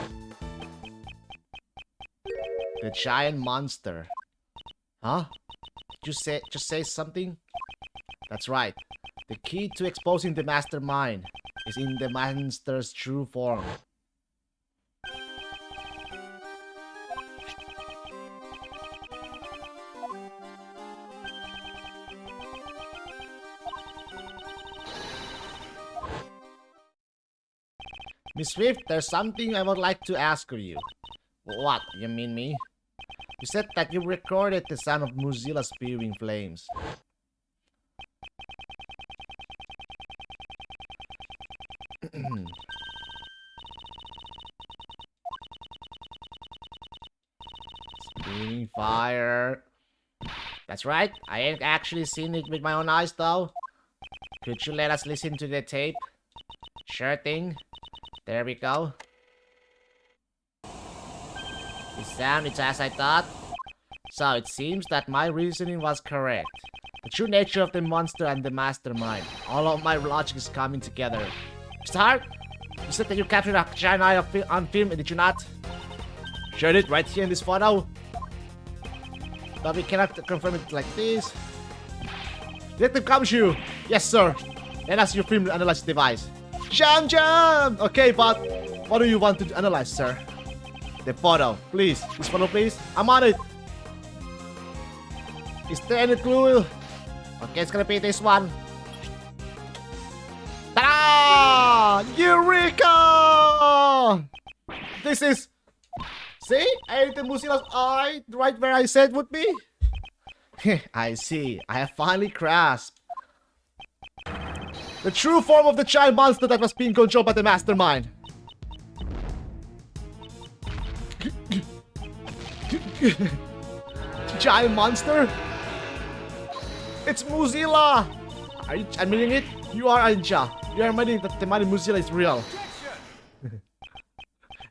The giant monster. Huh? Did you just say something? That's right. The key to exposing the mastermind is in the monster's true form. Miss Swift, there's something I would like to ask of you. What? You mean me? You said that you recorded the sound of Mozilla spewing flames. Spewing fire. That's right. I ain't actually seen it with my own eyes though. Could you let us listen to the tape? Sure thing. There we go. The sound is as I thought. So it seems that my reasoning was correct. The true nature of the monster and the mastermind. All of my logic is coming together. Mr. Hart, you said that you captured a giant eye on film, did you not? Sure did, right here in this photo. But we cannot confirm it like this. Detective Kamshu! Yes, sir. Let us your film analyze device. Jam! Okay, but what do you want to analyze, sir? The photo, please. This photo, please. I'm on it. Is there any clue? Okay, it's gonna be this one. Ta-da! Eureka! This is... See? I ate the Mozilla's eye right where I said would be. I see. I have finally grasped the true form of the giant monster that was being controlled by the mastermind. Giant monster? It's Mozilla! Are you admitting it? You are Anja. You are admitting that the mighty Mozilla is real.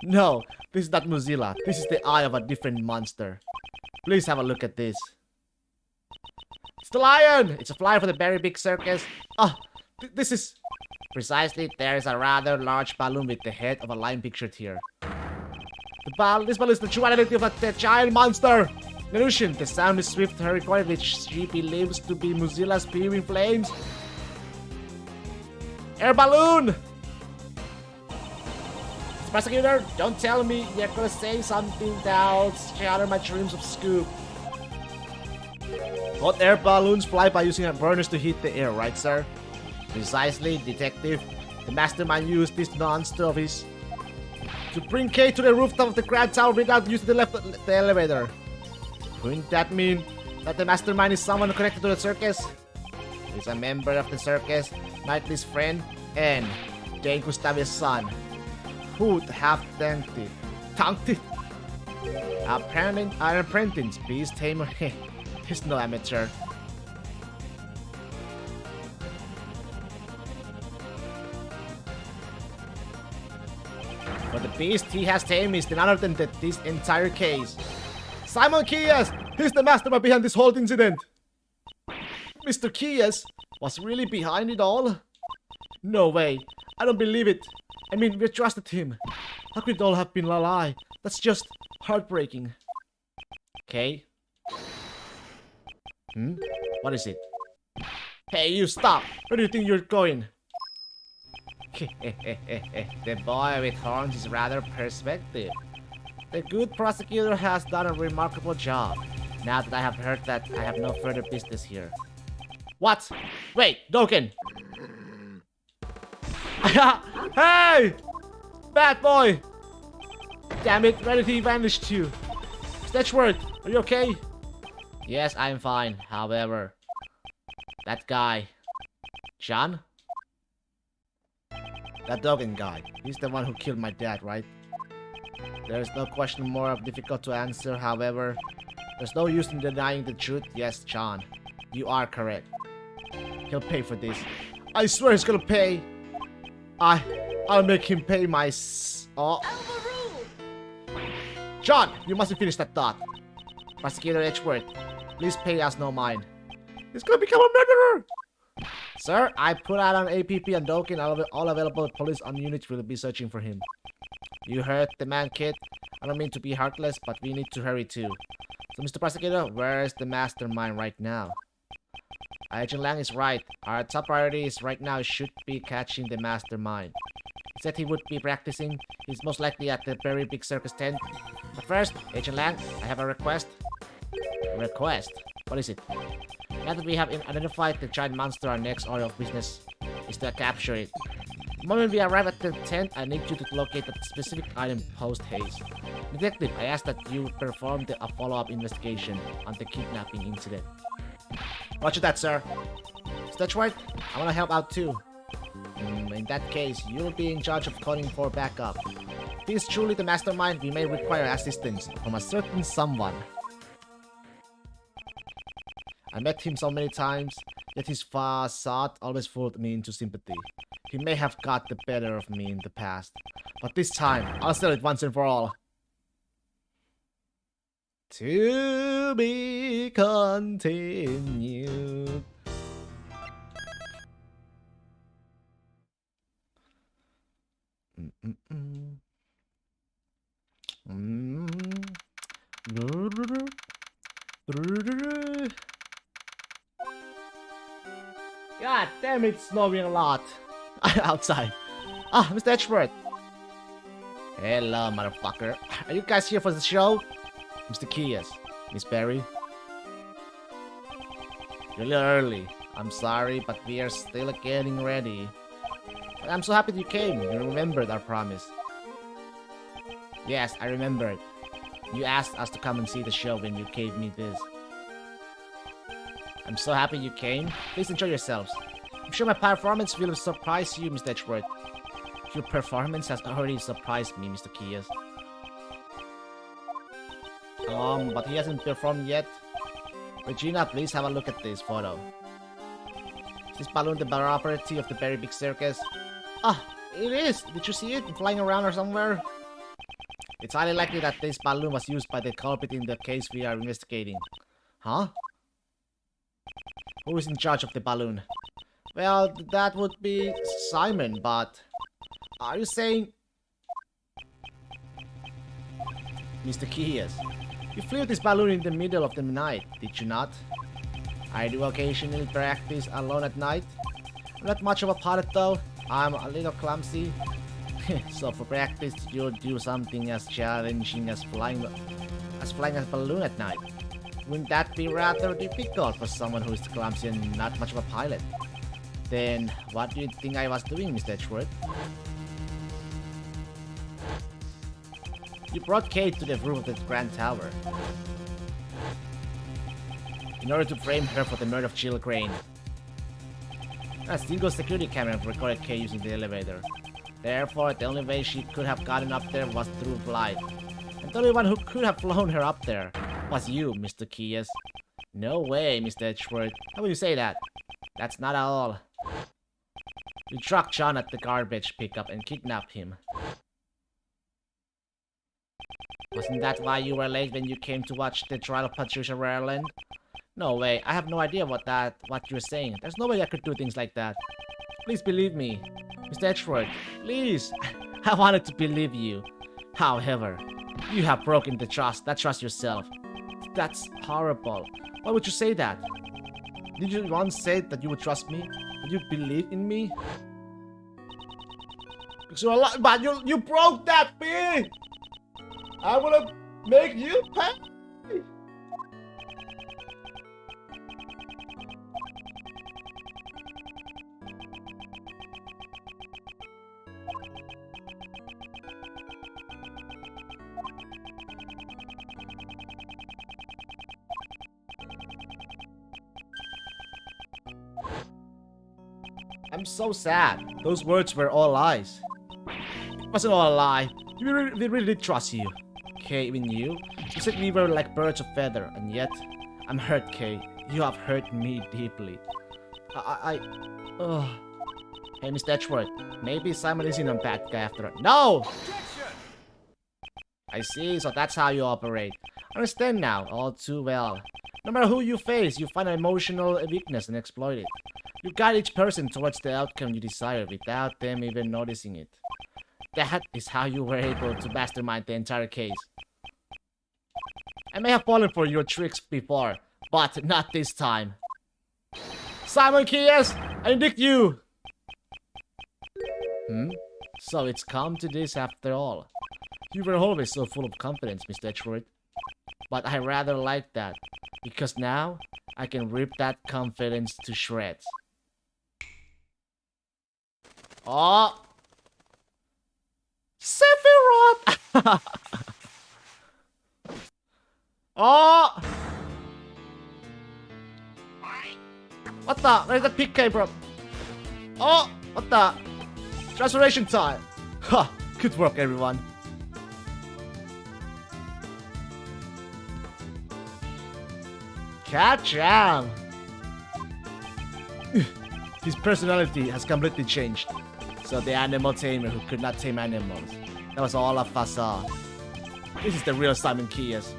No, this is not Mozilla. This is the eye of a different monster. Please have a look at this. It's the lion! It's a flyer for the very big circus. This is... Precisely, there is a rather large balloon with the head of a lion pictured here. This balloon is the true identity of the giant monster! In addition, the sound is swift, recorded which she believes to be Mozilla spewing flames. Air balloon! Prosecutor, don't tell me you're gonna say something that'll shatter my dreams of scoop. Hot air balloons fly by using burners to heat the air, right, sir? Precisely, detective. The mastermind used this monster of his to bring Kate to the rooftop of the Grand Tower without using the elevator. Wouldn't that mean that the mastermind is someone connected to the circus? He's a member of the circus, Knightley's friend, and Dane Gustavia's son. Who would have tanked it? Apparently, an apprentice, beast tamer. He's no amateur. But the beast he has tamed is none other than this entire case. Simon Keyes! He's the mastermind behind this whole incident! Mr. Keyes was really behind it all? No way. I don't believe it. I mean, we trusted him. How could it all have been a lie? That's just heartbreaking. Okay. What is it? Hey, you stop! Where do you think you're going? The boy with horns is rather perspective. The good prosecutor has done a remarkable job. Now that I have heard that, I have no further business here. What? Wait, Doken! Hey! Bad boy! Damn it, where did he vanish to? Stitchword, are you okay? Yes, I'm fine. However, that guy, John? That Dogen guy, he's the one who killed my dad, right? There's no question more difficult to answer, however, there's no use in denying the truth. Yes, John, you are correct. He'll pay for this. I swear he's gonna pay. I'll make him pay my John, you mustn't finish that thought. Prosecutor Edgeworth, please pay us no mind. He's gonna become a murderer! Sir, I put out an APP on Doken. All available police on units will be searching for him. You heard the man, kid. I don't mean to be heartless, but we need to hurry too. So, Mr. Prosecutor, where is the mastermind right now? Agent Lang is right. Our top priority is right now should be catching the mastermind. He said he would be practicing. He's most likely at the very big circus tent. But first, Agent Lang, I have a request. Request? What is it? Now that we have identified the giant monster, our next order of business is to capture it. The moment we arrive at the tent, I need you to locate that specific item post haste. Detective, I asked that you perform a follow-up investigation on the kidnapping incident. Roger that, sir. Is that right? I want to help out too. In that case, you'll be in charge of calling for backup. If he is truly the mastermind, we may require assistance from a certain someone. I met him so many times, yet his facade always fooled me into sympathy. He may have got the better of me in the past, but this time, I'll settle it once and for all. To be continued. God damn, it's snowing a lot outside. Ah, Mr. Edgeworth. Hello, motherfucker. Are you guys here for the show? Mr. Keyes, Miss Berry. You're a little early. I'm sorry, but we are still getting ready. But I'm so happy you came. You remembered our promise. Yes, I remembered. You asked us to come and see the show when you gave me this. I'm so happy you came. Please enjoy yourselves. I'm sure my performance will surprise you, Mr. Edgeworth. Your performance has already surprised me, Mr. Keyes. But he hasn't performed yet. Regina, please have a look at this photo. Is this balloon the property of the very big circus? Ah, it is! Did you see it flying around or somewhere? It's highly likely that this balloon was used by the culprit in the case we are investigating. Huh? Who is in charge of the balloon? Well, that would be Simon, but... Are you saying... Mr. Keyes, you flew this balloon in the middle of the night, did you not? I do occasionally practice alone at night. I'm not much of a pilot though. I'm a little clumsy. So for practice, you'll do something as challenging as flying a balloon at night. Wouldn't that be rather difficult for someone who is clumsy and not much of a pilot? Then, what do you think I was doing, Mr. Edgeworth? You brought Kate to the roof of the Grand Tower in order to frame her for the murder of Jill Crane. A single security camera recorded Kate using the elevator. Therefore, the only way she could have gotten up there was through flight. And the only one who could have flown her up there was you, Mr. Keyes. No way, Mr. Edgeworth. How would you say that? That's not at all. You trucked John at the garbage pickup and kidnapped him. Wasn't that why you were late when you came to watch the trial of Patricia Rowland? No way, I have no idea what you're saying. There's no way I could do things like that. Please believe me. Mr. Edgeworth, please. I wanted to believe you. However, you have broken that trust yourself. That's horrible. Why would you say that? Did you once say that you would trust me? Would you believe in me? Because you're alive, but you broke that, B! I will make you pay! I'm so sad. Those words were all lies. It wasn't all a lie. We really did trust you. Kay, even you? You said we were like birds of feather, and yet... I'm hurt, Kay. You have hurt me deeply. Ugh. Hey, Mr. Edgeworth. Maybe Simon isn't a bad guy after all. No! Objection! I see, so that's how you operate. I understand now, all too well. No matter who you face, you find an emotional weakness and exploit it. You guide each person towards the outcome you desire without them even noticing it. That is how you were able to mastermind the entire case. I may have fallen for your tricks before, but not this time. Simon Keyes, I indict you! So it's come to this after all. You were always so full of confidence, Mr. Edgeworth. But I rather like that, because now I can rip that confidence to shreds. Oh! Sephiroth! What the? Where did that pick came from? Oh! What the? Transformation time! Ha! Good work, everyone. Catch-am! His personality has completely changed. So the animal tamer who could not tame animals. That was all a facade. This is the real Simon Keyes.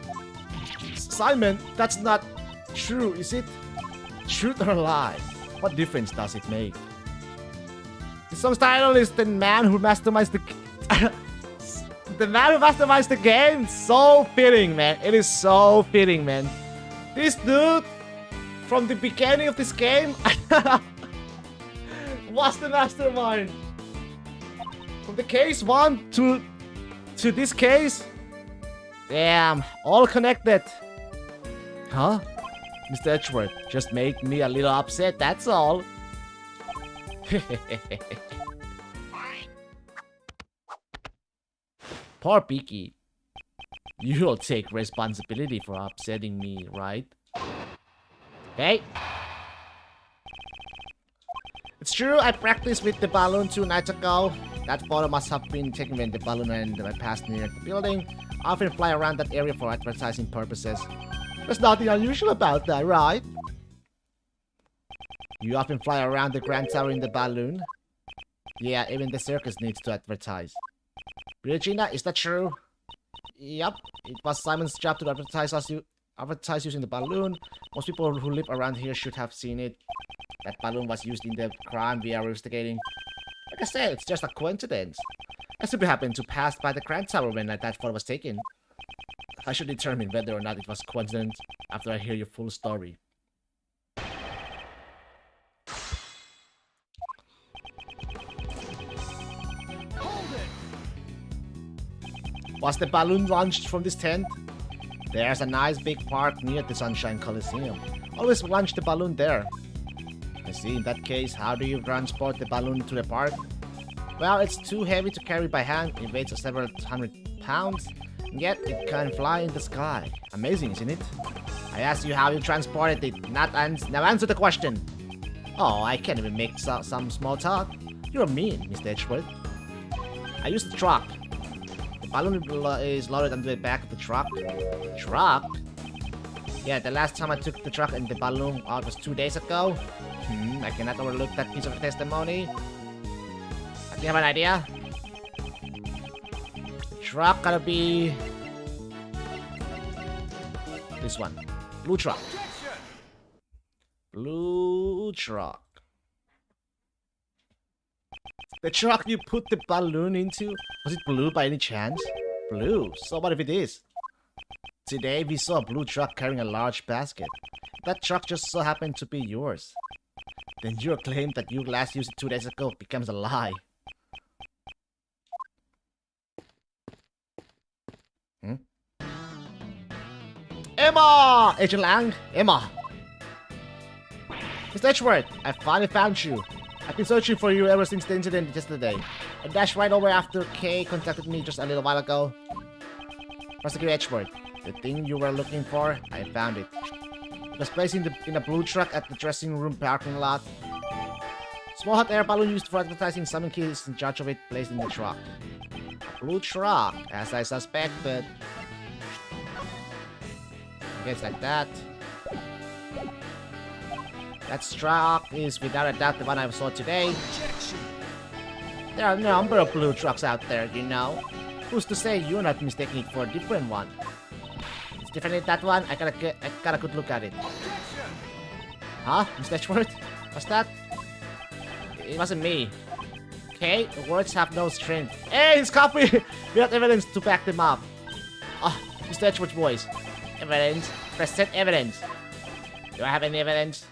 Simon, that's not true, is it? Truth or lie? What difference does it make? The song's title is The Man Who Masterminds the... The Man Who Masterminds the Game. So fitting, man. It is so fitting, man. This dude, from the beginning of this game, was the mastermind. From the case 1 to this case. Damn, all connected. Huh? Mr. Edgeworth, just make me a little upset, that's all. Poor Peaky. You'll take responsibility for upsetting me, right? Okay. It's true, I practiced with the balloon 2 nights ago. That photo must have been taken when the balloon and I passed near the building. I often fly around that area for advertising purposes. There's nothing unusual about that, right? You often fly around the Grand Tower in the balloon? Yeah, even the circus needs to advertise. Regina, is that true? Yep, it was Simon's job to advertise using the balloon. Most people who live around here should have seen it. That balloon was used in the crime we are investigating. Like I said, it's just a coincidence. I simply happened to pass by the Grand Tower when that photo was taken. I should determine whether or not it was coincidence after I hear your full story. Was the balloon launched from this tent? There's a nice big park near the Sunshine Coliseum. Always launch the balloon there. I see, in that case, how do you transport the balloon to the park? Well, it's too heavy to carry by hand. It weighs several hundred pounds. And yet, it can fly in the sky. Amazing, isn't it? I asked you how you transported it, now answer the question. Oh, I can't even make some small talk. You're mean, Mr. Edgeworth. I used the truck. The balloon is loaded onto the back of the truck. Truck? Yeah, the last time I took the truck and the balloon out was 2 days ago. I cannot overlook that piece of testimony. Do you have an idea? The truck gotta be... this one. Blue truck. Blue truck. The truck you put the balloon into? Was it blue by any chance? Blue? So what if it is? Today we saw a blue truck carrying a large basket. That truck just so happened to be yours. Then your claim that you last used it 2 days ago becomes a lie. Emma! Agent Lang! Emma! Mr. Edgeworth, I finally found you. I've been searching for you ever since the incident yesterday. I dashed right over after Kay contacted me just a little while ago. Prosecutor Edgeworth, the thing you were looking for, I found it. It was placed in a blue truck at the dressing room parking lot. Small hot air balloon used for advertising. Simon Keyes is in charge of it, placed in the truck. A blue truck, as I suspected. I guess like that. That truck is without a doubt the one I saw today. There are a number of blue trucks out there, you know. Who's to say you're not mistaking it for a different one? It's different than that one. I got a good look at it. Huh? Mr. Edgeworth? What's that? It wasn't me. Okay, words have no strength. Hey, it's copy! We have evidence to back them up. Ah, Mr. Edgeworth's voice. Evidence? Present evidence. Do I have any evidence?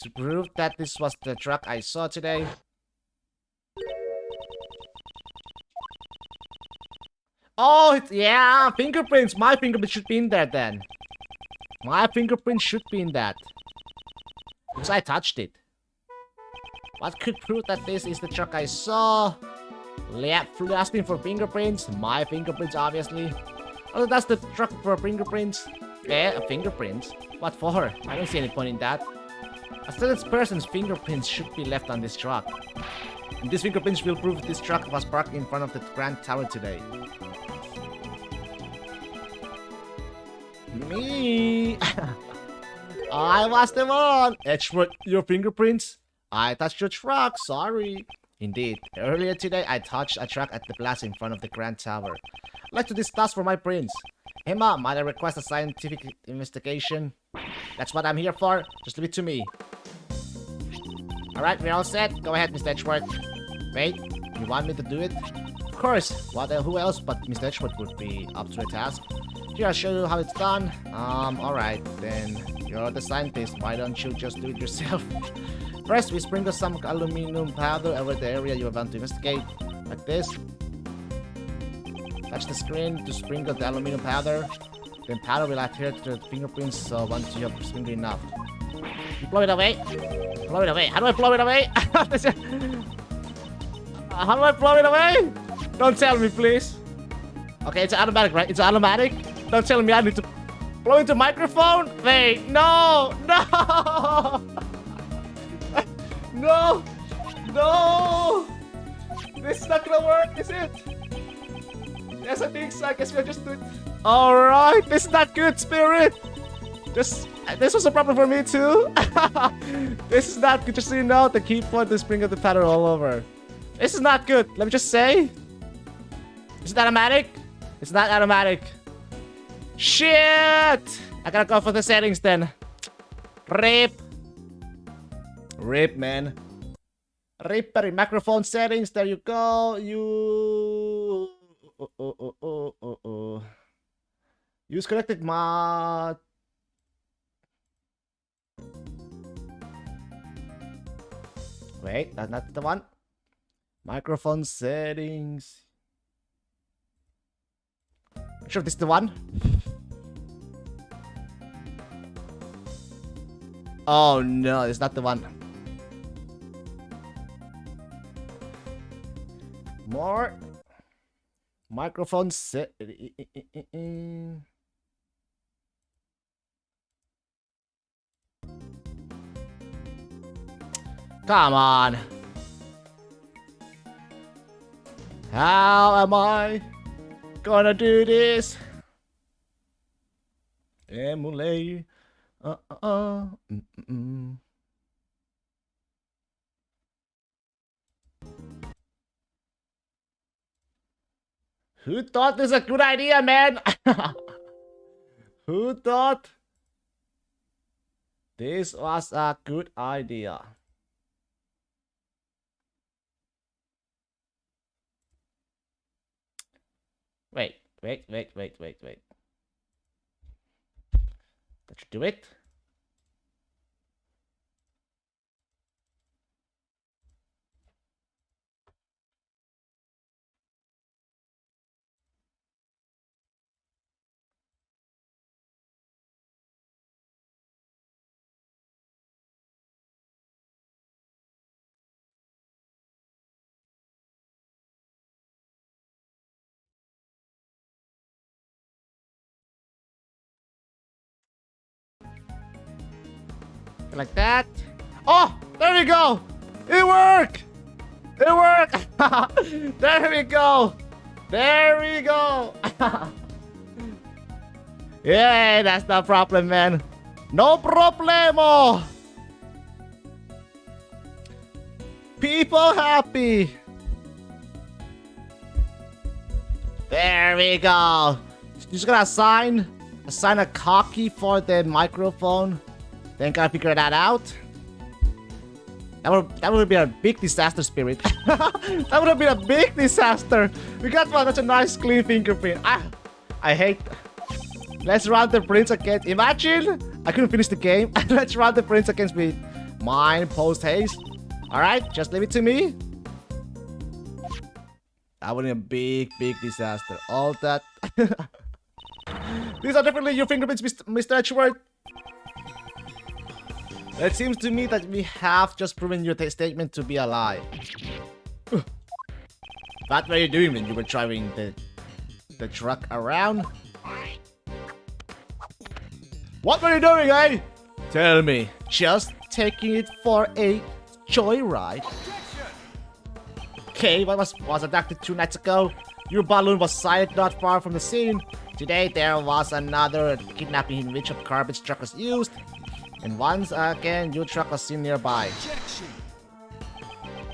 To prove that this was the truck I saw today. Oh, yeah, fingerprints. My fingerprint should be in there then. My fingerprint should be in that. Because I touched it. What could prove that this is the truck I saw? Asking for fingerprints. My fingerprints, obviously. Oh, that's the truck for fingerprints. Yeah, fingerprints. What for? I don't see any point in that. A certain person's fingerprints should be left on this truck. And these fingerprints will prove this truck was parked in front of the Grand Tower today. Me! I was the one! Edgeworth, your fingerprints? I touched your truck, sorry. Indeed, earlier today I touched a truck at the plaza in front of the Grand Tower. I'd like to discuss for my prints. Emma, might I request a scientific investigation? That's what I'm here for. Just leave it to me. Alright, we're all set. Go ahead, Mr. Edgeworth. Wait, you want me to do it? Of course. Who else but Mr. Edgeworth would be up to the task? Here, I'll show you how it's done. Alright, then. You're the scientist. Why don't you just do it yourself? First, we sprinkle some aluminum powder over the area you want to investigate. Like this. Touch the screen to sprinkle the aluminum powder. Then powder will adhere to the fingerprints, so once you have sprinkled enough. You blow it away. Blow it away. How do I blow it away? How do I blow it away? Don't tell me, please. Okay, it's automatic, right? It's automatic. Don't tell me I need to blow into microphone. Wait, no, no, no, no. This is not gonna work, is it? Yes, I think so. I guess we'll just do it. All right, this is not good, Spirit. This was a problem for me too. This is not good. Just so you know, the key point is sprinkle the powder all over. This is not good. Let me just say. Is it automatic? It's not automatic. Shit! I gotta go for the settings then. Rip. Rip, man. Rippery microphone settings. There you go. Use corrected mod. Wait, that's not the one. Microphone settings. Not sure if this is the one. Oh no, it's not the one. More microphone set. Come on. How am I gonna do this? Emulate. Who thought this was a good idea, man? Who thought this was a good idea? Wait. That should do it. Like that. Oh, there we go. It worked. It worked. There we go. There we go. Yeah, that's no problem, man. No problemo. People happy. There we go. Just gonna assign a cocky for the microphone. Then gotta figure that out. That would be a big disaster, Spirit. That would have been a big disaster. We got one such a nice clean fingerprint. I hate. Let's run the prints again. Imagine I couldn't finish the game. Let's run the prints against me. Mine post haste. All right, just leave it to me. That would be a big disaster. All that. These are definitely your fingerprints, Mr. Edgeworth. It seems to me that we have just proven your statement to be a lie. What were you doing when you were driving the truck around? What were you doing, eh? Tell me. Just taking it for a joyride. Objection! Okay, what was abducted 2 nights ago? Your balloon was sighted not far from the scene. Today there was another kidnapping in which a garbage truck was used. And once again, your truck was seen nearby. Objection!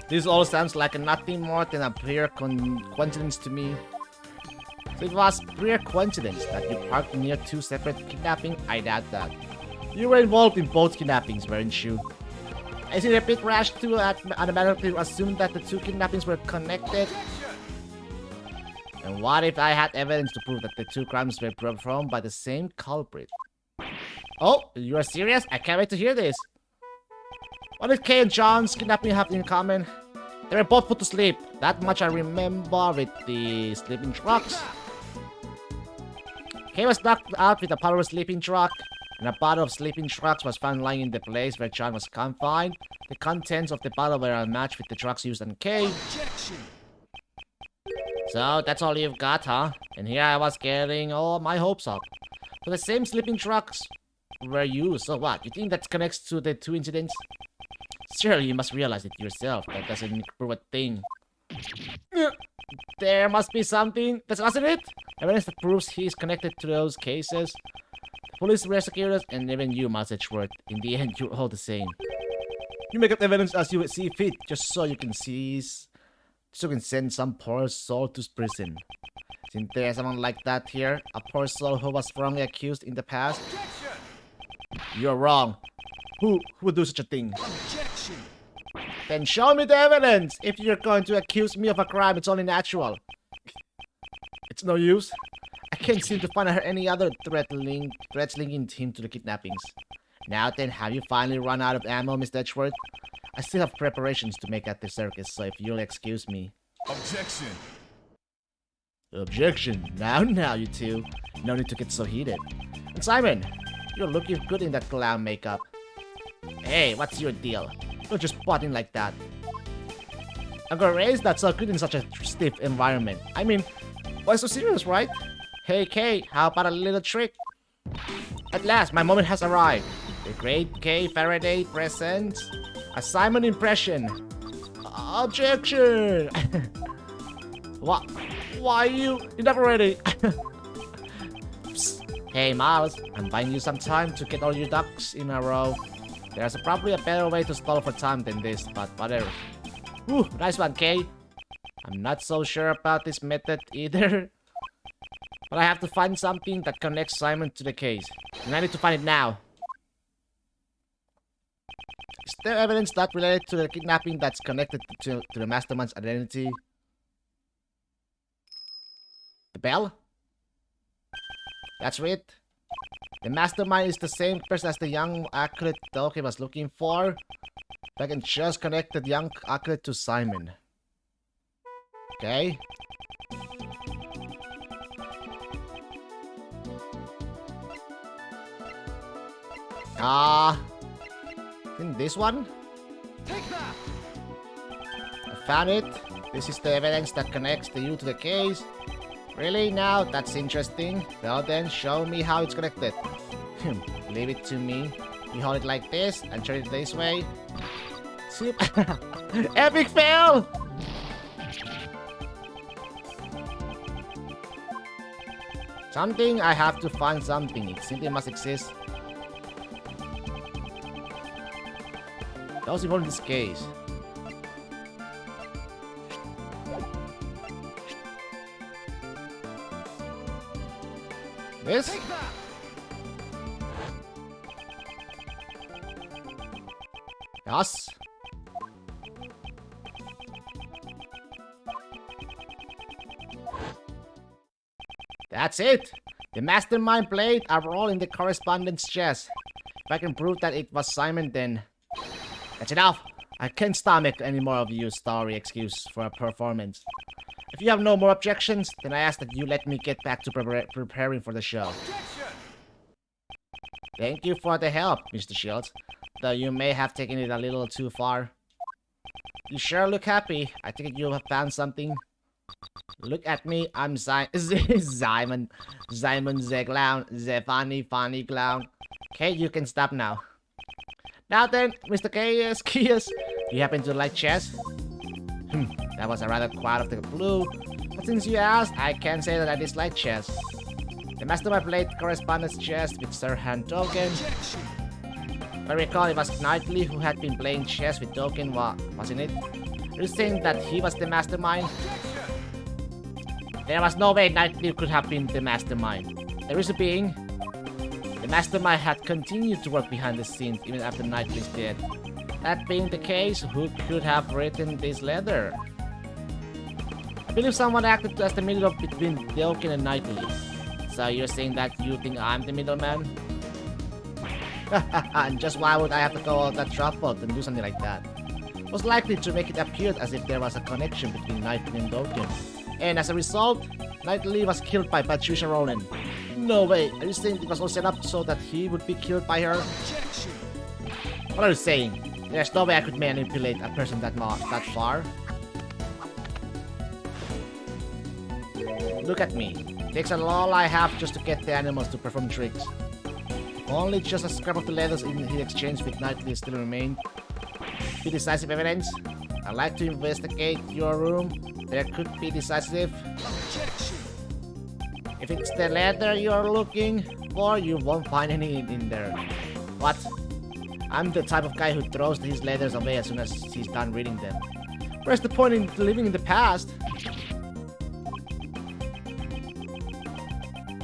This all sounds like nothing more than a pure coincidence to me. So it was pure coincidence that you parked near 2 separate kidnappings? I doubt that. You were involved in both kidnappings, weren't you? Is it a bit rash to automatically assume that the 2 kidnappings were connected? And what if I had evidence to prove that the 2 crimes were performed by the same culprit? Oh, you are serious? I can't wait to hear this. What did Kay and John's kidnapping have in common? They were both put to sleep. That much I remember with the sleeping trucks. Kay was knocked out with a powerful sleeping truck, and a bottle of sleeping trucks was found lying in the place where John was confined. The contents of the bottle were a match with the trucks used on Kay. Objection! So that's all you've got, huh? And here I was getting all my hopes up. So the same sleeping trucks were used. So what? You think that connects to the 2 incidents? Surely you must realize it yourself. That doesn't prove a thing. There must be something. That's wasn't it? Evidence that proves he's connected to those cases. The police, prosecutors, and even you, Edgeworth. In the end, you're all the same. You make up evidence as you see fit, just so you can send some poor soul to prison. Isn't there someone like that here? A poor soul who was wrongly accused in the past? Objection! You're wrong. Who would do such a thing? Objection! Then show me the evidence! If you're going to accuse me of a crime, it's only natural. It's no use. I can't seem to find any other threats linking him to the kidnappings. Now then, have you finally run out of ammo, Mr. Edgeworth? I still have preparations to make at the circus, so if you'll excuse me. Objection! Objection. Now, you two. No need to get so heated. And Simon, you're looking good in that clown makeup. Hey, what's your deal? Don't just butt in like that. I'm gonna raise not so good in such a stiff environment. I mean, why so serious, right? Hey, Kay, how about a little trick? At last, my moment has arrived. The great Kay Faraday presents a Simon impression. Objection! What? Why you? You're never ready. Psst. Hey, Miles, I'm buying you some time to get all your ducks in a row. There's probably a better way to stall for time than this, but whatever. Whew, nice one, Kay. I'm not so sure about this method either. But I have to find something that connects Simon to the case. And I need to find it now. Is there evidence not related to the kidnapping that's connected to the mastermind's identity? The bell? That's it. The mastermind is the same person as the young acolyte Doki was looking for. If I can just connect the young acolyte to Simon. Okay. In this one? Take that! I found it. This is the evidence that connects you to the case. Really? Now? That's interesting. Well then, show me how it's connected. Leave it to me. You hold it like this and turn it this way. Super. Epic fail! Something, I have to find something. It simply must exist. That was important in this case. This? Take that! Yes. That's it. The mastermind played a role in the correspondence chess. If I can prove that it was Simon, then that's enough. I can't stomach any more of your story excuse for a performance. If you have no more objections, then I ask that you let me get back to preparing for the show. Objection! Thank you for the help, Mr. Shields, though you may have taken it a little too far. You sure look happy. I think you have found something. Look at me, I'm Simon the clown, the funny clown. Okay, you can stop now. Now then, Mr. Kias, do you happen to like chess? That was a rather quiet of the blue. But since you asked, I can say that I dislike chess. The mastermind played correspondence chess with Sir Han Dogen. Objection. If I recall, it was Knightley who had been playing chess with Dogen, wasn't it? Are you saying that he was the mastermind? There was no way Knightley could have been the mastermind. The reason being, the mastermind had continued to work behind the scenes even after Knightley's death. That being the case, who could have written this letter? I believe someone acted as the middle between Dogen and Knightley. So you're saying that you think I'm the middleman? And just why would I have to go all that trouble and do something like that? Most likely to make it appear as if there was a connection between Knightley and Dogen. And as a result, Knightley was killed by Patricia Ronan. No way, are you saying it was all set up so that he would be killed by her? Objection. What are you saying? There's no way I could manipulate a person that far. Look at me. Takes all I have just to get the animals to perform tricks. Only just a scrap of the letters in his exchange with Knightley still remain. Be decisive evidence. I'd like to investigate your room. There could be decisive. Objection. If it's the letter you're looking for, you won't find any in there. What? I'm the type of guy who throws his letters away as soon as he's done reading them. Where's the point in living in the past?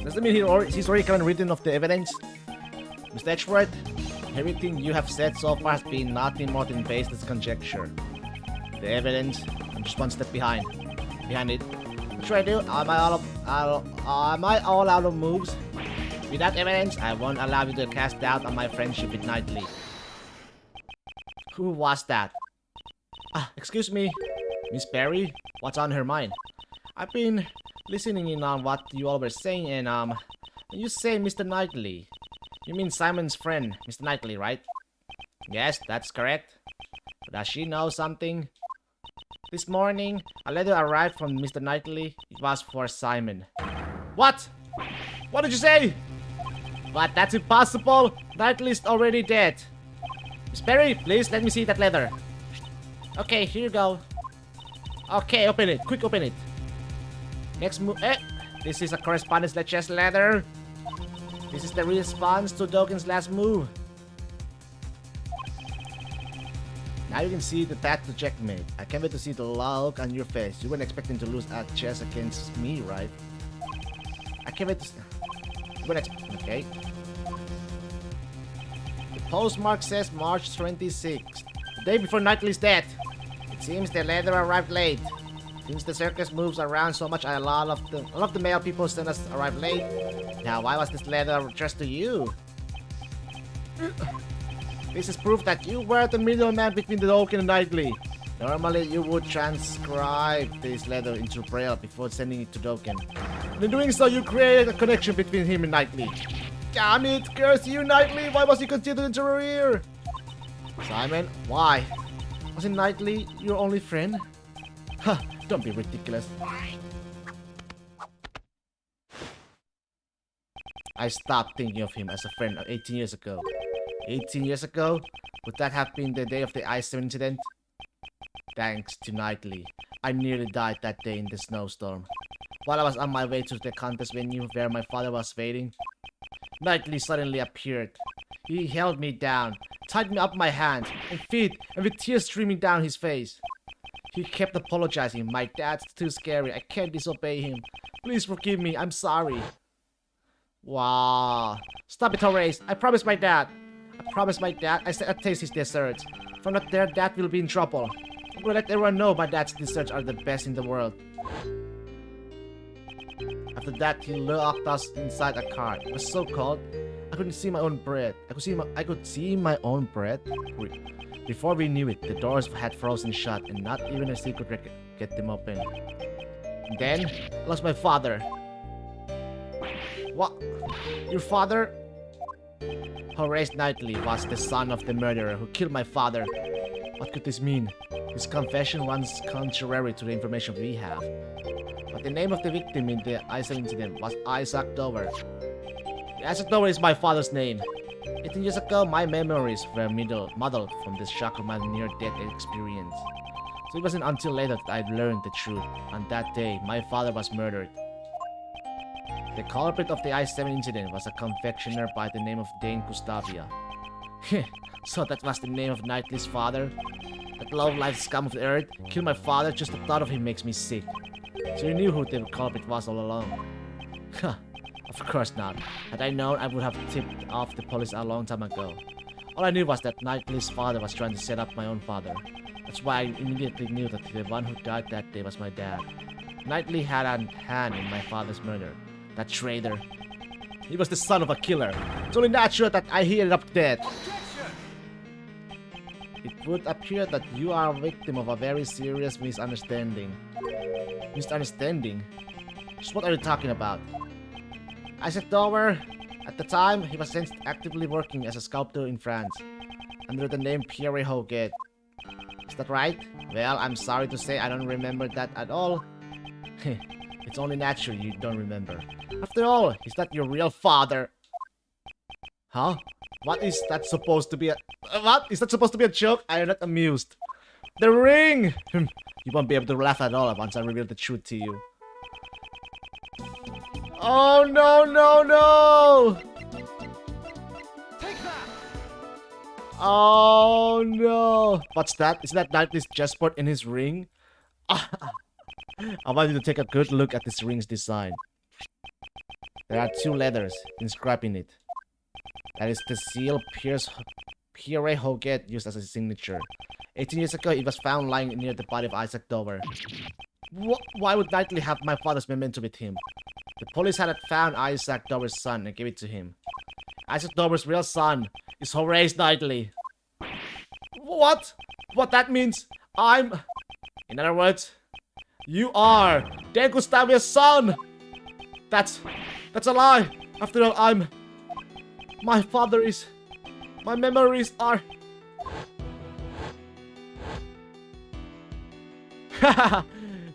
Does that mean he's already kind of written off the evidence? Mr. Edgeworth, everything you have said so far has been nothing more than baseless conjecture. The evidence, I'm just one step behind it. What should I do? Am I all out of moves? Without evidence, I won't allow you to cast doubt on my friendship with Knightley. Who was that? Excuse me, Miss Berry? What's on her mind? I've been listening in on what you all were saying, and when you say Mr. Knightley, you mean Simon's friend, Mr. Knightley, right? Yes, that's correct. Does she know something? This morning, a letter arrived from Mr. Knightley. It was for Simon. What? What did you say? But that's impossible. Knightley's already dead. Miss Berry, please let me see that letter. Okay, here you go. Okay, open it. Quick, open it. Next move. This is a correspondence chess letter. This is the response to Dogen's last move. Now you can see the path to checkmate. I can't wait to see the look on your face. You weren't expecting to lose at chess against me, right? I can't wait to see. Okay. The postmark says March 26th, the day before Knightley's death. It seems the letter arrived late. Since the circus moves around so much, a lot of the mail people send us arrive late. Now, why was this letter addressed to you? This is proof that you were the middleman between the Dogen and Knightley. Normally, you would transcribe this letter into Braille before sending it to Dogen. In doing so, you created a connection between him and Knightley. Damn it! Curse you, Knightley! Why was he considered into your ear? Simon, why? Wasn't Knightley your only friend? Huh, don't be ridiculous. I stopped thinking of him as a friend 18 years ago. 18 years ago? Would that have been the day of the ice incident? Thanks to Knightley, I nearly died that day in the snowstorm. While I was on my way to the contest venue where my father was waiting, Knightley suddenly appeared. He held me down, tied me up my hands and feet, and with tears streaming down his face. He kept apologizing. My dad's too scary. I can't disobey him. Please forgive me. I'm sorry. Wow. Stop it, Horace. I promised my dad. I said I'd taste his desserts. If I'm not there, Dad will be in trouble. I'm gonna let everyone know my dad's desserts are the best in the world. After that, he locked us inside a car. It was so cold, I couldn't see my own breath. I could see my own breath. Before we knew it, the doors had frozen shut, and not even a secret could get them open. And then, I lost my father. What? Your father? Horace Knightley was the son of the murderer who killed my father. What could this mean? His confession runs contrary to the information we have. But the name of the victim in the Isaac incident was Isaac Dover. Isaac Dover is my father's name. 18 years ago, my memories were muddled from the shock of my near-death experience. So it wasn't until later that I learned the truth. On that day, my father was murdered. The culprit of the I-7 incident was a confectioner by the name of Dane Gustavia. So that was the name of Knightley's father? That low-life scum of the earth killed my father. Just the thought of him makes me sick. So you knew who the culprit was all along? Of course not. Had I known, I would have tipped off the police a long time ago. All I knew was that Knightley's father was trying to set up my own father. That's why I immediately knew that the one who died that day was my dad. Knightley had a hand in my father's murder. That traitor. He was the son of a killer. It's only natural that I ended up dead. Objection! It would appear that you are a victim of a very serious misunderstanding. Misunderstanding? Just what are you talking about? Isaac Dover, at the time, he was actively working as a sculptor in France, under the name Pierre Hoguet. Is that right? Well, I'm sorry to say I don't remember that at all. It's only natural you don't remember. After all, he's not your real father. Huh? What is that supposed to be a... What? Is that supposed to be a joke? I am not amused. The ring! You won't be able to laugh at all once I reveal the truth to you. Oh no, no, no! Take that! Oh no! What's that? Is that Knightley's chessboard in his ring? I want you to take a good look at this ring's design. There are two letters inscribed in it. That is the seal Pierre Hoguet used as a signature. 18 years ago, it was found lying near the body of Isaac Dover. Why would Knightley have my father's memento with him? The police had found Isaac Dover's son and gave it to him. Isaac Dover's real son is Horace Knightley. What? What that means? In other words, you are Dan Gustavia's son! That's a lie! After all, my father is... My memories are...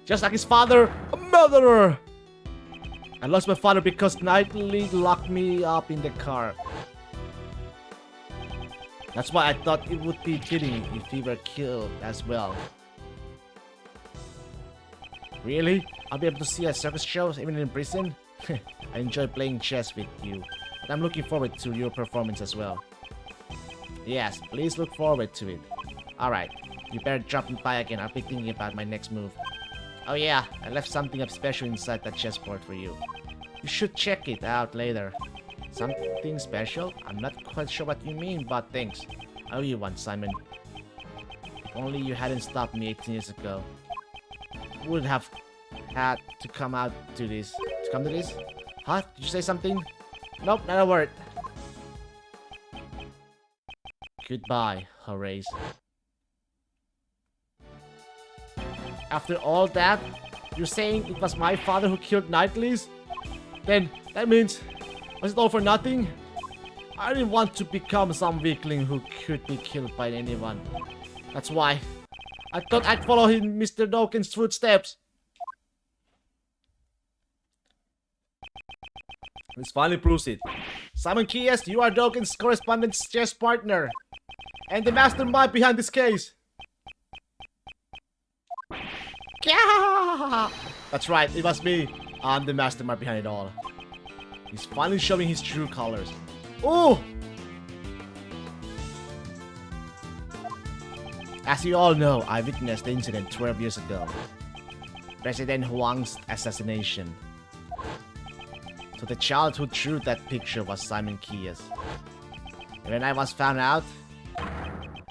Just like his father, a murderer! I lost my father because Knightley locked me up in the car. That's why I thought it would be fitting if he were killed as well. Really? I'll be able to see a circus show even in prison? I enjoy playing chess with you, but I'm looking forward to your performance as well. Yes, please look forward to it. Alright, you better drop me by again. I'll be thinking about my next move. Oh yeah, I left something up special inside that chessboard for you. You should check it out later. Something special? I'm not quite sure what you mean, but thanks. I owe you one, Simon. If only you hadn't stopped me 18 years ago. You wouldn't have had to come to this. Huh? Did you say something? Nope, not a word. Goodbye, Horace. After all that, you're saying it was my father who killed Knightley's? Then, that means... Was it all for nothing? I didn't want to become some weakling who could be killed by anyone. That's why. I thought I'd follow in Mr. Dawkins' footsteps. This finally proves it. Simon Keyes, you are Dawkins' correspondence chess partner. And the mastermind behind this case. That's right, it was me. I'm the mastermind behind it all. He's finally showing his true colors. Oh! As you all know, I witnessed the incident 12 years ago. President Huang's assassination. So the child who drew that picture was Simon Keyes. And when I was found out,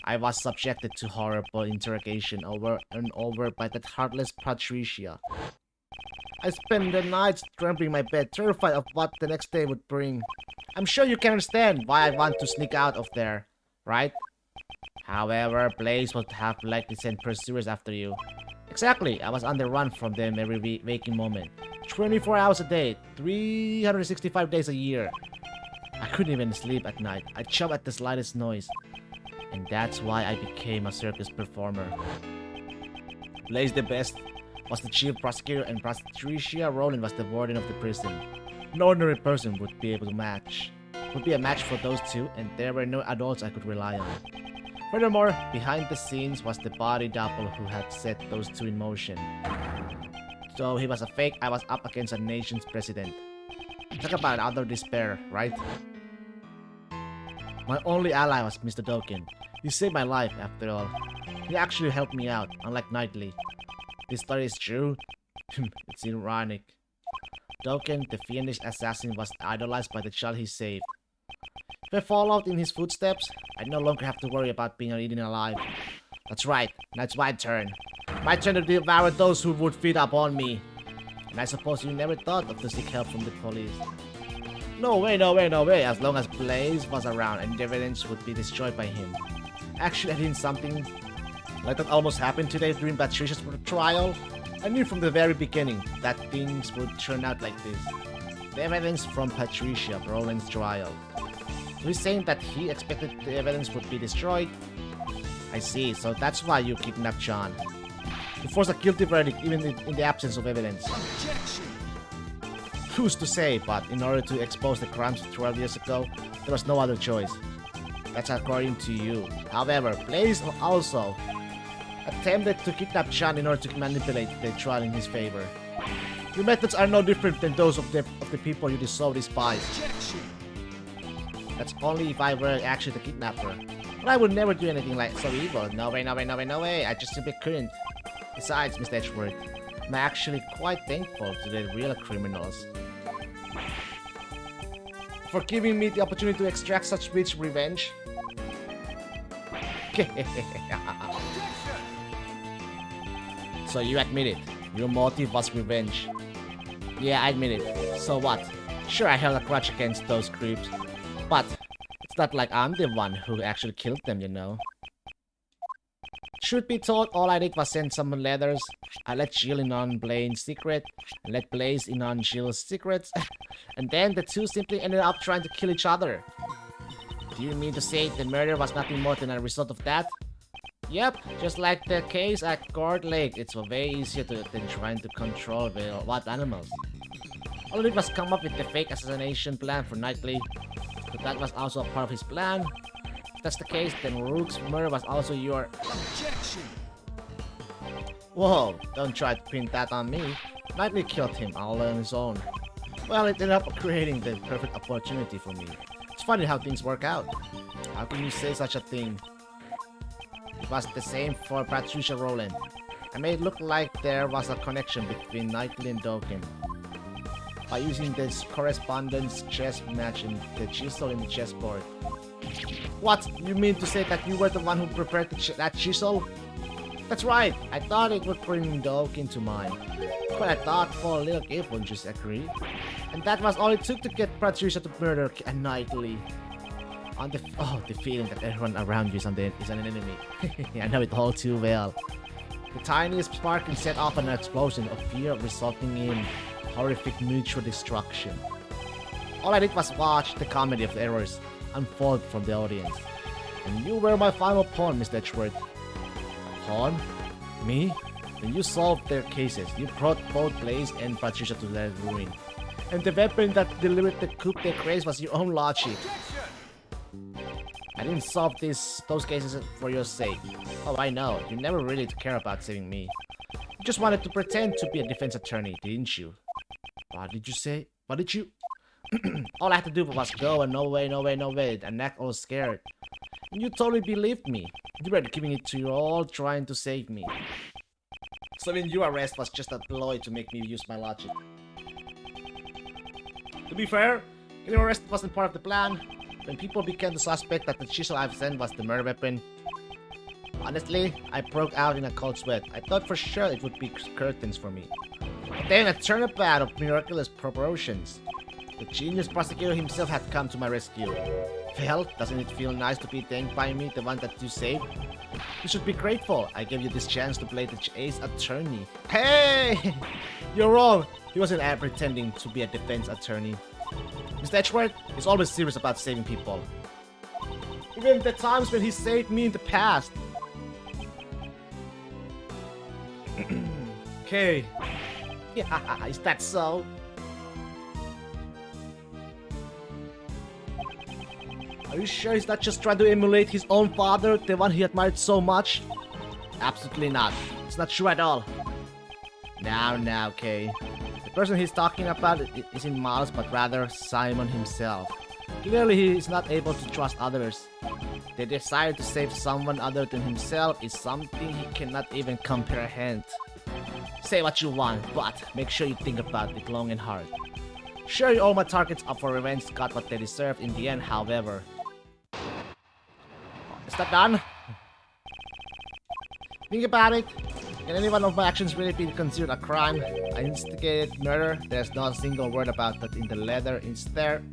I was subjected to horrible interrogation over and over by that heartless Patricia. I spent the nights trampling my bed, terrified of what the next day would bring. I'm sure you can understand why I want to sneak out of there, right? However, Blaze would have likely sent pursuers after you. Exactly, I was on the run from them every waking moment. 24 hours a day, 365 days a year. I couldn't even sleep at night. I jumped at the slightest noise. And that's why I became a circus performer. Blaze the Best was the chief prosecutor and Patricia Rowland was the warden of the prison. No ordinary person would be able to match. would be a match for those two, and there were no adults I could rely on. Furthermore, behind the scenes was the body double who had set those two in motion. So he was a fake, I was up against a nation's president. Talk about utter despair, right? My only ally was Mr. Doken. He saved my life, after all. He actually helped me out, unlike Knightley. This story is true? It's ironic. Doken, the fiendish assassin, was idolized by the child he saved. If I followed in his footsteps, I'd no longer have to worry about being eaten alive. That's right, now it's my turn. My turn to devour those who would feed upon me. And I suppose you never thought of to seek help from the police. No way, no way, no way. As long as Blaze was around and the evidence would be destroyed by him. Actually, I did something like that almost happened today during Patricia's trial. I knew from the very beginning that things would turn out like this. The evidence from Patricia Brolin's trial. So he's saying that he expected the evidence would be destroyed. I see, so that's why you kidnapped John. To force a guilty verdict even in the absence of evidence. Objection. Who's to say, but in order to expose the crimes 12 years ago, there was no other choice. That's according to you. However, Blaze also attempted to kidnap John in order to manipulate the trial in his favor. Your methods are no different than those of the people you so despise. Objection. That's only if I were actually the kidnapper. But I would never do anything like so evil. No way, no way, no way, no way. I just simply couldn't. Besides, Mr. Edgeworth, I'm actually quite thankful to the real criminals for giving me the opportunity to extract such rich revenge. So you admit it. Your motive was revenge. Yeah, I admit it. So what? Sure, I held a grudge against those creeps. But it's not like I'm the one who actually killed them, you know. Truth be told, all I did was send some letters. I let Jill in on Blaine's secret, and let Blaze in on Jill's secrets, and then the two simply ended up trying to kill each other. Do you mean to say the murder was nothing more than a result of that? Yep, just like the case at Court Lake, it's way easier than trying to control the wild animals. All I did was come up with the fake assassination plan for Knightley, but that was also a part of his plan. If that's the case, then Rook's murder was also your... Objection. Whoa, don't try to pin that on me. Knightley killed him all on his own. Well, it ended up creating the perfect opportunity for me. It's funny how things work out. How can you say such a thing? It was the same for Patricia Rowland. I made it look like there was a connection between Knightley and Doken by using this correspondence chess match and the chisel in the chessboard. What? You mean to say that you were the one who prepared that chisel? That's right. I thought it would bring Doken to mind. Quite a thoughtful little gift, wouldn't you agree? And that was all it took to get Patricia to murder Knightley. On the feeling that everyone around you is an enemy. I know it all too well. The tiniest spark can set off an explosion of fear resulting in horrific mutual destruction. All I did was watch the comedy of the errors unfold from the audience. And you were my final pawn, Mr. Edgeworth. A pawn? Me? When you solved their cases, you brought both Blaze and Patricia to their ruin. And the weapon that delivered the coup de grace was your own logic. I didn't solve those cases for your sake. Oh, I know. You never really cared about saving me. You just wanted to pretend to be a defense attorney, didn't you? What did you say? What did you... All I had to do was go and no way, no way, no way, and act all scared. And you totally believed me. You were giving it to you all trying to save me. So then your arrest was just a ploy to make me use my logic. To be fair, your arrest wasn't part of the plan. When people began to suspect that the chisel I've sent was the murder weapon, honestly, I broke out in a cold sweat. I thought for sure it would be curtains for me. But then a turnabout of miraculous proportions. The genius prosecutor himself had come to my rescue. Well, doesn't it feel nice to be thanked by me, the one that you saved? You should be grateful. I gave you this chance to play the ace attorney. Hey! You're wrong. He wasn't pretending to be a defense attorney. Mr. Edgeworth is always serious about saving people. Even the times when he saved me in the past. Okay. Yeah, is that so? Are you sure he's not just trying to emulate his own father, the one he admired so much? Absolutely not. It's not true at all. Now, okay. The person he's talking about isn't Miles, but rather Simon himself. Clearly, he is not able to trust others. The desire to save someone other than himself is something he cannot even comprehend. Say what you want, but make sure you think about it long and hard. Sure, all my targets up for revenge got what they deserved in the end, however. Is that done? Think about it. Can any one of my actions really be considered a crime? I instigated murder. There's not a single word about that in the letter. Instead,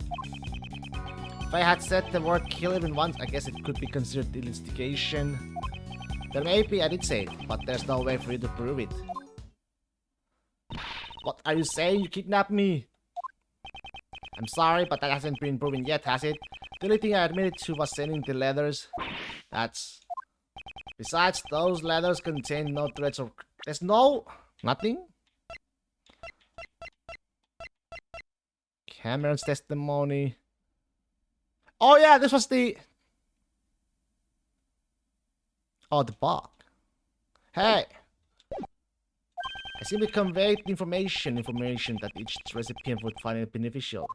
if I had said the word kill even once, I guess it could be considered instigation. Then maybe I did say it, but there's no way for you to prove it. What are you saying? You kidnapped me? I'm sorry, but that hasn't been proven yet, has it? The only thing I admitted to was sending the letters. That's... Besides, those letters contain no threats of... There's no... Nothing? Cameron's testimony... Oh yeah, this was the... Oh, the bug. Hey! I simply conveyed information that each recipient would find it beneficial.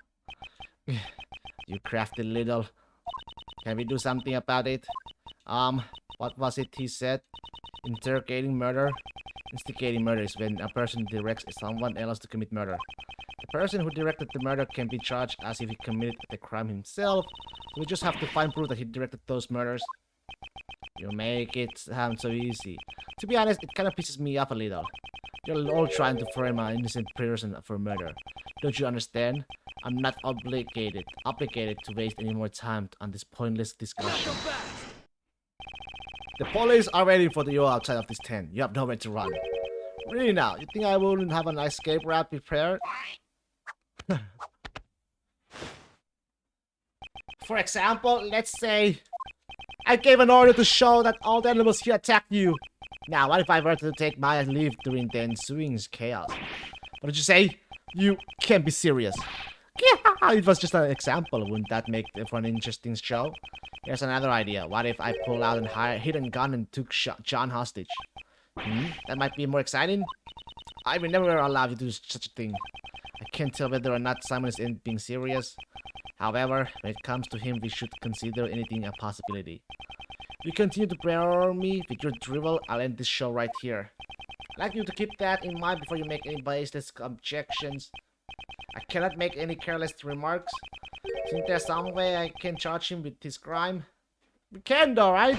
You crafty little... Can we do something about it? What was it he said? Interrogating murder? Instigating murder is when a person directs someone else to commit murder. The person who directed the murder can be charged as if he committed the crime himself. So we just have to find proof that he directed those murders. You make it sound so easy. To be honest, it kind of pisses me off a little. You're all trying to frame an innocent person for murder. Don't you understand? I'm not obligated to waste any more time on this pointless discussion. The police are waiting for you outside of this tent. You have nowhere to run. Really now, you think I wouldn't have an escape route prepared? For example, let's say I gave an order to show that all the animals here attacked you. Now, what if I were to take my leave during the ensuing chaos? What did you say? You can't be serious. Yeah, it was just an example. Wouldn't that make for an interesting show? Here's another idea. What if I pull out a hidden gun and took John hostage? That might be more exciting. I will never allow you to do such a thing. I can't tell whether or not Simon is being serious. However, when it comes to him, we should consider anything a possibility. If you continue to pressure me with your drivel, I'll end this show right here. I'd like you to keep that in mind before you make any baseless objections. I cannot make any careless remarks. Think there's some way I can charge him with his crime? We can though, right?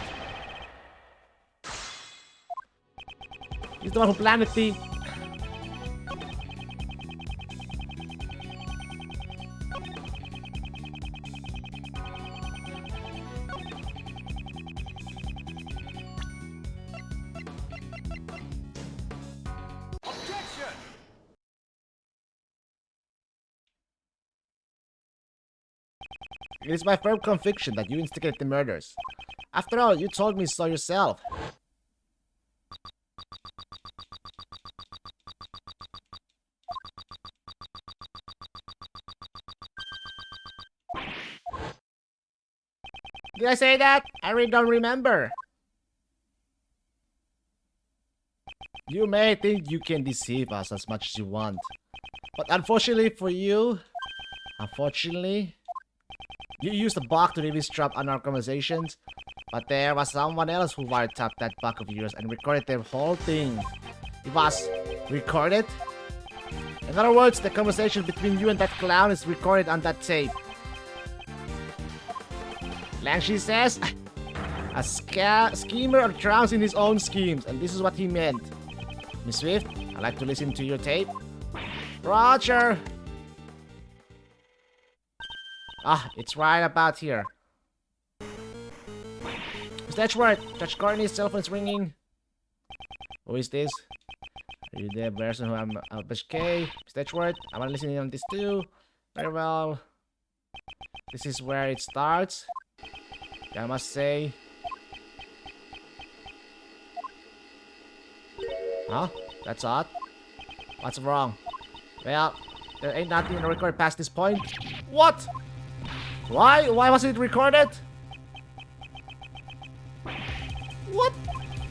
He's the one who planted the... It is my firm conviction that you instigated the murders. After all, you told me so yourself. Did I say that? I really don't remember. You may think you can deceive us as much as you want. But unfortunately for you... You used a bug to eavesdrop on our conversations, but there was someone else who wiretapped that bug of yours and recorded the whole thing. It was recorded? In other words, the conversation between you and that clown is recorded on that tape. Langshi says, a schemer drowns in his own schemes, and this is what he meant. Miss Swift, I'd like to listen to your tape. Roger! Ah, it's right about here. Is that right? Judge Courtney's cell phone is ringing. Who is this? Are you the person who I'm okay? Is that right? I want to listen in on this too. Very well. This is where it starts. I must say. Huh? That's odd. What's wrong? Well, there ain't nothing in the record past this point. What? Why? Why was it recorded? What?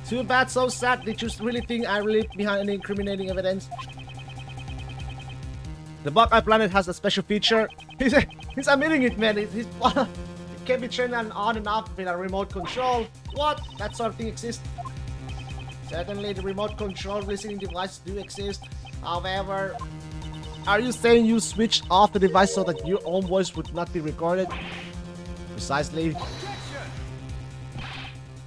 Too bad, so sad. Did you really think I lived behind any incriminating evidence? The Buckeye Planet has a special feature. He's admitting it, man. It can be turned on and off with a remote control. What? That sort of thing exists. Certainly, the remote control listening devices do exist. However, are you saying you switched off the device so that your own voice would not be recorded? Precisely. Objection!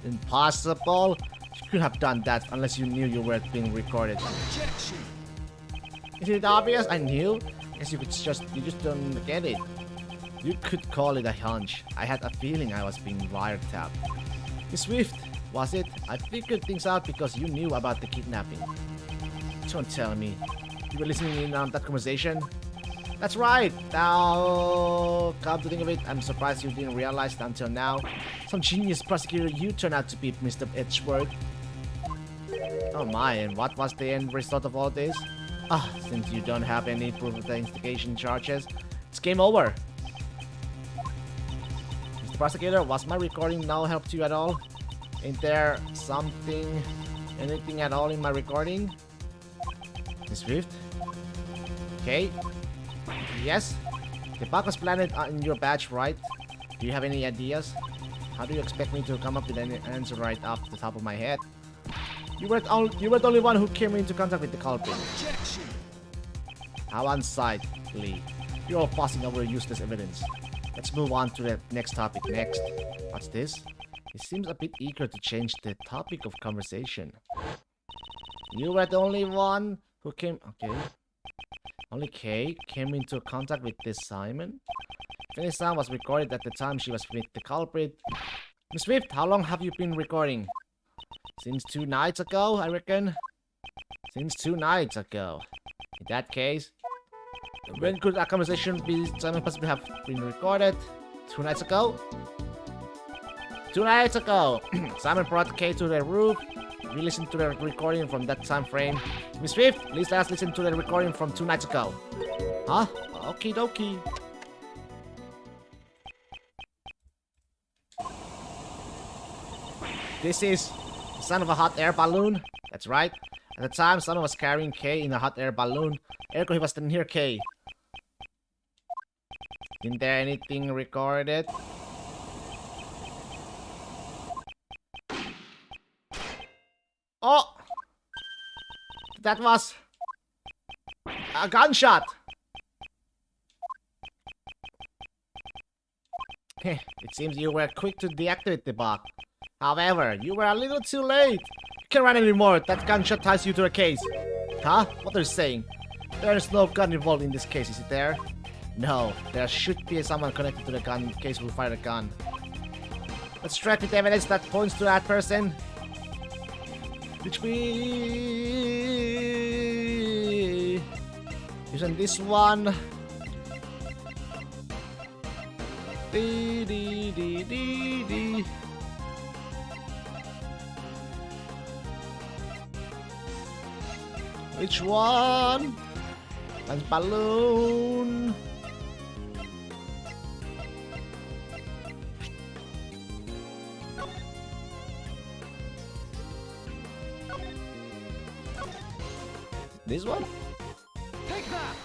Impossible. You could have done that unless you knew you were being recorded. Objection! Is it obvious? I knew. Guess you just don't get it. You could call it a hunch. I had a feeling I was being wiretapped. Miss Swift, was it? I figured things out because you knew about the kidnapping. Don't tell me. You were listening in on that conversation? That's right. Now, come to think of it, I'm surprised you didn't realize it until now. Some genius prosecutor you turned out to be, Mr. Edgeworth. Oh my, and what was the end result of all this? Since you don't have any proof of the instigation charges, it's game over. Mr. Prosecutor, was my recording now help to you at all? Ain't there anything at all in my recording? Miss Swift? Okay. Yes? The Buckeye Planet are in your badge, right? Do you have any ideas? How do you expect me to come up with an answer right off the top of my head? You were the only one who came into contact with the culprit. Objection! How unsightly. You're all fussing over useless evidence. Let's move on to the next topic next. What's this? He seems a bit eager to change the topic of conversation. You were the only one who came... Okay. Only Kay came into contact with this Simon? Finn's sound was recorded at the time she was with the culprit. Miss Swift, how long have you been recording? Since 2 nights ago, I reckon. Since 2 nights ago. In that case, when could a conversation be Simon possibly have been recorded? 2 nights ago? 2 nights ago. Simon brought Kay to the roof. We listened to the recording from that time frame. Miss Swift, please let us listen to the recording from 2 nights ago. Huh? Okie dokie. This is the sound of a hot air balloon. That's right. At the time, someone was carrying Kay in a hot air balloon. Ergo, he was near Kay. Isn't there anything recorded? Oh! That was a gunshot! It seems you were quick to deactivate the bug. However, you were a little too late. You can't run anymore. That gunshot ties you to a case. Huh? What are you saying? There is no gun involved in this case, is it there? No, there should be someone connected to the gun in case we fired a gun. Let's track with evidence that points to that person. Which we... Using this one. Dee dee dee dee dee. Which one? That's balloon. This one? Take that!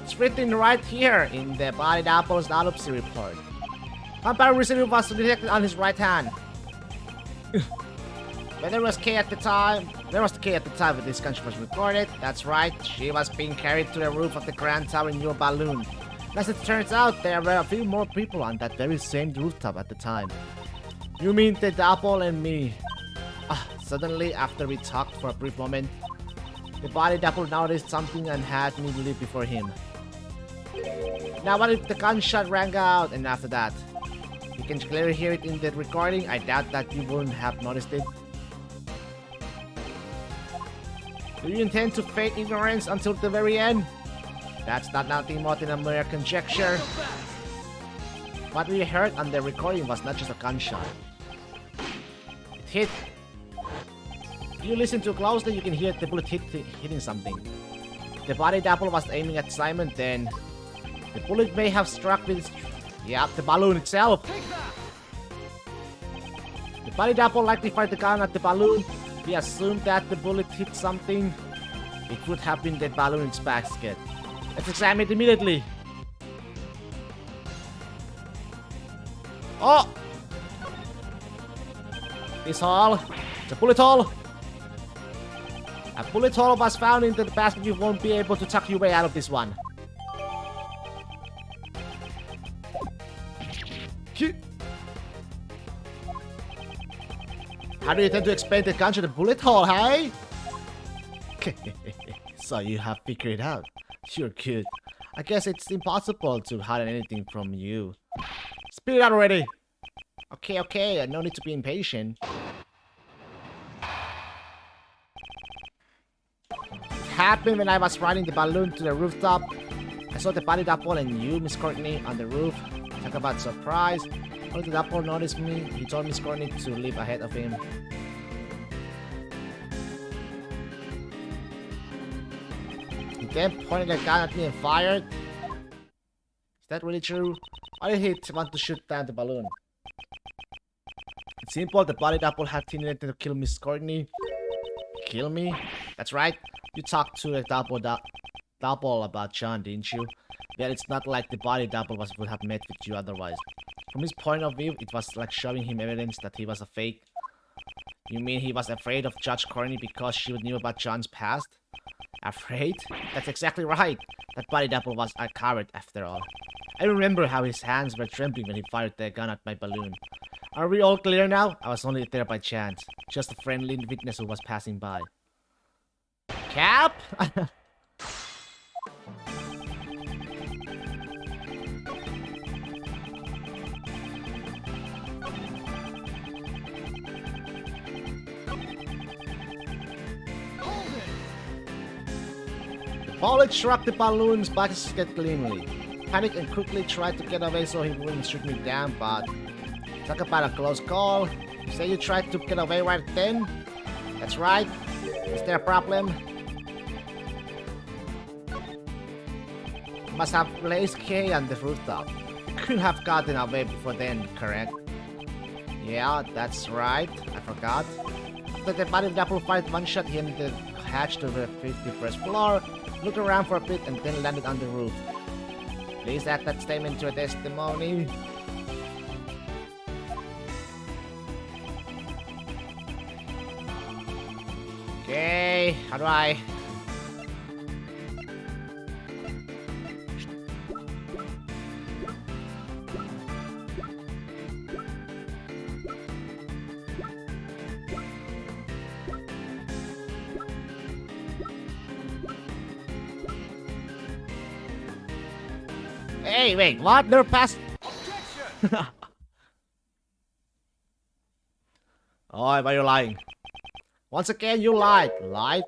It's written right here in the Bodied Apple's autopsy report. Vampire residue was detected on his right hand. But there was Kay at the time. There was Kay at the time when this gunshot was recorded. That's right. She was being carried to the roof of the Grand Tower in your balloon. As it turns out, there were a few more people on that very same rooftop at the time. You mean the Apple and me? Suddenly, after we talked for a brief moment, the Bodied Apple noticed something and had me leave before him. Now, what if the gunshot rang out and after that? You can clearly hear it in the recording. I doubt that you wouldn't have noticed it. Do you intend to feign ignorance until the very end? That's not nothing more than a mere conjecture. What we heard on the recording was not just a gunshot. It hit. If you listen too closely, you can hear the bullet hitting something. the body double was aiming at Simon, then the bullet may have struck with the balloon itself. Take that! The body double likely fired the gun at the balloon. We assumed that the bullet hit something. It would have been the balloon's basket. Let's examine it immediately. Oh! This hole. It's a bullet hole. A bullet hole was found in the basket. You won't be able to tuck your way out of this one. How do you intend to explain the gun to the bullet hole, hey? So you have figured it out. You're good. I guess it's impossible to hide anything from you. Spit it out already! Okay, no need to be impatient. It happened when I was riding the balloon to the rooftop. I saw the body double and you, Miss Courtney, on the roof. Talk about surprise. When the double noticed me, he told Miss Courtney to leave ahead of him. He then pointed a gun at me and fired. Is that really true? Why did he want to shoot down the balloon? It's simple, the body double had intended to kill Miss Courtney. Kill me? That's right. You talked to the double about John, didn't you? Well, it's not like the body double would have met with you otherwise. From his point of view, it was like showing him evidence that he was a fake. You mean he was afraid of Judge Courtney because she knew about John's past? Afraid? That's exactly right. That body double was a coward after all. I remember how his hands were trembling when he fired the gun at my balloon. Are we all clear now? I was only there by chance. Just a friendly witness who was passing by. Cap? Bullet struck the balloon's basket cleanly. Panicked and quickly tried to get away so he wouldn't shoot me down, but talk about a close call. You say you tried to get away right then? That's right. Is there a problem? You must have placed K on the rooftop. You couldn't have gotten away before then, correct? Yeah, that's right. I forgot. After the body double fired one shot, he entered the hatch to the 51st floor, looked around for a bit, and then landed on the roof. Please add that statement to a testimony. Okay, how do I? Hey, wait, what? They're past. Oh, why are you lying? Once again, you lied. Lied?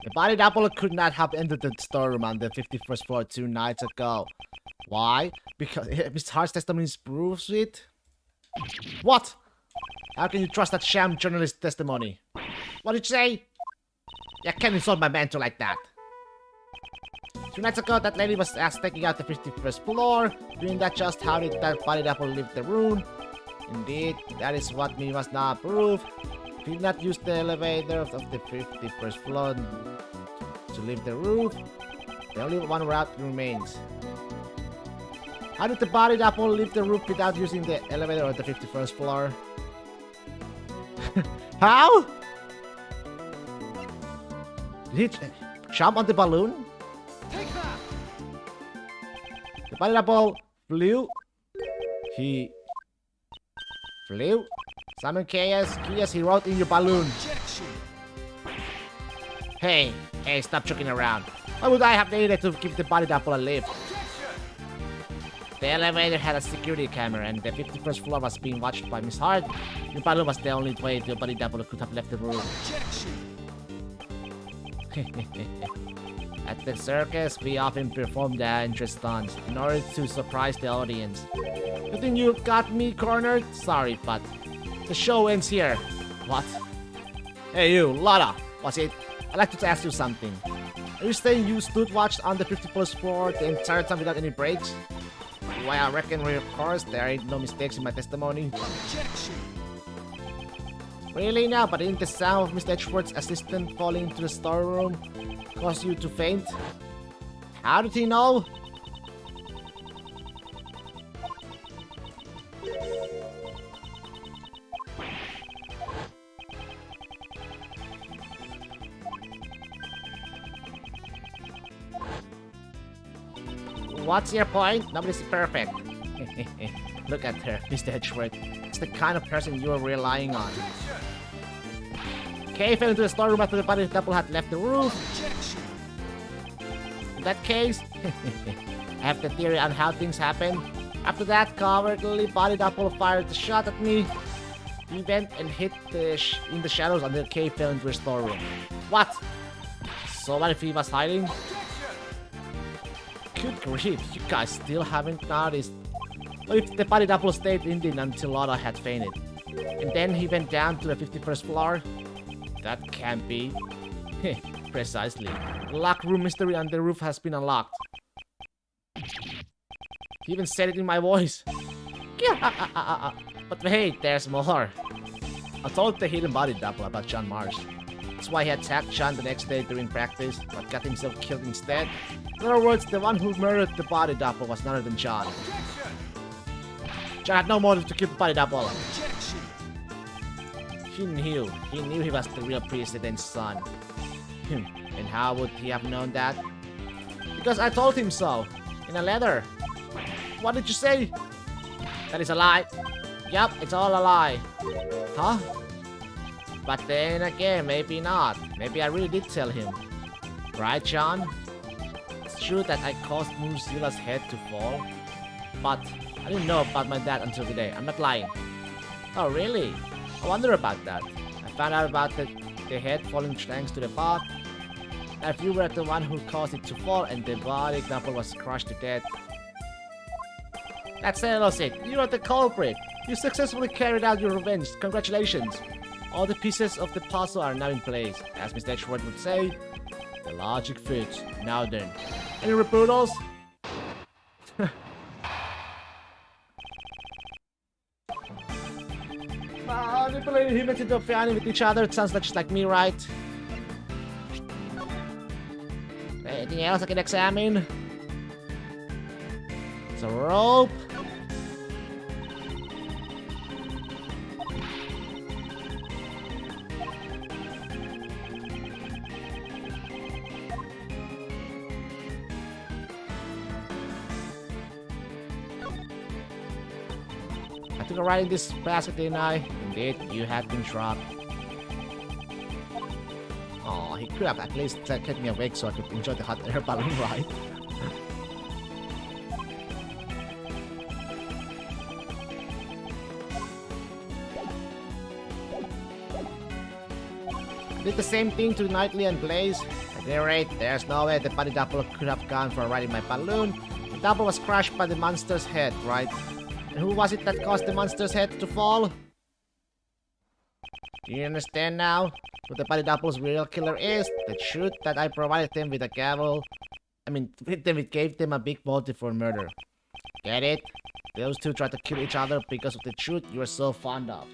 The body double could not have entered the storeroom on the 51st floor 2 nights ago. Why? Because Mr. Hart's testimony proves it? What? How can you trust that sham journalist's testimony? What did you say? You can't insult my mentor like that. 2 nights ago, that lady was taking out the 51st floor. Doing that, just how did that body double leave the room? Indeed, that is what we must now prove. Did not use the elevator of the 51st floor to leave the roof. The only one route remains. How did the body double leave the roof without using the elevator on the 51st floor? How? Did he jump on the balloon? Take that! The body double flew. He flew. Simon Keyes, he wrote in your balloon. Objection! Hey, stop joking around. Why would I have needed to give the body double a lift? Objection! The elevator had a security camera and the 51st floor was being watched by Miss Hart. Your balloon was the only way the body double could have left the room. Objection! At the circus, we often perform dangerous stunts in order to surprise the audience. You think you got me cornered? Sorry, but the show ends here. What? Hey you, Lotta, what's it? I'd like to ask you something. Are you saying you stood watched on the 50+ floor the entire time without any breaks? Why, I reckon, of course, there ain't no mistakes in my testimony. Objection. Really now, but didn't the sound of Mr. Edgeworth's assistant falling into the storeroom cause you to faint? How did he know? What's your point? Nobody's perfect. Look at her, Mr. Edgeworth. It's the kind of person you are relying on. Kay fell into the storeroom after the body double had left the roof. Objection. In that case, I have the theory on how things happen. After that cowardly body double fired a shot at me. He went and hid in the shadows until Kay fell into the storeroom. What? So what if he was hiding? Good grief, you guys still haven't noticed. What if the body double stayed in there until Lotta had fainted? And then he went down to the 51st floor? That can't be. Precisely. The locked room mystery on the roof has been unlocked. He even said it in my voice. But wait, there's more. I told the hidden body double about John Marsh. That's why he attacked John the next day during practice, but got himself killed instead. In other words, the one who murdered the body double was none other than John. John had no motive to kill the body double. Objection. He knew he was the real president's son. And how would he have known that? Because I told him so. In a letter. What did you say? That is a lie. Yup, it's all a lie. Huh? But then again, maybe not. Maybe I really did tell him. Right, John? It's true that I caused Moonzilla's head to fall. But I didn't know about my dad until today. I'm not lying. Oh, really? I wonder about that. I found out about the head falling thanks to the bath. And if you were the one who caused it to fall and the body double was crushed to death. That settles it. You are the culprit. You successfully carried out your revenge. Congratulations. All the pieces of the puzzle are now in place. As Mr. Edgeworth would say, the logic fits. Now then, any rebuttals? Manipulating humans into fighting with each other. It sounds just like me, right? Anything else I can examine? It's a rope. I took a ride in this basket, didn't I? Indeed, you had been dropped. Oh, he could have at least kept me awake so I could enjoy the hot air balloon ride. Did the same thing to Knightley and Blaze. At any rate, there's no way the body double could have gone for a ride in my balloon. The double was crushed by the monster's head, right? And who was it that caused the monster's head to fall? Do you understand now? What the body double's real killer is? The truth that I provided them with a gavel. It gave them a big motive for murder. Get it? Those two tried to kill each other because of the truth you are so fond of.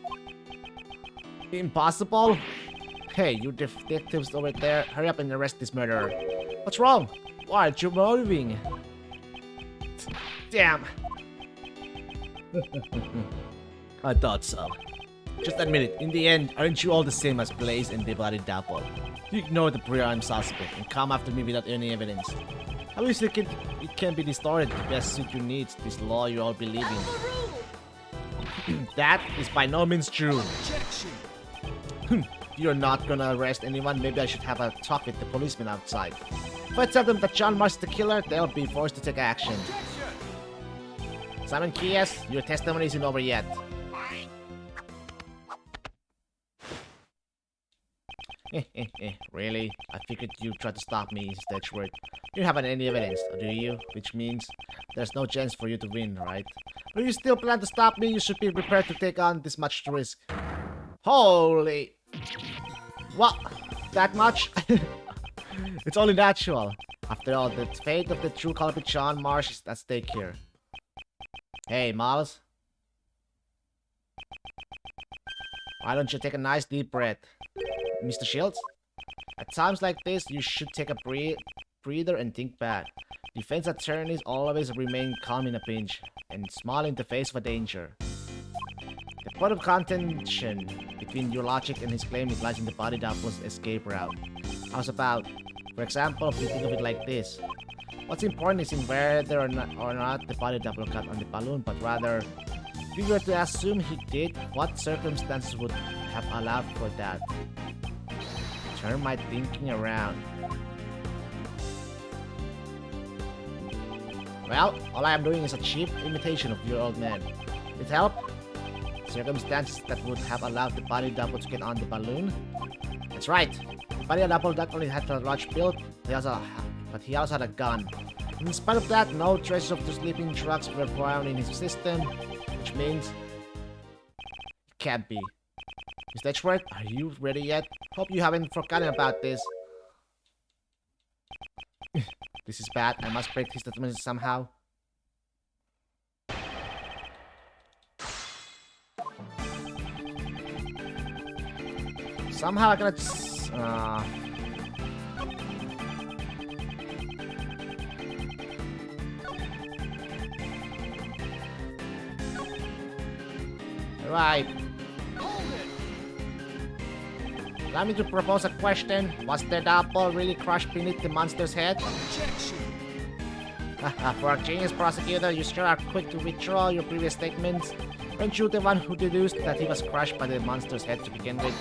Impossible? Hey, you detectives over there, hurry up and arrest this murderer. What's wrong? Why aren't you moving? Damn. I thought so. Just admit it, in the end, aren't you all the same as Blaze and the body double? You ignore the pre-armed suspect and come after me without any evidence. How easily it can be distorted to best suit your needs, this law you all believe in. That is by no means true. You're not gonna arrest anyone, maybe I should have a talk with the policeman outside. If I tell them that John Marsh is the killer, they'll be forced to take action. Simon Keyes, your testimony isn't over yet. Really? I figured you'd try to stop me, Mr. Edgeworth. You don't have any evidence, do you? Which means there's no chance for you to win, right? But you still plan to stop me, you should be prepared to take on this much risk. Holy... What? That much? It's only natural. After all, the fate of the true culprit John Marsh is at stake here. Hey, Miles. Why don't you take a nice deep breath? Mr. Shields? At times like this, you should take a breather and think back. Defense attorneys always remain calm in a pinch and smile in the face of a danger. The point of contention between your logic and his claim lies in the body doubler's escape route. How's about, for example, if you think of it like this? What's important isn't whether or not the body double got on the balloon, but rather, if we were to assume he did, what circumstances would have allowed for that? Turn my thinking around. Well, all I am doing is a cheap imitation of your old man. It help? Circumstances that would have allowed the body double to get on the balloon? That's right. The body double not only had a large build, but he also had a gun. In spite of that, no traces of the sleeping drugs were found in his system, which means it can't be. Mr. Edgeworth, are you ready yet? Hope you haven't forgotten about this. This is bad. I must break his statement somehow. Somehow I gotta... Right. Allow me to propose a question. Was the double really crushed beneath the monster's head? For a genius prosecutor, you sure are quick to withdraw your previous statements. Weren't you the one who deduced that he was crushed by the monster's head to begin with?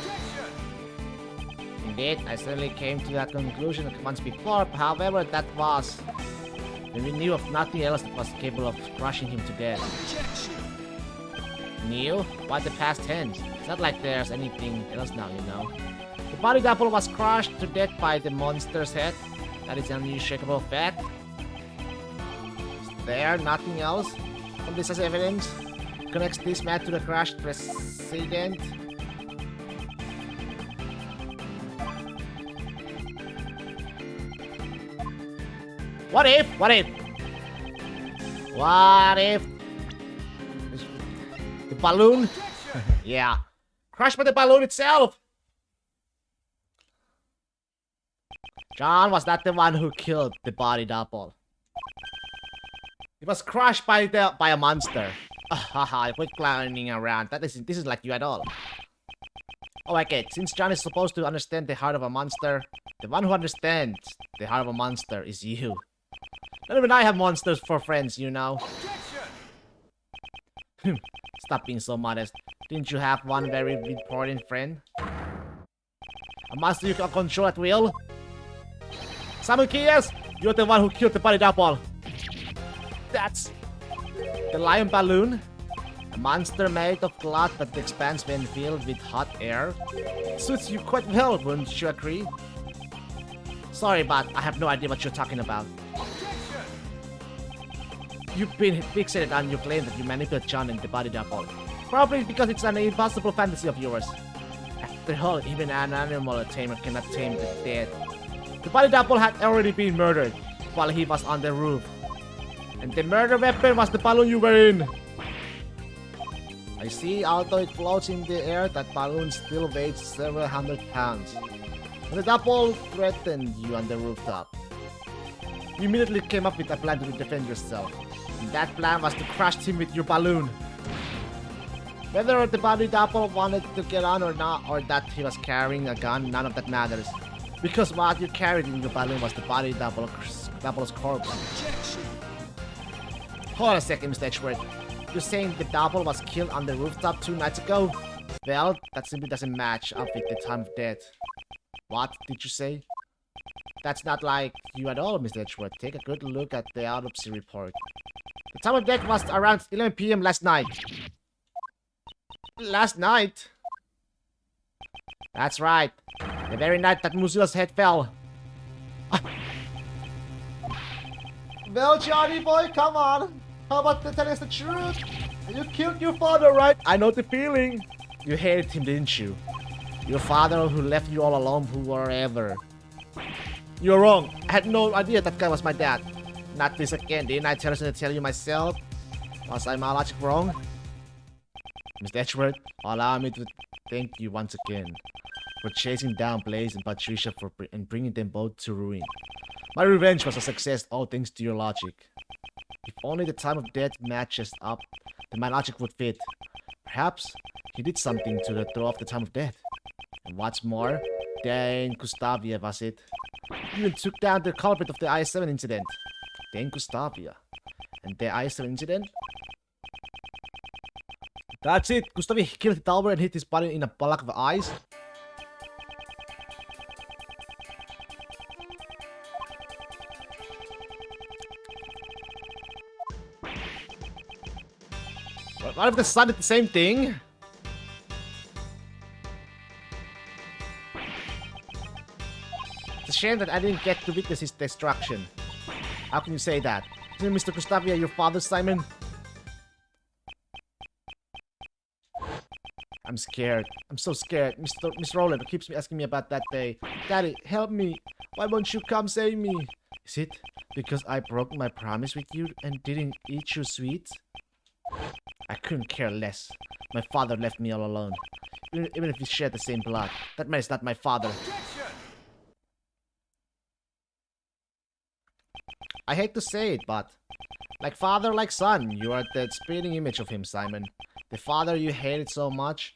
Indeed, I certainly came to that conclusion once before, however, that was when we knew of nothing else that was capable of crushing him to death. Knew? Why the past tense? It's not like there's anything else now, you know. The body double was crushed to death by the monster's head. That is an unshakable fact. Is there nothing else from this as evidence connects this man to the crashed precedent? What if? What if? What if? The balloon? Yeah. Crushed by the balloon itself! John was not the one who killed the body double. It was crushed by a monster. Haha, quit clowning around. This is like you at all. Oh, I get. Since John is supposed to understand the heart of a monster, the one who understands the heart of a monster is you. Not even I have monsters for friends, you know. Stop being so modest. Didn't you have one very important friend? A monster you can control at will? Samuel Keyes, you're the one who killed the body double. That's the lion balloon. A monster made of cloth that expands when filled with hot air. Suits you quite well, wouldn't you agree? Sorry, but I have no idea what you're talking about. You've been fixated on your claim that you manipulate John and the body double. Probably because it's an impossible fantasy of yours. After all, even an animal tamer cannot tame the dead. The body double had already been murdered while he was on the roof. And the murder weapon was the balloon you were in. I see, although it floats in the air, that balloon still weighs several hundred pounds. And the double threatened you on the rooftop. You immediately came up with a plan to defend yourself. And that plan was to crush him with your balloon. Whether the body double wanted to get on or not, or that he was carrying a gun, none of that matters. Because what you carried in your balloon was the body double's corpse. Hold on a second, Mr. Edgeworth. You're saying the double was killed on the rooftop 2 nights ago? Well, that simply doesn't match up with the time of death. What did you say? That's not like you at all, Mr. Edgeworth. Take a good look at the autopsy report. The time of death was around 11 PM last night. Last night? That's right. The very night that Muzila's head fell. Well, Johnny boy, come on. How about telling us the truth? You killed your father, right? I know the feeling. You hated him, didn't you? Your father who left you all alone forever. You're wrong. I had no idea that guy was my dad. Not this again. Didn't I tell you myself? Was my logic wrong? Mr. Edgeworth, allow me to thank you once again for chasing down Blaze and Patricia and bringing them both to ruin. My revenge was a success, all thanks to your logic. If only the time of death matches up, then my logic would fit. Perhaps he did something to throw off the time of death. And what's more, Dane Gustavia was it. You even took down the culprit of the I-7 incident. Dane Gustavia. And the I-7 incident? That's it. Gustavia killed Talbot and hit his body in a block of ice. What if the sun did the same thing? It's a shame that I didn't get to witness his destruction. How can you say that? Isn't Mr. Gustavia your father, Simon? I'm scared. I'm so scared. Miss Rowland keeps asking me about that day. Daddy, help me. Why won't you come save me? Is it because I broke my promise with you and didn't eat your sweets? I couldn't care less. My father left me all alone. Even if we shared the same blood. That man is not my father. I hate to say it, but like father, like son, you are the spitting image of him, Simon. The father you hated so much.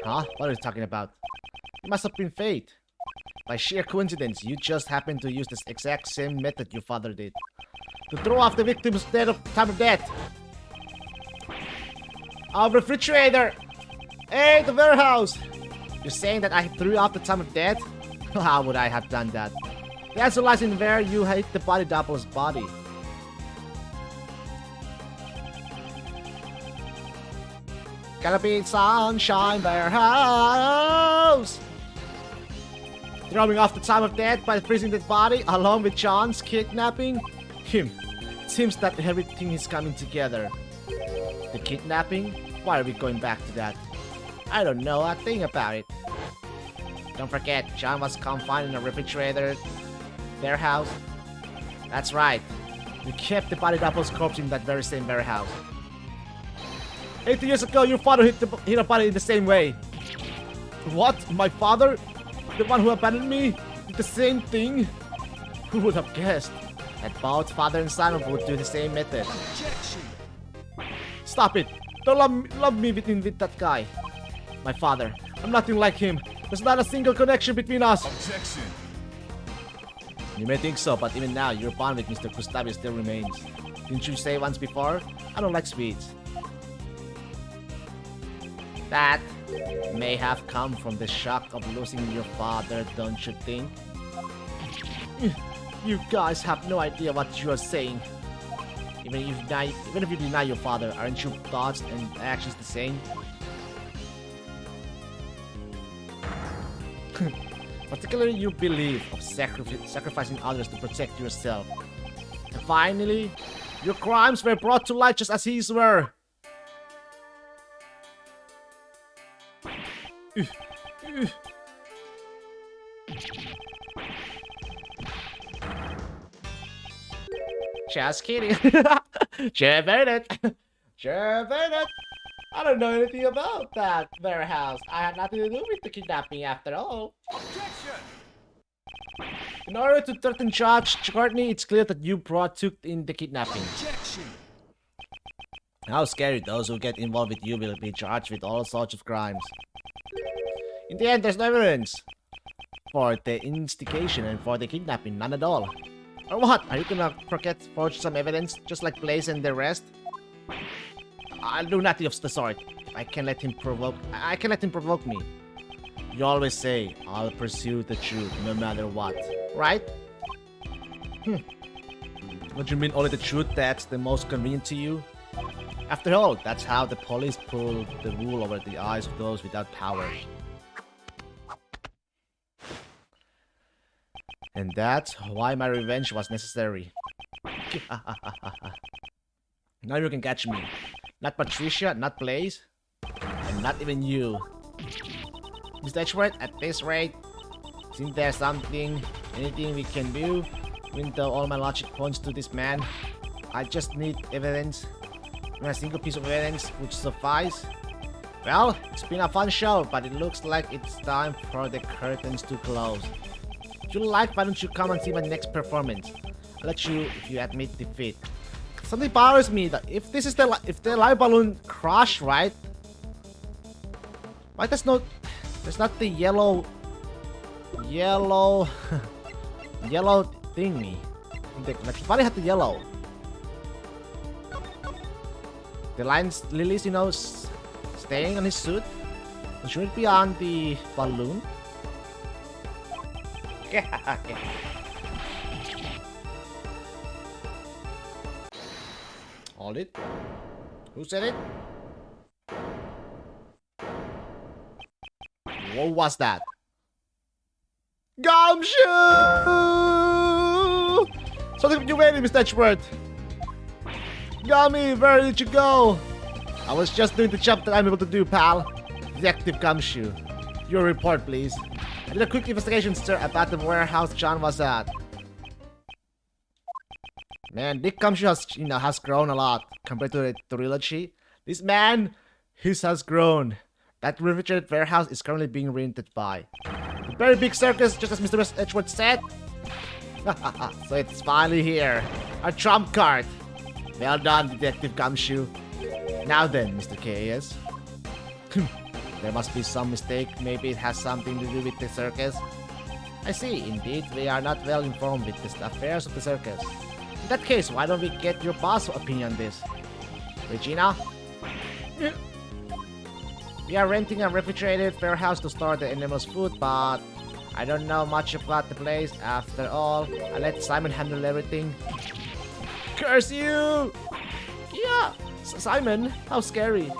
Huh? What are you talking about? It must have been fate. By sheer coincidence, you just happened to use this exact same method your father did. To throw off the victim's time of death. Our refrigerator! Hey, the warehouse! You're saying that I threw off the time of death? How would I have done that? The answer lies in where you hit the body double's body. Gotta be Sunshine Warehouse! Throwing off the time of death by freezing the body along with John's kidnapping? It seems that everything is coming together. The kidnapping? Why are we going back to that? I don't know a thing about it. Don't forget, John was confined in a refrigerator warehouse. That's right. You kept the body double's corpse in that very same warehouse. 80 years ago, your father hit a body in the same way. What? My father? The one who abandoned me? Did the same thing? Who would have guessed that both father and son would do the same method? Objection. Stop it! Don't love me with that guy. My father. I'm nothing like him. There's not a single connection between us. Objection. You may think so, but even now, your bond with Mr. Gustavia still remains. Didn't you say once before? I don't like sweets. That may have come from the shock of losing your father, don't you think? You guys have no idea what you are saying. Even if you deny your father, aren't your thoughts and actions the same? Particularly you believe of sacrificing others to protect yourself. And finally, your crimes were brought to light just as his were. Just kidding. Jeff Bennett. Jeff Bennett. I don't know anything about that warehouse. I had nothing to do with the kidnapping after all. Objection. In order to threaten Judge Courtney, it's clear that you took in the kidnapping. Objection. How scary those who get involved with you will be charged with all sorts of crimes. In the end, there's no evidence for the instigation and for the kidnapping, none at all. Or what? Are you gonna forge some evidence, just like Blaze and the rest? I'll do nothing of the sort. I can let him provoke me. You always say, I'll pursue the truth no matter what, right? What you mean only the truth that's the most convenient to you? After all, that's how the police pull the wool over the eyes of those without power. And that's why my revenge was necessary. Now you can catch me. Not Patricia, not Blaze, and not even you. Mr. Edgeworth, at this rate, isn't there something anything we can do, even though all my logic points to this man. I just need evidence. A single piece of evidence would suffice. Well, it's been a fun show, but it looks like it's time for the curtains to close. If you like, why don't you come and see my next performance? I'll let you if you admit defeat. Something bothers me that if this is the live balloon crash, right? Why there's not the yellow yellow thingy? Like the body had the yellow. The lilies, you know, staying on his suit. Should it be on the balloon? Yeah. Hold it. Who said it? What was that? Gumshoe! Something you waited, Mr. Edgeworth. Gummy, where did you go? I was just doing the job that I'm able to do, pal. Detective Gumshoe. Your report, please. I did a quick investigation, sir, about the warehouse John was at. Man, Dick Gumshoe has grown a lot compared to the trilogy. This man, his has grown. That refrigerated warehouse is currently being rented by a very big circus, just as Mr. Edgeworth said. So it's finally here. Our trump card. Well done, Detective Gumshoe. Now then, Mr. KS. There must be some mistake. Maybe it has something to do with the circus. I see. Indeed, we are not well informed with the affairs of the circus. In that case, why don't we get your boss' opinion on this? Regina? We are renting a refrigerated warehouse to store the animals' food, but I don't know much about the place. After all, I let Simon handle everything. Curse you! Yeah, Simon, how scary.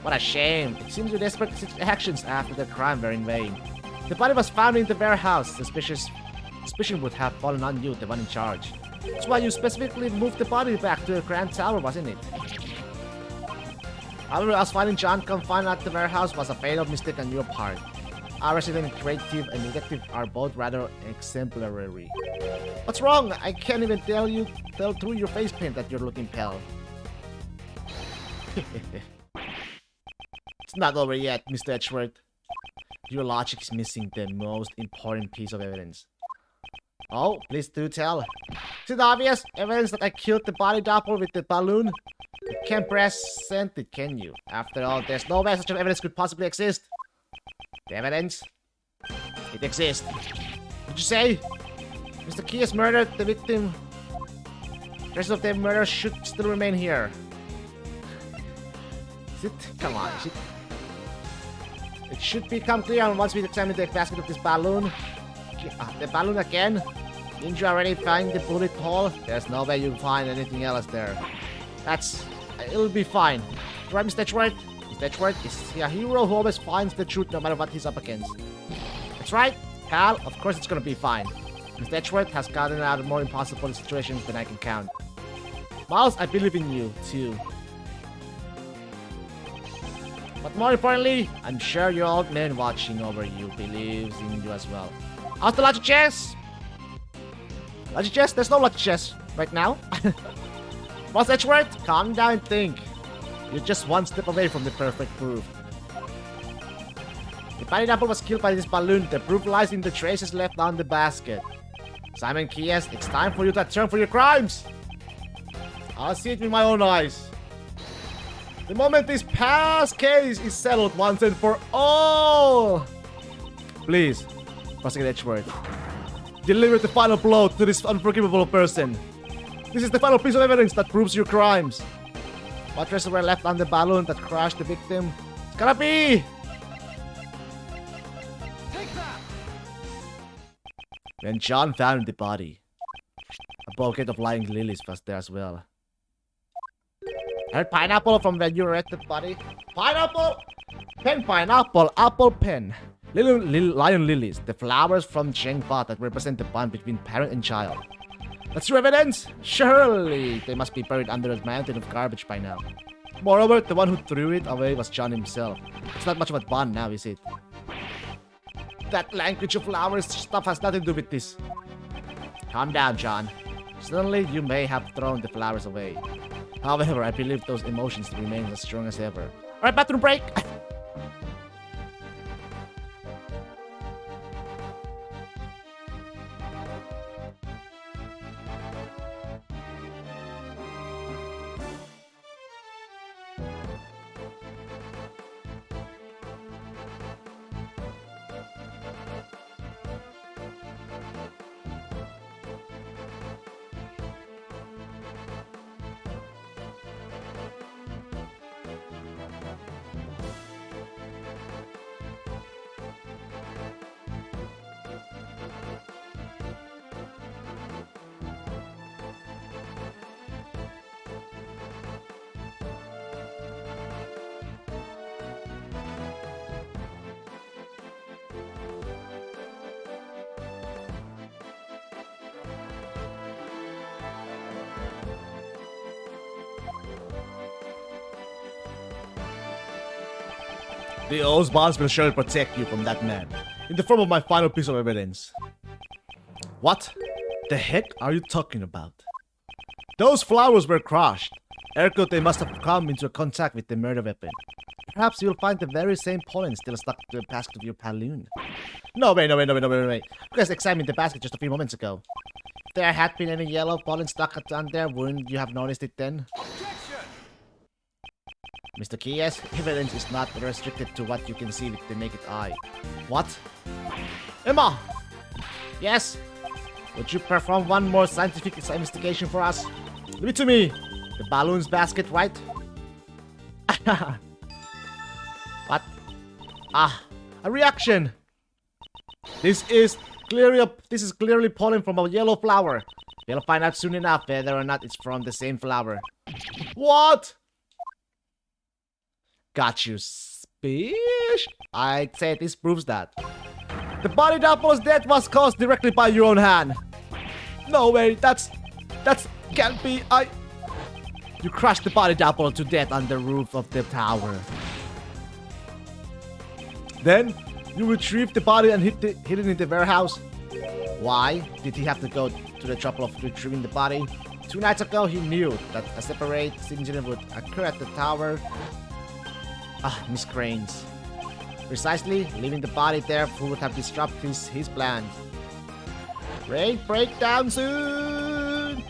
What a shame. It seems your desperate actions after the crime were in vain. The body was found in the warehouse. Suspicion would have fallen on you, the one in charge. That's why you specifically moved the body back to the Grand Tower, wasn't it? However, us finding John confined at the warehouse was a fatal mistake on your part. Our resident creative and detective are both rather exemplary. What's wrong? I can't even tell through your face paint that you're looking pale. It's not over yet, Mr. Edgeworth. Your logic is missing the most important piece of evidence. Oh, please do tell. Is it obvious? Evidence that I killed the body double with the balloon? You can't present it, can you? After all, there's no way such evidence could possibly exist. The evidence? It exists. Did you say? Mr. Keyes murdered the victim. The rest of the murder should still remain here. Is it? Come on, is it? It should become clear once we examine the basket of this balloon. The balloon again? Didn't you already find the bullet hole? There's no way you'll find anything else there. It'll be fine. Right, Mr. Edgeworth? Mr. Edgeworth is a hero who always finds the truth no matter what he's up against. That's right, pal. Of course it's gonna be fine. Mr. Edgeworth has gotten out of more impossible situations than I can count. Miles, I believe in you, too. But more importantly, I'm sure your old man watching over you believes in you as well. How's the logic chess? Logic chess? There's no logic chess right now. Boss Edgeworth, calm down and think. You're just one step away from the perfect proof. The pineapple was killed by this balloon. The proof lies in the traces left on the basket. Simon Keyes, it's time for you to atone for your crimes. I'll see it with my own eyes. The moment this past case is settled once and for all. Please, Prosecutor Edgeworth, deliver the final blow to this unforgivable person. This is the final piece of evidence that proves your crimes. What traces were left on the balloon that crashed the victim? It's gonna be! Take that! When John found the body, a bouquet of lying lilies was there as well. I heard pineapple from when you read the body. Pineapple! Pen pineapple, apple pen. Lion lilies, the flowers from Chengpa that represent the bond between parent and child. That's your evidence? Surely they must be buried under a mountain of garbage by now. Moreover, the one who threw it away was John himself. It's not much of a bond now, is it? That language of flowers stuff has nothing to do with this. Calm down, John. Suddenly, you may have thrown the flowers away. However, I believe those emotions remain as strong as ever. Alright, bathroom break! The O's bonds will surely protect you from that man, in the form of my final piece of evidence. What the heck are you talking about? Those flowers were crushed. Ergo, they must have come into contact with the murder weapon. Perhaps you'll find the very same pollen still stuck to the basket of your balloon. No, wait. You guys examined the basket just a few moments ago. If there had been any yellow pollen stuck on there, wouldn't you have noticed it then? Mr. Keyes, evidence is not restricted to what you can see with the naked eye. What? Emma! Yes? Would you perform one more scientific investigation for us? Leave it to me! The balloons basket, right? What? Ah, a reaction! This is clearly pollen from a yellow flower. We'll find out soon enough whether or not it's from the same flower. What? Got you, Spish. I'd say this proves that. The body doppel's death was caused directly by your own hand. No way, that's can't be. You crushed the body double to death on the roof of the tower. Then you retrieved the body and hid it in the warehouse. Why did he have to go to the trouble of retrieving the body? 2 nights ago, he knew that a separate incident would occur at the tower. Miss Cranes. Precisely, leaving the body there would have disrupted his plans. Raid breakdown soon!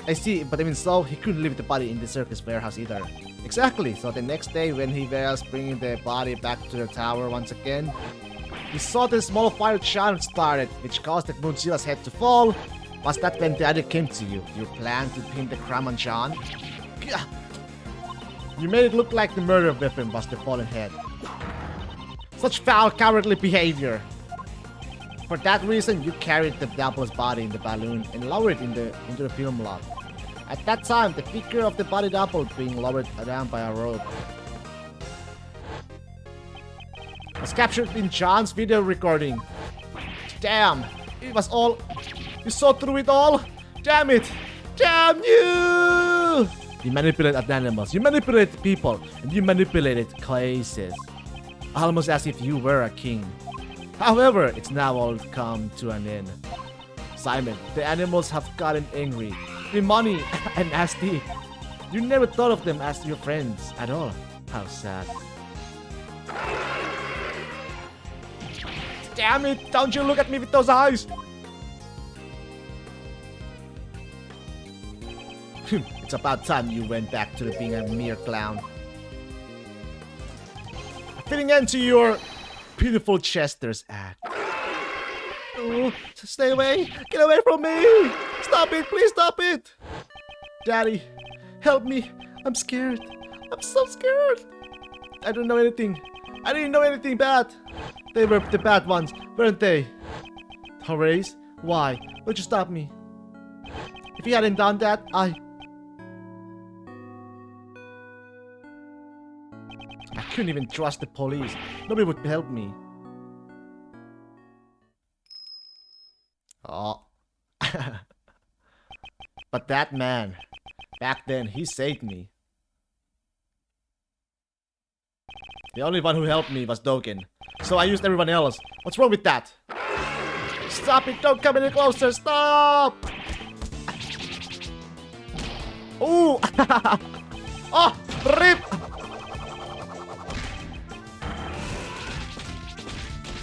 I see, but even so, he couldn't leave the body in the circus warehouse either. Exactly, so the next day when he was bringing the body back to the tower once again, he saw the small fire giant started, which caused the Moonzilla's head to fall. Was that when the idea came to you? You planned to pin the crime on John? You made it look like the murder weapon was the fallen head. Such foul, cowardly behavior. For that reason, you carried the Double's body in the balloon and lowered it into the film lot. At that time, the figure of the body double being lowered down by a rope was captured in John's video recording. Damn, it was all. You saw through it all? Damn it! Damn you! You manipulated animals, you manipulated people, and you manipulated cases. Almost as if you were a king. However, it's now all come to an end. Simon, the animals have gotten angry, the money, and nasty. You never thought of them as your friends at all. How sad. Damn it, don't you look at me with those eyes! It's about time you went back to being a mere clown. Fitting end to your pitiful Chester's act. Oh, stay away! Get away from me! Stop it! Please stop it! Daddy, help me! I'm scared. I'm so scared. I don't know anything. I didn't know anything bad. They were the bad ones, weren't they? Horace, why? Would you stop me? If you hadn't done that, I couldn't even trust the police. Nobody would help me. Oh. But that man, back then, he saved me. The only one who helped me was Dogen. So I used everyone else. What's wrong with that? Stop it! Don't come any closer! Stop! Ooh! Oh! RIP!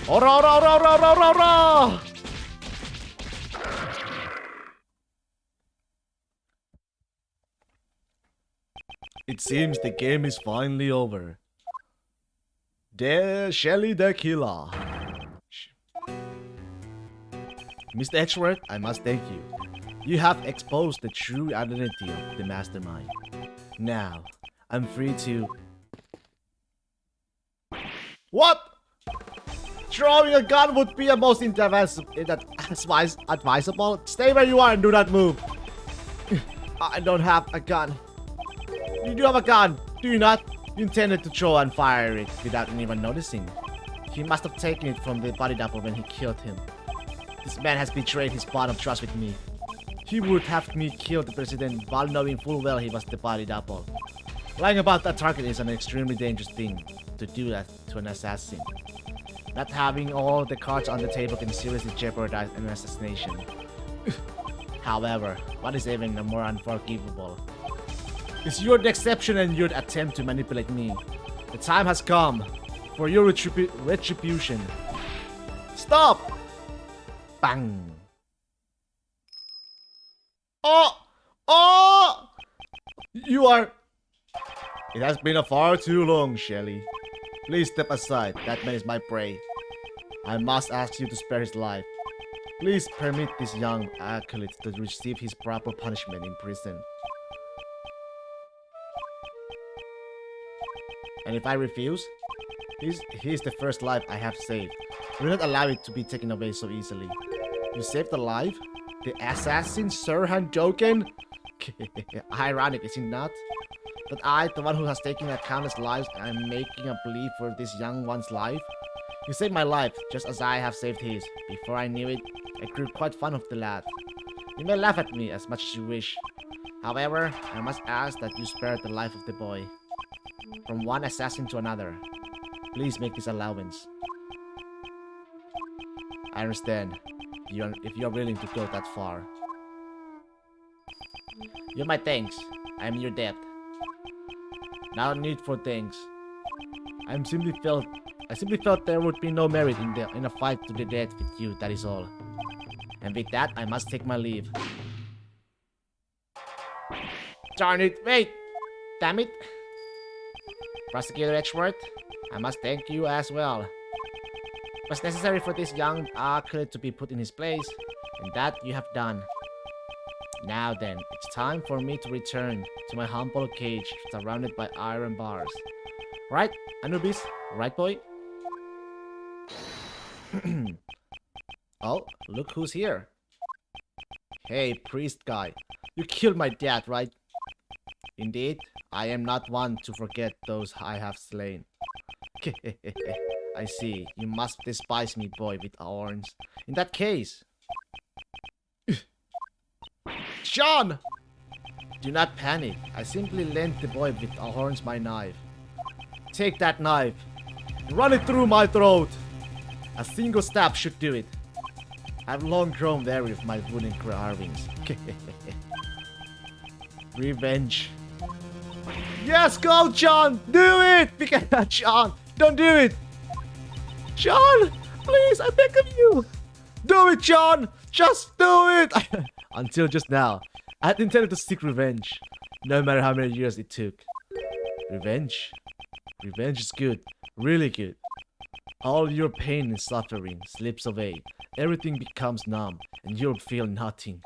Ora, ora, ora, ora, ora, ora, ora! It seems the game is finally over. There, Shelly the Killer. Mr. Edgeworth, I must thank you. You have exposed the true identity of the mastermind. Now, I'm free to... What? Throwing a gun would be a most advisable. Stay where you are and do not move. I don't have a gun. You do have a gun, do you not? You intended to throw and fire it without anyone noticing. He must have taken it from the body double when he killed him. This man has betrayed his bond of trust with me. He would have me kill the president while knowing full well he was the body double. Lying about that target is an extremely dangerous thing to do that to an assassin. Not having all the cards on the table can seriously jeopardize an assassination. However, what is even more unforgivable is your deception and your attempt to manipulate me. The time has come for your retribution. Stop! Bang! Oh! Oh! You are... It has been a far too long, Shelly. Please step aside. That man is my prey. I must ask you to spare his life. Please permit this young acolyte to receive his proper punishment in prison. And if I refuse, he is the first life I have saved. Do not allow it to be taken away so easily. You saved a life? The assassin Sirhan Dogen? Ironic, is it not? That I, the one who has taken countless lives, am making a plea for this young one's life? You saved my life, just as I have saved his. Before I knew it, I grew quite fond of the lad. You may laugh at me as much as you wish. However, I must ask that you spare the life of the boy. From one assassin to another. Please make this allowance. I understand. If you are willing to go that far. You're my thanks. I am your debt. No need for thanks. I simply felt there would be no merit in a fight to the death with you, that is all. And with that, I must take my leave. Darn it, wait! Damn it! Prosecutor Edgeworth, I must thank you as well. It was necessary for this young acolyte to be put in his place, and that you have done. Now then, it's time for me to return to my humble cage surrounded by iron bars. Right, Anubis? Right, boy? Oh, look who's here. Hey, priest guy. You killed my dad, right? Indeed, I am not one to forget those I have slain. I see. You must despise me, boy with horns. In that case... John! Do not panic. I simply lent the boy with horns my knife. Take that knife. Run it through my throat. A single stab should do it. I've long grown weary of my wooden carvings. Revenge. Yes, go, John! Do it! John, don't do it! John! Please, I beg of you! Do it, John! Just do it! Until just now, I had intended to seek revenge, no matter how many years it took. Revenge? Revenge is good, really good. All your pain and suffering slips away, everything becomes numb, and you'll feel nothing.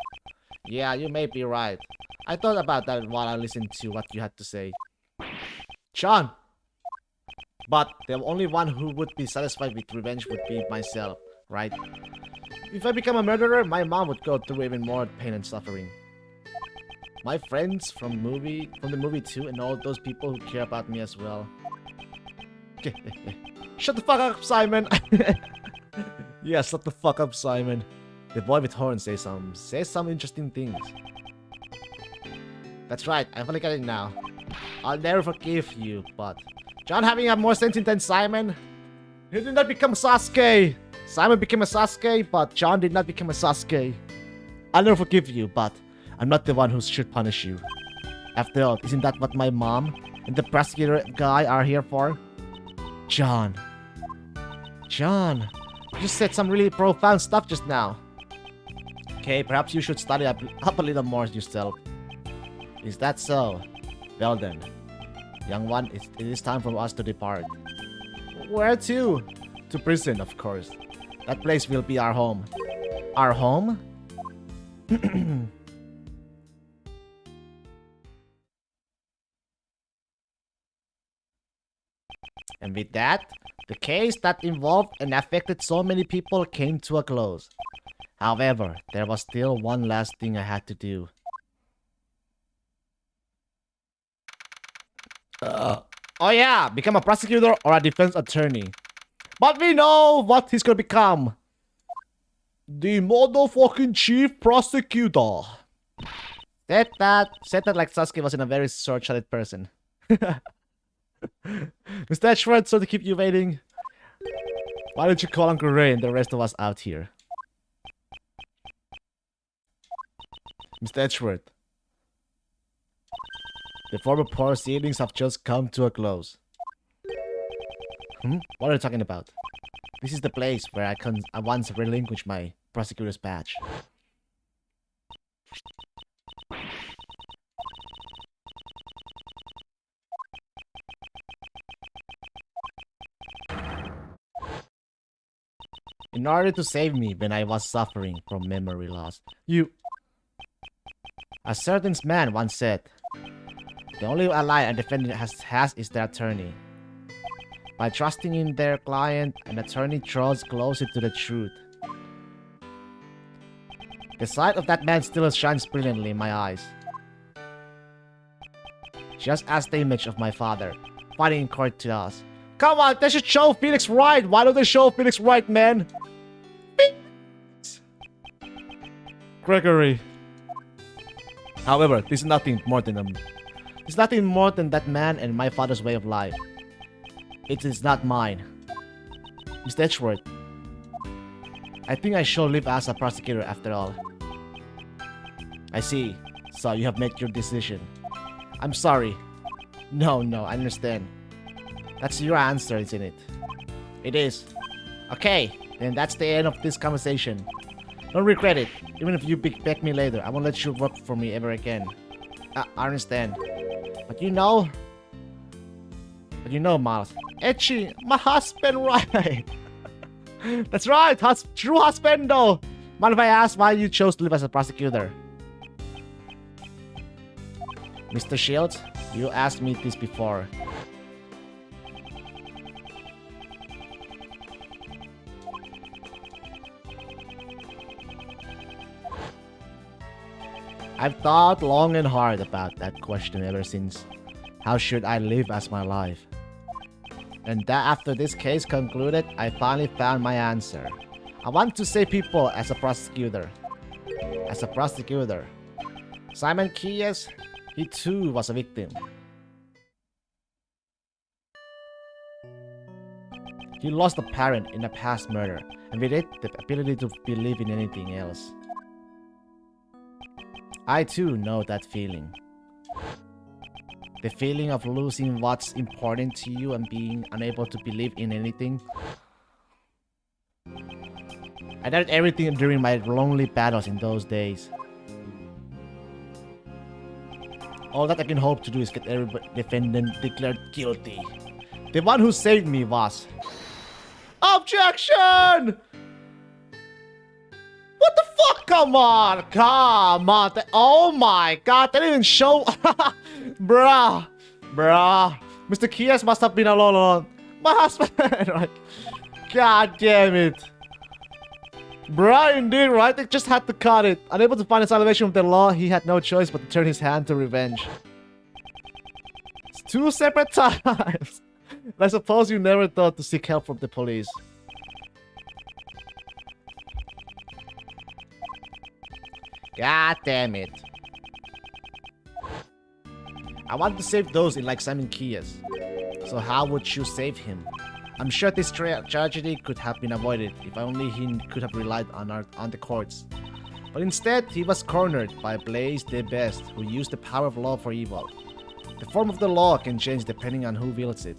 Yeah, you may be right. I thought about that while I listened to what you had to say. John! But the only one who would be satisfied with revenge would be myself, right? If I become a murderer, my mom would go through even more pain and suffering. My friends from the movie too, and all those people who care about me as well. Shut the fuck up, Simon! Yeah, shut the fuck up, Simon. The boy with horns says some interesting things. That's right, I finally got it now. I'll never forgive you, but John having a more sentient than Simon. He did not become Sasuke. Simon became a Sasuke, but John did not become a Sasuke. I'll never forgive you, but I'm not the one who should punish you. After all, isn't that what my mom and the prosecutor guy are here for? John. John, you said some really profound stuff just now. Okay, perhaps you should study up a little more yourself. Is that so? Well then, young one, it is time for us to depart. Where to? To prison, of course. That place will be our home. Our home? And with that, the case that involved and affected so many people came to a close. However, there was still one last thing I had to do. Oh yeah, become a prosecutor or a defense attorney. But we know what he's gonna become. The motherfucking chief prosecutor. Said that like Sasuke was in a very short-sighted person. Mr. Edgeworth, so to keep you waiting. Why don't you call Uncle Ray and the rest of us out here? Mr. Edgeworth. The former proceedings have just come to a close. What are you talking about? This is the place where I once relinquished my prosecutor's badge. In order to save me when I was suffering from memory loss, a certain man once said, the only ally a defendant has is their attorney. By trusting in their client, an attorney draws closer to the truth. The sight of that man still shines brilliantly in my eyes. Just as the image of my father, fighting in court to us. Come on, they should show Phoenix Wright! Why don't they show Phoenix Wright, man? Phoenix! Gregory. However, this is nothing more than that man and my father's way of life. It is not mine. Mr. Edgeworth, I think I shall live as a prosecutor after all. I see. So you have made your decision. I'm sorry. No, I understand. That's your answer, isn't it? It is. Okay, then that's the end of this conversation. Don't regret it. Even if you beg me later, I won't let you work for me ever again. I understand. But you know, Miles. Echi, my husband, right? That's right, true husband though. Mind if I ask why you chose to live as a prosecutor? Mr. Shields, you asked me this before. I've thought long and hard about that question ever since. How should I live as my life? And that after this case concluded, I finally found my answer. I want to save people as a prosecutor. As a prosecutor. Simon Keyes, he too was a victim. He lost a parent in a past murder, and with it, the ability to believe in anything else. I too know that feeling. The feeling of losing what's important to you and being unable to believe in anything. I doubted everything during my lonely battles in those days. All that I can hope to do is get every defendant declared guilty. The one who saved me was... Objection! What the fuck? Come on! Oh my god, they didn't show... Bruh. Mr. Keyes must have been alone. My husband, right? God damn it. Bruh, indeed, right? They just had to cut it. Unable to find a salvation from the law, he had no choice but to turn his hand to revenge. It's 2 separate times. I suppose you never thought to seek help from the police. God damn it. I want to save those in like Simon Keyes. So how would you save him? I'm sure this tragedy could have been avoided if only he could have relied on the courts. But instead, he was cornered by Blaze the Best, who used the power of law for evil. The form of the law can change depending on who wields it.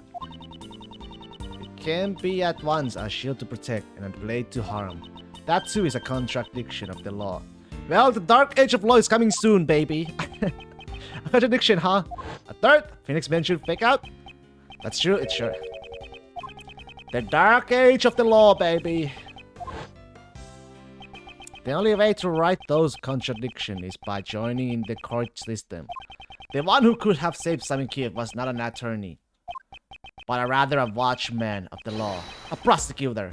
It can be at once a shield to protect and a blade to harm. That too is a contradiction of the law. Well, the Dark Age of Law is coming soon, baby. A contradiction, huh? A third? Phoenix Men should fake out? That's true, it's sure. The Dark Age of the Law, baby. The only way to right those contradictions is by joining in the court system. The one who could have saved Simon Kiev was not an attorney, but rather a watchman of the law, a prosecutor.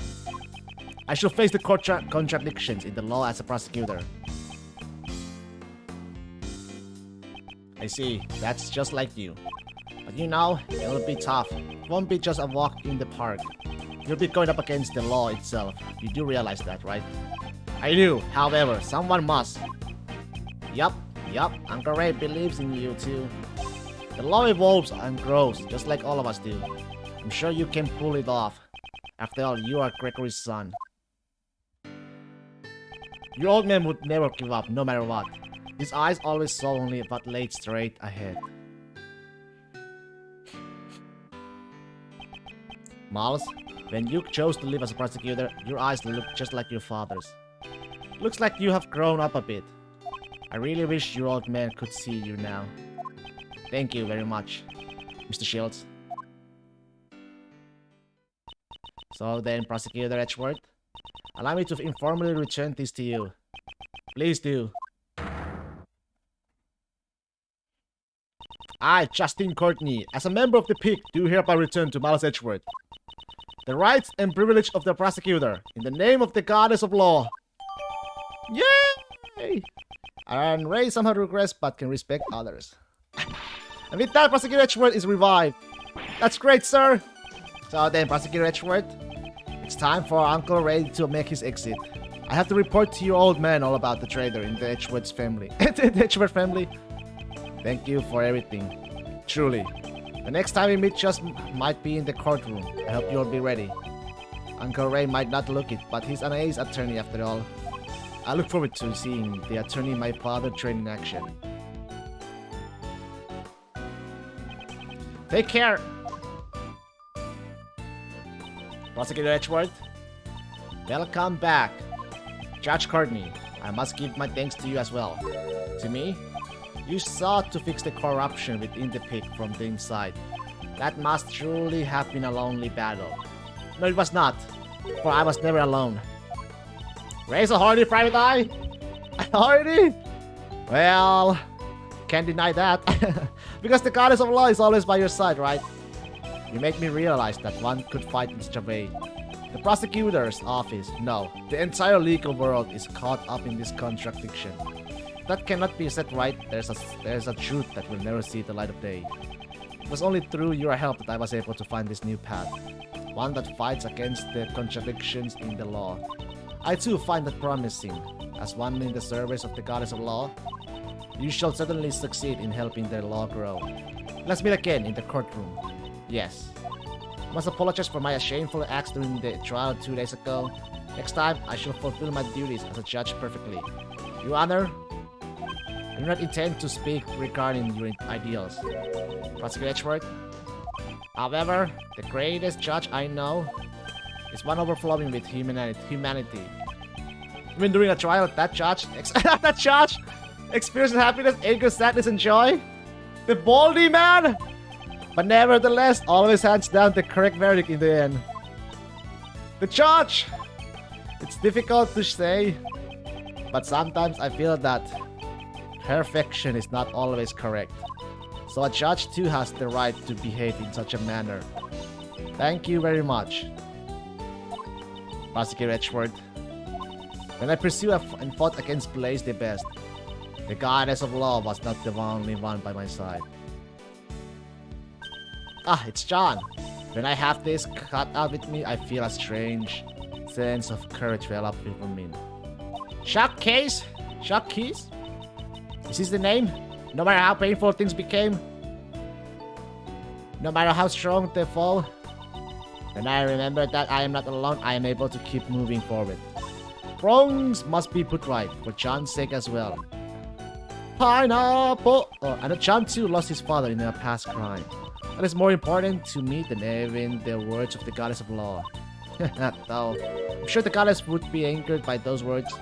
I shall face the contradictions in the law as a prosecutor. I see, that's just like you. But you know, it'll be tough. It won't be just a walk in the park. You'll be going up against the law itself. You do realize that, right? I do, however, someone must. Yup, Uncle Ray believes in you too. The law evolves and grows, just like all of us do. I'm sure you can pull it off. After all, you are Gregory's son. Your old man would never give up, no matter what. His eyes always saw only what lay straight ahead. Miles, when you chose to live as a prosecutor, your eyes looked just like your father's. Looks like you have grown up a bit. I really wish your old man could see you now. Thank you very much, Mr. Shields. So then, Prosecutor Edgeworth, allow me to informally return this to you. Please do. I, Justin Courtney, as a member of the PIC, do hereby return to Miles Edgeworth the rights and privilege of the prosecutor, in the name of the goddess of law. Yay! And Ray somehow regrets but can respect others. And with that, Prosecutor Edgeworth is revived. That's great, sir! So then, Prosecutor Edgeworth, it's time for Uncle Ray to make his exit. I have to report to your old man all about the traitor in the Edgeworth family. The Edgeworth family. Thank you for everything. Truly. The next time we meet just might be in the courtroom. I hope you'll be ready. Uncle Ray might not look it, but he's an ace attorney after all. I look forward to seeing the attorney my father trained in action. Take care! Prosecutor Edgeworth, welcome back. Judge Courtney, I must give my thanks to you as well. To me, you sought to fix the corruption within the PIC from the inside. That must truly have been a lonely battle. No, it was not, for I was never alone. Raise a hardy, Private Eye! Hardy? Well, can't deny that. Because the goddess of law is always by your side, right? You make me realize that one could fight in such a way. The prosecutor's office, no. The entire legal world is caught up in this contradiction. If that cannot be set right, there's a truth that will never see the light of day. It was only through your help that I was able to find this new path. One that fights against the contradictions in the law. I too find that promising. As one in the service of the goddess of law, you shall certainly succeed in helping their law grow. Let's meet again in the courtroom. Yes. I must apologize for my shameful acts during the trial 2 days ago. Next time, I shall fulfill my duties as a judge perfectly. Your Honor, I do not intend to speak regarding your ideals, Prosecutor Edgeworth. However, the greatest judge I know is one overflowing with humanity. Even during a trial, that judge experienced happiness, anger, sadness, and joy. The Baldy man! But nevertheless, always hands down the correct verdict in the end. The judge! It's difficult to say, but sometimes I feel that perfection is not always correct. So a judge too has the right to behave in such a manner. Thank you very much, Prosecutor Edgeworth. When I pursued and fought against Blaze the Best, the goddess of law was not the only one by my side. Ah, it's John. When I have this cut out with me, I feel a strange sense of courage well up within me. Shock Case? Shock Keys? Is this the name? No matter how painful things became? No matter how strong they fall, when I remember that I am not alone, I am able to keep moving forward. Wrongs must be put right, for John's sake as well. Pineapple! Oh, and John too lost his father in a past crime. That is more important to me than even the words of the goddess of law. Though, I'm sure the goddess would be angered by those words.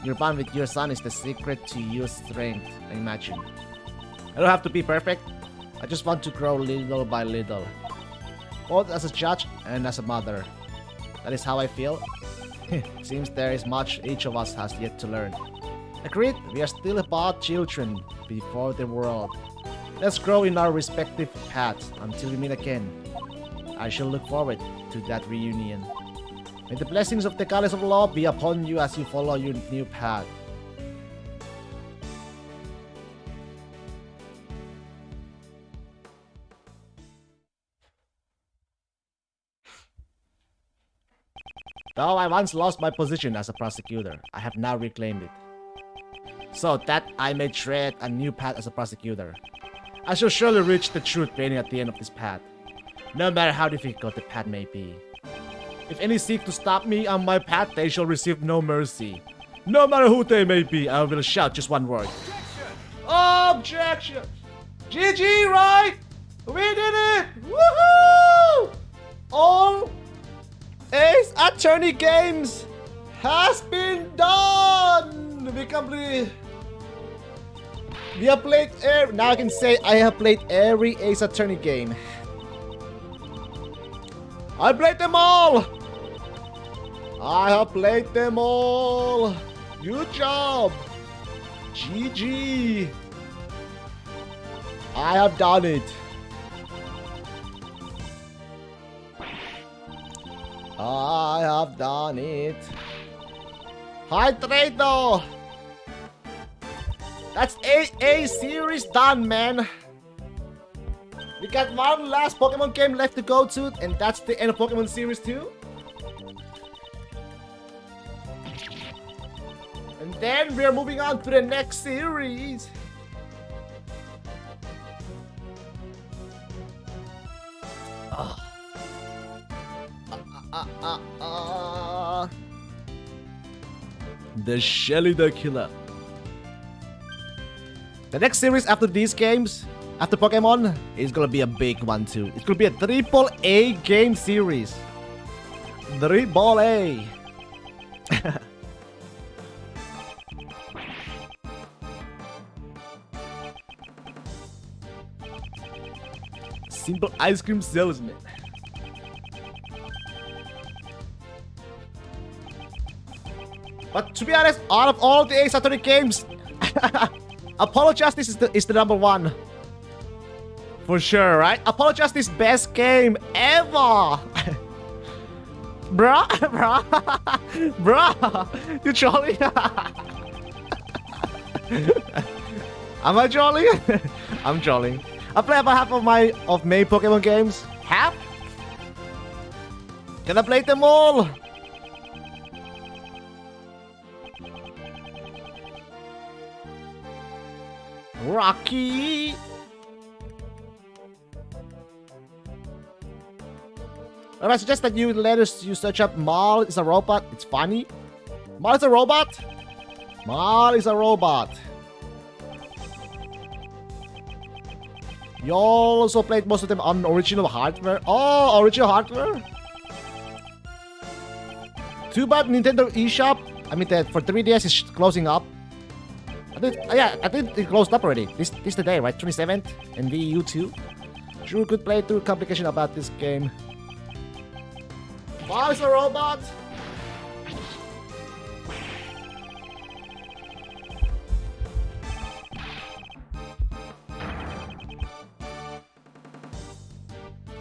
Your bond with your son is the secret to your strength, I imagine. I don't have to be perfect. I just want to grow little by little. Both as a judge and as a mother. That is how I feel. Seems there is much each of us has yet to learn. Agreed, we are still but children before the world. Let's grow in our respective paths until we meet again. I shall look forward to that reunion. May the blessings of the goddess of law be upon you as you follow your new path. Though I once lost my position as a prosecutor, I have now reclaimed it. So that I may tread a new path as a prosecutor. I shall surely reach the truth waiting at the end of this path, no matter how difficult the path may be. If any seek to stop me on my path, they shall receive no mercy. No matter who they may be, I will shout just one word. Objection! GG, right? We did it! Woohoo! All Ace Attorney games has been done! We have played now I can say I have played every Ace Attorney game. I played them all! I have played them all! Good job! GG! I have done it! I have done it! Hydrato! That's A series done, man! We got one last Pokemon game left to go to, and that's the end of Pokemon Series 2. And then we're moving on to the next series. The Shelly the Killer. The next series after these games, after Pokemon, is gonna be a big one too. It's gonna be a AAA game series. AAA. Simple ice cream salesman. But to be honest, out of all the Ace Attorney games, Apollo Justice is the number one. For sure, right? Apollo Justice best game ever. Bruh, you trolling? Am I trolling? I'm trolling. I play about half of my main Pokemon games. Half? Can I play them all? Rocky! I suggest that you search up Mal is a robot. It's funny. Mal is a robot? Mal is a robot. You also played most of them on original hardware. Oh, original hardware? Too bad Nintendo eShop. I mean, for 3DS is closing up. I think it closed up already. This the day, right? 27th and Wii U too. Sure could play through complication about this game. Mars a robot.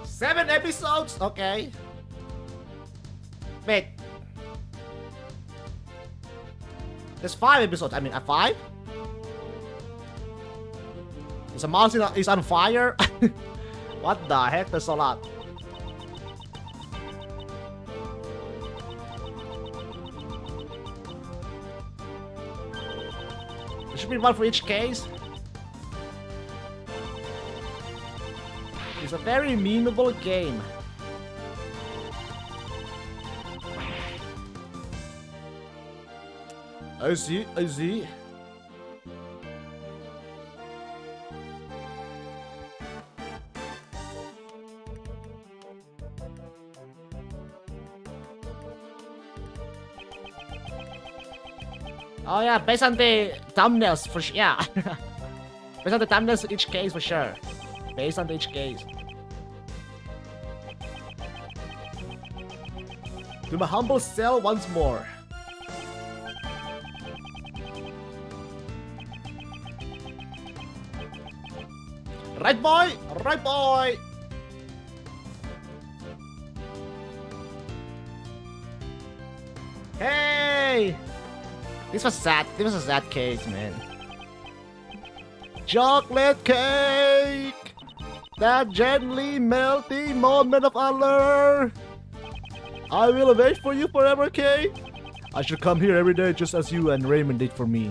Seven episodes? Okay. Wait. There's 5 episodes. I mean, 5? Is a mouse is on fire? What the heck? There's a lot. There should be one for each case. It's a very memeable game. I see, I see. Oh yeah, based on the thumbnails for sure. Yeah, based on the thumbnails each case for sure. Based on each case. To my humble self once more. Right boy, right boy. Hey. This was sad. This was a sad case, man. Chocolate cake! That gently melting moment of honor! I will wait for you forever, Kate! I should come here every day just as you and Raymond did for me.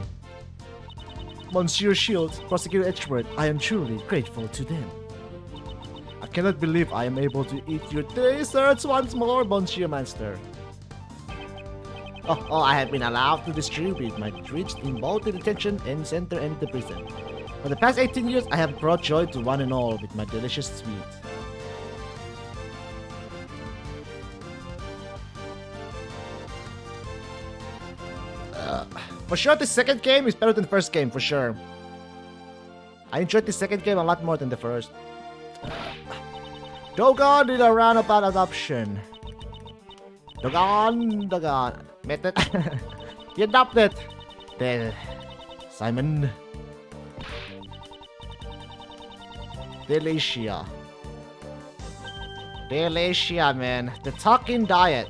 Monsieur Shields, Prosecutor Edgeworth, I am truly grateful to them. I cannot believe I am able to eat your desserts once more, Monsieur Master. Oh, I have been allowed to distribute my treats in both the detention and center and the prison. For the past 18 years, I have brought joy to one and all with my delicious sweets. For sure, the second game is better than the first game, for sure. I enjoyed the second game a lot more than the first. Dogon did a roundabout adoption. Dogon. Method. He adopted. Then Simon. Delicia, man. The talking diet.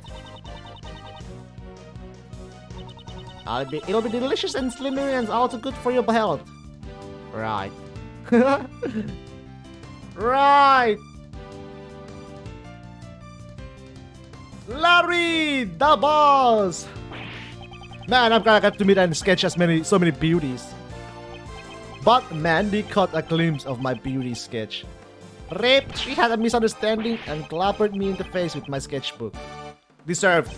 It'll be delicious and slimy and also good for your health. Right. Right. Larry, the boss. Man, I'm gonna get to meet and sketch so many beauties. But Mandy caught a glimpse of my beauty sketch. Rape, she had a misunderstanding and clobbered me in the face with my sketchbook. Deserved.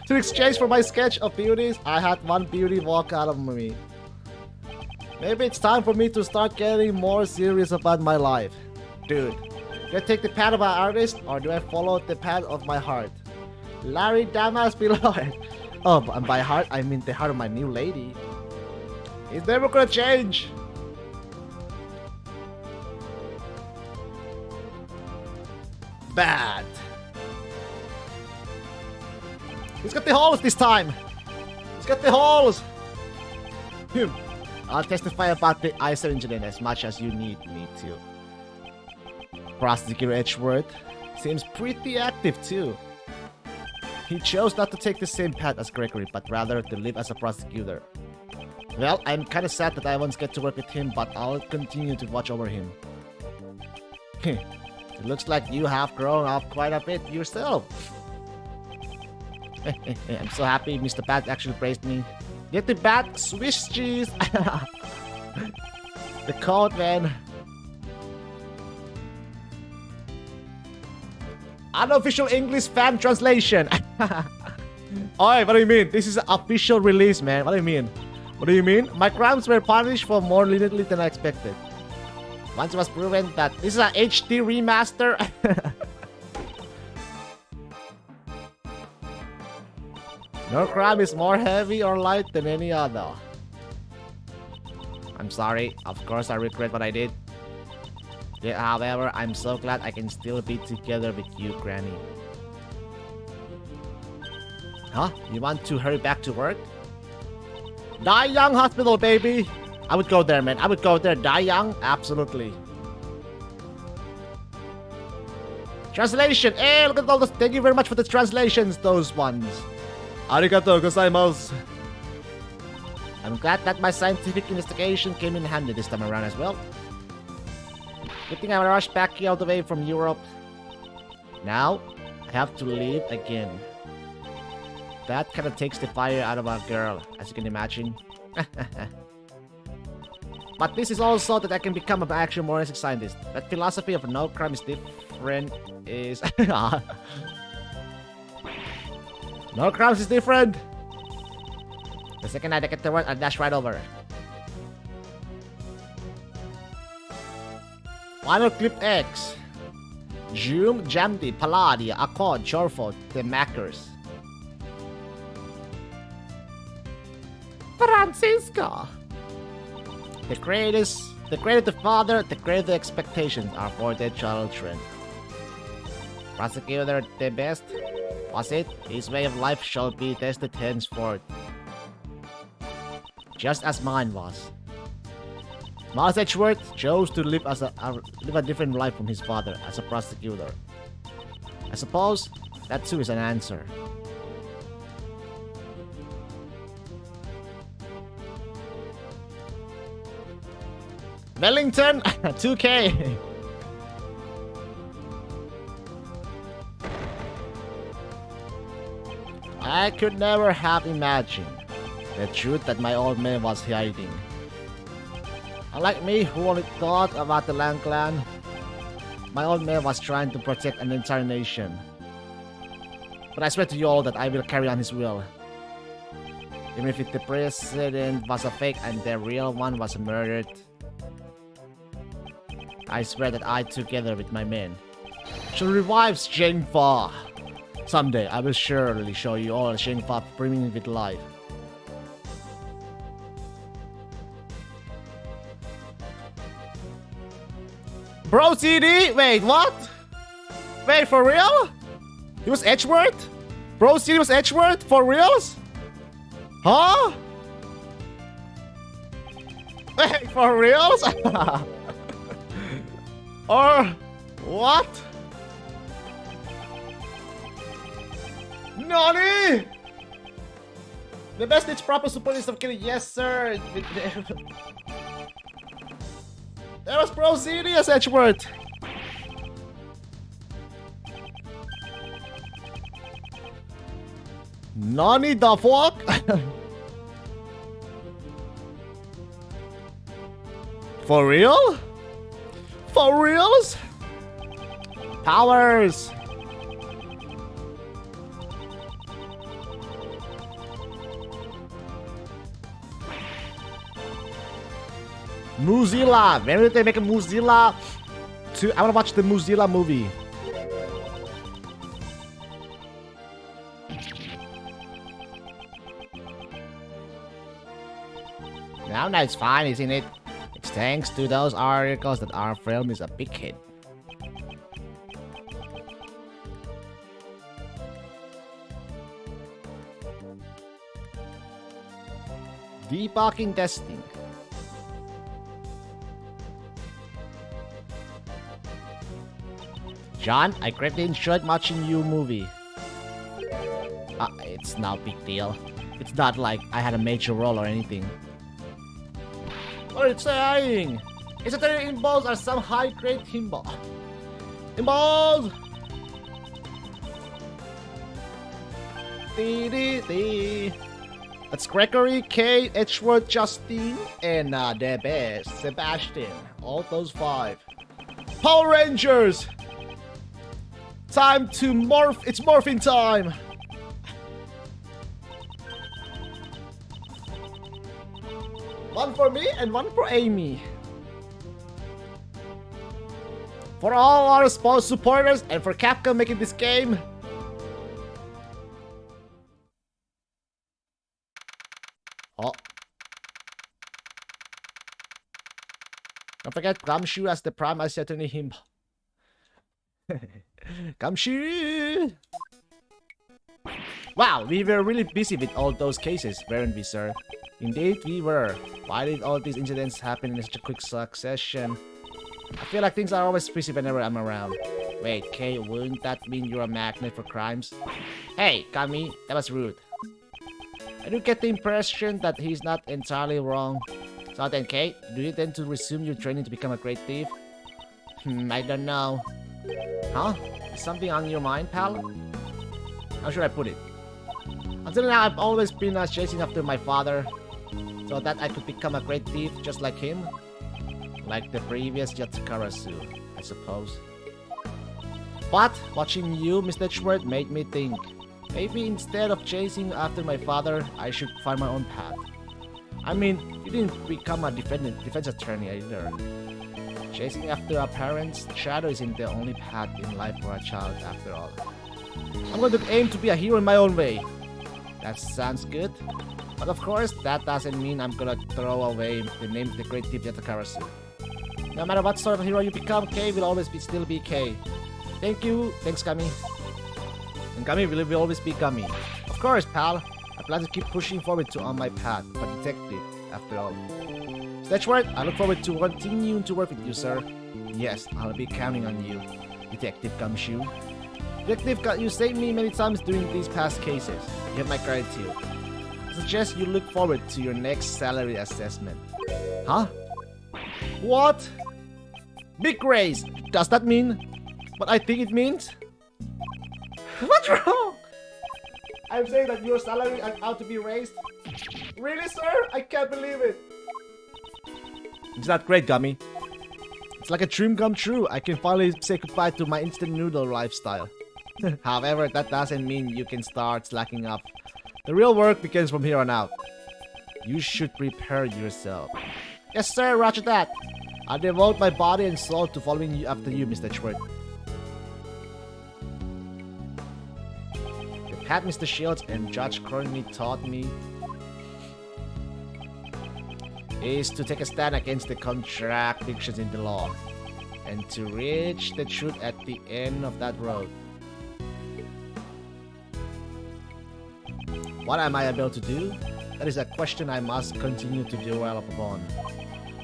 To exchange for my sketch of beauties, I had one beauty walk out of me. Maybe it's time for me to start getting more serious about my life. Dude, do I take the path of my artist or do I follow the path of my heart? Larry Damas below. Oh, and by heart, I mean the heart of my new lady. It's never gonna change. Bad. He's got the holes this time. He's got the holes. I'll testify about the ISO incident as much as you need me to. Prosecutor Edgeworth seems pretty active too. He chose not to take the same path as Gregory, but rather to live as a prosecutor. Well, I'm kinda sad that I won't get to work with him, but I'll continue to watch over him. It looks like you have grown up quite a bit yourself. I'm so happy Mr. Bat actually praised me. Get the bat, Swiss cheese! The code, man. Unofficial English fan translation. Oi, what do you mean? This is an official release, man. What do you mean? What do you mean? My crimes were punished for more leniently than I expected. Once it was proven that this is an HD remaster. No crime is more heavy or light than any other. I'm sorry. Of course, I regret what I did. Yeah, however, I'm so glad I can still be together with you, Granny. Huh? You want to hurry back to work? Die Young Hospital, baby! I would go there, man. I would go there. Die Young? Absolutely. Translation! Hey, look at all those. Thank you very much for the translations, those ones. Arigato gozaimasu. I'm glad that my scientific investigation came in handy this time around as well. Good thing I rushed back here all the way from Europe. Now, I have to leave again. That kind of takes the fire out of our girl, as you can imagine. But this is also that I can become an actual forensic scientist. That philosophy of no crime is different is... No crimes is different! The second I get the word, I dash right over. Final Clip X. Zoom, Jamdi, Palladia, Accord, Chorfo, The Makers. Francisco! The greatest, the father, the greatest expectations are for their children. Prosecutor the best? Was it? His way of life shall be tested henceforth. Just as mine was. Miles Edgeworth chose to live live a different life from his father as a prosecutor. I suppose that too is an answer. Wellington, 2K. I could never have imagined the truth that my old man was hiding. Unlike me, who only thought about the Lang Clan, my old man was trying to protect an entire nation. But I swear to you all that I will carry on his will. Even if the president was a fake and the real one was murdered, I swear that I, together with my men, shall revive Shengfa. Someday, I will surely show you all Shengfa brimming with life. Bro CD? Wait, what? Wait, for real? He was Edgeworth? Bro CD was Edgeworth? For reals? Huh? Wait, for reals? Or what? Nani? The best it's proper support is of killing. Yes, sir. That was Pro Serious Edgeworth. Nani the fuck? For real? For reals? Powers! Mozilla! When did they make a Mozilla? I wanna watch the Mozilla movie. Now it's fine, isn't it? It's thanks to those articles that our film is a big hit. Debugging testing. John, I greatly enjoyed watching you movie. It's no big deal. It's not like I had a major role or anything. What are you saying? Esoteric involves are some high-grade himbo. Involves! That's Gregory, K, Edgeworth, Justine, and the best, Sebastian. All those 5. Power Rangers! Time to morph! It's morphing time! One for me and one for Amy. For all our supporters and for Capcom making this game. Oh. Don't forget Gumshoe as the Prime Asatani him. Gumshoe! Wow, we were really busy with all those cases, weren't we, sir? Indeed, we were. Why did all these incidents happen in such a quick succession? I feel like things are always busy whenever I'm around. Wait, Kay, wouldn't that mean you're a magnet for crimes? Hey, Kami, that was rude. I do get the impression that he's not entirely wrong. So then, Kay, do you intend to resume your training to become a great thief? I don't know. Huh? Is something on your mind, pal? How should I put it? Until now, I've always been chasing after my father, so that I could become a great thief just like him. Like the previous Yatsukarasu, I suppose. But watching you, Mr. Schwartz, made me think. Maybe instead of chasing after my father, I should find my own path. I mean, you didn't become a defense attorney either. Chasing after our parents' shadow isn't the only path in life for a child after all. I'm going to aim to be a hero in my own way. That sounds good. But of course, that doesn't mean I'm gonna throw away the name of the great thief Yatsukarasu. No matter what sort of hero you become, Kei will always still be Kei. Thank you. Thanks, Kami. And Kami will always be Kami. Of course, pal. I plan to keep pushing forward on my path, but detective, after all. Sledgeworth, I look forward to continuing to work with you, sir. Yes, I'll be counting on you, Detective Gumshoe. Detective, you saved me many times during these past cases. You have my gratitude. I suggest you look forward to your next salary assessment. Huh? What? Big raise! Does that mean what I think it means? What's wrong? I'm saying that your salary is out to be raised? Really, sir? I can't believe it. Is that great, Gummy? It's like a dream come true. I can finally say goodbye to my instant noodle lifestyle. However, that doesn't mean you can start slacking up. The real work begins from here on out. You should prepare yourself. Yes, sir, roger that. I devote my body and soul to following you after you, Mr. Schwartz. The path Mr. Shields and Judge Crony taught me is to take a stand against the contradictions in the law and to reach the truth at the end of that road. What am I able to do? That is a question I must continue to develop upon.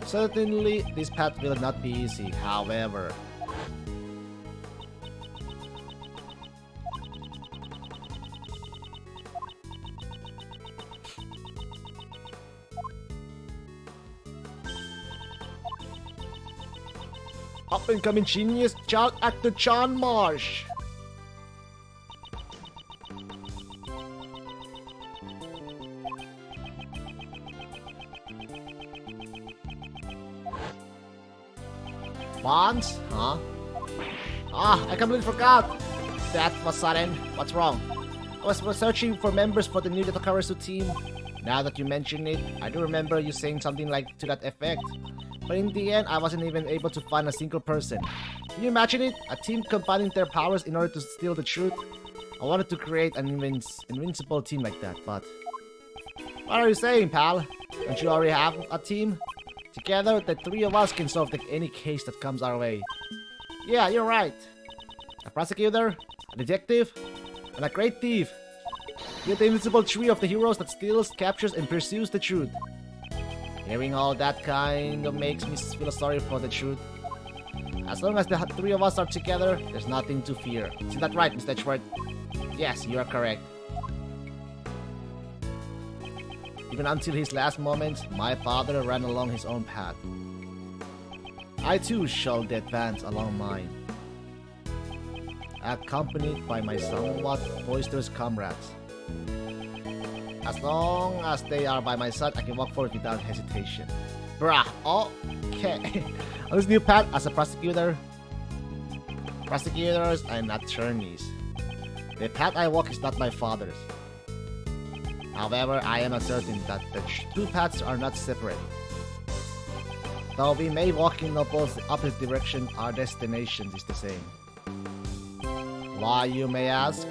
Certainly, this path will not be easy, however. Up-and-coming genius, child actor John Marsh. Bonds? Huh? I completely forgot. That was sudden. What's wrong? I was searching for members for the new Yatsukarasu team. Now that you mention it, I do remember you saying something like to that effect. But in the end, I wasn't even able to find a single person. Can you imagine it? A team combining their powers in order to steal the truth? I wanted to create an invincible team like that, but... What are you saying, pal? Don't you already have a team? Together, the three of us can solve any case that comes our way. Yeah, you're right. A prosecutor, a detective, and a great thief. You're the invincible trio of the heroes that steals, captures, and pursues the truth. Hearing all that kind of makes me feel sorry for the truth. As long as the three of us are together, there's nothing to fear. Isn't that right, Mr. Schwartz? Yes, you are correct. Even until his last moments, my father ran along his own path. I too shall advance along mine, accompanied by my somewhat boisterous comrades. As long as they are by my side, I can walk forward without hesitation. Bruh, okay. On this new path as a prosecutors and attorneys. The path I walk is not my father's. However, I am certain that the two paths are not separate. Though we may walk in opposite direction, our destination is the same. Why, you may ask?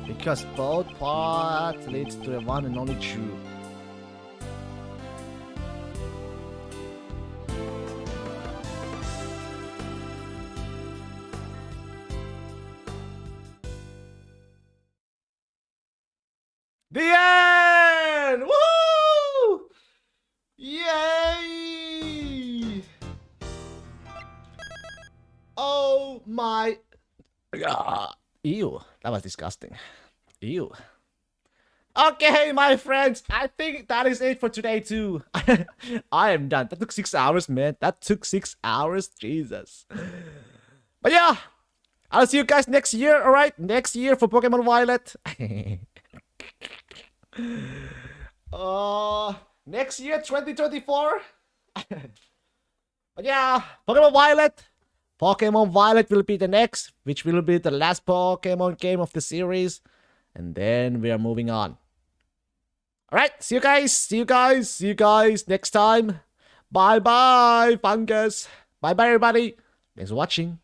Because both paths leads to the one and only truth. The end! Woo! Yay! Oh my god. Ew, that was disgusting. Ew. Okay, my friends, I think that is it for today too. I am done. That took 6 hours, man. That took 6 hours. Jesus. But yeah, I'll see you guys next year, alright? Next year for Pokemon Violet. Next year, 2024. But yeah, Pokemon Violet. Pokemon Violet will be the next, which will be the last Pokemon game of the series. And then we are moving on. Alright, see you guys. See you guys next time. Bye bye, Fungus. Bye bye, everybody. Thanks for watching.